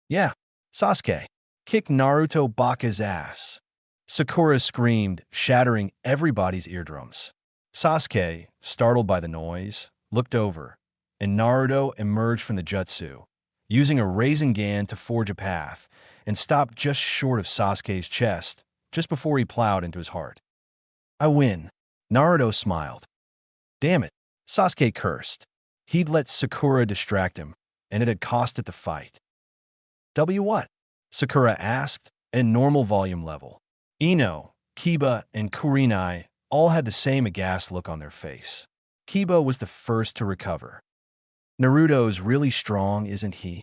[SPEAKER 1] Yeah, Sasuke. Kick Naruto Baka's ass. Sakura screamed, shattering everybody's eardrums. Sasuke, startled by the noise, looked over, and Naruto emerged from the jutsu, using a Rasengan to forge a path, and stopped just short of Sasuke's chest, just before he plowed into his heart. I win. Naruto smiled. Damn it, Sasuke cursed. He'd let Sakura distract him, and it had cost it the fight. W what? Sakura asked, at normal volume level. Ino, Kiba, and Kurenai all had the same aghast look on their face. Kiba was the first to recover. Naruto's really strong, isn't he?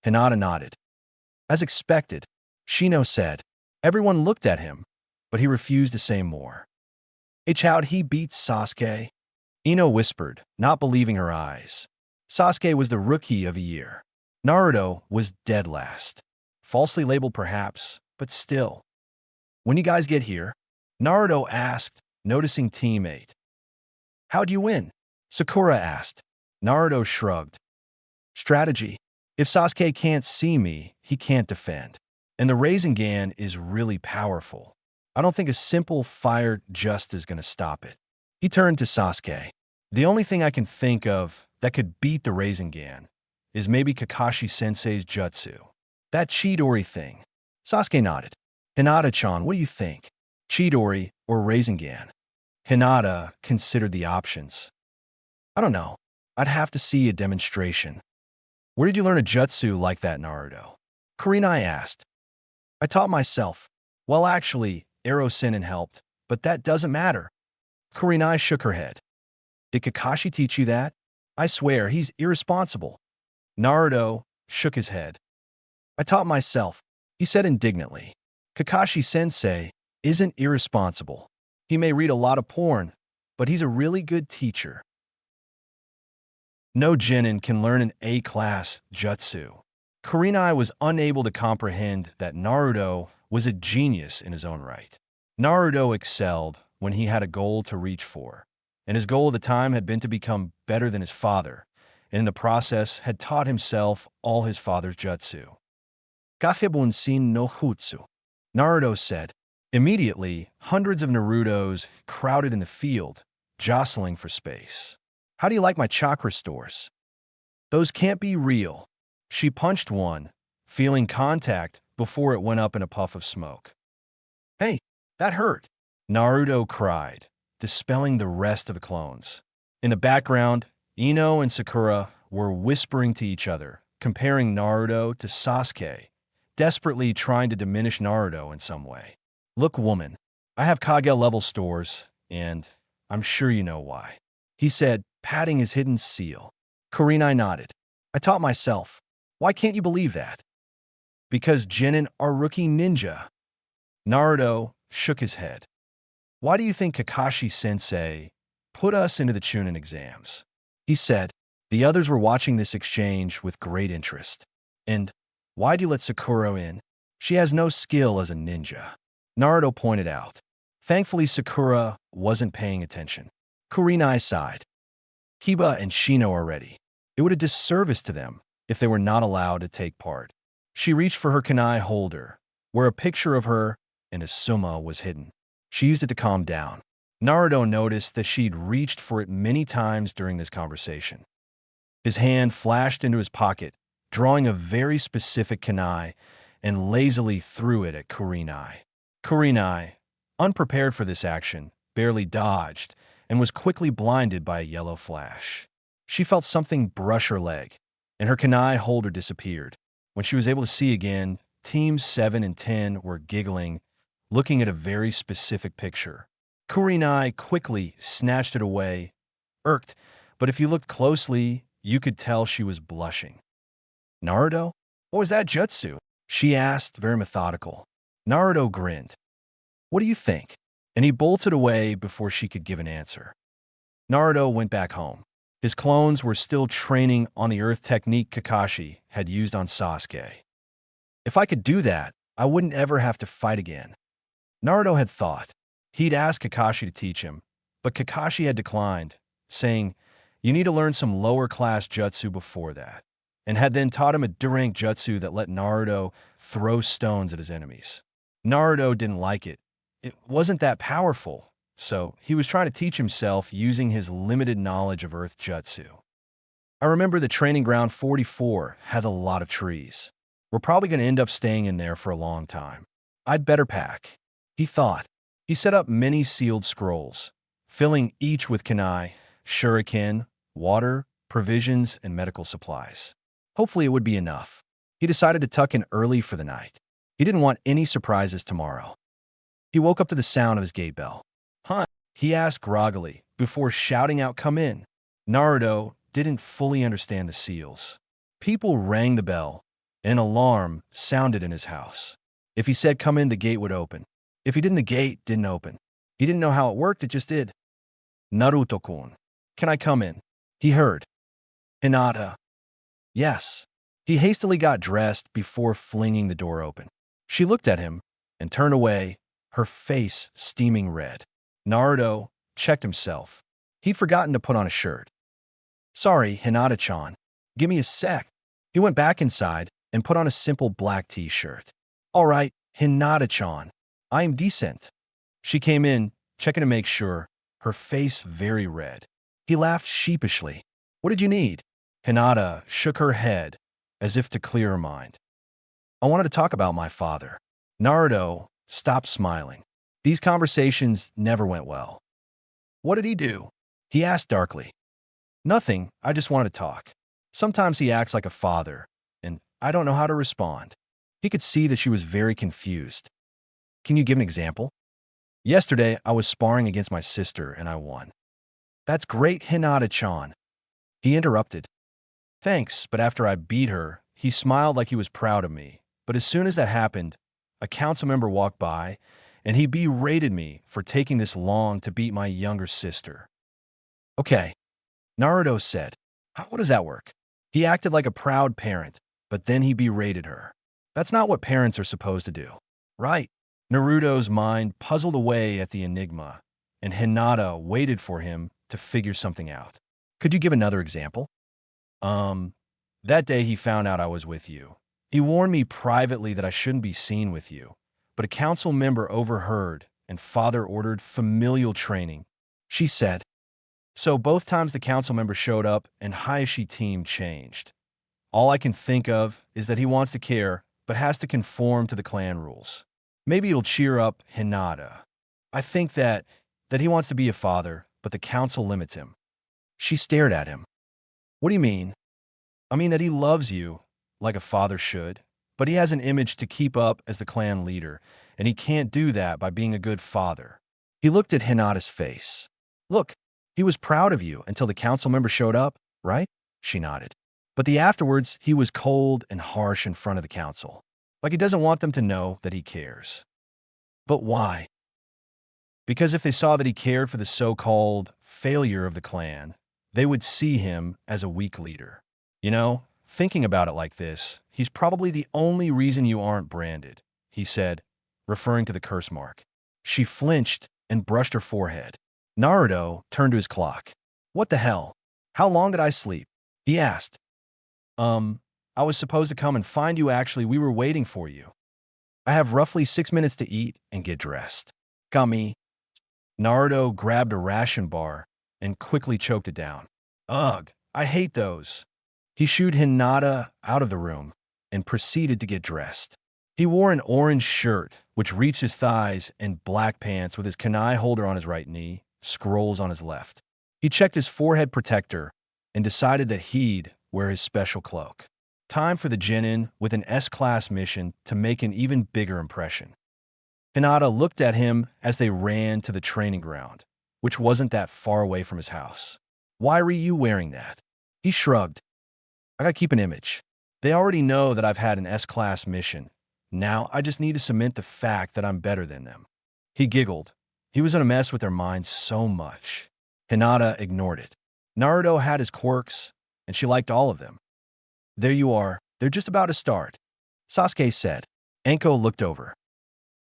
[SPEAKER 1] Hinata nodded. As expected, Shino said. Everyone looked at him, but he refused to say more. How'd he beat Sasuke? Ino whispered, not believing her eyes. Sasuke was the rookie of a year. Naruto was dead last. Falsely labeled perhaps, but still. When you guys get here? Naruto asked, noticing Team 8. How'd you win? Sakura asked. Naruto shrugged. Strategy. If Sasuke can't see me, he can't defend. And the Rasengan is really powerful. I don't think a simple fire just is going to stop it. He turned to Sasuke. The only thing I can think of that could beat the Rasengan is maybe Kakashi-sensei's jutsu. That Chidori thing. Sasuke nodded. Hinata-chan, what do you think? Chidori or Rasengan? Hinata considered the options. I don't know. I'd have to see a demonstration. Where did you learn a jutsu like that, Naruto? Kurenai asked. I taught myself. Well, actually, Ero-Sennin helped, but that doesn't matter. Kurenai shook her head. Did Kakashi teach you that? I swear, he's irresponsible. Naruto shook his head. I taught myself, he said indignantly. Kakashi-sensei isn't irresponsible. He may read a lot of porn, but he's a really good teacher. No genin can learn an A-class jutsu. Kurenai was unable to comprehend that Naruto was a genius in his own right. Naruto excelled when he had a goal to reach for, and his goal at the time had been to become better than his father, and in the process had taught himself all his father's jutsu. Gafebun sin no jutsu, Naruto said. Immediately, hundreds of Narutos crowded in the field, jostling for space. How do you like my chakra stores? Those can't be real. She punched one, feeling contact before it went up in a puff of smoke. Hey, that hurt, Naruto cried, dispelling the rest of the clones. In the background, Ino and Sakura were whispering to each other, comparing Naruto to Sasuke, desperately trying to diminish Naruto in some way. Look, woman, I have Kage-level stores, and I'm sure you know why, he said, patting his hidden seal. Kurenai nodded. I taught myself. Why can't you believe that? Because genin are rookie ninja. Naruto shook his head. Why do you think Kakashi-sensei put us into the Chunin exams? He said. The others were watching this exchange with great interest. And why do you let Sakura in? She has no skill as a ninja, Naruto pointed out. Thankfully, Sakura wasn't paying attention. Kurenai sighed. Kiba and Shino are ready. It would a disservice to them if they were not allowed to take part. She reached for her kunai holder, where a picture of her and Asuma was hidden. She used it to calm down. Naruto noticed that she'd reached for it many times during this conversation. His hand flashed into his pocket, drawing a very specific kunai, and lazily threw it at Kurenai. Kurenai, unprepared for this action, barely dodged and was quickly blinded by a yellow flash. She felt something brush her leg, and her kunai holder disappeared. When she was able to see again, Teams 7 and 10 were giggling, looking at a very specific picture. Kurenai quickly snatched it away, irked, but if you looked closely, you could tell she was blushing. Naruto? What was that jutsu? She asked, very methodical. Naruto grinned. What do you think? And he bolted away before she could give an answer. Naruto went back home. His clones were still training on the earth technique Kakashi had used on Sasuke. If I could do that, I wouldn't ever have to fight again. Naruto had thought. He'd asked Kakashi to teach him, but Kakashi had declined, saying, you need to learn some lower-class jutsu before that, and had then taught him a D-rank jutsu that let Naruto throw stones at his enemies. Naruto didn't like it. It wasn't that powerful, so he was trying to teach himself using his limited knowledge of earth jutsu. I remember the training ground 44 had a lot of trees. We're probably going to end up staying in there for a long time. I'd better pack, he thought. He set up many sealed scrolls, filling each with kunai, shuriken, water, provisions, and medical supplies. Hopefully it would be enough. He decided to tuck in early for the night. He didn't want any surprises tomorrow. He woke up to the sound of his gate bell. Huh? He asked groggily, before shouting out, come in. Naruto didn't fully understand the seals. People rang the bell. An alarm sounded in his house. If he said come in, the gate would open. If he didn't, the gate didn't open. He didn't know how it worked, it just did. Naruto-kun, can I come in? He heard. Hinata. Yes. He hastily got dressed before flinging the door open. She looked at him and turned away, her face steaming red. Naruto checked himself. He'd forgotten to put on a shirt. Sorry, Hinata-chan. Give me a sec. He went back inside and put on a simple black t-shirt. All right, Hinata-chan. I am decent. She came in, checking to make sure, her face very red. He laughed sheepishly. What did you need? Hinata shook her head, as if to clear her mind. I wanted to talk about my father. Naruto stopped smiling. These conversations never went well. What did he do? He asked darkly. Nothing, I just wanted to talk. Sometimes he acts like a father, and I don't know how to respond. He could see that she was very confused. Can you give an example? Yesterday, I was sparring against my sister, and I won. That's great, Hinata-chan. He interrupted. Thanks, but after I beat her, he smiled like he was proud of me. But as soon as that happened, a council member walked by, and he berated me for taking this long to beat my younger sister. Okay, Naruto said. How does that work? He acted like a proud parent, but then he berated her. That's not what parents are supposed to do. Right. Naruto's mind puzzled away at the enigma, and Hinata waited for him to figure something out. Could you give another example? That day he found out I was with you. He warned me privately that I shouldn't be seen with you, but a council member overheard and father ordered familial training. She said. So both times the council member showed up and Hayashi team changed. All I can think of is that he wants to care, but has to conform to the clan rules. Maybe it'll cheer up Hinata. I think that he wants to be a father, but the council limits him. She stared at him. What do you mean? I mean that he loves you, like a father should, but he has an image to keep up as the clan leader, and he can't do that by being a good father. He looked at Hinata's face. Look, he was proud of you until the council member showed up, right? She nodded. But afterwards, he was cold and harsh in front of the council, like he doesn't want them to know that he cares. But why? Because if they saw that he cared for the so-called failure of the clan, they would see him as a weak leader. You know, thinking about it like this, he's probably the only reason you aren't branded, he said, referring to the curse mark. She flinched and brushed her forehead. Naruto turned to his clock. What the hell? How long did I sleep? He asked. I was supposed to come and find you actually. We were waiting for you. I have roughly 6 minutes to eat and get dressed. Got me. Naruto grabbed a ration bar and quickly choked it down. Ugh, I hate those. He shooed Hinata out of the room and proceeded to get dressed. He wore an orange shirt, which reached his thighs, and black pants with his kunai holder on his right knee, scrolls on his left. He checked his forehead protector and decided that he'd wear his special cloak. Time for the Genin with an S-class mission to make an even bigger impression. Hinata looked at him as they ran to the training ground, which wasn't that far away from his house. Why were you wearing that? He shrugged. I gotta keep an image. They already know that I've had an S-class mission. Now I just need to cement the fact that I'm better than them. He giggled. He was in a mess with their minds so much. Hinata ignored it. Naruto had his quirks, and she liked all of them. There you are. They're just about to start, Sasuke said. Anko looked over.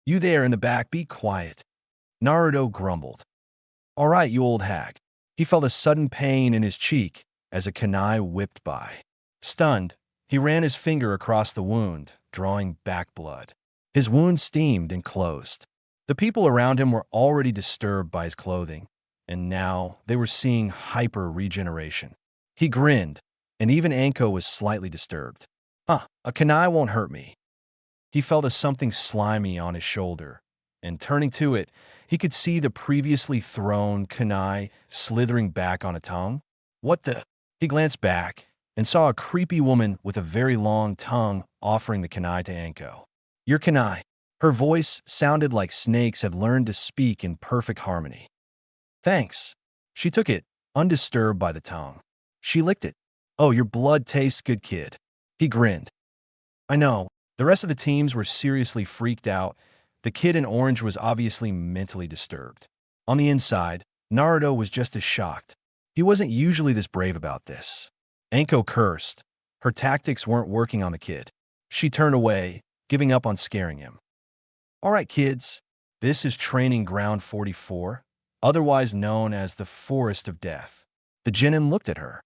[SPEAKER 1] You there in the back, be quiet. Naruto grumbled. All right, you old hag. He felt a sudden pain in his cheek as a kunai whipped by. Stunned, he ran his finger across the wound, drawing back blood. His wound steamed and closed. The people around him were already disturbed by his clothing, and now they were seeing hyper-regeneration. He grinned, and even Anko was slightly disturbed. A kunai won't hurt me. He felt a something slimy on his shoulder, and turning to it, he could see the previously thrown kunai slithering back on a tongue. What the? He glanced back and saw a creepy woman with a very long tongue offering the kunai to Anko. Your kunai. Her voice sounded like snakes had learned to speak in perfect harmony. Thanks. She took it, undisturbed by the tongue. She licked it. Oh, your blood tastes good, kid. He grinned. I know. The rest of the teams were seriously freaked out. The kid in orange was obviously mentally disturbed. On the inside, Naruto was just as shocked. He wasn't usually this brave about this. Anko cursed. Her tactics weren't working on the kid. She turned away, giving up on scaring him. All right, kids. This is Training Ground 44, otherwise known as the Forest of Death. The Genin looked at her.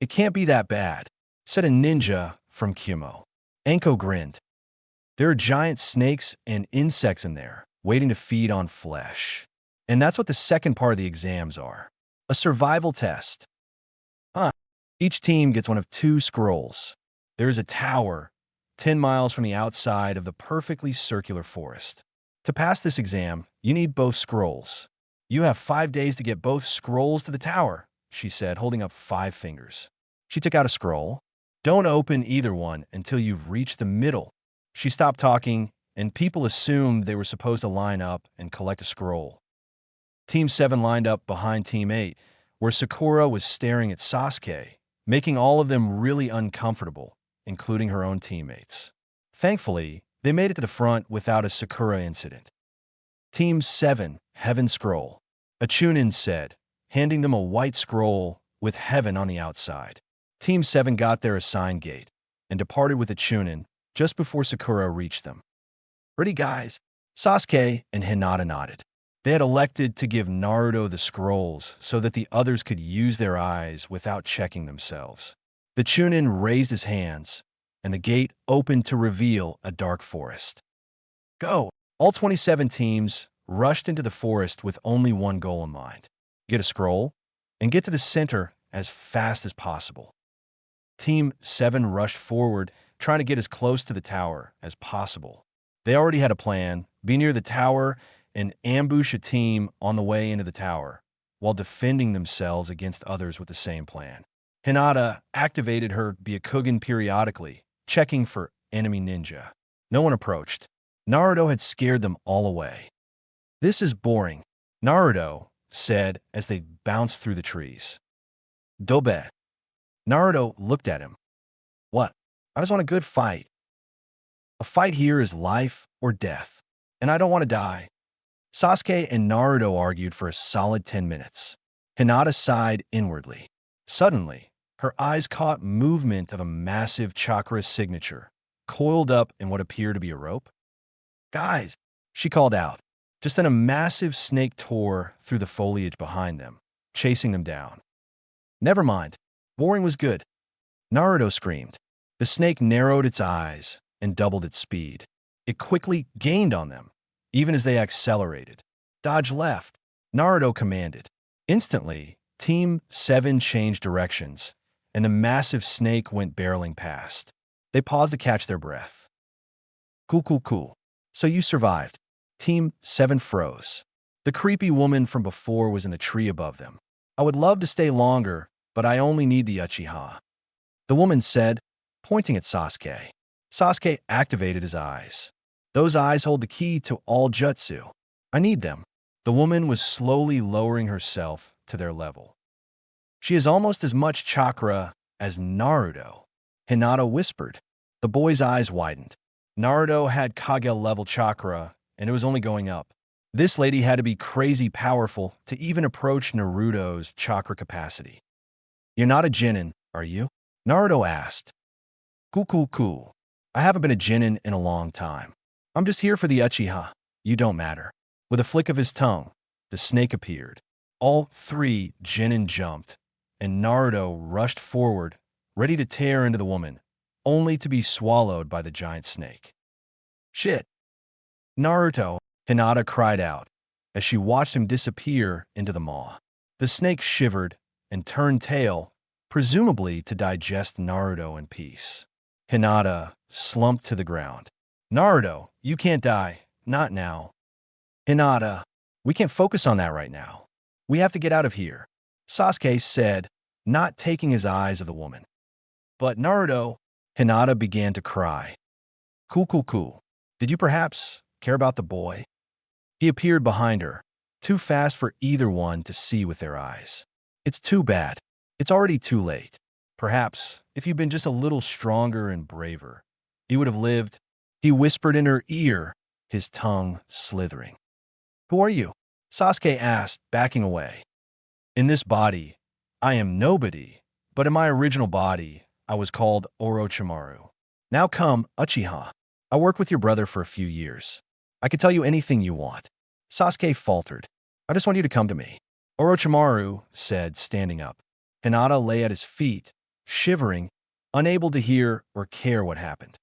[SPEAKER 1] It can't be that bad, said a ninja from Kyomo. Anko grinned. There are giant snakes and insects in there, waiting to feed on flesh. And that's what the second part of the exams are. A survival test. Each team gets one of 2 scrolls. There is a tower 10 miles from the outside of the perfectly circular forest. To pass this exam, you need both scrolls. You have 5 days to get both scrolls to the tower, she said, holding up 5 fingers. She took out a scroll. Don't open either one until you've reached the middle. She stopped talking, and people assumed they were supposed to line up and collect a scroll. Team 7 lined up behind Team 8, where Sakura was staring at Sasuke, making all of them really uncomfortable, including her own teammates. Thankfully, they made it to the front without a Sakura incident. Team 7, Heaven Scroll. A Chunin said, handing them a white scroll with heaven on the outside. Team 7 got their assigned gate and departed with a Chunin just before Sakura reached them. Ready, guys? Sasuke and Hinata nodded. They had elected to give Naruto the scrolls so that the others could use their eyes without checking themselves. The Chunin raised his hands, and the gate opened to reveal a dark forest. Go! All 27 teams rushed into the forest with only one goal in mind: get a scroll and get to the center as fast as possible. Team 7 rushed forward, trying to get as close to the tower as possible. They already had a plan: be near the tower and ambush a team on the way into the tower, while defending themselves against others with the same plan. Hinata activated her Byakugan periodically, checking for enemy ninja. No one approached. Naruto had scared them all away. This is boring, Naruto said as they bounced through the trees. Dobe. Naruto looked at him. What? I just want a good fight. A fight here is life or death, and I don't want to die. Sasuke and Naruto argued for a solid 10 minutes. Hinata sighed inwardly. Suddenly, her eyes caught movement of a massive chakra signature, coiled up in what appeared to be a rope. Guys, she called out. Just then a massive snake tore through the foliage behind them, chasing them down. Never mind. Boring was good. Naruto screamed. The snake narrowed its eyes and doubled its speed. It quickly gained on them, even as they accelerated. Dodge left, Naruto commanded. Instantly, Team 7 changed directions, and the massive snake went barreling past. They paused to catch their breath. Cool. So you survived. Team 7 froze. The creepy woman from before was in the tree above them. I would love to stay longer, but I only need the Uchiha. The woman said, pointing at Sasuke. Sasuke activated his eyes. Those eyes hold the key to all jutsu. I need them. The woman was slowly lowering herself to their level. She has almost as much chakra as Naruto, Hinata whispered. The boy's eyes widened. Naruto had Kage-level chakra, and it was only going up. This lady had to be crazy powerful to even approach Naruto's chakra capacity. You're not a Genin, are you? Naruto asked. Cool. I haven't been a Genin in a long time. I'm just here for the Uchiha. You don't matter. With a flick of his tongue, the snake appeared. All 3 Genin jumped, and Naruto rushed forward, ready to tear into the woman, only to be swallowed by the giant snake. Shit. Naruto, Hinata cried out, as she watched him disappear into the maw. The snake shivered and turned tail, presumably to digest Naruto in peace. Hinata slumped to the ground. Naruto, you can't die. Not now. Hinata, we can't focus on that right now. We have to get out of here, Sasuke said, not taking his eyes off the woman. But Naruto, Hinata began to cry. Cool. Did you perhaps care about the boy? He appeared behind her, too fast for either one to see with their eyes. It's too bad. It's already too late. Perhaps, if you'd been just a little stronger and braver, he would have lived, he whispered in her ear, his tongue slithering. Who are you? Sasuke asked, backing away. In this body, I am nobody, but in my original body, I was called Orochimaru. Now come, Uchiha. I worked with your brother for a few years. I can tell you anything you want. Sasuke faltered. I just want you to come to me. Orochimaru said, standing up. Hinata lay at his feet, shivering, unable to hear or care what happened.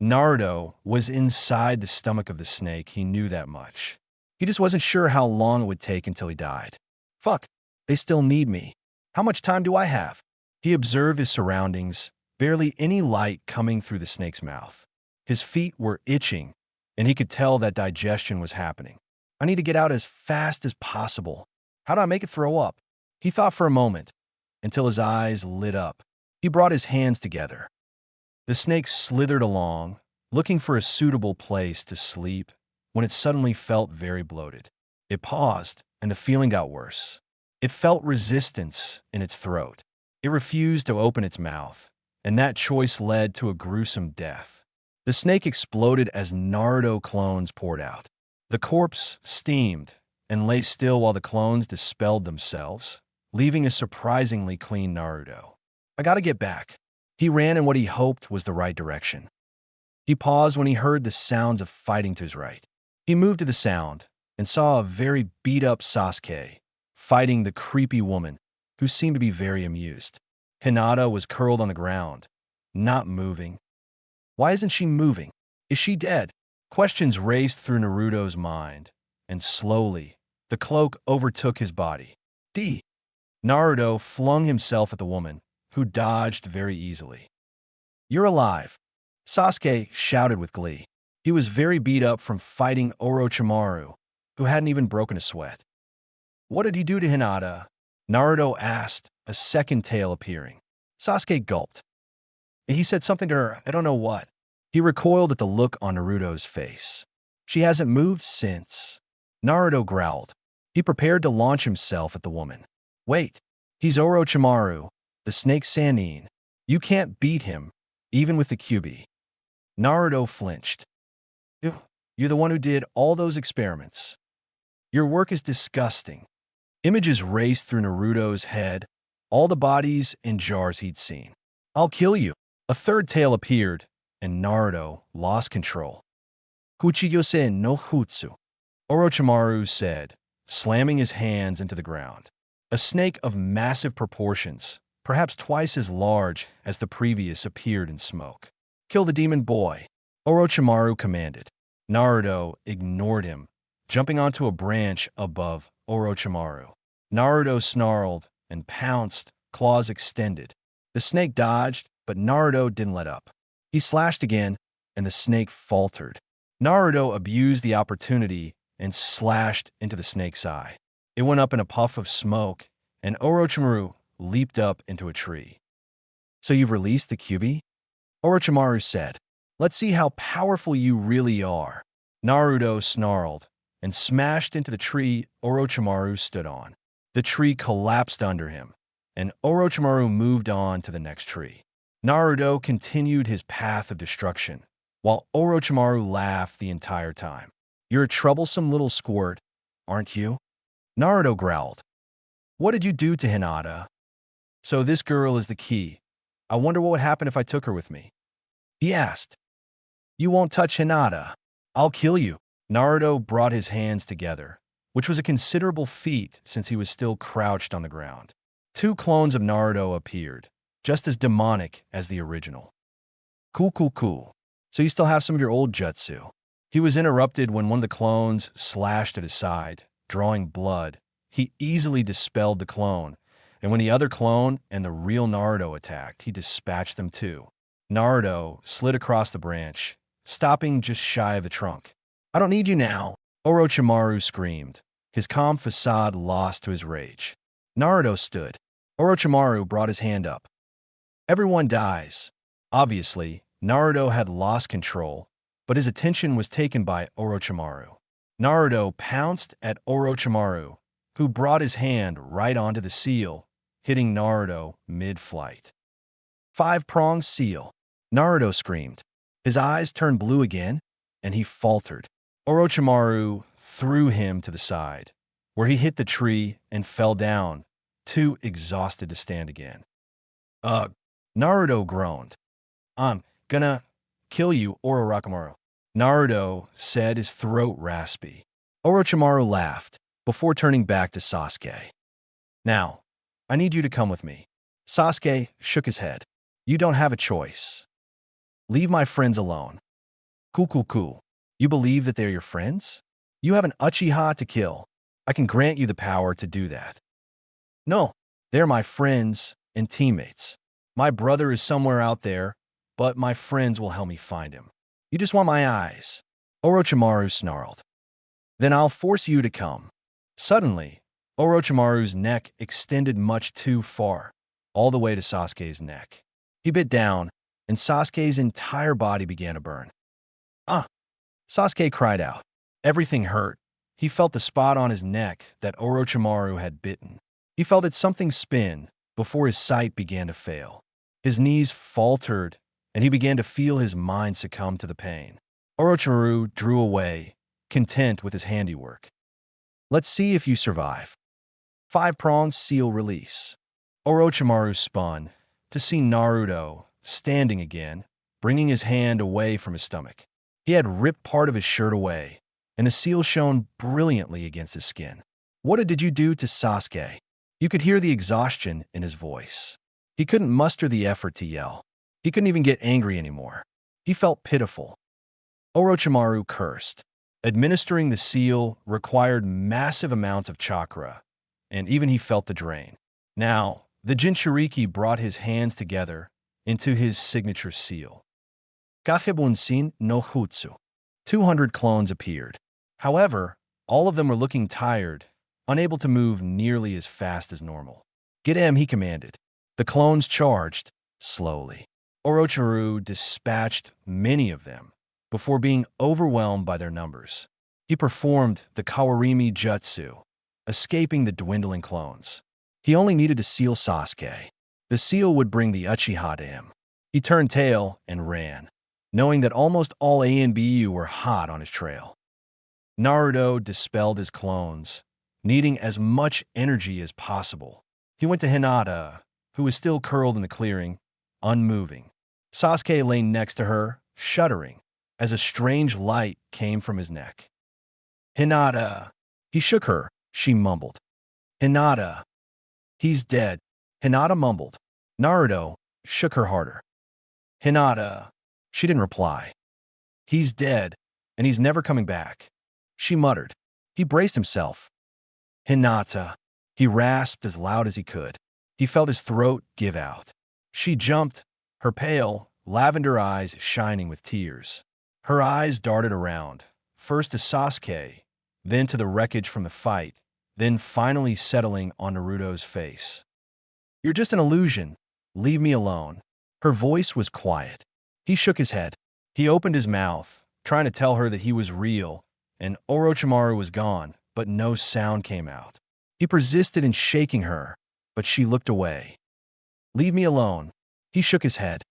[SPEAKER 1] Naruto was inside the stomach of the snake, he knew that much. He just wasn't sure how long it would take until he died. Fuck, they still need me. How much time do I have? He observed his surroundings, barely any light coming through the snake's mouth. His feet were itching, and he could tell that digestion was happening. I need to get out as fast as possible. How do I make it throw up? He thought for a moment, until his eyes lit up. He brought his hands together. The snake slithered along, looking for a suitable place to sleep, when it suddenly felt very bloated. It paused, and the feeling got worse. It felt resistance in its throat. It refused to open its mouth, and that choice led to a gruesome death. The snake exploded as Naruto clones poured out. The corpse steamed and lay still while the clones dispelled themselves, leaving a surprisingly clean Naruto. I gotta get back. He ran in what he hoped was the right direction. He paused when he heard the sounds of fighting to his right. He moved to the sound and saw a very beat-up Sasuke fighting the creepy woman who seemed to be very amused. Hinata was curled on the ground, not moving. Why isn't she moving? Is she dead? Questions raced through Naruto's mind, and slowly, the cloak overtook his body. D. Naruto flung himself at the woman, who dodged very easily. You're alive, Sasuke shouted with glee. He was very beat up from fighting Orochimaru, who hadn't even broken a sweat. What did he do to Hinata? Naruto asked, a second tail appearing. Sasuke gulped. He said something to her, I don't know what. He recoiled at the look on Naruto's face. She hasn't moved since. Naruto growled. He prepared to launch himself at the woman. Wait, he's Orochimaru, the snake Sannin. You can't beat him, even with the Kyuubi. Naruto flinched. You're the one who did all those experiments. Your work is disgusting. Images raced through Naruto's head, all the bodies and jars he'd seen. I'll kill you. A third tail appeared, and Naruto lost control. Kuchiyose no Jutsu, Orochimaru said, slamming his hands into the ground. A snake of massive proportions, perhaps twice as large as the previous, appeared in smoke. Kill the demon boy, Orochimaru commanded. Naruto ignored him, jumping onto a branch above Orochimaru. Naruto snarled and pounced, claws extended. The snake dodged, but Naruto didn't let up. He slashed again, and the snake faltered. Naruto abused the opportunity and slashed into the snake's eye. It went up in a puff of smoke, and Orochimaru leaped up into a tree. So you've released the Kyuubi? Orochimaru said. Let's see how powerful you really are. Naruto snarled and smashed into the tree Orochimaru stood on. The tree collapsed under him, and Orochimaru moved on to the next tree. Naruto continued his path of destruction, while Orochimaru laughed the entire time. You're a troublesome little squirt, aren't you? Naruto growled. What did you do to Hinata? So this girl is the key. I wonder what would happen if I took her with me. He asked. You won't touch Hinata. I'll kill you. Naruto brought his hands together, which was a considerable feat since he was still crouched on the ground. Two clones of Naruto appeared, just as demonic as the original. Cool. So you still have some of your old jutsu. He was interrupted when one of the clones slashed at his side, drawing blood. He easily dispelled the clone, and when the other clone and the real Naruto attacked, he dispatched them too. Naruto slid across the branch, stopping just shy of the trunk. I don't need you now, Orochimaru screamed, his calm facade lost to his rage. Naruto stood. Orochimaru brought his hand up. Everyone dies. Obviously, Naruto had lost control, but his attention was taken by Orochimaru. Naruto pounced at Orochimaru, who brought his hand right onto the seal, hitting Naruto mid-flight. Five-pronged seal. Naruto screamed. His eyes turned blue again, and he faltered. Orochimaru threw him to the side, where he hit the tree and fell down, too exhausted to stand again. Ugh, Naruto groaned. I'm gonna kill you, Orochimaru. Naruto said, his throat raspy. Orochimaru laughed, before turning back to Sasuke. Now, I need you to come with me. Sasuke shook his head. You don't have a choice. Leave my friends alone. Cool. You believe that they're your friends? You have an Uchiha to kill. I can grant you the power to do that. No, they're my friends and teammates. My brother is somewhere out there, but my friends will help me find him. You just want my eyes. Orochimaru snarled. Then I'll force you to come. Suddenly, Orochimaru's neck extended much too far, all the way to Sasuke's neck. He bit down, and Sasuke's entire body began to burn. Ah! Sasuke cried out. Everything hurt. He felt the spot on his neck that Orochimaru had bitten. He felt it something spin before his sight began to fail. His knees faltered, and he began to feel his mind succumb to the pain. Orochimaru drew away, content with his handiwork. Let's see if you survive. 5-pronged seal release. Orochimaru spun to see Naruto standing again, bringing his hand away from his stomach. He had ripped part of his shirt away, and the seal shone brilliantly against his skin. What did you do to Sasuke? You could hear the exhaustion in his voice. He couldn't muster the effort to yell. He couldn't even get angry anymore. He felt pitiful. Orochimaru cursed. Administering the seal required massive amounts of chakra, and even he felt the drain. Now, the Jinchuriki brought his hands together into his signature seal. Gahibunsin no Jutsu. 200 clones appeared. However, all of them were looking tired, unable to move nearly as fast as normal. Get him, he commanded. The clones charged, slowly. Orochimaru dispatched many of them before being overwhelmed by their numbers. He performed the Kawarimi Jutsu, escaping the dwindling clones. He only needed to seal Sasuke. The seal would bring the Uchiha to him. He turned tail and ran, knowing that almost all ANBU were hot on his trail. Naruto dispelled his clones, needing as much energy as possible. He went to Hinata, who was still curled in the clearing, unmoving. Sasuke lay next to her, shuddering, as a strange light came from his neck. Hinata. He shook her, she mumbled. Hinata. He's dead. Hinata mumbled. Naruto shook her harder. Hinata. She didn't reply. He's dead, and he's never coming back. She muttered. He braced himself. Hinata. He rasped as loud as he could. He felt his throat give out. She jumped, her pale, lavender eyes shining with tears. Her eyes darted around, first to Sasuke, then to the wreckage from the fight, then finally settling on Naruto's face. You're just an illusion. Leave me alone. Her voice was quiet. He shook his head. He opened his mouth, trying to tell her that he was real, and Orochimaru was gone, but no sound came out. He persisted in shaking her, but she looked away. Leave me alone. He shook his head.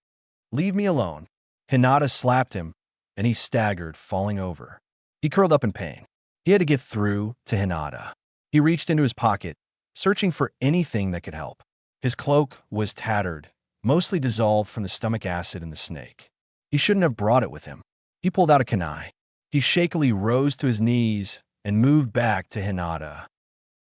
[SPEAKER 1] Leave me alone. Hinata slapped him, and he staggered, falling over. He curled up in pain. He had to get through to Hinata. He reached into his pocket, searching for anything that could help. His cloak was tattered, mostly dissolved from the stomach acid in the snake. He shouldn't have brought it with him. He pulled out a kunai. He shakily rose to his knees and moved back to Hinata.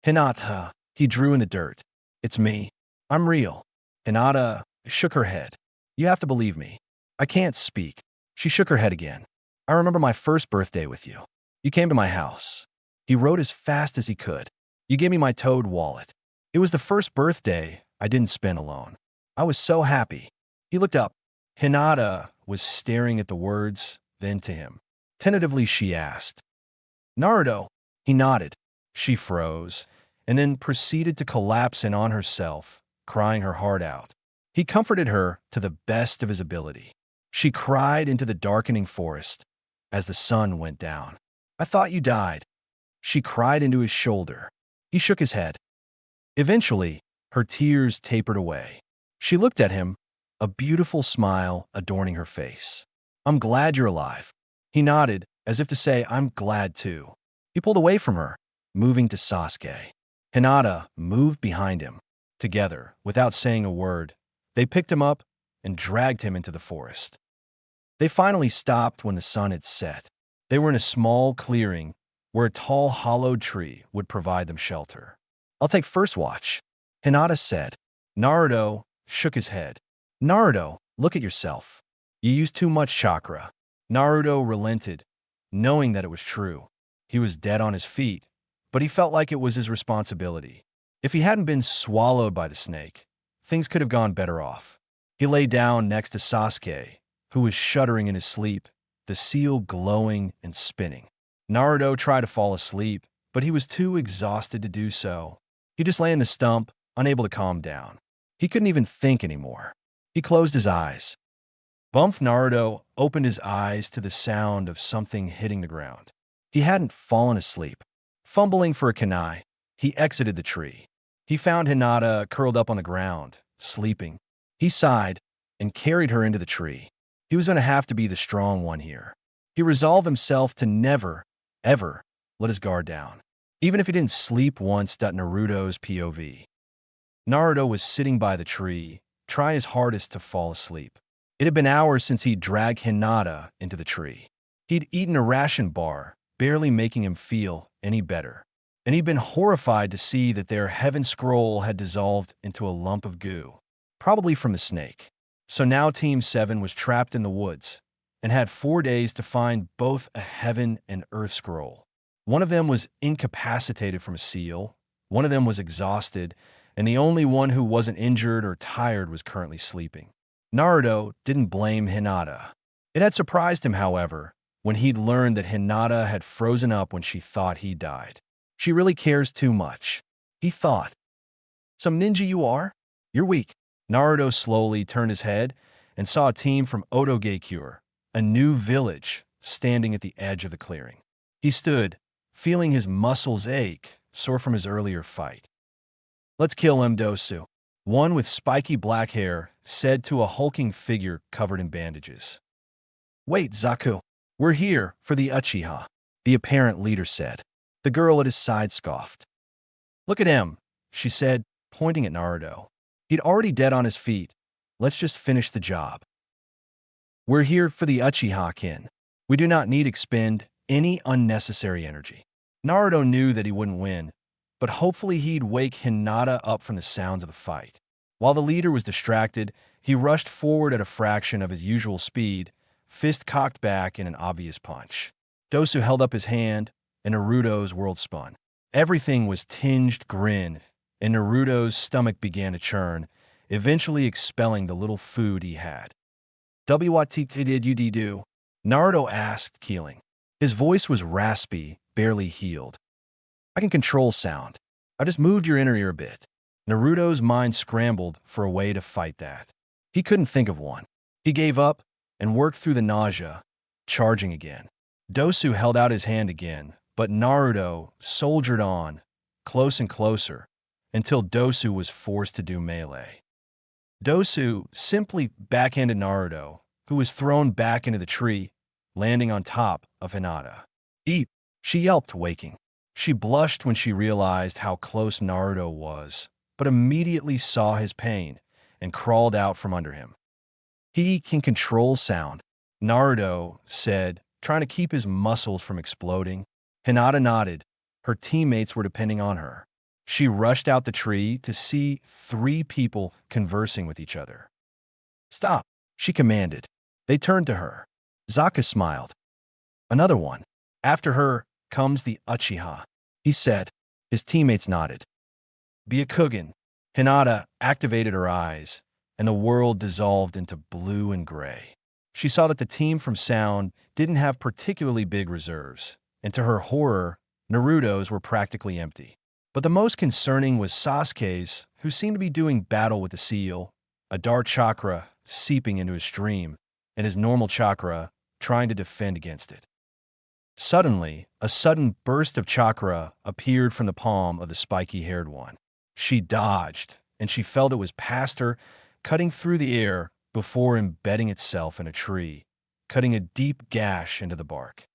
[SPEAKER 1] Hinata, he drew in the dirt. It's me. I'm real. Hinata shook her head. You have to believe me. I can't speak. She shook her head again. I remember my first birthday with you. You came to my house. He rode as fast as he could. You gave me my toad wallet. It was the first birthday I didn't spend alone. I was so happy. He looked up. Hinata was staring at the words, then to him. Tentatively, she asked, Naruto. He nodded. She froze, and then proceeded to collapse in on herself, crying her heart out. He comforted her to the best of his ability. She cried into the darkening forest as the sun went down. I thought you died. She cried into his shoulder. He shook his head. Eventually, her tears tapered away. She looked at him, a beautiful smile adorning her face. I'm glad you're alive. He nodded, as if to say, I'm glad too. He pulled away from her, moving to Sasuke. Hinata moved behind him. Together, without saying a word, they picked him up and dragged him into the forest. They finally stopped when the sun had set. They were in a small clearing where a tall hollowed tree would provide them shelter. I'll take first watch, Hinata said. Naruto shook his head. Naruto, look at yourself. You used too much chakra. Naruto relented, knowing that it was true. He was dead on his feet, but he felt like it was his responsibility. If he hadn't been swallowed by the snake, things could have gone better off. He lay down next to Sasuke, who was shuddering in his sleep, the seal glowing and spinning. Naruto tried to fall asleep, but he was too exhausted to do so. He just lay in the stump, unable to calm down. He couldn't even think anymore. He closed his eyes. Bump Naruto opened his eyes to the sound of something hitting the ground. He hadn't fallen asleep. Fumbling for a kunai, he exited the tree. He found Hinata curled up on the ground, sleeping. He sighed and carried her into the tree. He was going to have to be the strong one here. He resolved himself to never, ever let his guard down. Even if he didn't sleep once. Naruto's POV. Naruto was sitting by the tree, trying his hardest to fall asleep. It had been hours since he'd dragged Hinata into the tree. He'd eaten a ration bar, barely making him feel any better. And he'd been horrified to see that their heaven scroll had dissolved into a lump of goo, probably from a snake. So now Team 7 was trapped in the woods and had 4 days to find both a heaven and earth scroll. One of them was incapacitated from a seal, one of them was exhausted, and the only one who wasn't injured or tired was currently sleeping. Naruto didn't blame Hinata. It had surprised him, however, when he'd learned that Hinata had frozen up when she thought he died. She really cares too much, he thought. Some ninja you are? You're weak. Naruto slowly turned his head and saw a team from Otogakure, a new village, standing at the edge of the clearing. He stood, feeling his muscles ache, sore from his earlier fight. Let's kill him, Dosu. One with spiky black hair said to a hulking figure covered in bandages. Wait, Zaku. We're here for the Uchiha, the apparent leader said. The girl at his side scoffed. Look at him, she said, pointing at Naruto. He'd already dead on his feet. Let's just finish the job. We're here for the Uchiha kin. We do not need to expend any unnecessary energy. Naruto knew that he wouldn't win, but hopefully he'd wake Hinata up from the sounds of the fight. While the leader was distracted, he rushed forward at a fraction of his usual speed, fist cocked back in an obvious punch. Dosu held up his hand, and Naruto's world spun. Everything was tinged grin, and Naruto's stomach began to churn, eventually expelling the little food he had. What did you do? Naruto asked, keeling. His voice was raspy, barely healed. I can control sound. I just moved your inner ear a bit. Naruto's mind scrambled for a way to fight that. He couldn't think of one. He gave up and worked through the nausea, charging again. Dosu held out his hand again, but Naruto soldiered on, close and closer, until Dosu was forced to do melee. Dosu simply backhanded Naruto, who was thrown back into the tree, landing on top of Hinata. Eep! She yelped, waking. She blushed when she realized how close Naruto was, but immediately saw his pain and crawled out from under him. He can control sound, Naruto said, trying to keep his muscles from exploding. Hinata nodded. Her teammates were depending on her. She rushed out the tree to see 3 people conversing with each other. Stop, she commanded. They turned to her. Zaka smiled. Another one. After her comes the Uchiha, he said. His teammates nodded. Byakugan. Hinata activated her eyes, and the world dissolved into blue and gray. She saw that the team from Sound didn't have particularly big reserves, and to her horror, Naruto's were practically empty. But the most concerning was Sasuke's, who seemed to be doing battle with the seal, a dark chakra seeping into his stream, and his normal chakra trying to defend against it. Suddenly, a sudden burst of chakra appeared from the palm of the spiky-haired one. She dodged, and she felt it was past her, cutting through the air before embedding itself in a tree, cutting a deep gash into the bark.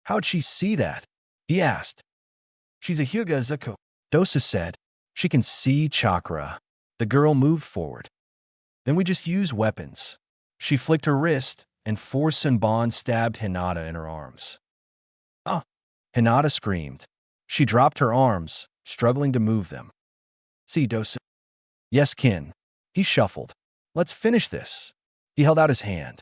[SPEAKER 1] How'd she see that? He asked. She's a Hyuga Zaku, Dosa said. She can see chakra. The girl moved forward. Then we just use weapons. She flicked her wrist, and 4 Senbon stabbed Hinata in her arms. Ah! Hinata screamed. She dropped her arms, struggling to move them. See, Dosa. Yes, kin. He shuffled. Let's finish this. He held out his hand.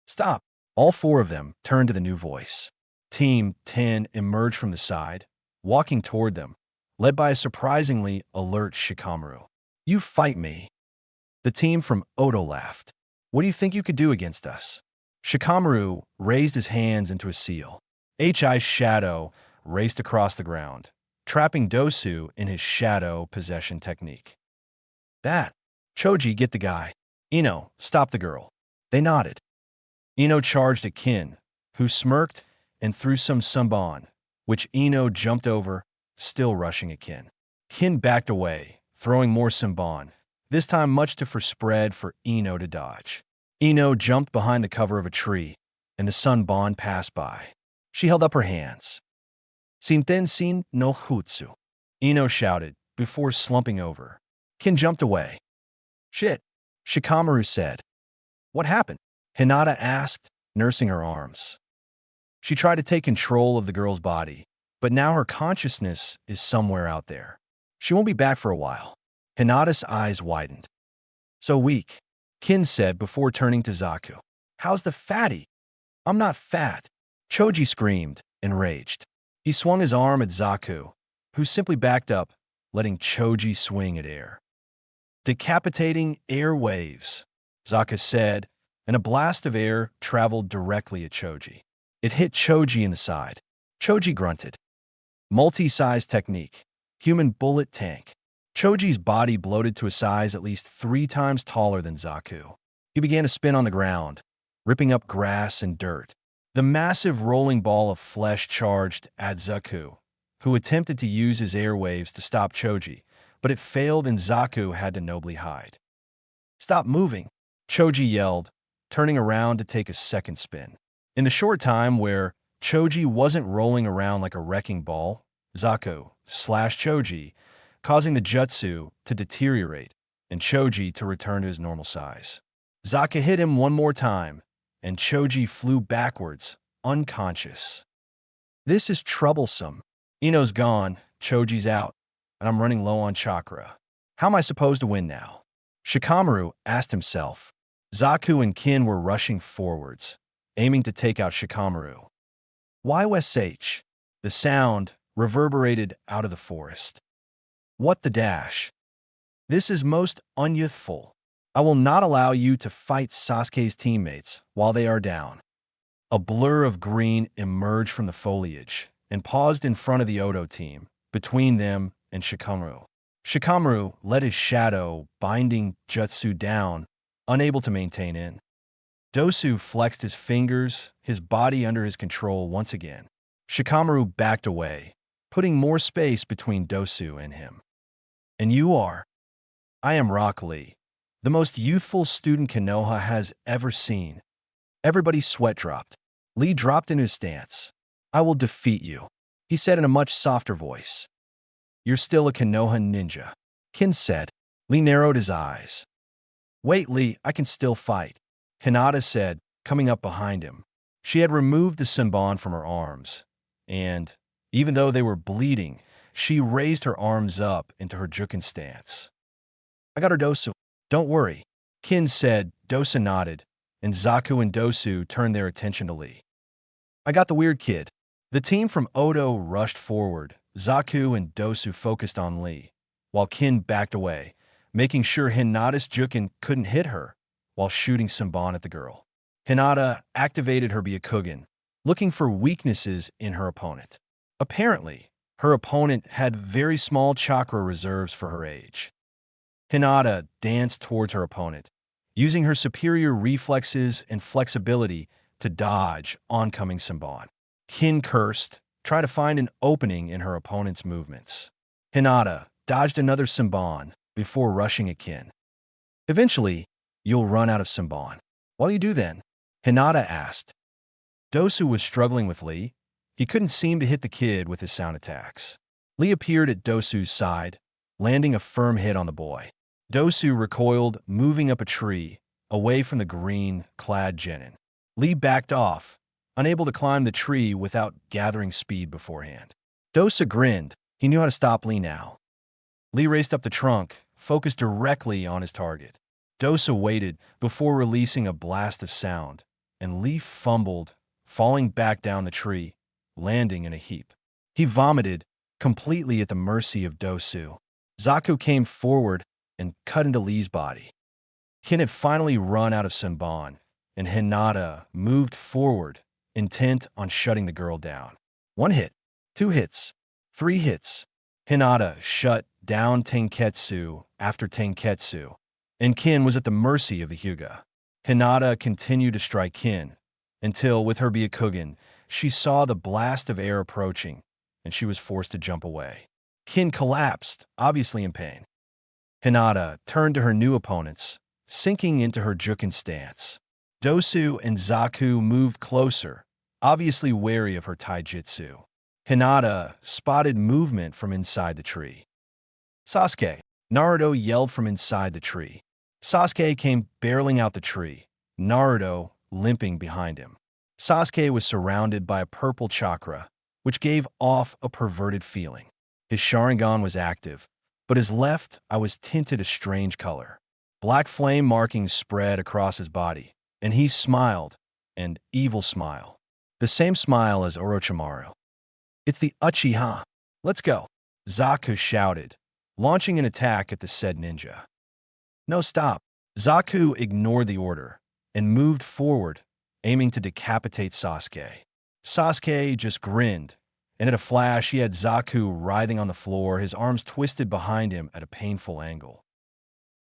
[SPEAKER 1] Stop. All 4 of them turned to the new voice. Team 10 emerged from the side, walking toward them, led by a surprisingly alert Shikamaru. You fight me. The team from Odo laughed. What do you think you could do against us? Shikamaru raised his hands into a seal. Hi's shadow raced across the ground, trapping Dosu in his shadow possession technique. That. Choji, get the guy. Ino, stop the girl. They nodded. Ino charged at Kin, who smirked and threw some Senbon, which Ino jumped over, still rushing at Kin. Kin backed away, throwing more Simban, this time much too spread for Ino to dodge. Ino jumped behind the cover of a tree, and the Sunban passed by. She held up her hands. Shinten no Hutsu, Ino shouted, before slumping over. Kin jumped away. Shit, Shikamaru said. What happened? Hinata asked, nursing her arms. She tried to take control of the girl's body, but now her consciousness is somewhere out there. She won't be back for a while. Hinata's eyes widened. So weak, Kin said before turning to Zaku. How's the fatty? I'm not fat. Choji screamed, enraged. He swung his arm at Zaku, who simply backed up, letting Choji swing at air. Decapitating air waves, Zaku said, and a blast of air traveled directly at Choji. It hit Choji in the side. Choji grunted. Multi-size technique. Human bullet tank. Choji's body bloated to a size at least 3 times taller than Zaku. He began to spin on the ground, ripping up grass and dirt. The massive rolling ball of flesh charged at Zaku, who attempted to use his airwaves to stop Choji, but it failed and Zaku had to nobly hide. Stop moving, Choji yelled, turning around to take a second spin. In the short time where Choji wasn't rolling around like a wrecking ball, Zaku slashed Choji, causing the jutsu to deteriorate and Choji to return to his normal size. Zaku hit him one more time, and Choji flew backwards, unconscious. This is troublesome. Ino's gone, Choji's out, and I'm running low on chakra. How am I supposed to win now? Shikamaru asked himself. Zaku and Kin were rushing forwards, aiming to take out Shikamaru. YSH. The sound reverberated out of the forest. What the dash? This is most unyouthful. I will not allow you to fight Sasuke's teammates while they are down. A blur of green emerged from the foliage and paused in front of the Odo team, between them and Shikamaru. Shikamaru let his shadow binding jutsu down, unable to maintain in. Dosu flexed his fingers, his body under his control once again. Shikamaru backed away, putting more space between Dosu and him. And you are? I am Rock Lee, the most youthful student Konoha has ever seen. Everybody's sweat dropped. Lee dropped into his stance. I will defeat you, he said in a much softer voice. You're still a Konoha ninja, Kin said. Lee narrowed his eyes. Wait, Lee, I can still fight, Hinata said, coming up behind him. She had removed the Senbon from her arms, and, even though they were bleeding, she raised her arms up into her Juken stance. I got her, Dosu. Don't worry, Kin said. Dosu nodded, and Zaku and Dosu turned their attention to Lee. I got the weird kid. The team from Odo rushed forward. Zaku and Dosu focused on Lee, while Kin backed away, making sure Hinata's Juken couldn't hit her while shooting Senbon at the girl. Hinata activated her Byakugan, looking for weaknesses in her opponent. Apparently, her opponent had very small chakra reserves for her age. Hinata danced towards her opponent, using her superior reflexes and flexibility to dodge oncoming Senbon. Kin cursed, trying to find an opening in her opponent's movements. Hinata dodged another Senbon before rushing at Kin. Eventually, you'll run out of Senbon. What do you do then? Hinata asked. Dosu was struggling with Lee. He couldn't seem to hit the kid with his sound attacks. Lee appeared at Dosu's side, landing a firm hit on the boy. Dosu recoiled, moving up a tree, away from the green-clad genin. Lee backed off, unable to climb the tree without gathering speed beforehand. Dosu grinned. He knew how to stop Lee now. Lee raced up the trunk, focused directly on his target. Dosu waited before releasing a blast of sound, and Lee fumbled, falling back down the tree, landing in a heap. He vomited, completely at the mercy of Dosu. Zaku came forward and cut into Lee's body. Kin had finally run out of Senbon, and Hinata moved forward, intent on shutting the girl down. 1 hit, 2 hits, 3 hits. Hinata shut down Tenketsu after Tenketsu, and Kin was at the mercy of the Hyuga. Hinata continued to strike Kin, until, with her Byakugan, she saw the blast of air approaching, and she was forced to jump away. Kin collapsed, obviously in pain. Hinata turned to her new opponents, sinking into her Jukin stance. Dosu and Zaku moved closer, obviously wary of her taijutsu. Hinata spotted movement from inside the tree. Sasuke! Naruto yelled from inside the tree. Sasuke came barreling out the tree, Naruto limping behind him. Sasuke was surrounded by a purple chakra, which gave off a perverted feeling. His Sharingan was active, but his left eye was tinted a strange color. Black flame markings spread across his body, and he smiled, an evil smile. The same smile as Orochimaru. It's the Uchiha. Let's go, Zaku shouted, launching an attack at the said ninja. No, stop. Zaku ignored the order and moved forward, aiming to decapitate Sasuke. Sasuke just grinned, and at a flash he had Zaku writhing on the floor, his arms twisted behind him at a painful angle.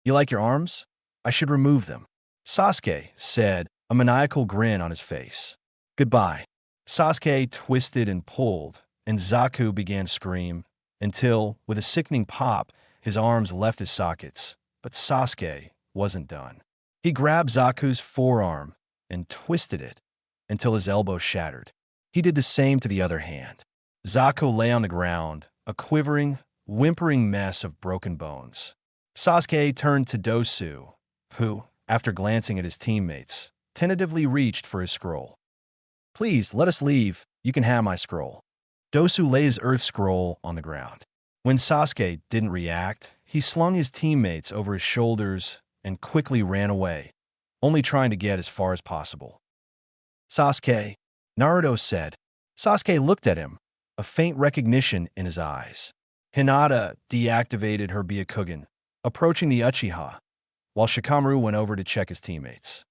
[SPEAKER 1] You like your arms? I should remove them, Sasuke said, a maniacal grin on his face. Goodbye. Sasuke twisted and pulled, and Zaku began to scream, until, with a sickening pop, his arms left his sockets. But Sasuke wasn't done. He grabbed Zaku's forearm and twisted it until his elbow shattered. He did the same to the other hand. Zaku lay on the ground, a quivering, whimpering mess of broken bones. Sasuke turned to Dosu, who, after glancing at his teammates, tentatively reached for his scroll. Please, let us leave. You can have my scroll. Dosu lay his earth scroll on the ground. When Sasuke didn't react, he slung his teammates over his shoulders and quickly ran away, only trying to get as far as possible. Sasuke, Naruto said. Sasuke looked at him, a faint recognition in his eyes. Hinata deactivated her Byakugan, approaching the Uchiha, while Shikamaru went over to check his teammates.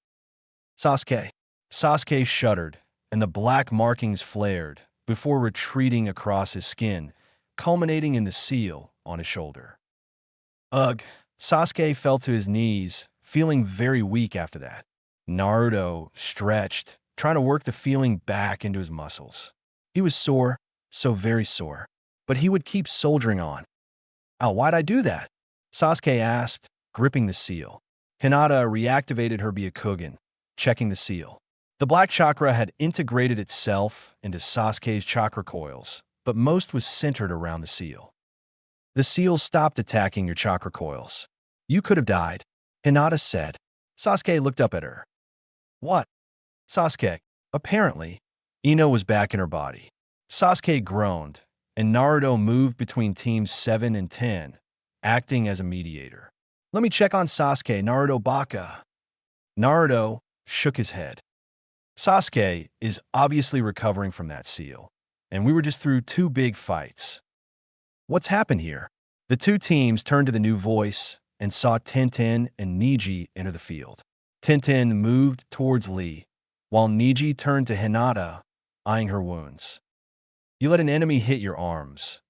[SPEAKER 1] Sasuke. Sasuke shuddered, and the black markings flared before retreating across his skin, culminating in the seal on his shoulder. Ugh. Sasuke fell to his knees, feeling very weak after that. Naruto stretched, trying to work the feeling back into his muscles. He was sore, so very sore, but he would keep soldiering on. Ow, why'd I do that? Sasuke asked, gripping the seal. Hinata reactivated her Byakugan, checking the seal. The black chakra had integrated itself into Sasuke's chakra coils, but most was centered around the seal. The seal stopped attacking your chakra coils. You could have died, Hinata said. Sasuke looked up at her. What? Sasuke. Apparently, Ino was back in her body. Sasuke groaned, and Naruto moved between teams 7 and 10, acting as a mediator. Let me check on Sasuke, Naruto Baka. Naruto shook his head. Sasuke is obviously recovering from that seal, and we were just through 2 big fights. What's happened here? The 2 teams turned to the new voice and saw Tenten and Neji enter the field. Tenten moved towards Lee, while Neji turned to Hinata, eyeing her wounds. You let an enemy hit your arms.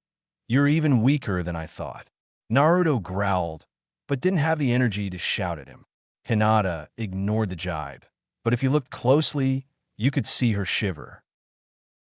[SPEAKER 1] You're even weaker than I thought. Naruto growled, but didn't have the energy to shout at him. Hinata ignored the jibe, but if you looked closely, you could see her shiver.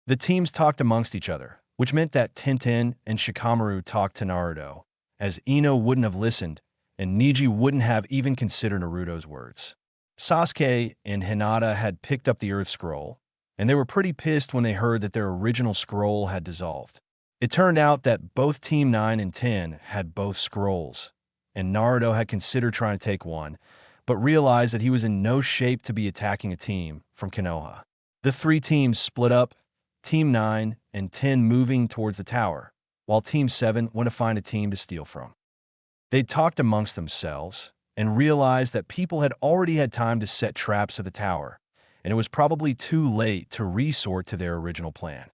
[SPEAKER 1] The teams talked amongst each other, which meant that Tenten and Shikamaru talked to Naruto, as Ino wouldn't have listened, and Neji wouldn't have even considered Naruto's words. Sasuke and Hinata had picked up the Earth Scroll, and they were pretty pissed when they heard that their original scroll had dissolved. It turned out that both Team 9 and 10 had both scrolls, and Naruto had considered trying to take one, but realized that he was in no shape to be attacking a team from Konoha. The 3 teams split up, Team 9 and 10 moving towards the tower, while Team 7 went to find a team to steal from. They talked amongst themselves and realized that people had already had time to set traps at the tower, and it was probably too late to resort to their original plan.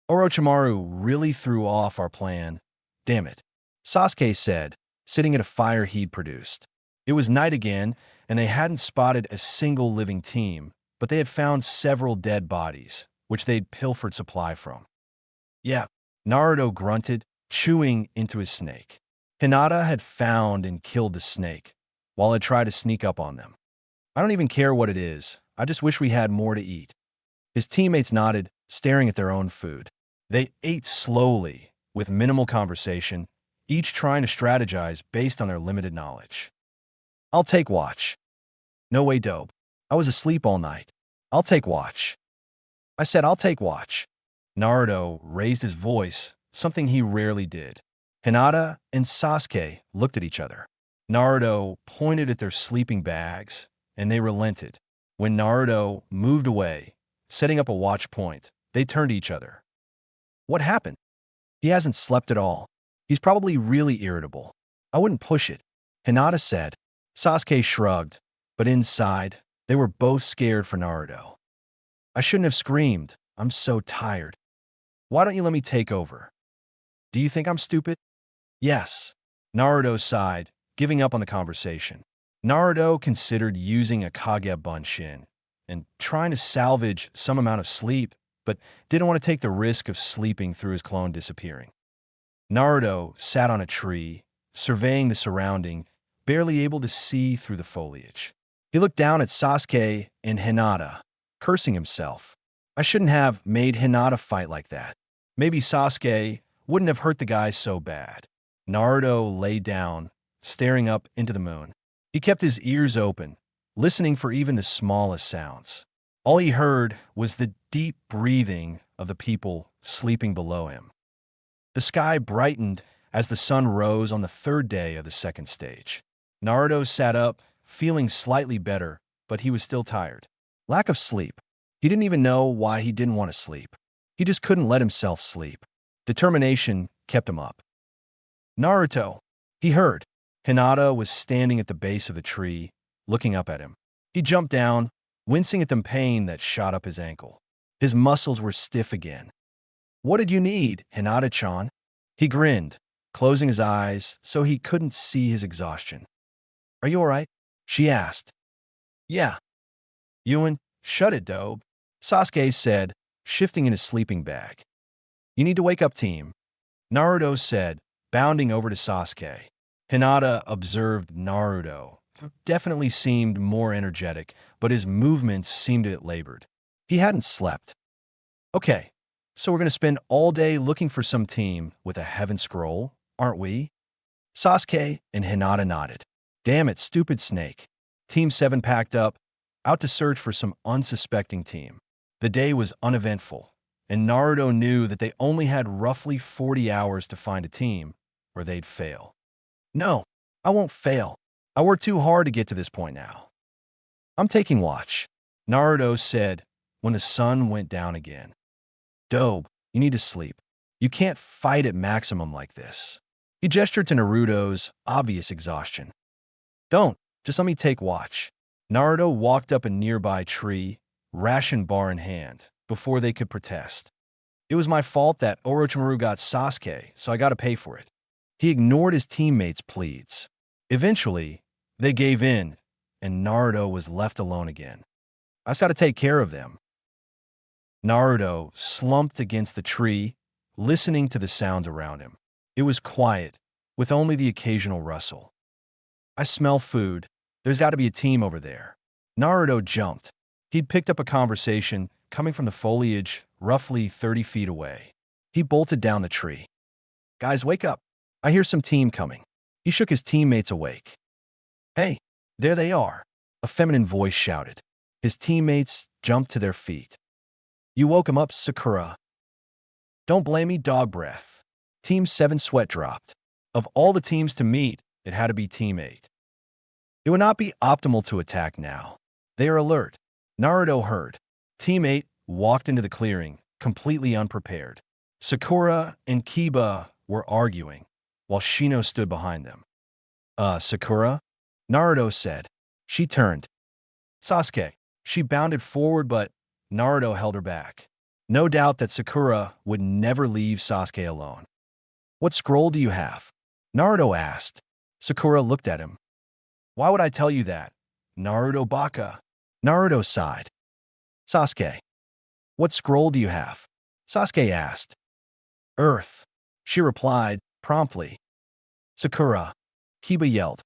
[SPEAKER 1] Orochimaru really threw off our plan. Damn it, Sasuke said, sitting at a fire he'd produced. It was night again, and they hadn't spotted a single living team, but they had found several dead bodies, which they'd pilfered supply from. Yeah, Naruto grunted, chewing into his snake. Hinata had found and killed the snake, while it tried to sneak up on them. I don't even care what it is. I just wish we had more to eat. His teammates nodded, staring at their own food. They ate slowly, with minimal conversation, each trying to strategize based on their limited knowledge. I'll take watch. No way, dope. I was asleep all night. I'll take watch. I said I'll take watch. Naruto raised his voice, something he rarely did. Hinata and Sasuke looked at each other. Naruto pointed at their sleeping bags, and they relented. When Naruto moved away, setting up a watch point, they turned to each other. What happened? He hasn't slept at all. He's probably really irritable. I wouldn't push it, Hinata said. Sasuke shrugged, but inside, they were both scared for Naruto. I shouldn't have screamed. I'm so tired. Why don't you let me take over? Do you think I'm stupid? Yes. Naruto sighed, giving up on the conversation. Naruto considered using a Kage Bunshin and trying to salvage some amount of sleep, but didn't want to take the risk of sleeping through his clone disappearing. Naruto sat on a tree, surveying the surrounding, barely able to see through the foliage. He looked down at Sasuke and Hinata, cursing himself. I shouldn't have made Hinata fight like that. Maybe Sasuke wouldn't have hurt the guy so bad. Naruto lay down, staring up into the moon. He kept his ears open, listening for even the smallest sounds. All he heard was the deep breathing of the people sleeping below him. The sky brightened as the sun rose on the third day of the second stage. Naruto sat up, feeling slightly better, but he was still tired. Lack of sleep. He didn't even know why he didn't want to sleep. He just couldn't let himself sleep. Determination kept him up. Naruto, he heard. Hinata was standing at the base of the tree, looking up at him. He jumped down, wincing at the pain that shot up his ankle. His muscles were stiff again. What did you need, Hinata-chan? He grinned, closing his eyes so he couldn't see his exhaustion. Are you all right? She asked. Yeah. Ewan, shut it, dope, Sasuke said, shifting in his sleeping bag. You need to wake up, team, Naruto said, bounding over to Sasuke. Hinata observed Naruto, who definitely seemed more energetic, but his movements seemed a bit labored. He hadn't slept. Okay, so we're going to spend all day looking for some team with a heaven scroll, aren't we? Sasuke and Hinata nodded. Damn it, stupid snake. Team 7 packed up, out to search for some unsuspecting team. The day was uneventful, and Naruto knew that they only had roughly 40 hours to find a team, or they'd fail. No, I won't fail. I worked too hard to get to this point now. I'm taking watch, Naruto said when the sun went down again. Dobe, you need to sleep. You can't fight at maximum like this. He gestured to Naruto's obvious exhaustion. Don't, just let me take watch. Naruto walked up a nearby tree, ration bar in hand, before they could protest. It was my fault that Orochimaru got Sasuke, so I gotta pay for it. He ignored his teammates' pleads. Eventually, they gave in, and Naruto was left alone again. I just gotta take care of them. Naruto slumped against the tree, listening to the sounds around him. It was quiet, with only the occasional rustle. I smell food. There's got to be a team over there. Naruto jumped. He'd picked up a conversation coming from the foliage roughly 30 feet away. He bolted down the tree. Guys, wake up. I hear some team coming. He shook his teammates awake. Hey, there they are, a feminine voice shouted. His teammates jumped to their feet. You woke him up, Sakura. Don't blame me, dog breath. Team 7 sweat dropped. Of all the teams to meet, it had to be Team 8. It would not be optimal to attack now. They are alert. Naruto heard. Team 8 walked into the clearing, completely unprepared. Sakura and Kiba were arguing, while Shino stood behind them. Sakura? Naruto said. She turned. Sasuke. She bounded forward, but Naruto held her back. No doubt that Sakura would never leave Sasuke alone. What scroll do you have? Naruto asked. Sakura looked at him. Why would I tell you that? Naruto baka. Naruto sighed. Sasuke. What scroll do you have? Sasuke asked. Earth. She replied, promptly. Sakura. Kiba yelled.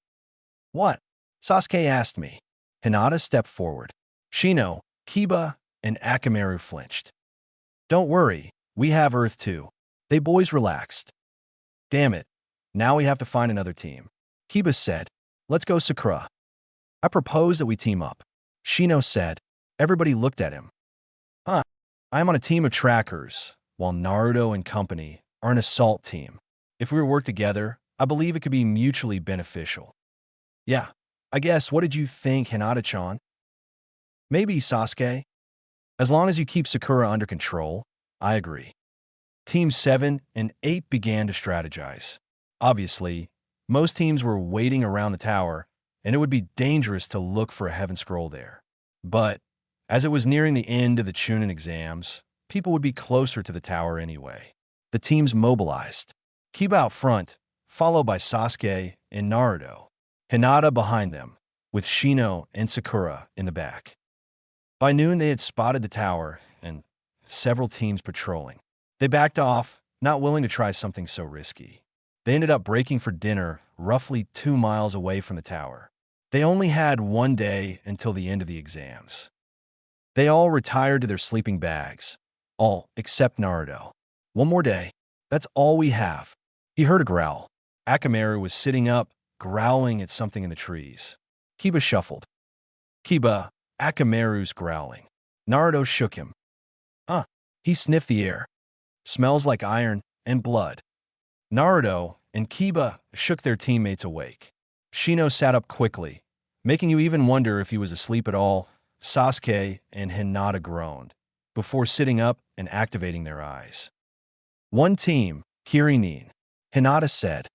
[SPEAKER 1] What? Sasuke asked me. Hinata stepped forward. Shino, Kiba, and Akamaru flinched. Don't worry, we have Earth too. They boys relaxed. Damn it. Now we have to find another team. Kiba said, let's go Sakura. I propose that we team up. Shino said. Everybody looked at him. Huh. I am on a team of trackers, while Naruto and company are an assault team. If we work together, I believe it could be mutually beneficial. Yeah, I guess, what did you think, Hinata-chan? Maybe, Sasuke. As long as you keep Sakura under control, I agree. Teams 7 and 8 began to strategize. Obviously, most teams were waiting around the tower, and it would be dangerous to look for a heaven scroll there. But, as it was nearing the end of the Chunin exams, people would be closer to the tower anyway. The teams mobilized. Kiba out front, followed by Sasuke and Naruto. Hinata behind them, with Shino and Sakura in the back. By noon, they had spotted the tower and several teams patrolling. They backed off, not willing to try something so risky. They ended up breaking for dinner roughly 2 miles away from the tower. They only had one day until the end of the exams. They all retired to their sleeping bags. All except Naruto. One more day. That's all we have. He heard a growl. Akamaru was sitting up, growling at something in the trees. Kiba shuffled. Kiba, Akamaru's growling. Naruto shook him. He sniffed the air. Smells like iron and blood. Naruto and Kiba shook their teammates awake. Shino sat up quickly, making you even wonder if he was asleep at all. Sasuke and Hinata groaned, before sitting up and activating their eyes. One team, Kirinin. Hinata said,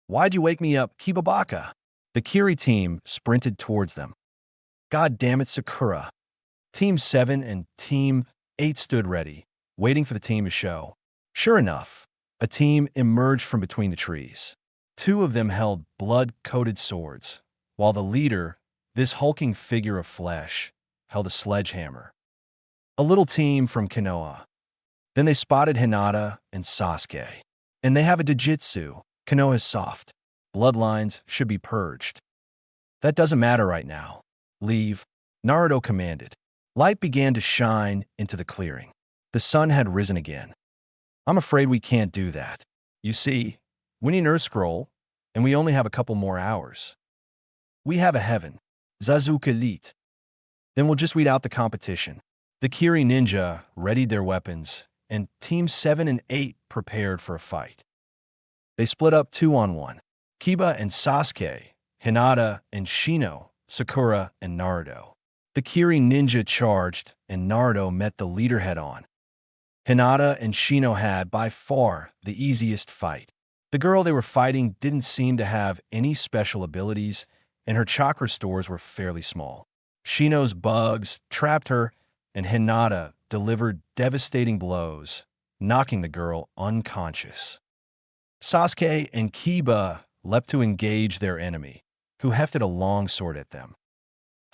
[SPEAKER 1] "Why'd you wake me up, Kibabaka?" The Kiri team sprinted towards them. God damn it, Sakura. Team 7 and Team 8 stood ready, waiting for the team to show. Sure enough, a team emerged from between the trees. 2 of them held blood-coated swords, while the leader, this hulking figure of flesh, held a sledgehammer. A little team from Konoha. Then they spotted Hinata and Sasuke. And they have a Dojutsu. Konoha's soft. Bloodlines should be purged. That doesn't matter right now. Leave, Naruto commanded. Light began to shine into the clearing. The sun had risen again. I'm afraid we can't do that. You see, we need an Earth Scroll, and we only have a couple more hours. We have a heaven. Zazuka Elite. Then we'll just weed out the competition. The Kiri Ninja readied their weapons, and Teams 7 and 8 prepared for a fight. They split up 2-on-1. Kiba and Sasuke, Hinata and Shino, Sakura and Naruto. The Kiri Ninja charged, and Naruto met the leader head-on. Hinata and Shino had, by far, the easiest fight. The girl they were fighting didn't seem to have any special abilities, and her chakra stores were fairly small. Shino's bugs trapped her, and Hinata delivered devastating blows, knocking the girl unconscious. Sasuke and Kiba leapt to engage their enemy, who hefted a long sword at them.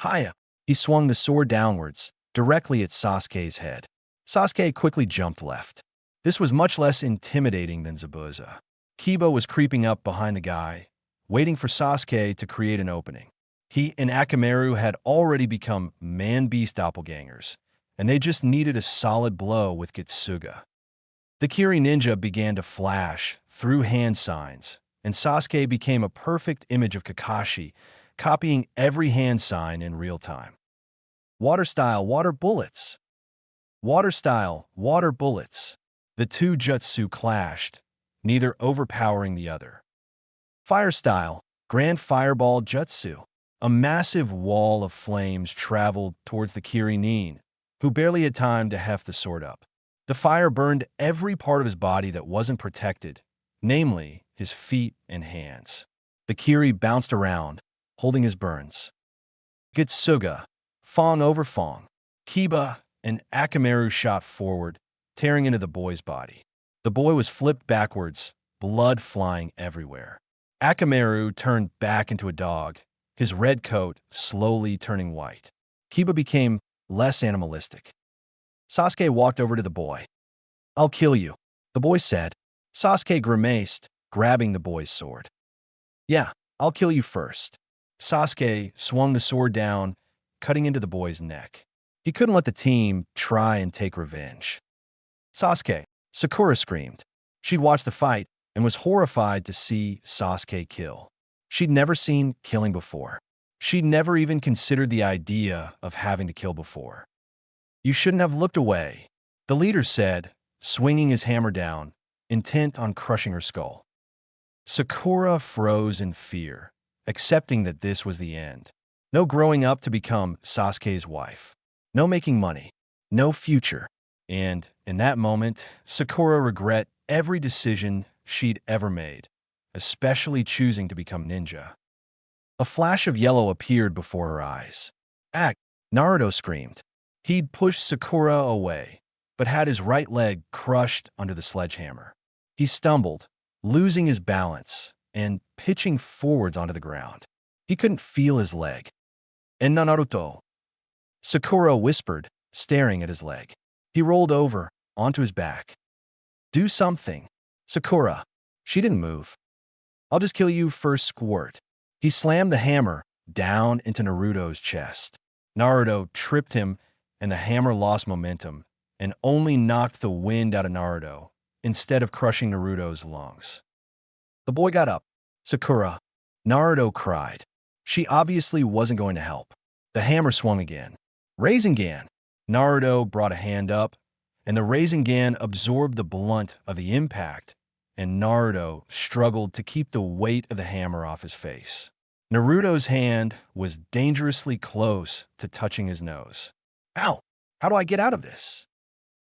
[SPEAKER 1] Hiya! He swung the sword downwards, directly at Sasuke's head. Sasuke quickly jumped left. This was much less intimidating than Zabuza. Kiba was creeping up behind the guy, waiting for Sasuke to create an opening. He and Akamaru had already become man-beast doppelgangers, and they just needed a solid blow with Getsuga. The Kiri Ninja began to flash through hand signs, and Sasuke became a perfect image of Kakashi, copying every hand sign in real time. Water style, water bullets. Water style, water bullets. The 2 jutsu clashed, neither overpowering the other. Fire style, grand fireball jutsu. A massive wall of flames traveled towards the Kirinin, who barely had time to heft the sword up. The fire burned every part of his body that wasn't protected, namely his feet and hands. The Kiri bounced around, holding his burns. Getsuga, Fong over Fong. Kiba and Akamaru shot forward, tearing into the boy's body. The boy was flipped backwards, blood flying everywhere. Akamaru turned back into a dog, his red coat slowly turning white. Kiba became less animalistic. Sasuke walked over to the boy. "I'll kill you," the boy said. Sasuke grimaced, grabbing the boy's sword. "Yeah, I'll kill you first." Sasuke swung the sword down, cutting into the boy's neck. He couldn't let the team try and take revenge. "Sasuke," Sakura screamed. She'd watched the fight, and was horrified to see Sasuke kill. She'd never seen killing before. She'd never even considered the idea of having to kill before. You shouldn't have looked away, the leader said, swinging his hammer down, intent on crushing her skull. Sakura froze in fear, accepting that this was the end. No growing up to become Sasuke's wife. No making money. No future. And, in that moment, Sakura regret every decision she'd ever made, especially choosing to become ninja. A flash of yellow appeared before her eyes. "Act!" Naruto screamed. He'd pushed Sakura away, but had his right leg crushed under the sledgehammer. He stumbled, losing his balance and pitching forwards onto the ground. He couldn't feel his leg. "And Naruto," Sakura whispered, staring at his leg. He rolled over, onto his back. "Do something." "Sakura." She didn't move. "I'll just kill you first, squirt." He slammed the hammer down into Naruto's chest. Naruto tripped him, and the hammer lost momentum and only knocked the wind out of Naruto instead of crushing Naruto's lungs. The boy got up. "Sakura." Naruto cried. She obviously wasn't going to help. The hammer swung again. "Rasengan." Naruto brought a hand up, and the Rasengan absorbed the blunt of the impact, and Naruto struggled to keep the weight of the hammer off his face. Naruto's hand was dangerously close to touching his nose. "Ow! How do I get out of this?"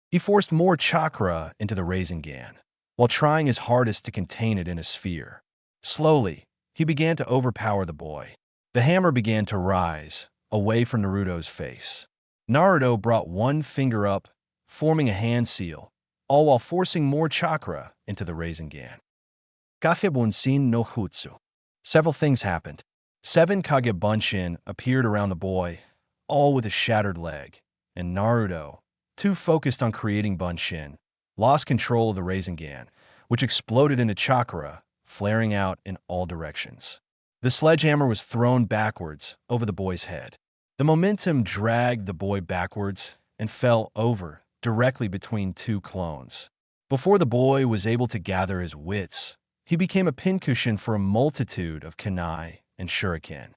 [SPEAKER 1] He forced more chakra into the Rasengan, while trying his hardest to contain it in a sphere. Slowly, he began to overpower the boy. The hammer began to rise, away from Naruto's face. Naruto brought one finger up, forming a hand seal, all while forcing more chakra into the Rasengan. Kagebunsin no Jutsu. Several things happened. 7 Kagebunshin appeared around the boy, all with a shattered leg, and Naruto, too focused on creating Bunshin, lost control of the Rasengan, which exploded into chakra, flaring out in all directions. The sledgehammer was thrown backwards over the boy's head. The momentum dragged the boy backwards and fell over directly between 2 clones. Before the boy was able to gather his wits, he became a pincushion for a multitude of kunai and shuriken.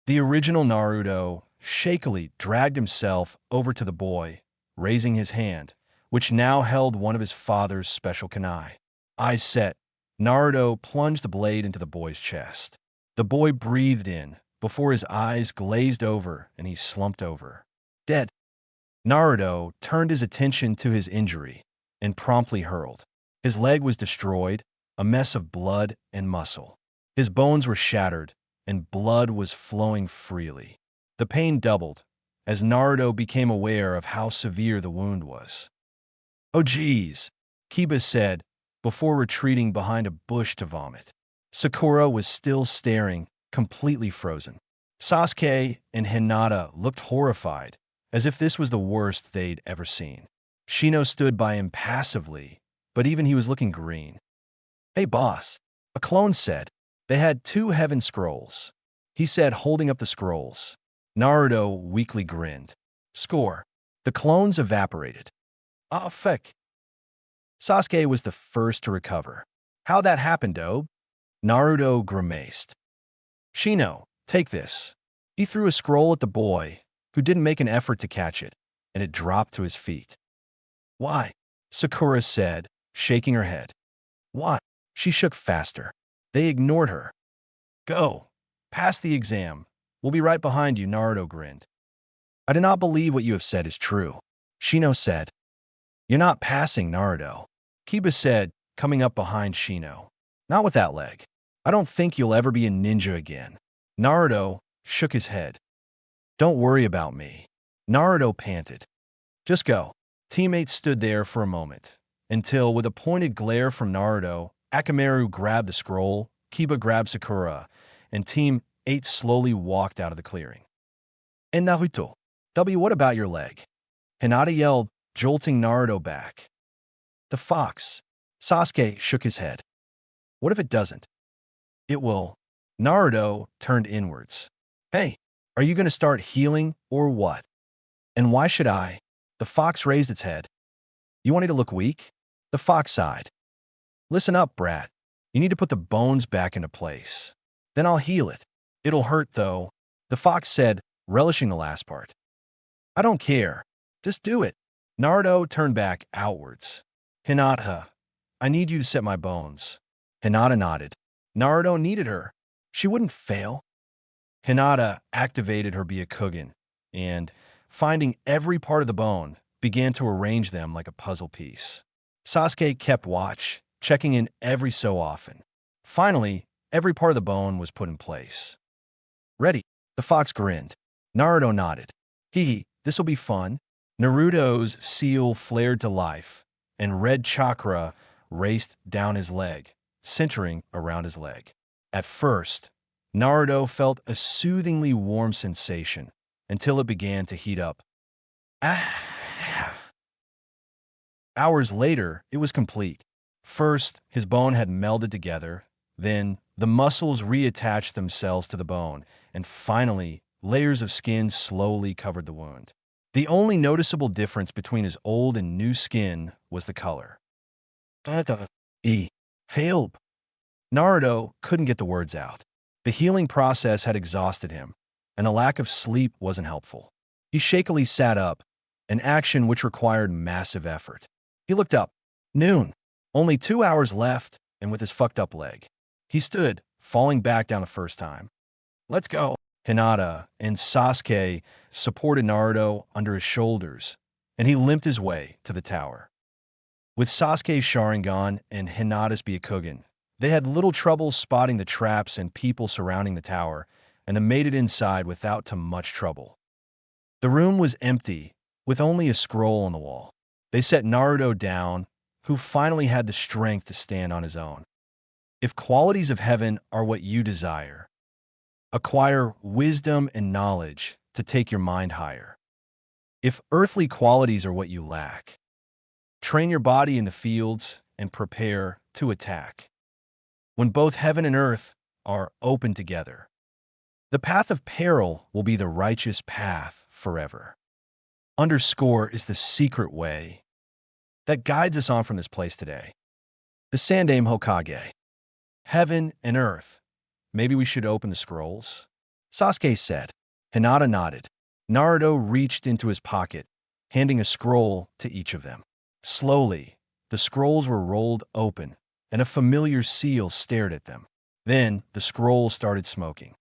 [SPEAKER 1] The original Naruto shakily dragged himself over to the boy, raising his hand, which now held one of his father's special kunai. Eyes set, Naruto plunged the blade into the boy's chest. The boy breathed in before his eyes glazed over and he slumped over. Dead. Naruto turned his attention to his injury and promptly hurled. His leg was destroyed, a mess of blood and muscle. His bones were shattered, and blood was flowing freely. The pain doubled as Naruto became aware of how severe the wound was. "Oh geez," Kiba said, before retreating behind a bush to vomit. Sakura was still staring, completely frozen. Sasuke and Hinata looked horrified, as if this was the worst they'd ever seen. Shino stood by him passively, but even he was looking green. "Hey boss," a clone said. They had 2 heaven scrolls. He said, holding up the scrolls. Naruto weakly grinned. "Score." The clones evaporated. "Ah, feck." Sasuke was the first to recover. "How that happened, dope?" Naruto grimaced. "Shino, take this." He threw a scroll at the boy, who didn't make an effort to catch it, and it dropped to his feet. "Why?" Sakura said, shaking her head. "Why?" She shook faster. They ignored her. "Go. Pass the exam. We'll be right behind you," Naruto grinned. "I do not believe what you have said is true," Shino said. "You're not passing, Naruto," Kiba said, coming up behind Shino. "Not with that leg. I don't think you'll ever be a ninja again." Naruto shook his head. "Don't worry about me," Naruto panted. "Just go." Teammates stood there for a moment, until, with a pointed glare from Naruto, Akamaru grabbed the scroll, Kiba grabbed Sakura, and Team 8 slowly walked out of the clearing. "And Naruto, what about your leg?" Hinata yelled, jolting Naruto back. "The fox." Sasuke shook his head. "What if it doesn't?" "It will." Naruto turned inwards. "Hey, are you going to start healing or what?" "And why should I?" The fox raised its head. "You wanting to look weak?" The fox sighed. Listen up, brat. You need to put the bones back into place. Then I'll heal it. It'll hurt, though, the fox said, relishing the last part. I don't care. Just do it. Naruto turned back outwards. Hinata, I need you to set my bones. Hinata nodded. Naruto needed her. She wouldn't fail. Hinata activated her Byakugan and, finding every part of the bone, began to arrange them like a puzzle piece. Sasuke kept watch, checking in every so often. Finally, every part of the bone was put in place. Ready? The fox grinned. Naruto nodded. Hee, this'll be fun. Naruto's seal flared to life, and red chakra raced down his leg, centering around his leg. At first, Naruto felt a soothingly warm sensation until it began to heat up. Hours later, it was complete. First, his bone had melded together, then the muscles reattached themselves to the bone, and finally, layers of skin slowly covered the wound. The only noticeable difference between his old and new skin was the color. Help! Naruto couldn't get the words out. The healing process had exhausted him, and a lack of sleep wasn't helpful. He shakily sat up, an action which required massive effort. He looked up. Noon. Only 2 hours left, and with his fucked up leg. He stood, falling back down the first time. Let's go. Hinata and Sasuke supported Naruto under his shoulders, and he limped his way to the tower. With Sasuke's Sharingan and Hinata's Byakugan, they had little trouble spotting the traps and people surrounding the tower, and they made it inside without too much trouble. The room was empty, with only a scroll on the wall. They set Naruto down, who finally had the strength to stand on his own. If qualities of heaven are what you desire, acquire wisdom and knowledge to take your mind higher. If earthly qualities are what you lack, train your body in the fields and prepare to attack. When both heaven and earth are open together, the path of peril will be the righteous path forever. Underscore is the secret way that guides us on from this place today. The Sandaime Hokage. Heaven and earth. Maybe we should open the scrolls? Sasuke said. Hinata nodded. Naruto reached into his pocket, handing a scroll to each of them. Slowly, the scrolls were rolled open, and a familiar seal stared at them. Then, the scroll started smoking.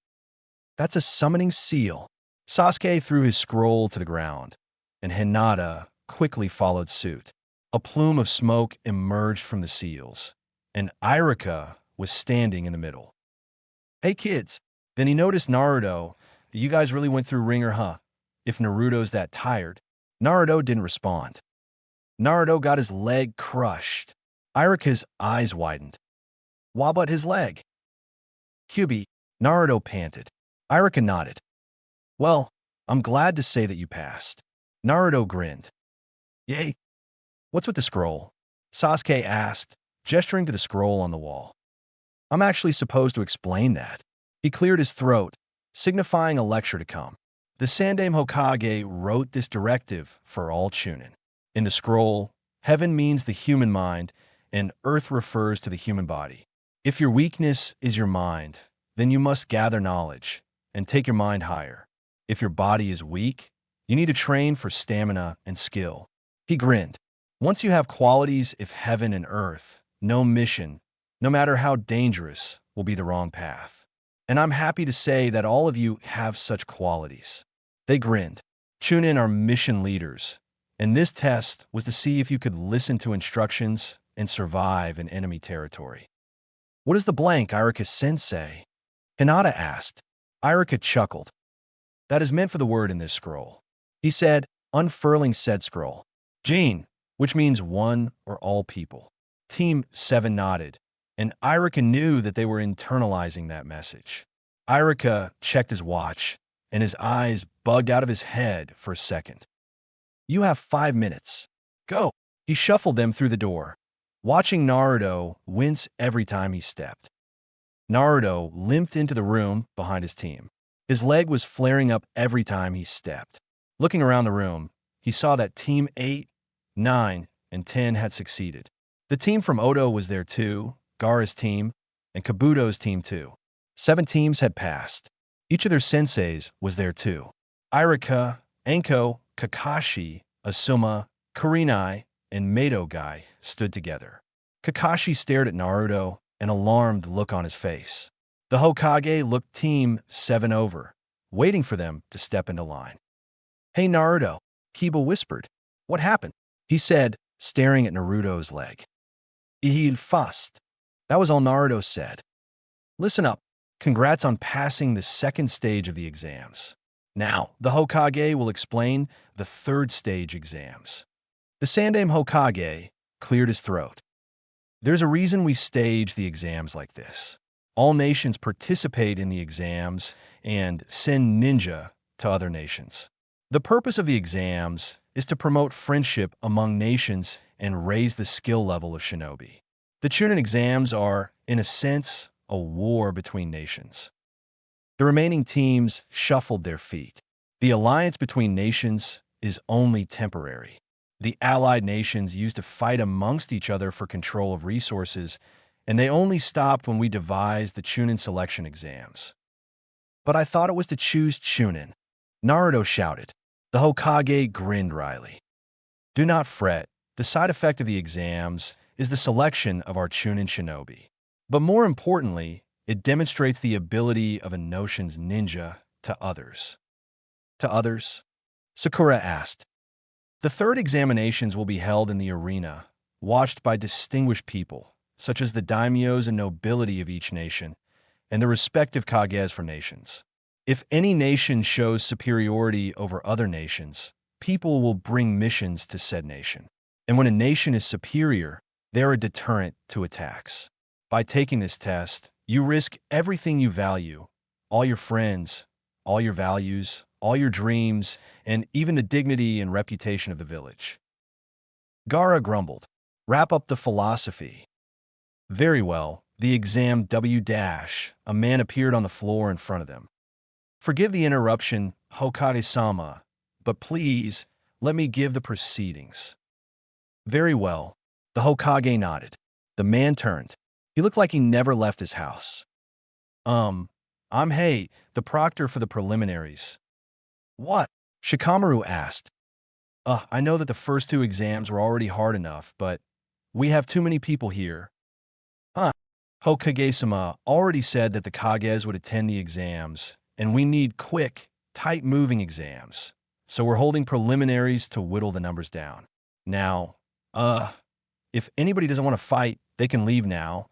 [SPEAKER 1] That's a summoning seal. Sasuke threw his scroll to the ground, and Hinata quickly followed suit. A plume of smoke emerged from the seals, and Irika was standing in the middle. Hey kids, then he noticed Naruto. You guys really went through ringer, huh? If Naruto's that tired. Naruto didn't respond. Naruto got his leg crushed. Irika's eyes widened. Why but his leg? Kyubi, Naruto panted. Irika nodded. Well, I'm glad to say that you passed. Naruto grinned. Yay. What's with the scroll? Sasuke asked, gesturing to the scroll on the wall. I'm actually supposed to explain that. He cleared his throat, signifying a lecture to come. The Sandaime Hokage wrote this directive for all Chunin. In the scroll, heaven means the human mind, and earth refers to the human body. If your weakness is your mind, then you must gather knowledge and take your mind higher. If your body is weak, you need to train for stamina and skill. He grinned. Once you have qualities of heaven and earth, no mission, no matter how dangerous, will be the wrong path. And I'm happy to say that all of you have such qualities. They grinned. Chunin are mission leaders, and this test was to see if you could listen to instructions and survive in enemy territory. What is the blank, Irika-sensei? Hinata asked. Irika chuckled. That is meant for the word in this scroll. He said, unfurling said scroll. Jin, which means one or all people. Team 7 nodded, and Irika knew that they were internalizing that message. Irika checked his watch, and his eyes bugged out of his head for a second. You have 5 minutes. Go. He shuffled them through the door, watching Naruto wince every time he stepped. Naruto limped into the room behind his team. His leg was flaring up every time he stepped. Looking around the room, he saw that Team 8, 9, and 10 had succeeded. The team from Odo was there too, Gaara's team, and Kabuto's team too. 7 teams had passed. Each of their senseis was there too. Irika, Anko, Kakashi, Asuma, Kurenai, and Mato Guy stood together. Kakashi stared at Naruto, an alarmed look on his face. The Hokage looked Team 7 over, waiting for them to step into line. "Hey Naruto," Kiba whispered. "What happened?" he said, staring at Naruto's leg. "Il fast." That was all Naruto said. "Listen up. Congrats on passing the second stage of the exams. Now, the Hokage will explain the third stage exams." The Sandaime Hokage cleared his throat. "There's a reason we stage the exams like this. All nations participate in the exams and send ninja to other nations. The purpose of the exams is to promote friendship among nations and raise the skill level of shinobi. The Chunin exams are, in a sense, a war between nations." The remaining teams shuffled their feet. The alliance between nations is only temporary. The allied nations used to fight amongst each other for control of resources, and they only stopped when we devised the Chunin selection exams. "But I thought it was to choose Chunin," Naruto shouted. The Hokage grinned wryly. "Do not fret. The side effect of the exams is the selection of our Chunin shinobi. But more importantly, it demonstrates the ability of a notion's ninja to others." "To others?" Sakura asked. "The third examinations will be held in the arena, watched by distinguished people, such as the daimyos and nobility of each nation, and the respective kages from nations. If any nation shows superiority over other nations, people will bring missions to said nation. And when a nation is superior, they are a deterrent to attacks. By taking this test, you risk everything you value, all your friends, all your values, all your dreams, and even the dignity and reputation of the village." Gaara grumbled. "Wrap up the philosophy." "Very well, the exam W-." A man appeared on the floor in front of them. "Forgive the interruption, Hokage-sama, but please, let me give the proceedings." "Very well." The Hokage nodded. The man turned. He looked like he never left his house. I'm the proctor for the preliminaries." "What?" Shikamaru asked. I know that the first 2 exams were already hard enough, but we have too many people here." "Huh." Hokage-sama already said that the Kages would attend the exams, and we need quick, tight-moving exams. So we're holding preliminaries to whittle the numbers down. Now, if anybody doesn't want to fight, they can leave now.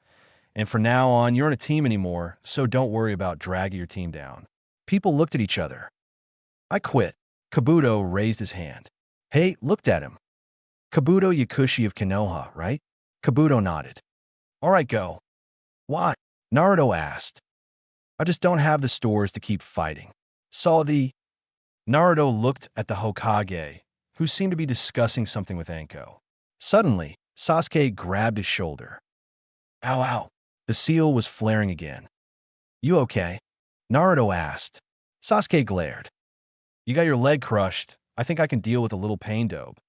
[SPEAKER 1] And from now on, you're on a team anymore, so don't worry about dragging your team down." People looked at each other. "I quit." Kabuto raised his hand. Hey looked at him. "Kabuto Yakushi of Konoha, right?" Kabuto nodded. "All right, go." "Why?" Naruto asked. "I just don't have the stores to keep fighting." Naruto looked at the Hokage, who seemed to be discussing something with Anko. Suddenly, Sasuke grabbed his shoulder. "Ow, ow." The seal was flaring again. "You okay?" Naruto asked. Sasuke glared. "You got your leg crushed. I think I can deal with a little pain dope.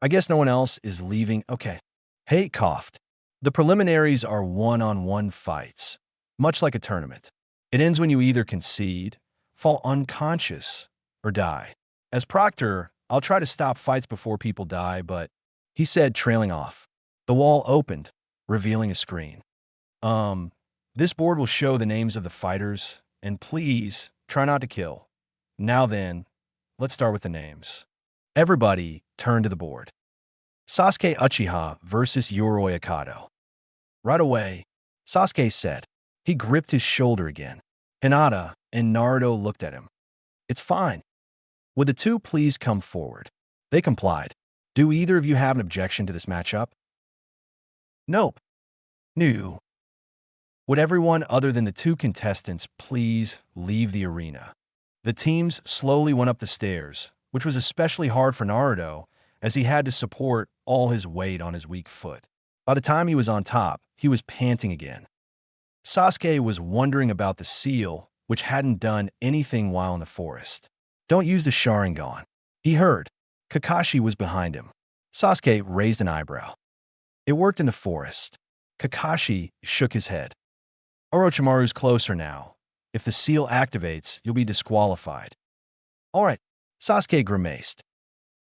[SPEAKER 1] I guess no one else is leaving. Okay." Hey coughed. "The preliminaries are one-on-one fights, much like a tournament. It ends when you either concede, fall unconscious, or die. As proctor, I'll try to stop fights before people die, but," he said, trailing off. The wall opened, revealing a screen. This board will show the names of the fighters, and please, try not to kill. Now then, let's start with the names." Everybody turned to the board. Sasuke Uchiha versus Yoroi Akato. "Right away," Sasuke said. He gripped his shoulder again. Hinata and Naruto looked at him. "It's fine. Would the 2 please come forward?" They complied. "Do either of you have an objection to this matchup?" "Nope." "No." "Would everyone other than the 2 contestants please leave the arena?" The teams slowly went up the stairs, which was especially hard for Naruto, as he had to support all his weight on his weak foot. By the time he was on top, he was panting again. Sasuke was wondering about the seal, which hadn't done anything while in the forest. "Don't use the Sharingan," he heard. Kakashi was behind him. Sasuke raised an eyebrow. It worked in the forest. Kakashi shook his head. Orochimaru's closer now. If the seal activates, you'll be disqualified. All right, Sasuke grimaced.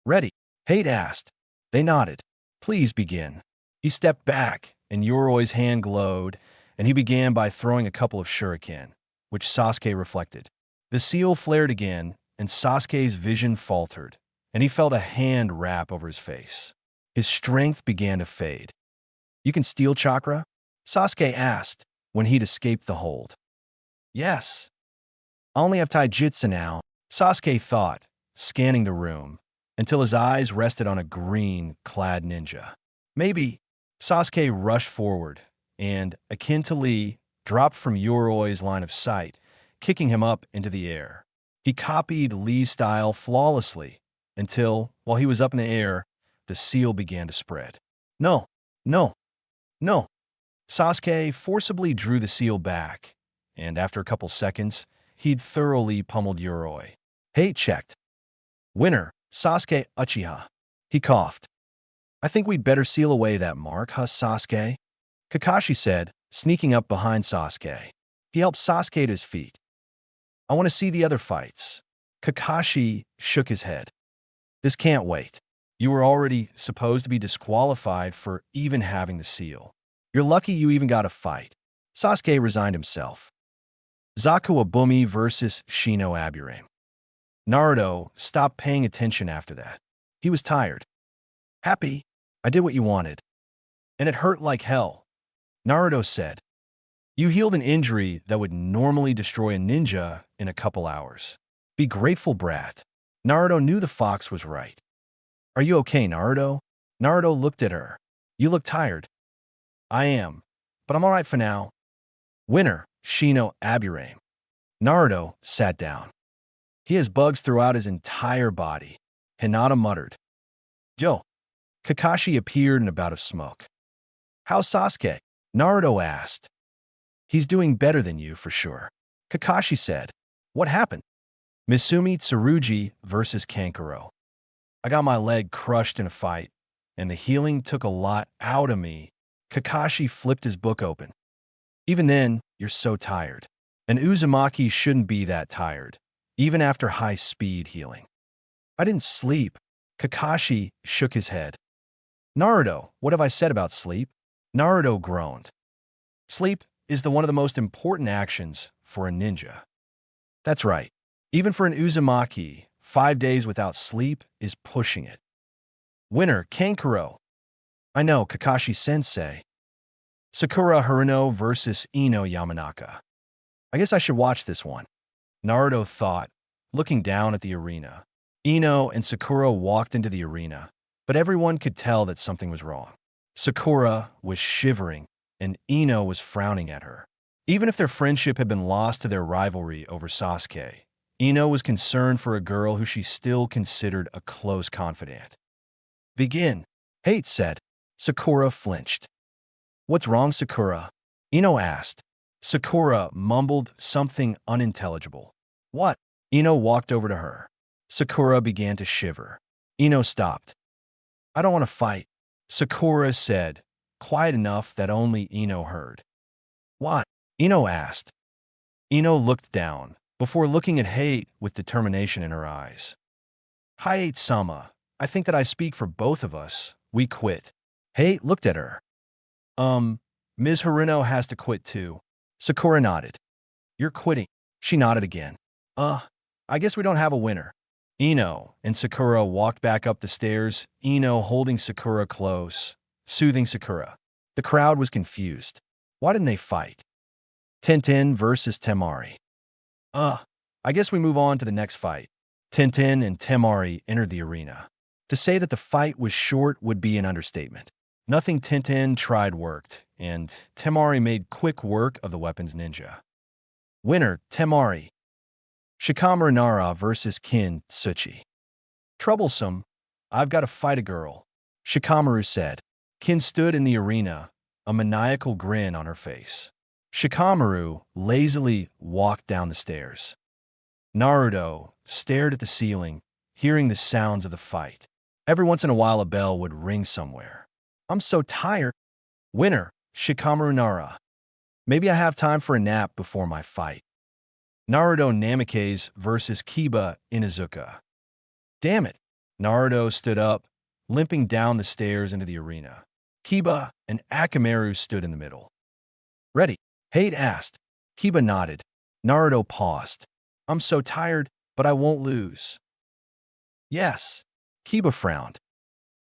[SPEAKER 1] Ready? Hate asked. They nodded. Please begin. He stepped back, and Yoroi's hand glowed, and he began by throwing a couple of shuriken, which Sasuke reflected. The seal flared again, and Sasuke's vision faltered, and he felt a hand wrap over his face. His strength began to fade. You can steal chakra? Sasuke asked when he'd escaped the hold. Yes. I only have taijutsu now, Sasuke thought, scanning the room, until his eyes rested on a green-clad ninja. Maybe. Sasuke rushed forward, and, akin to Lee, dropped from Yoroi's line of sight, kicking him up into the air. He copied Lee's style flawlessly, until, while he was up in the air, the seal began to spread. No, no, no. Sasuke forcibly drew the seal back, and after a couple seconds, he'd thoroughly pummeled Yoroi. Hate checked. Winner, Sasuke Uchiha. He coughed. I think we'd better seal away that mark, huh, Sasuke? Kakashi said, sneaking up behind Sasuke. He helped Sasuke to his feet. I want to see the other fights. Kakashi shook his head. This can't wait. You were already supposed to be disqualified for even having the seal. You're lucky you even got a fight. Sasuke resigned himself. Zaku Abumi versus Shino Aburame. Naruto stopped paying attention after that. He was tired. Happy, I did what you wanted. And it hurt like hell. Naruto said. You healed an injury that would normally destroy a ninja in a couple hours. Be grateful, brat. Naruto knew the fox was right. Are you okay, Naruto? Naruto looked at her. You look tired. I am, but I'm all right for now. Winner, Shino Aburame. Naruto sat down. He has bugs throughout his entire body. Hinata muttered. Yo. Kakashi appeared in a bout of smoke. How's Sasuke? Naruto asked. He's doing better than you, for sure. Kakashi said. What happened? Misumi Tsurugi versus Kankuro. I got my leg crushed in a fight, and the healing took a lot out of me. Kakashi flipped his book open. Even then, you're so tired. An Uzumaki shouldn't be that tired, even after high-speed healing. I didn't sleep. Kakashi shook his head. Naruto, what have I said about sleep? Naruto groaned. Sleep is one of the most important actions for a ninja. That's right. Even for an Uzumaki, 5 days without sleep is pushing it. Winner, Kankuro. I know, Kakashi-sensei. Sakura Haruno versus Ino Yamanaka. I guess I should watch this one. Naruto thought, looking down at the arena. Ino and Sakura walked into the arena, but everyone could tell that something was wrong. Sakura was shivering, and Ino was frowning at her. Even if their friendship had been lost to their rivalry over Sasuke, Ino was concerned for a girl who she still considered a close confidant. Begin, Hate said. Sakura flinched. What's wrong, Sakura? Ino asked. Sakura mumbled something unintelligible. What? Ino walked over to her. Sakura began to shiver. Ino stopped. I don't want to fight, Sakura said, quiet enough that only Ino heard. What? Ino asked. Ino looked down, before looking at Hate with determination in her eyes. Hate-sama, I think that I speak for both of us. We quit. Hate looked at her. Ms. Haruno has to quit too. Sakura nodded. You're quitting. She nodded again. I guess we don't have a winner. Ino and Sakura walked back up the stairs, Ino holding Sakura close, soothing Sakura. The crowd was confused. Why didn't they fight? Tenten versus Temari. I guess we move on to the next fight. Tenten and Temari entered the arena. To say that the fight was short would be an understatement. Nothing Tenten tried worked, and Temari made quick work of the weapons ninja. Winner, Temari. Shikamaru Nara versus Kin Tsuchi. Troublesome. I've got to fight a girl, Shikamaru said. Kin stood in the arena, a maniacal grin on her face. Shikamaru lazily walked down the stairs. Naruto stared at the ceiling, hearing the sounds of the fight. Every once in a while a bell would ring somewhere. I'm so tired. Winner, Shikamaru Nara. Maybe I have time for a nap before my fight. Naruto Namikaze versus Kiba Inuzuka. Damn it. Naruto stood up, limping down the stairs into the arena. Kiba and Akamaru stood in the middle. Ready? Hate asked. Kiba nodded. Naruto paused. I'm so tired, but I won't lose. Yes. Kiba frowned.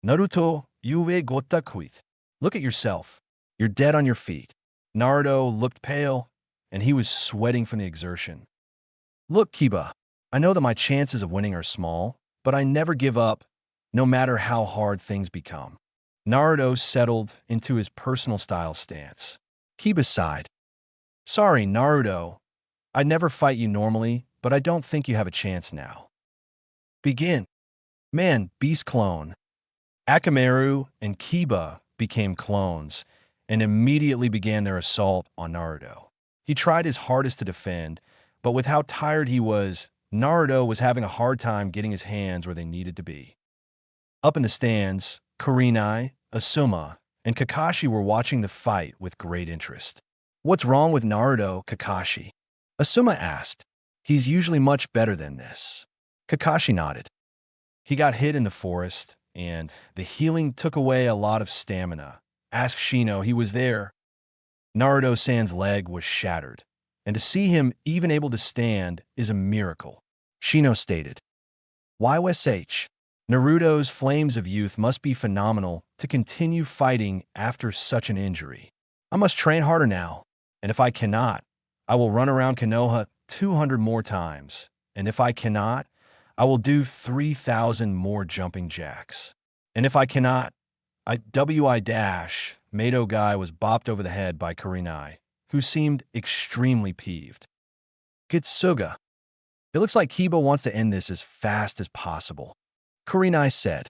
[SPEAKER 1] Naruto, yuve gotakuit. Look at yourself. You're dead on your feet. Naruto looked pale, and he was sweating from the exertion. Look, Kiba, I know that my chances of winning are small, but I never give up, no matter how hard things become. Naruto settled into his personal style stance. Kiba sighed. Sorry, Naruto. I'd never fight you normally, but I don't think you have a chance now. Begin. Man, beast clone. Akamaru and Kiba became clones and immediately began their assault on Naruto. He tried his hardest to defend, but with how tired he was, Naruto was having a hard time getting his hands where they needed to be. Up in the stands, Kurenai, Asuma, and Kakashi were watching the fight with great interest. What's wrong with Naruto, Kakashi? Asuma asked. He's usually much better than this. Kakashi nodded. He got hit in the forest, and the healing took away a lot of stamina. Ask Shino, he was there. Naruto-san's leg was shattered, and to see him even able to stand is a miracle. Shino stated. YSH. Naruto's flames of youth must be phenomenal to continue fighting after such an injury. I must train harder now, and if I cannot, I will run around Konoha 200 more times, and if I cannot, I will do 3,000 more jumping jacks. And if I cannot, Mato guy was bopped over the head by Kurenai, who seemed extremely peeved. Gitsuga. It looks like Kiba wants to end this as fast as possible. Kurenai said.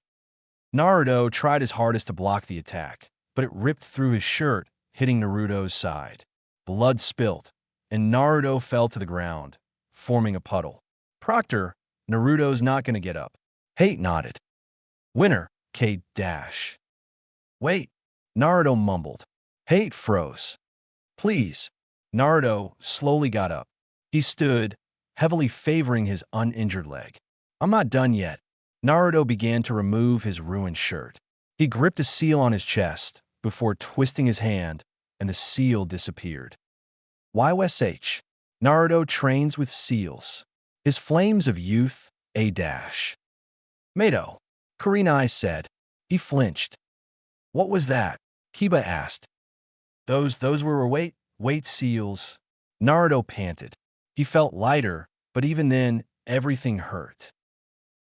[SPEAKER 1] Naruto tried his hardest to block the attack, but it ripped through his shirt, hitting Naruto's side. Blood spilt, and Naruto fell to the ground, forming a puddle. Proctor, Naruto's not going to get up. Hate nodded. Winner, K dash. Wait, Naruto mumbled. Hate froze. Please. Naruto slowly got up. He stood, heavily favoring his uninjured leg. I'm not done yet. Naruto began to remove his ruined shirt. He gripped a seal on his chest before twisting his hand, and the seal disappeared. YSH. Naruto trains with seals. His flames of youth, A dash. Mato. Kurenai said. He flinched. What was that? Kiba asked. Those were weight seals. Naruto panted. He felt lighter, but even then, everything hurt.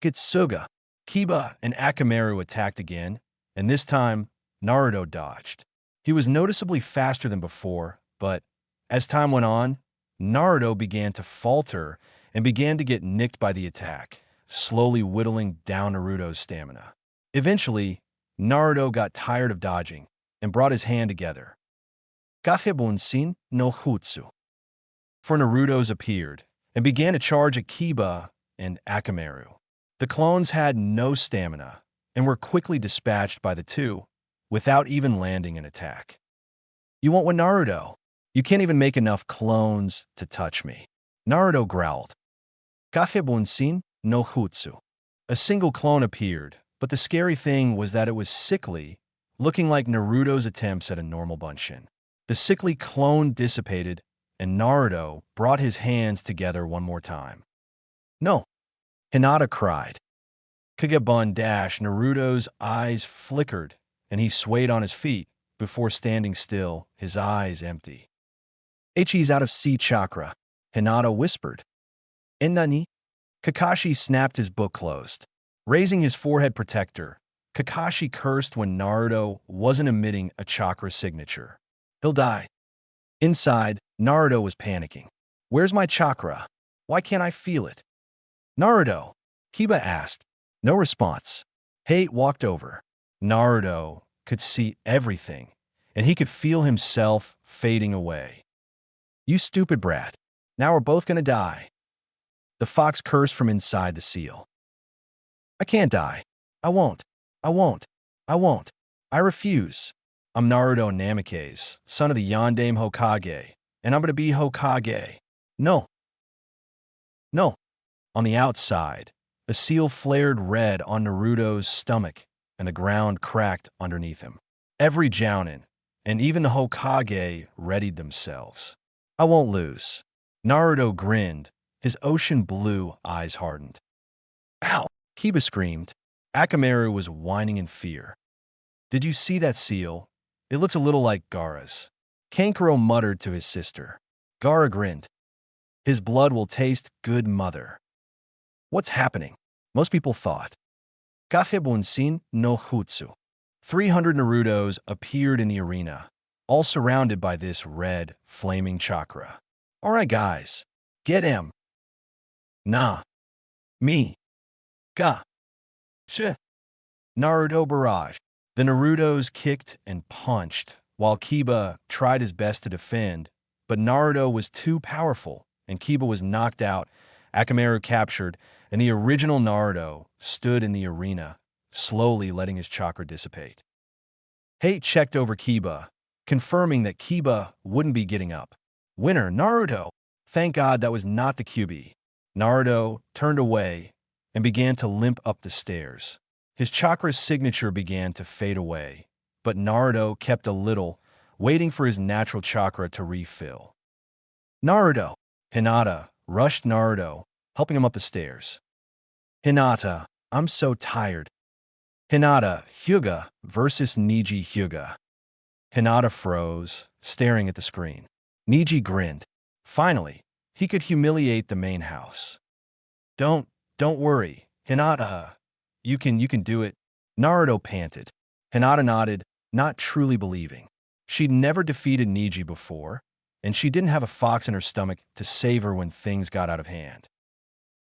[SPEAKER 1] Gitsuga. Kiba and Akamaru attacked again, and this time, Naruto dodged. He was noticeably faster than before, but as time went on, Naruto began to falter and began to get nicked by the attack, slowly whittling down Naruto's stamina. Eventually, Naruto got tired of dodging and brought his hand together. Gahebunsin no Jutsu. For Naruto's appeared and began to charge at Kiba and Akamaru. The clones had no stamina and were quickly dispatched by the two without even landing an attack. You want what, Naruto? You can't even make enough clones to touch me. Naruto growled. Gahebunsin no Jutsu. A single clone appeared, but the scary thing was that it was sickly, looking like Naruto's attempts at a normal bunshin. The sickly clone dissipated, and Naruto brought his hands together one more time. No, Hinata cried. Kagebun dash Naruto's eyes flickered, and he swayed on his feet before standing still, his eyes empty. Ichi's out of C chakra, Hinata whispered. Nani? Kakashi snapped his book closed. Raising his forehead protector, Kakashi cursed when Naruto wasn't emitting a chakra signature. He'll die. Inside, Naruto was panicking. Where's my chakra? Why can't I feel it? Naruto, Kiba asked. No response. Hate walked over. Naruto could see everything, and he could feel himself fading away. You stupid brat. Now we're both gonna die. The fox cursed from inside the seal. I can't die. I won't. I won't. I won't. I refuse. I'm Naruto Namikaze, son of the Yondaime Hokage, and I'm gonna be Hokage. No, no. On the outside, a seal flared red on Naruto's stomach, and the ground cracked underneath him. Every Jounin, and even the Hokage, readied themselves. I won't lose. Naruto grinned, his ocean blue eyes hardened. Ow! Kiba screamed. Akamaru was whining in fear. Did you see that seal? It looks a little like Gaara's. Kankuro muttered to his sister. Gaara grinned. His blood will taste good, mother. What's happening? Most people thought. Kahebunsin no Jutsu. 300 Narutos appeared in the arena, all surrounded by this red, flaming chakra. All right, guys. Get him. Nah. Me. Ga. Sh. Naruto barrage. The Narutos kicked and punched, while Kiba tried his best to defend, but Naruto was too powerful, and Kiba was knocked out. Akamaru captured, and the original Naruto stood in the arena, slowly letting his chakra dissipate. Hate checked over Kiba, confirming that Kiba wouldn't be getting up. Winner, Naruto. Thank God that was not the QB. Naruto turned away and began to limp up the stairs. His chakra's signature began to fade away, but Naruto kept a little, waiting for his natural chakra to refill. Naruto! Hinata rushed Naruto, helping him up the stairs. Hinata, I'm so tired. Hinata, Hyuga versus Neji Hyuga. Hinata froze, staring at the screen. Neji grinned. Finally, he could humiliate the main house. Don't worry, Hinata. You can do it. Naruto panted. Hinata nodded, not truly believing. She'd never defeated Neji before, and she didn't have a fox in her stomach to save her when things got out of hand.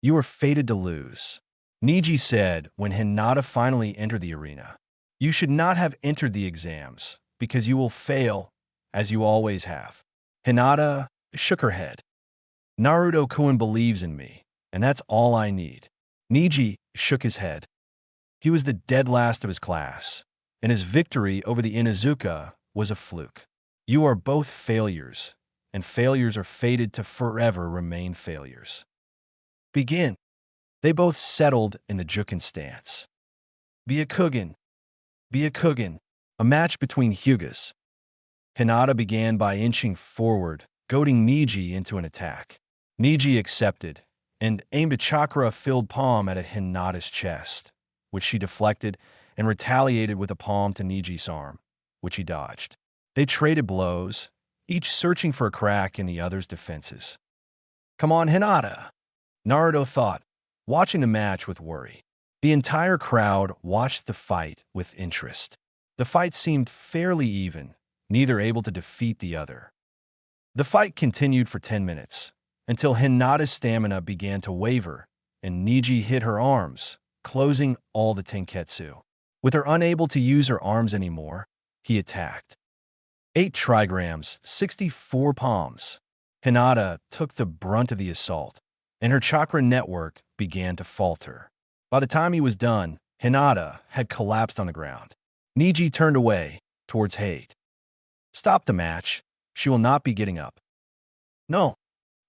[SPEAKER 1] You were fated to lose, Neji said when Hinata finally entered the arena. You should not have entered the exams, because you will fail, as you always have. Hinata shook her head. Naruto-kun believes in me, and that's all I need. Neji shook his head. He was the dead last of his class, and his victory over the Inuzuka was a fluke. You are both failures, and failures are fated to forever remain failures. Begin. They both settled in the Jukin stance. Byakugan. A match between Hyugas. Hinata began by inching forward, goading Neji into an attack. Neji accepted, and aimed a chakra-filled palm at Hinata's chest, which she deflected, and retaliated with a palm to Neji's arm, which he dodged. They traded blows, each searching for a crack in the other's defenses. Come on, Hinata, Naruto thought, watching the match with worry. The entire crowd watched the fight with interest. The fight seemed fairly even, neither able to defeat the other. The fight continued for 10 minutes, until Hinata's stamina began to waver, and Neji hit her arms, closing all the tenketsu. With her unable to use her arms anymore, he attacked. 8 trigrams, 64 palms. Hinata took the brunt of the assault, and her chakra network began to falter. By the time he was done, Hinata had collapsed on the ground. Neji turned away, towards Hate. Stop the match. She will not be getting up. No.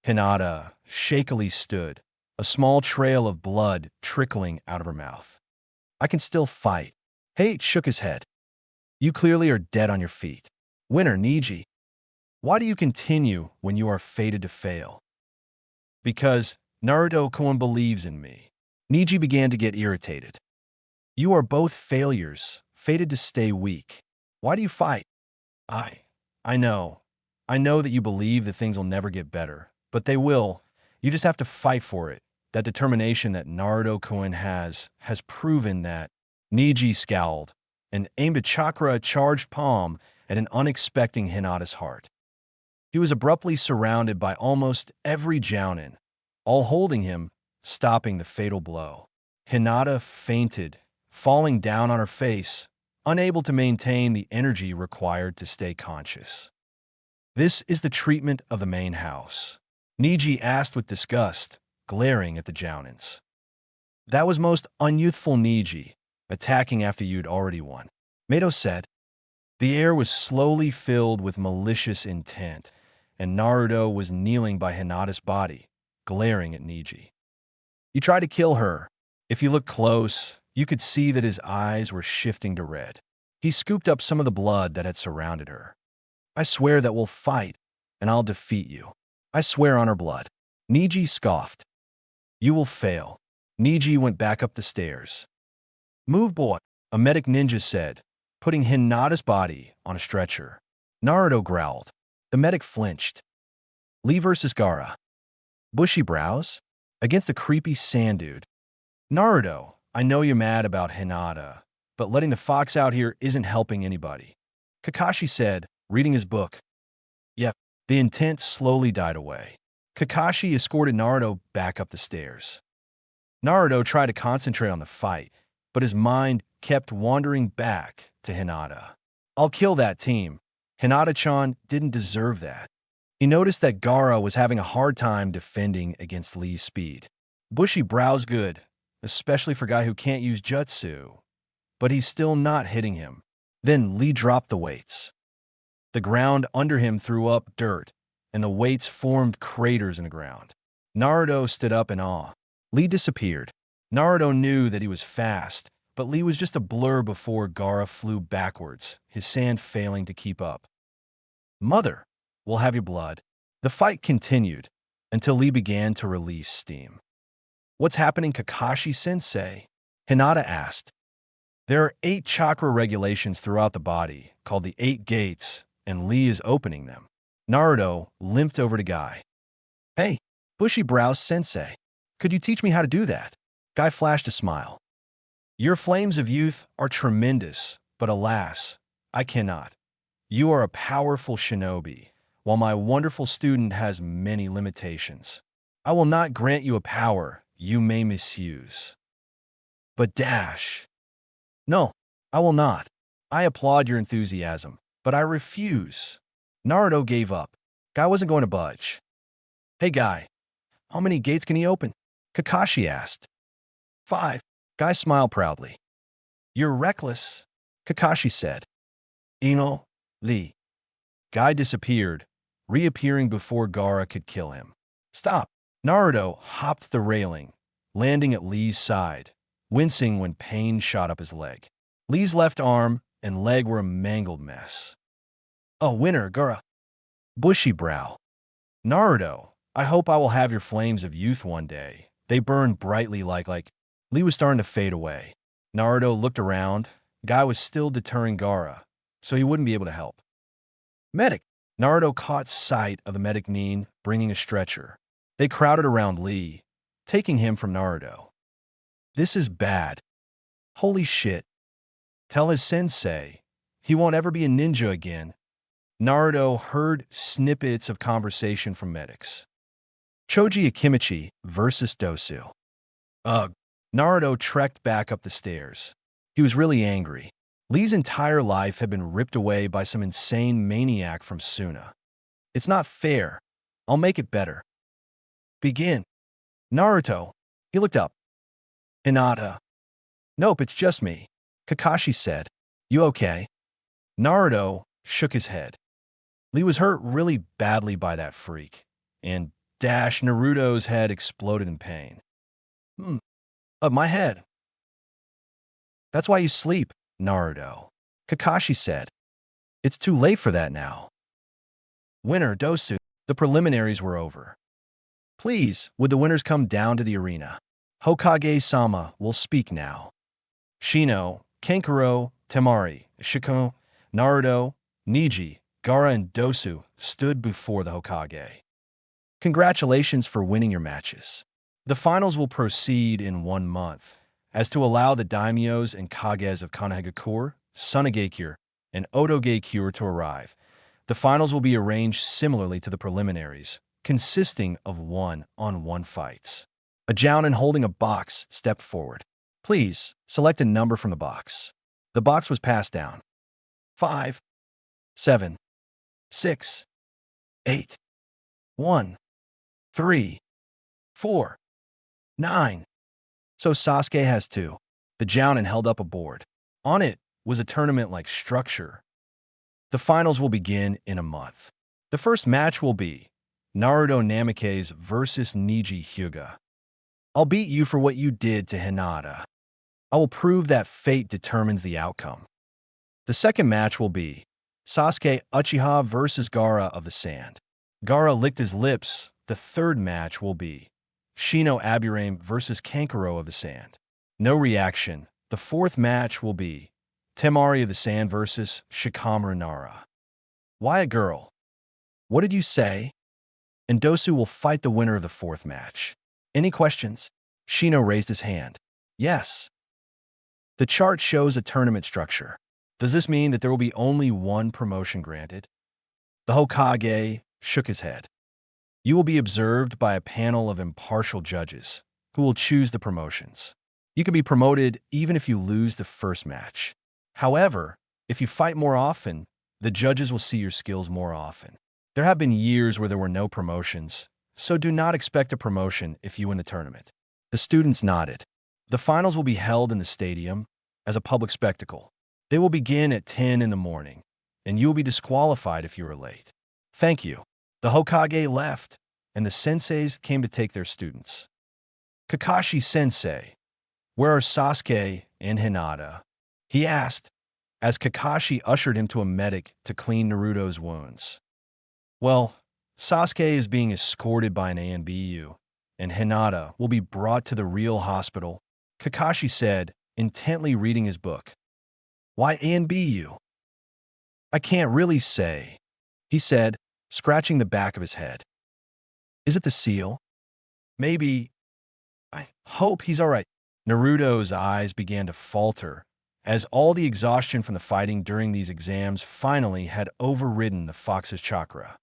[SPEAKER 1] Hinata shakily stood, a small trail of blood trickling out of her mouth. I can still fight. Hate shook his head. You clearly are dead on your feet. Winner, Neji. Why do you continue when you are fated to fail? Because Naruto-kun believes in me. Neji began to get irritated. You are both failures, fated to stay weak. Why do you fight? I know. I know that you believe that things will never get better, but they will. You just have to fight for it. That determination that Naruto-kun has proven that. Neji scowled and aimed a chakra-charged palm at an unexpected Hinata's heart. He was abruptly surrounded by almost every Jounin, all holding him, stopping the fatal blow. Hinata fainted, falling down on her face, unable to maintain the energy required to stay conscious. This is the treatment of the main house, Neji asked with disgust, glaring at the Jounins. That was most unyouthful Neji, attacking after you'd already won. Mato said. The air was slowly filled with malicious intent, and Naruto was kneeling by Hinata's body, glaring at Niji. You tried to kill her. If you look close, you could see that his eyes were shifting to red. He scooped up some of the blood that had surrounded her. I swear that we'll fight, and I'll defeat you. I swear on her blood. Niji scoffed. You will fail. Niji went back up the stairs. Move, boy, a medic ninja said, putting Hinata's body on a stretcher. Naruto growled. The medic flinched. Lee versus Gaara. Bushy brows? Against the creepy sand dude. Naruto, I know you're mad about Hinata, but letting the fox out here isn't helping anybody. Kakashi said, reading his book. Yep, the intent slowly died away. Kakashi escorted Naruto back up the stairs. Naruto tried to concentrate on the fight, but his mind kept wandering back to Hinata. I'll kill that team. Hinata-chan didn't deserve that. He noticed that Gaara was having a hard time defending against Lee's speed. Bushy brows good, especially for a guy who can't use jutsu, but he's still not hitting him. Then Lee dropped the weights. The ground under him threw up dirt, and the weights formed craters in the ground. Naruto stood up in awe. Lee disappeared. Naruto knew that he was fast, but Lee was just a blur before Gaara flew backwards, his sand failing to keep up. Mother, we'll have your blood. The fight continued until Lee began to release steam. What's happening, Kakashi-sensei? Hinata asked. There are 8 chakra regulations throughout the body, called the 8 gates, and Lee is opening them. Naruto limped over to Guy. Hey, Bushy Brows Sensei, could you teach me how to do that? Guy flashed a smile. Your flames of youth are tremendous, but alas, I cannot. You are a powerful shinobi, while my wonderful student has many limitations. I will not grant you a power you may misuse. But dash. No, I will not. I applaud your enthusiasm, but I refuse. Naruto gave up. Guy wasn't going to budge. Hey, Guy, how many gates can he open? Kakashi asked. 5. Guy smiled proudly. You're reckless, Kakashi said. Ino, Lee. Guy disappeared, reappearing before Gaara could kill him. Stop. Naruto hopped the railing, landing at Lee's side, wincing when pain shot up his leg. Lee's left arm and leg were a mangled mess. Oh, winner, Gaara. Bushy brow. Naruto, I hope I will have your flames of youth one day. They burn brightly like Lee was starting to fade away. Naruto looked around. Guy was still deterring Gaara, so he wouldn't be able to help. Medic. Naruto caught sight of the medic Nin bringing a stretcher. They crowded around Lee, taking him from Naruto. This is bad. Holy shit. Tell his sensei he won't ever be a ninja again. Naruto heard snippets of conversation from medics. Choji Akimichi versus Dosu. Ugh. Naruto trekked back up the stairs. He was really angry. Lee's entire life had been ripped away by some insane maniac from Suna. It's not fair. I'll make it better. Begin. Naruto. He looked up. Hinata. Nope, it's just me. Kakashi said. You okay? Naruto shook his head. Lee was hurt really badly by that freak, and Naruto's head exploded in pain. My head. That's why you sleep, Naruto. Kakashi said. It's too late for that now. Winner, Dosu. The preliminaries were over. Please, would the winners come down to the arena? Hokage-sama will speak now. Shino, Kankuro, Temari, Shiko, Naruto, Niji, Gaara, and Dosu stood before the Hokage. Congratulations for winning your matches. The finals will proceed in 1 month, as to allow the daimyos and kages of Konohagakure, Sunagakure, and Otogakure to arrive. The finals will be arranged similarly to the preliminaries, consisting of 1-on-1 fights. A jounin holding a box stepped forward. Please, select a number from the box. The box was passed down. 5, 7, 6, 8, 1, 3, 4, 9. So Sasuke has 2. The jounin held up a board. On it, was a tournament-like structure. The finals will begin in a month. The first match will be Naruto Namikaze versus Niji Hyuga. I'll beat you for what you did to Hinata. I will prove that fate determines the outcome. The second match will be Sasuke Uchiha versus Gaara of the Sand. Gaara licked his lips. The third match will be Shino Aburame versus Kankuro of the Sand. No reaction. The fourth match will be Temari of the Sand versus Shikamaru Nara. Why a girl? What did you say? And Dosu will fight the winner of the fourth match. Any questions? Shino raised his hand. Yes. The chart shows a tournament structure. Does this mean that there will be only one promotion granted? The Hokage shook his head. You will be observed by a panel of impartial judges who will choose the promotions. You can be promoted even if you lose the first match. However, if you fight more often, the judges will see your skills more often. There have been years where there were no promotions, so do not expect a promotion if you win the tournament. The students nodded. The finals will be held in the stadium as a public spectacle. They will begin at 10 in the morning, and you will be disqualified if you are late. Thank you. The Hokage left, and the senseis came to take their students. Kakashi-sensei, where are Sasuke and Hinata? He asked, as Kakashi ushered him to a medic to clean Naruto's wounds. Well, Sasuke is being escorted by an ANBU, and Hinata will be brought to the real hospital, Kakashi said, intently reading his book. Why ANBU? I can't really say, he said, scratching the back of his head. Is it the seal? Maybe. I hope he's all right. Naruto's eyes began to falter, as all the exhaustion from the fighting during these exams finally had overridden the fox's chakra.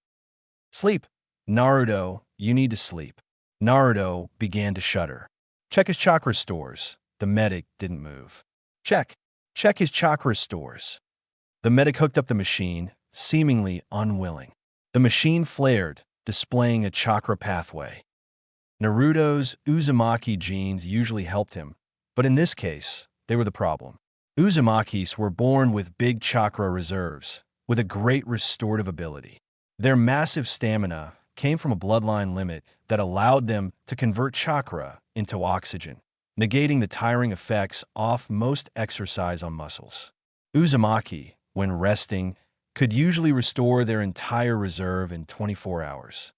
[SPEAKER 1] Sleep. Naruto, you need to sleep. Naruto began to shudder. Check his chakra stores. The medic didn't move. Check. Check his chakra stores. The medic hooked up the machine, seemingly unwilling. The machine flared, displaying a chakra pathway. Naruto's Uzumaki genes usually helped him, but in this case, they were the problem. Uzumakis were born with big chakra reserves, with a great restorative ability. Their massive stamina came from a bloodline limit that allowed them to convert chakra into oxygen, negating the tiring effects off most exercise on muscles. Uzumaki, when resting, could usually restore their entire reserve in 24 hours.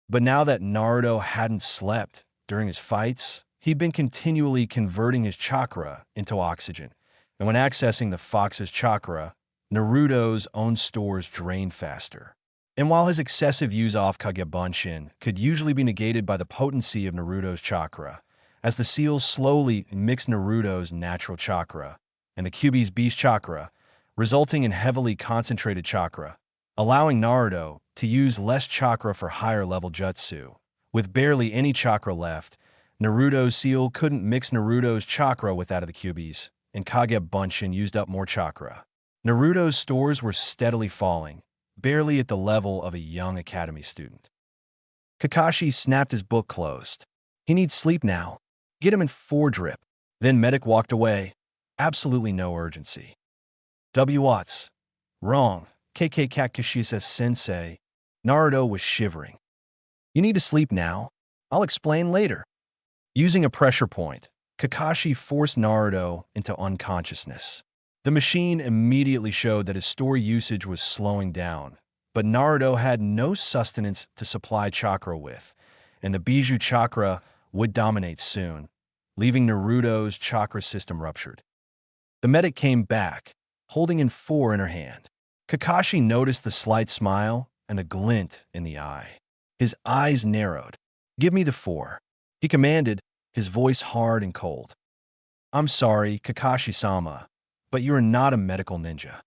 [SPEAKER 1] But now that Naruto hadn't slept during his fights, he'd been continually converting his chakra into oxygen. And when accessing the fox's chakra, Naruto's own stores drained faster. And while his excessive use of Kagebunshin could usually be negated by the potency of Naruto's chakra, as the seal slowly mixed Naruto's natural chakra and the Kyuubi's beast chakra, resulting in heavily concentrated chakra, allowing Naruto to use less chakra for higher-level jutsu. With barely any chakra left, Naruto's seal couldn't mix Naruto's chakra with that of the Kyuubi's, and Kagebunshin used up more chakra. Naruto's stores were steadily falling, barely at the level of a young academy student. Kakashi snapped his book closed. He needs sleep now. Get him in 4-drip. Then medic walked away. Absolutely no urgency. W. Watts. Wrong. KK Kakashi-sensei. Naruto was shivering. You need to sleep now. I'll explain later. Using a pressure point, Kakashi forced Naruto into unconsciousness. The machine immediately showed that his store usage was slowing down, but Naruto had no sustenance to supply chakra with, and the Bijou chakra would dominate soon, leaving Naruto's chakra system ruptured. The medic came back, holding in 4 in her hand. Kakashi noticed the slight smile and the glint in the eye. His eyes narrowed. Give me the 4. He commanded, his voice hard and cold. I'm sorry, Kakashi-sama, but you are not a medical ninja.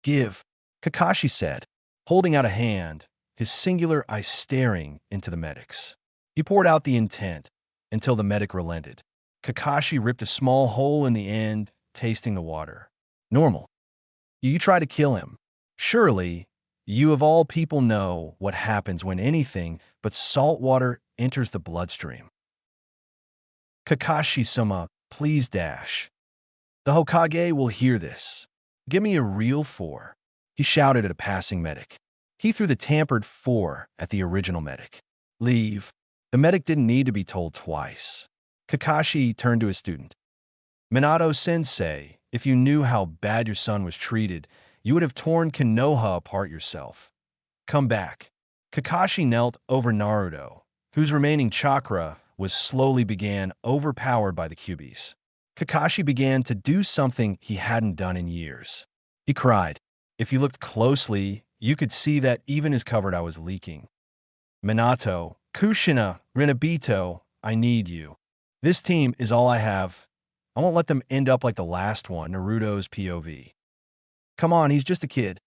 [SPEAKER 1] Give, Kakashi said, holding out a hand, his singular eye staring into the medic's. He poured out the intent until the medic relented. Kakashi ripped a small hole in the end, tasting the water. Normal. You try to kill him. Surely, you of all people know what happens when anything but salt water enters the bloodstream. Kakashi-sama, please dash. The Hokage will hear this. Give me a real 4. He shouted at a passing medic. He threw the tampered 4 at the original medic. Leave. The medic didn't need to be told twice. Kakashi turned to his student. Minato-sensei, if you knew how bad your son was treated, you would have torn Konoha apart yourself. Come back. Kakashi knelt over Naruto, whose remaining chakra was slowly began overpowered by the Kyuubi's. Kakashi began to do something he hadn't done in years. He cried. If you looked closely, you could see that even his covered eye was leaking. Minato, Kushina, Rinobito, I need you. This team is all I have. I won't let them end up like the last one, Naruto's POV. Come on, he's just a kid.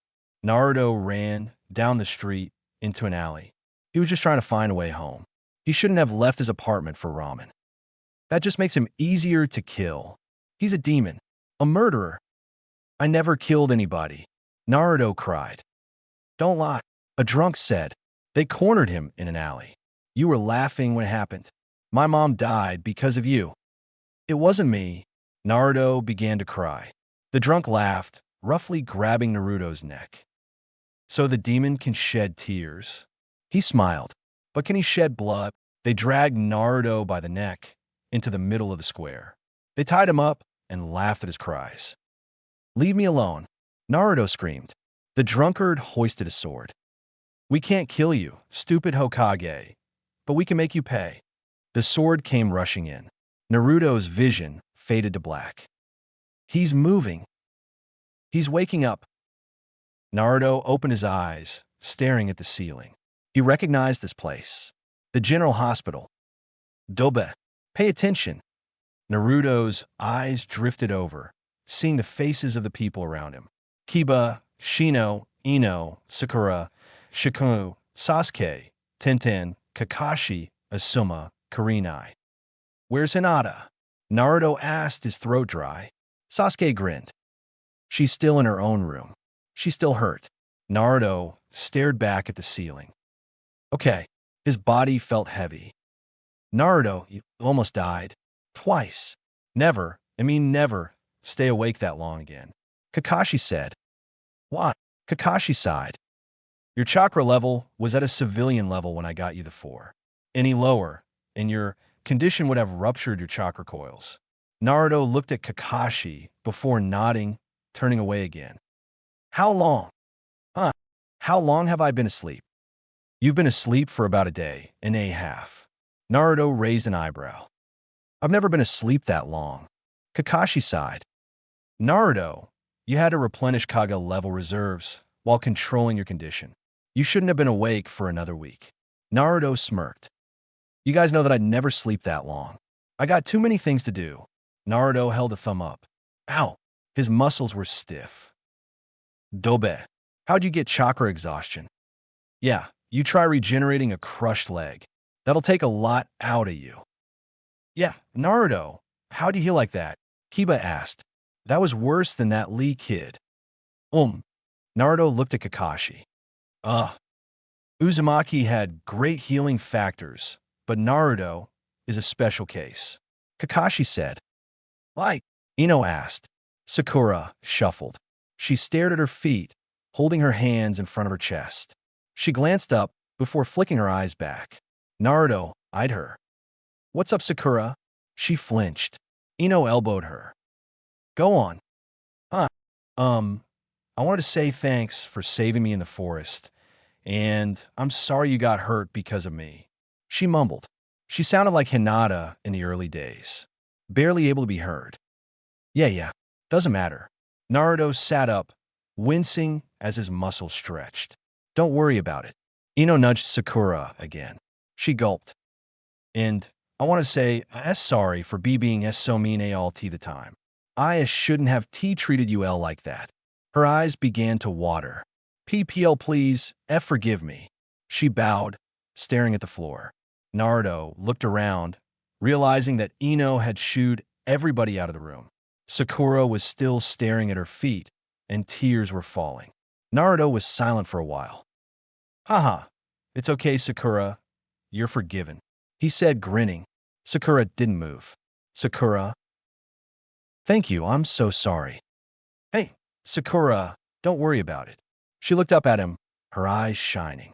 [SPEAKER 1] Naruto ran down the street into an alley. He was just trying to find a way home. He shouldn't have left his apartment for ramen. That just makes him easier to kill. He's a demon, a murderer. I never killed anybody. Naruto cried. Don't lie, a drunk said. They cornered him in an alley. You were laughing when it happened. My mom died because of you. It wasn't me. Naruto began to cry. The drunk laughed, roughly grabbing Naruto's neck. So the demon can shed tears. He smiled. But can he shed blood? They dragged Naruto by the neck into the middle of the square. They tied him up and laughed at his cries. Leave me alone, Naruto screamed. The drunkard hoisted a sword. We can't kill you, stupid Hokage, but we can make you pay. The sword came rushing in. Naruto's vision faded to black. He's moving. He's waking up. Naruto opened his eyes, staring at the ceiling. He recognized this place. The General Hospital. Dobe, pay attention. Naruto's eyes drifted over, seeing the faces of the people around him. Kiba, Shino, Ino, Sakura, Shikunu, Sasuke, Tenten, Kakashi, Asuma, Kurenai. Where's Hinata? Naruto asked, his throat dry. Sasuke grinned. She's still in her own room. She's still hurt. Naruto stared back at the ceiling. Okay, his body felt heavy. Naruto, you almost died. Twice. Never, never, stay awake that long again. Kakashi said. What? Kakashi sighed. Your chakra level was at a civilian level when I got you the 4. Any lower, and your condition would have ruptured your chakra coils. Naruto looked at Kakashi before nodding, turning away again. How long? Huh? How long have I been asleep? You've been asleep for about a day and a half. Naruto raised an eyebrow. I've never been asleep that long. Kakashi sighed. Naruto, you had to replenish Kage level reserves while controlling your condition. You shouldn't have been awake for another week. Naruto smirked. You guys know that I'd never sleep that long. I got too many things to do. Naruto held a thumb up. Ow! His muscles were stiff. Dobe, how'd you get chakra exhaustion? Yeah, you try regenerating a crushed leg. That'll take a lot out of you. Yeah, Naruto, how'd you heal like that? Kiba asked. That was worse than that Lee kid. Naruto looked at Kakashi. Uzumaki had great healing factors, but Naruto is a special case. Kakashi said. Like? Ino asked. Sakura shuffled. She stared at her feet, holding her hands in front of her chest. She glanced up before flicking her eyes back. Naruto eyed her. What's up, Sakura? She flinched. Ino elbowed her. Go on. I wanted to say thanks for saving me in the forest, and I'm sorry you got hurt because of me. She mumbled. She sounded like Hinata in the early days, barely able to be heard. Yeah, doesn't matter. Naruto sat up, wincing as his muscles stretched. Don't worry about it. Ino nudged Sakura again. She gulped. And I want to say, sorry for being so mean all the time. I shouldn't have treated you like that. Her eyes began to water. PPL please, forgive me. She bowed, staring at the floor. Naruto looked around, realizing that Ino had shooed everybody out of the room. Sakura was still staring at her feet, and tears were falling. Naruto was silent for a while. Haha, it's okay, Sakura. You're forgiven, he said, grinning. Sakura didn't move. Sakura, Thank you, I'm so sorry. Hey, Sakura, don't worry about it. She looked up at him, her eyes shining.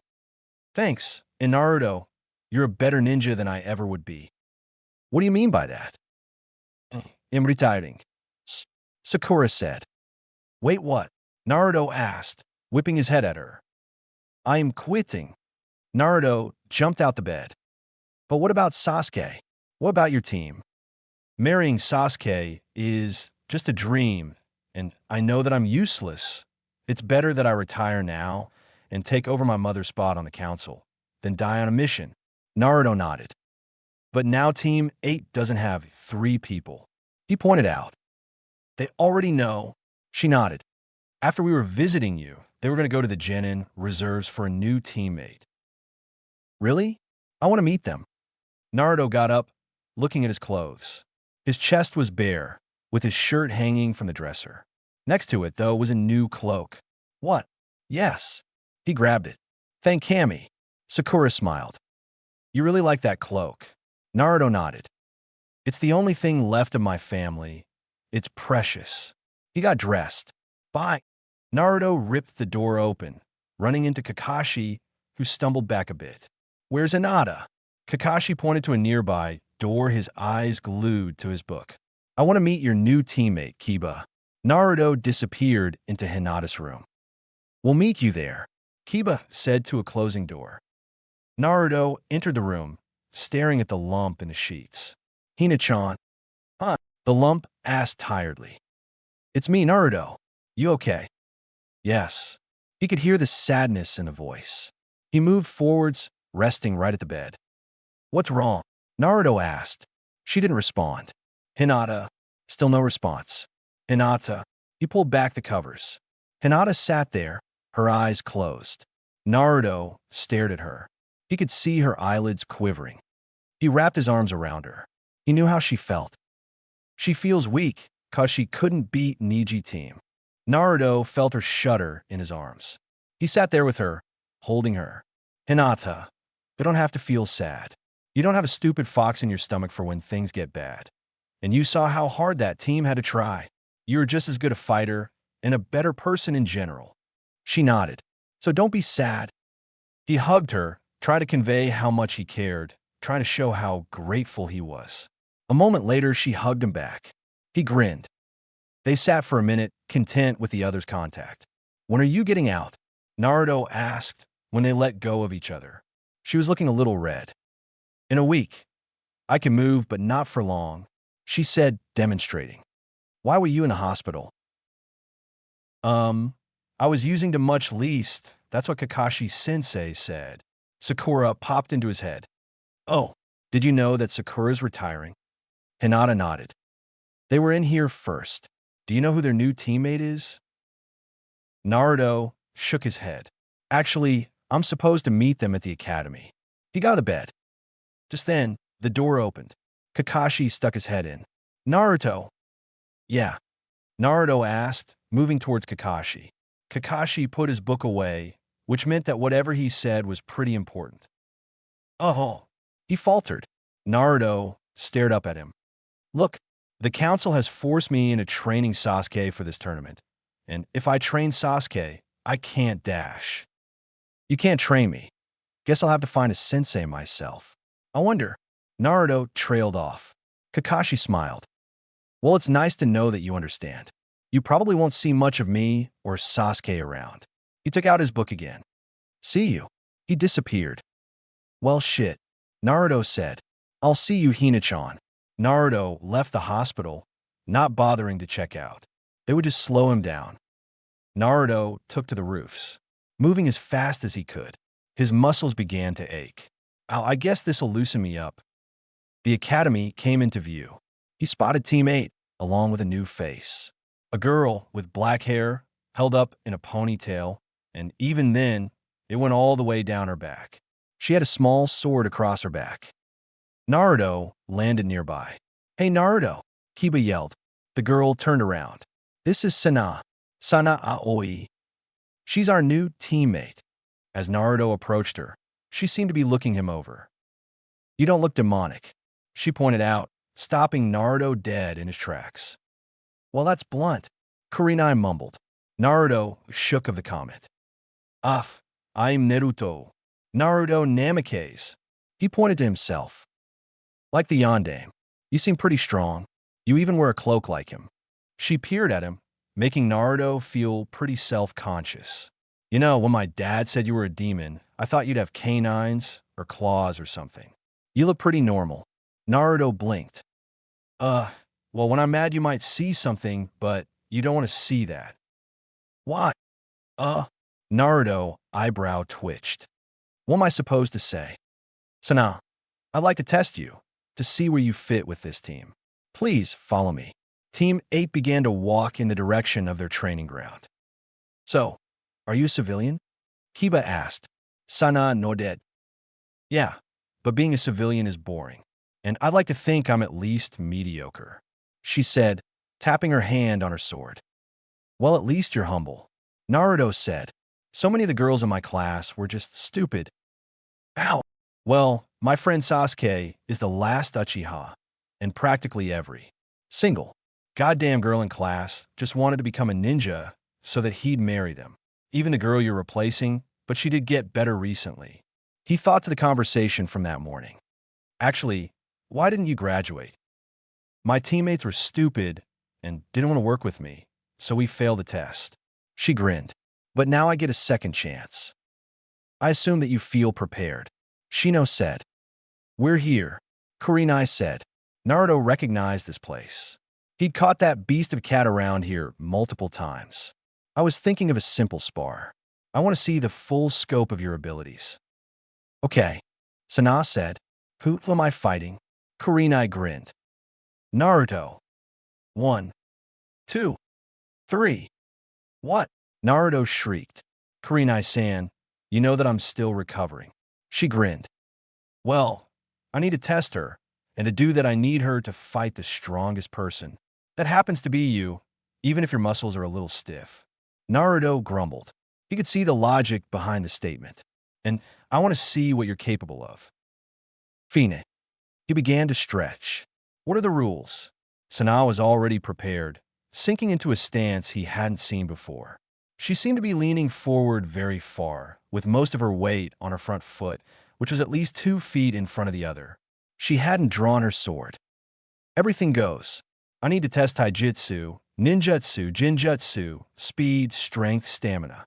[SPEAKER 1] Thanks, in Naruto, you're a better ninja than I ever would be. What do you mean by that? I'm retiring. Sakura said. Wait, what? Naruto asked, whipping his head at her. I am quitting. Naruto jumped out the bed. But what about Sasuke? What about your team? Marrying Sasuke is just a dream, and I know that I'm useless. It's better that I retire now and take over my mother's spot on the council than die on a mission. Naruto nodded. But now Team 8 doesn't have 3 people. He pointed out. They already know. She nodded. After we were visiting you, they were going to go to the Genin reserves for a new teammate. Really? I want to meet them. Naruto got up, looking at his clothes. His chest was bare, with his shirt hanging from the dresser. Next to it, though, was a new cloak. What? Yes. He grabbed it. Thank Kami. Sakura smiled. You really like that cloak? Naruto nodded. It's the only thing left of my family. It's precious. He got dressed. Bye. Naruto ripped the door open, running into Kakashi, who stumbled back a bit. Where's Hinata? Kakashi pointed to a nearby door, his eyes glued to his book. I want to meet your new teammate, Kiba. Naruto disappeared into Hinata's room. We'll meet you there, Kiba said to a closing door. Naruto entered the room, staring at the lump in the sheets. Hina-chan. Huh? The lump asked tiredly. It's me, Naruto. You okay? Yes. He could hear the sadness in the voice. He moved forwards, resting right at the bed. What's wrong? Naruto asked. She didn't respond. Hinata. Still no response. Hinata. He pulled back the covers. Hinata sat there, her eyes closed. Naruto stared at her. He could see her eyelids quivering. He wrapped his arms around her. He knew how she felt. She feels weak, 'cause she couldn't beat Niji team. Naruto felt her shudder in his arms. He sat there with her, holding her. Hinata, you don't have to feel sad. You don't have a stupid fox in your stomach for when things get bad. And you saw how hard that team had to try. You're just as good a fighter and a better person in general. She nodded. So don't be sad. He hugged her, trying to convey how much he cared, trying to show how grateful he was. A moment later, she hugged him back. He grinned. They sat for a minute, content with the other's contact. When are you getting out? Naruto asked when they let go of each other. She was looking a little red. In a week. I can move, but not for long, she said, demonstrating. Why were you in the hospital? I was using too much least. That's what Kakashi-sensei said. Sakura popped into his head. Oh, did you know that Sakura's retiring? Hinata nodded. They were in here first. Do you know who their new teammate is? Naruto shook his head. Actually, I'm supposed to meet them at the academy. He got out of bed. Just then, the door opened. Kakashi stuck his head in. Naruto. Yeah. Naruto asked, moving towards Kakashi. Kakashi put his book away, which meant that whatever he said was pretty important. Oh, he faltered. Naruto stared up at him. Look, the council has forced me into training Sasuke for this tournament. And if I train Sasuke, I can't dash. You can't train me. Guess I'll have to find a sensei myself. I wonder. Naruto trailed off. Kakashi smiled. Well, it's nice to know that you understand. You probably won't see much of me or Sasuke around. He took out his book again. See you. He disappeared. Well, shit. Naruto said. I'll see you, Hina-chan. Naruto left the hospital, not bothering to check out. They would just slow him down. Naruto took to the roofs, moving as fast as he could. His muscles began to ache. I guess this'll loosen me up. The academy came into view. He spotted Team 8, along with a new face. A girl with black hair, held up in a ponytail, and even then, it went all the way down her back. She had a small sword across her back. Naruto landed nearby. Hey, Naruto, Kiba yelled. The girl turned around. This is Sana Aoi. She's our new teammate. As Naruto approached her, she seemed to be looking him over. You don't look demonic, she pointed out, stopping Naruto dead in his tracks. Well, that's blunt, Kurenai mumbled. Naruto shook of the comment. Uff, I'm Naruto. Naruto Namikaze. He pointed to himself. Like the yondaime. You seem pretty strong. You even wear a cloak like him. She peered at him, making Naruto feel pretty self-conscious. You know, when my dad said you were a demon, I thought you'd have canines or claws or something. You look pretty normal. Naruto blinked. Uh, well, when I'm mad you might see something, but you don't want to see that. Why? Uh, Naruto eyebrow twitched. What am I supposed to say? So now, I'd like to test you, to see where you fit with this team. Please follow me. Team 8 began to walk in the direction of their training ground. So, are you a civilian? Kiba asked. Sana nodded. Yeah, but being a civilian is boring. And I'd like to think I'm at least mediocre. She said, tapping her hand on her sword. Well, at least you're humble. Naruto said. So many of the girls in my class were just stupid. Ow! Well, my friend Sasuke is the last Uchiha, and practically every single goddamn girl in class just wanted to become a ninja so that he'd marry them. Even the girl you're replacing, but she did get better recently. He thought to the conversation from that morning. Actually, why didn't you graduate? My teammates were stupid and didn't want to work with me, so we failed the test. She grinned. But now I get a second chance. I assume that you feel prepared. Shino said. We're here, Kurenai said. Naruto recognized this place. He'd caught that beast of a cat around here multiple times. I was thinking of a simple spar. I want to see the full scope of your abilities. Okay, Sana said. Who am I fighting? Kurenai grinned. Naruto. 1, 2, 3. What? Naruto shrieked. Kurenai-san, you know that I'm still recovering. She grinned. Well, I need to test her, and to do that I need her to fight the strongest person. That happens to be you, even if your muscles are a little stiff. Naruto grumbled. He could see the logic behind the statement. And I want to see what you're capable of. Fine. He began to stretch. What are the rules? Sana was already prepared, sinking into a stance he hadn't seen before. She seemed to be leaning forward very far, with most of her weight on her front foot, which was at least 2 feet in front of the other. She hadn't drawn her sword. Everything goes. I need to test taijutsu, ninjutsu, jinjutsu, speed, strength, stamina.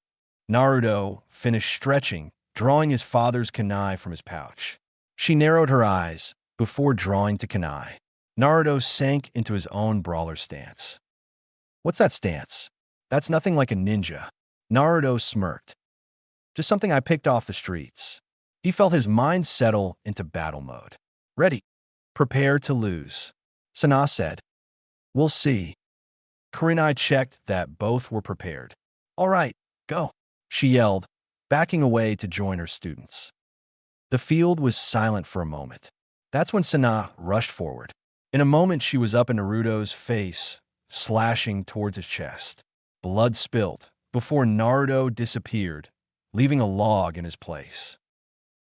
[SPEAKER 1] Naruto finished stretching, drawing his father's kunai from his pouch. She narrowed her eyes before drawing to kunai. Naruto sank into his own brawler stance. What's that stance? That's nothing like a ninja. Naruto smirked. Just something I picked off the streets. He felt his mind settle into battle mode. Ready. Prepare to lose. Sana said. We'll see. Kurenai checked that both were prepared. All right, go. She yelled, backing away to join her students. The field was silent for a moment. That's when Sana rushed forward. In a moment, she was up in Naruto's face, slashing towards his chest. Blood spilled before Naruto disappeared, leaving a log in his place.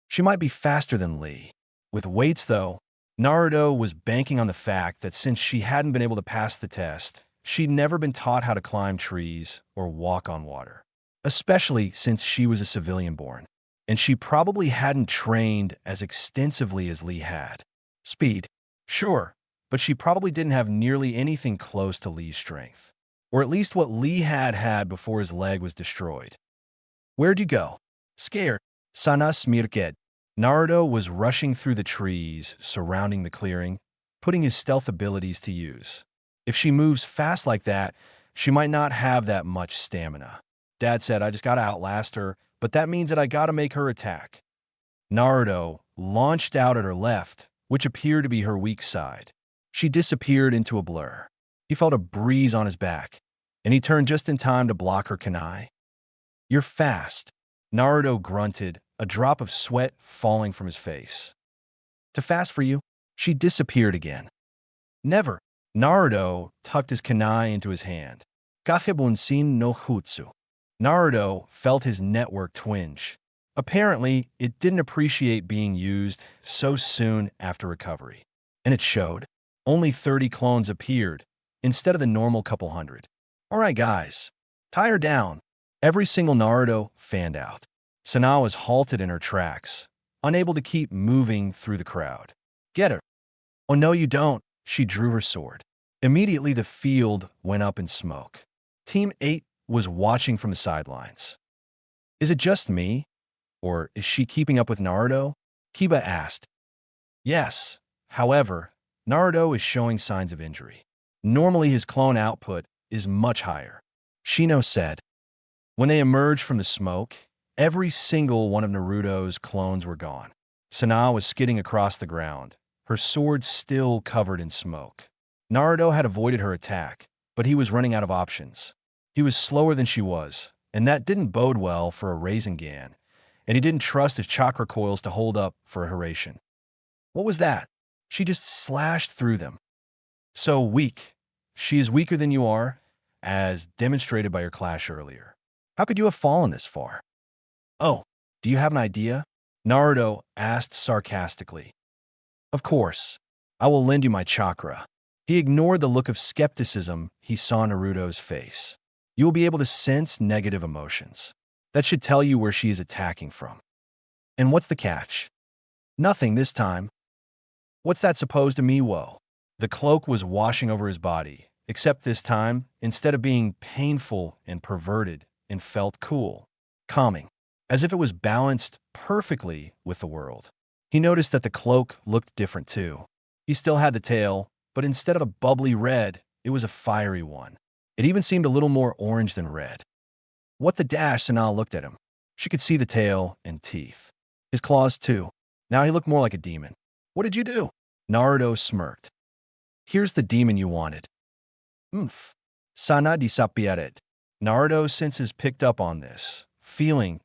[SPEAKER 1] She might be faster than Lee. With weights, though, Naruto was banking on the fact that since she hadn't been able to pass the test, she'd never been taught how to climb trees or walk on water. Especially since she was a civilian born, and she probably hadn't trained as extensively as Lee had. Speed, sure, but she probably didn't have nearly anything close to Lee's strength. Or at least what Lee had before his leg was destroyed. Where'd you go? Scared. Sana smirked. Naruto was rushing through the trees surrounding the clearing, putting his stealth abilities to use. If she moves fast like that, she might not have that much stamina. Dad said I just gotta outlast her, but that means that I gotta make her attack. Naruto launched out at her left, which appeared to be her weak side. She disappeared into a blur. He felt a breeze on his back, and he turned just in time to block her kunai. You're fast. Naruto grunted, a drop of sweat falling from his face. Too fast for you? She disappeared again. Never. Naruto tucked his kunai into his hand. Gahibunsin no Jutsu. Naruto felt his network twinge. Apparently, it didn't appreciate being used so soon after recovery. And it showed. Only 30 clones appeared, instead of the normal couple hundred. All right, guys, tie her down. Every single Naruto fanned out. Sana was halted in her tracks, unable to keep moving through the crowd. Get her. Oh, no, you don't. She drew her sword. Immediately, the field went up in smoke. Team 8 was watching from the sidelines. Is it just me? Or is she keeping up with Naruto? Kiba asked. Yes. However, Naruto is showing signs of injury. Normally, his clone output is much higher. Shino said. When they emerged from the smoke, every single one of Naruto's clones were gone. Sana was skidding across the ground, her sword still covered in smoke. Naruto had avoided her attack, but he was running out of options. He was slower than she was, and that didn't bode well for a Rasengan, and he didn't trust his chakra coils to hold up for a Hiraishin. What was that? She just slashed through them. So weak. She is weaker than you are, as demonstrated by your clash earlier. How could you have fallen this far? Oh, do you have an idea? Naruto asked sarcastically. Of course. I will lend you my chakra. He ignored the look of skepticism he saw on Naruto's face. You will be able to sense negative emotions. That should tell you where she is attacking from. And what's the catch? Nothing this time. What's that supposed to mean, whoa? The cloak was washing over his body, except this time, instead of being painful and perverted, it felt cool, calming, as if it was balanced perfectly with the world. He noticed that the cloak looked different too. He still had the tail, but instead of a bubbly red, it was a fiery one. It even seemed a little more orange than red. What the dash? Sanaa looked at him. She could see the tail and teeth. His claws too. Now he looked more like a demon. What did you do? Naruto smirked. Here's the demon you wanted. Oomph. Sana disappeared. Naruto's senses picked up on this, feeling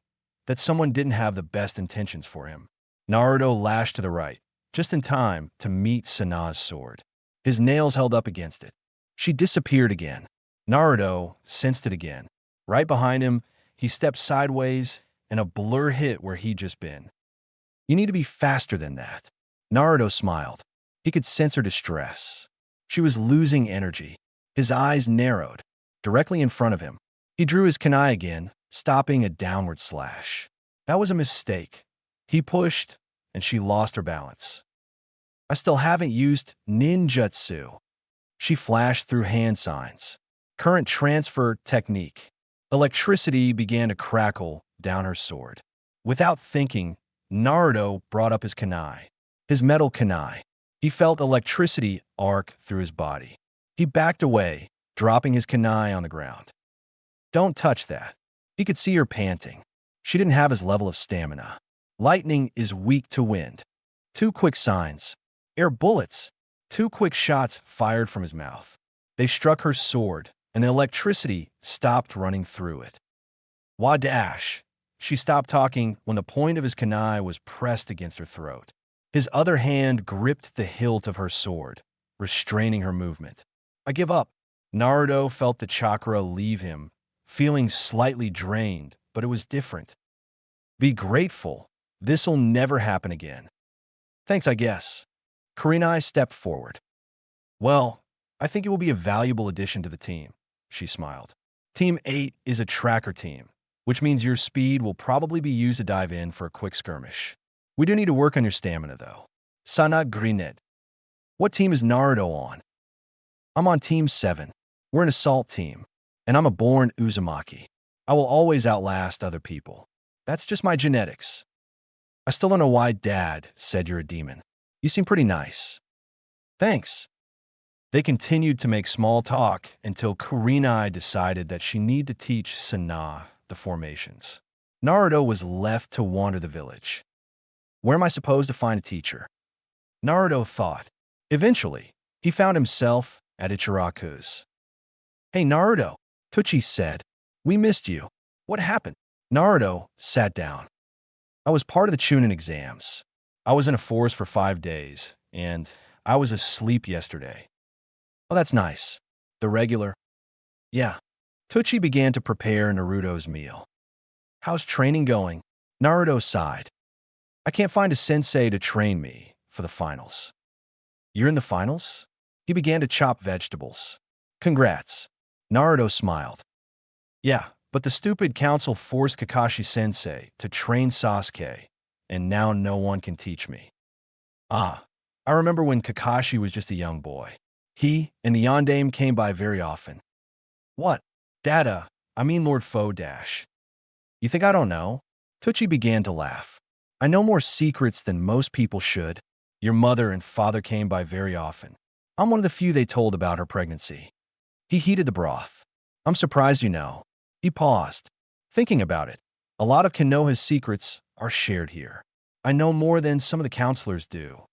[SPEAKER 1] that someone didn't have the best intentions for him. Naruto lashed to the right, just in time to meet Sana's sword. His nails held up against it. She disappeared again. Naruto sensed it again. Right behind him, he stepped sideways, and a blur hit where he'd just been. You need to be faster than that. Naruto smiled. He could sense her distress. She was losing energy. His eyes narrowed. Directly in front of him, he drew his kunai again, stopping a downward slash. That was a mistake. He pushed, and she lost her balance. I still haven't used ninjutsu. She flashed through hand signs. Current transfer technique. Electricity began to crackle down her sword. Without thinking, Naruto brought up his kunai. His metal kunai. He felt electricity arc through his body. He backed away, dropping his kunai on the ground. Don't touch that. He could see her panting. She didn't have his level of stamina. Lightning is weak to wind. 2 quick signs. Air bullets. 2 quick shots fired from his mouth. They struck her sword, and the electricity stopped running through it. Wadash. She stopped talking when the point of his kunai was pressed against her throat. His other hand gripped the hilt of her sword, restraining her movement. I give up. Naruto felt the chakra leave him, feeling slightly drained, but it was different. Be grateful. This'll never happen again. Thanks, I guess. Kurenai stepped forward. Well, I think it will be a valuable addition to the team, she smiled. Team 8 is a tracker team, which means your speed will probably be used to dive in for a quick skirmish. We do need to work on your stamina, though. Sana grinned. What team is Naruto on? I'm on Team 7. We're an assault team, and I'm a born Uzumaki. I will always outlast other people. That's just my genetics. I still don't know why Dad said you're a demon. You seem pretty nice. Thanks. They continued to make small talk until Kurenai decided that she needed to teach Sana the formations. Naruto was left to wander the village. Where am I supposed to find a teacher? Naruto thought. Eventually, he found himself at Ichiraku's. Hey, Naruto, Tucci said. We missed you. What happened? Naruto sat down. I was part of the Chunin exams. I was in a forest for 5 days, and I was asleep yesterday. Oh, that's nice. The regular? Yeah. Tucci began to prepare Naruto's meal. How's training going? Naruto sighed. I can't find a sensei to train me for the finals. You're in the finals? He began to chop vegetables. Congrats. Naruto smiled. Yeah, but the stupid council forced Kakashi-sensei to train Sasuke, and now no one can teach me. Ah, I remember when Kakashi was just a young boy. He and the Yondaime came by very often. What? Dada, I mean Lord Dash. You think I don't know? Tucci began to laugh. I know more secrets than most people should. Your mother and father came by very often. I'm one of the few they told about her pregnancy. He heated the broth. I'm surprised you know. He paused, thinking about it. A lot of Konoha's secrets are shared here. I know more than some of the counselors do.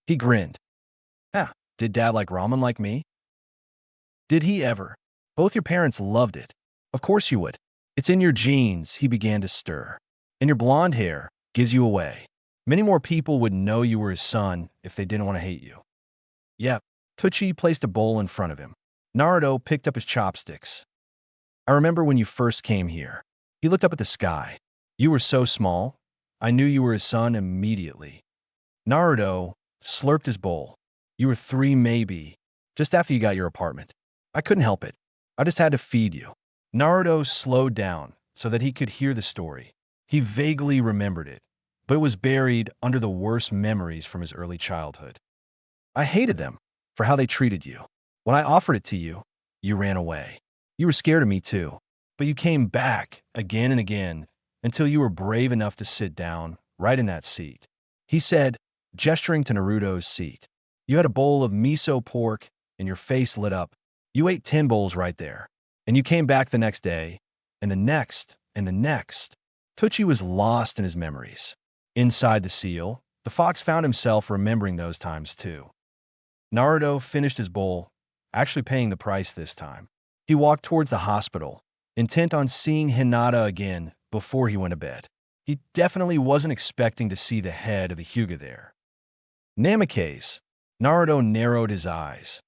[SPEAKER 1] He grinned. Ah, did Dad like ramen like me? Did he ever? Both your parents loved it. Of course you would. It's in your genes, he began to stir. And your blonde hair gives you away. Many more people would know you were his son if they didn't want to hate you. Yep. Tucci placed a bowl in front of him. Naruto picked up his chopsticks. I remember when you first came here. He looked up at the sky. You were so small. I knew you were his son immediately. Naruto slurped his bowl. You were 3 maybe, just after you got your apartment. I couldn't help it. I just had to feed you. Naruto slowed down so that he could hear the story. He vaguely remembered it, but it was buried under the worst memories from his early childhood. I hated them for how they treated you. When I offered it to you, you ran away. You were scared of me too, but you came back again and again until you were brave enough to sit down right in that seat. He said, gesturing to Naruto's seat. You had a bowl of miso pork and your face lit up. You ate 10 bowls right there. And you came back the next day, and the next, and the next. Tucci was lost in his memories. Inside the seal, the fox found himself remembering those times too. Naruto finished his bowl, actually paying the price this time. He walked towards the hospital, intent on seeing Hinata again before he went to bed. He definitely wasn't expecting to see the head of the Hyuga there. Namikaze. Naruto narrowed his eyes.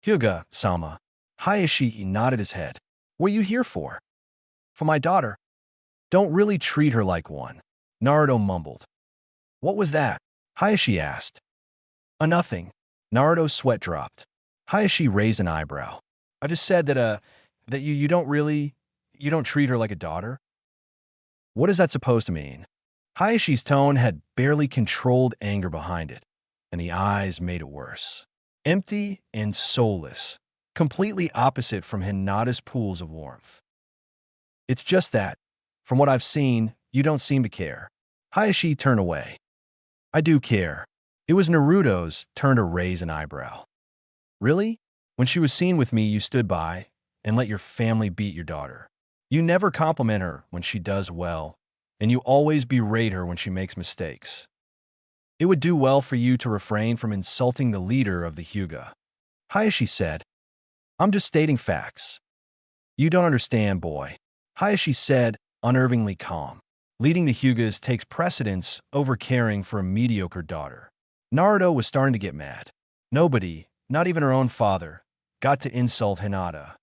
[SPEAKER 1] Hyuga-sama. Hayashi nodded his head. What are you here for? For my daughter. Don't really treat her like one. Naruto mumbled. What was that? Hayashi asked. A nothing. Naruto's sweat dropped. Hayashi raised an eyebrow. I just said that you don't treat her like a daughter? What is that supposed to mean? Hayashi's tone had barely controlled anger behind it, and the eyes made it worse. Empty and soulless, completely opposite from Hinata's pools of warmth. It's just that, from what I've seen, you don't seem to care. Hayashi turned away. I do care. It was Naruto's turn to raise an eyebrow. Really? When she was seen with me, you stood by and let your family beat your daughter. You never compliment her when she does well, and you always berate her when she makes mistakes. It would do well for you to refrain from insulting the leader of the Hyuga. Hayashi said, I'm just stating facts. You don't understand, boy. Hayashi said, unnervingly calm. Leading the Hyugas takes precedence over caring for a mediocre daughter. Naruto was starting to get mad. Nobody, not even her own father, got to insult Hinata.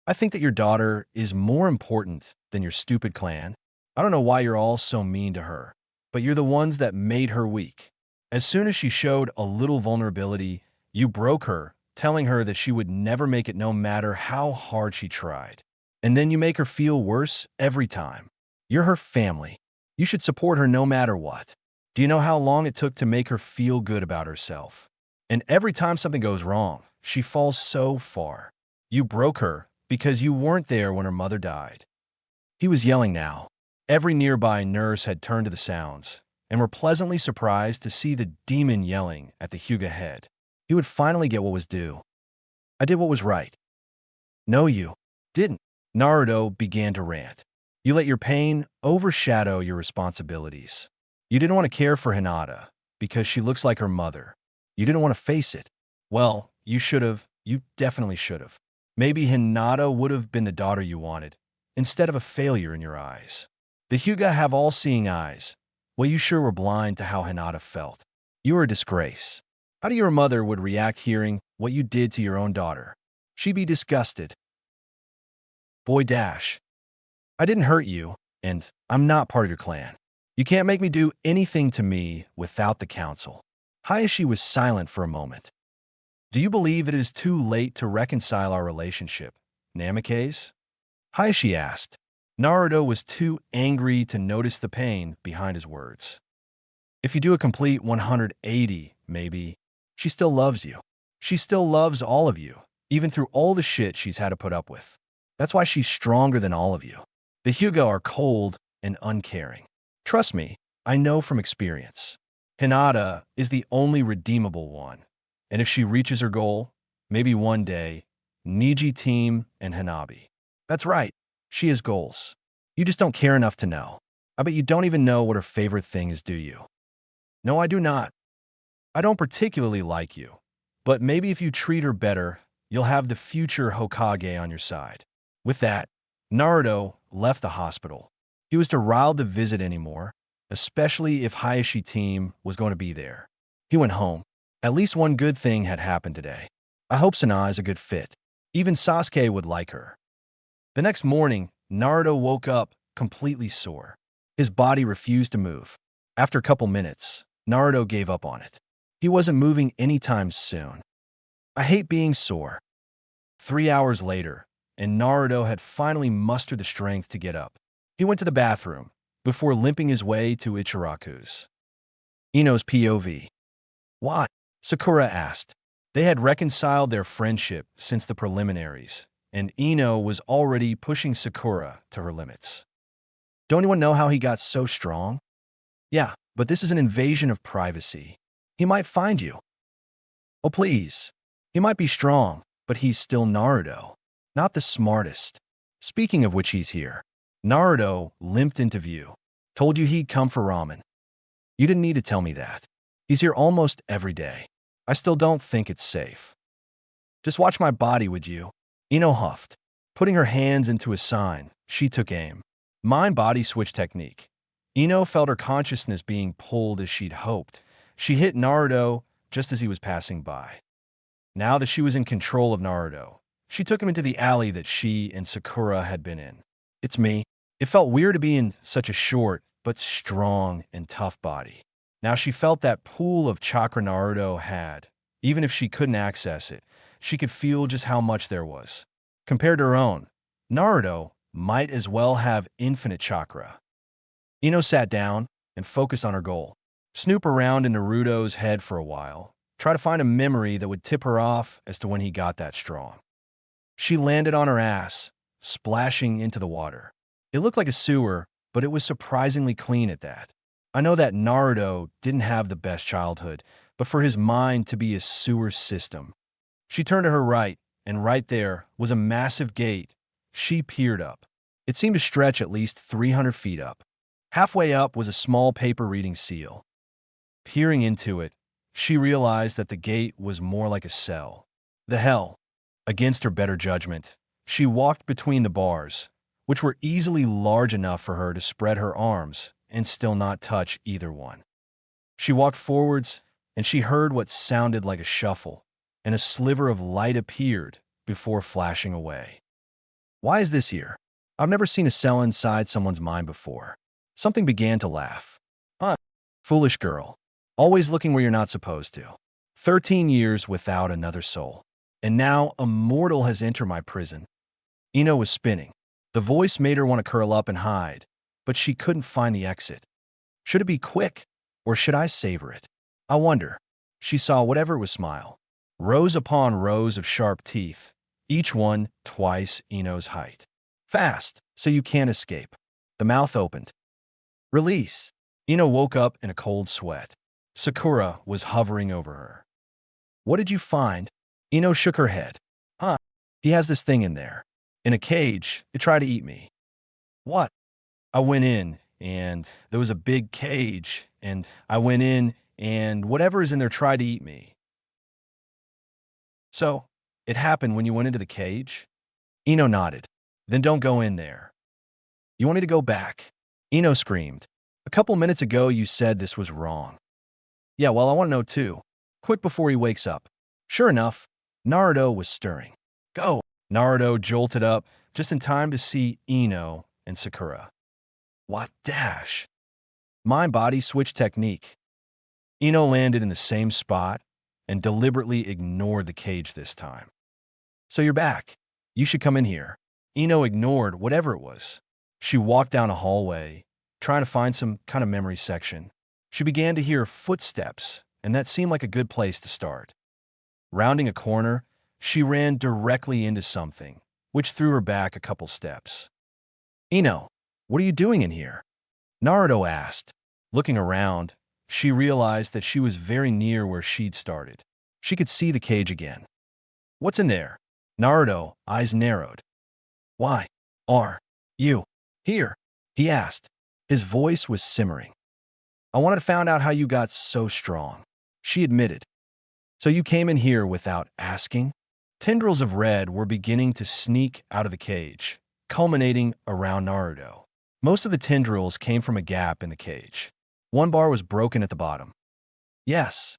[SPEAKER 1] I think that your daughter is more important than your stupid clan. I don't know why you're all so mean to her, but you're the ones that made her weak. As soon as she showed a little vulnerability, you broke her, telling her that she would never make it no matter how hard she tried. And then you make her feel worse every time. You're her family. You should support her no matter what. Do you know how long it took to make her feel good about herself? And every time something goes wrong, she falls so far. You broke her because you weren't there when her mother died. He was yelling now. Every nearby nurse had turned to the sounds and were pleasantly surprised to see the demon yelling at the Hyuga head. He would finally get what was due. I did what was right. No, you didn't. Naruto began to rant. You let your pain overshadow your responsibilities. You didn't want to care for Hinata because she looks like her mother. You didn't want to face it. Well, you should have. You definitely should have. Maybe Hinata would have been the daughter you wanted, instead of a failure in your eyes. The Hyuga have all-seeing eyes. Well, you sure were blind to how Hinata felt. You were a disgrace. How do your mother would react hearing what you did to your own daughter? She'd be disgusted. Boy Dash. I didn't hurt you, and I'm not part of your clan. You can't make me do anything to me without the council. Hayashi was silent for a moment. Do you believe it is too late to reconcile our relationship, Namikaze? Hayashi asked. Naruto was too angry to notice the pain behind his words. If you do a complete 180, maybe, she still loves you. She still loves all of you, even through all the shit she's had to put up with. That's why she's stronger than all of you. The Hyuga are cold and uncaring. Trust me, I know from experience. Hinata is the only redeemable one. And if she reaches her goal, maybe one day, Niji Team and Hanabi. That's right, she has goals. You just don't care enough to know. I bet you don't even know what her favorite thing is, do you? No, I do not. I don't particularly like you. But maybe if you treat her better, you'll have the future Hokage on your side. With that, Naruto left the hospital. He was to rile the visit anymore, especially if Hayashi Team was going to be there. He went home. At least one good thing had happened today. I hope Sanaa is a good fit. Even Sasuke would like her. The next morning, Naruto woke up completely sore. His body refused to move. After a couple minutes, Naruto gave up on it. He wasn't moving anytime soon. I hate being sore. 3 hours later, and Naruto had finally mustered the strength to get up. He went to the bathroom before limping his way to Ichiraku's. Ino's POV. Why? Sakura asked. They had reconciled their friendship since the preliminaries, and Ino was already pushing Sakura to her limits. Don't anyone know how he got so strong? Yeah, but this is an invasion of privacy. He might find you. Oh, please. He might be strong, but he's still Naruto. Not the smartest. Speaking of which, he's here. Naruto limped into view. Told you he'd come for ramen. You didn't need to tell me that. He's here almost every day. I still don't think it's safe. Just watch my body, would you? Ino huffed. Putting her hands into a sign, she took aim. Mind-body switch technique. Ino felt her consciousness being pulled as she'd hoped. She hit Naruto just as he was passing by. Now that she was in control of Naruto, she took him into the alley that she and Sakura had been in. It's me. It felt weird to be in such a short, but strong and tough body. Now she felt that pool of chakra Naruto had. Even if she couldn't access it, she could feel just how much there was. Compared to her own, Naruto might as well have infinite chakra. Ino sat down and focused on her goal. Snoop around in Naruto's head for a while, try to find a memory that would tip her off as to when he got that strong. She landed on her ass, splashing into the water. It looked like a sewer, but it was surprisingly clean at that. I know that Naruto didn't have the best childhood, but for his mind to be a sewer system. She turned to her right, and right there was a massive gate. She peered up. It seemed to stretch at least 300 feet up. Halfway up was a small paper-reading seal. Peering into it, she realized that the gate was more like a cell. The hell! Against her better judgment, she walked between the bars, which were easily large enough for her to spread her arms and still not touch either one. She walked forwards, and she heard what sounded like a shuffle, and a sliver of light appeared before flashing away. Why is this here? I've never seen a cell inside someone's mind before. Something began to laugh. Foolish girl. Always looking where you're not supposed to. 13 years without another soul. And now a mortal has entered my prison. Ino was spinning. The voice made her want to curl up and hide, but she couldn't find the exit. Should it be quick, or should I savor it? I wonder. She saw whatever was smile. Rows upon rows of sharp teeth, each one twice Ino's height. Fast, so you can't escape. The mouth opened. Release. Ino woke up in a cold sweat. Sakura was hovering over her. What did you find? Ino shook her head. He has this thing in there. In a cage, it tried to eat me. What? I went in, and there was a big cage, and I went in, and whatever is in there tried to eat me. So, it happened when you went into the cage? Ino nodded. Then don't go in there. You want me to go back? Ino screamed. A couple minutes ago you said this was wrong. Yeah, well, I want to know too. Quick before he wakes up. Sure enough, Naruto was stirring. Go! Naruto jolted up just in time to see Ino and Sakura. What dash? Mind-body switch technique. Ino landed in the same spot, and deliberately ignored the cage this time. So you're back. You should come in here. Ino ignored whatever it was. She walked down a hallway, trying to find some kind of memory section. She began to hear footsteps, and that seemed like a good place to start. Rounding a corner, she ran directly into something, which threw her back a couple steps. Ino, what are you doing in here? Naruto asked. Looking around, she realized that she was very near where she'd started. She could see the cage again. What's in there? Naruto, eyes narrowed. Why are you here? He asked. His voice was simmering. I wanted to find out how you got so strong, she admitted. So you came in here without asking? Tendrils of red were beginning to sneak out of the cage, culminating around Naruto. Most of the tendrils came from a gap in the cage. One bar was broken at the bottom. Yes.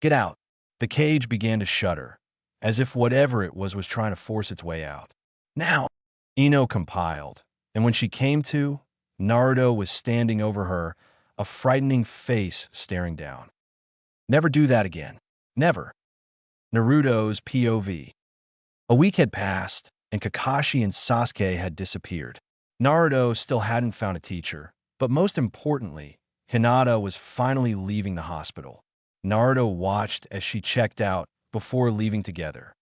[SPEAKER 1] Get out. The cage began to shudder, as if whatever it was trying to force its way out. Now, Ino compiled, and when she came to, Naruto was standing over her, a frightening face staring down. Never do that again. Never. Naruto's POV. A week had passed, and Kakashi and Sasuke had disappeared. Naruto still hadn't found a teacher, but most importantly, Hinata was finally leaving the hospital. Naruto watched as she checked out before leaving together.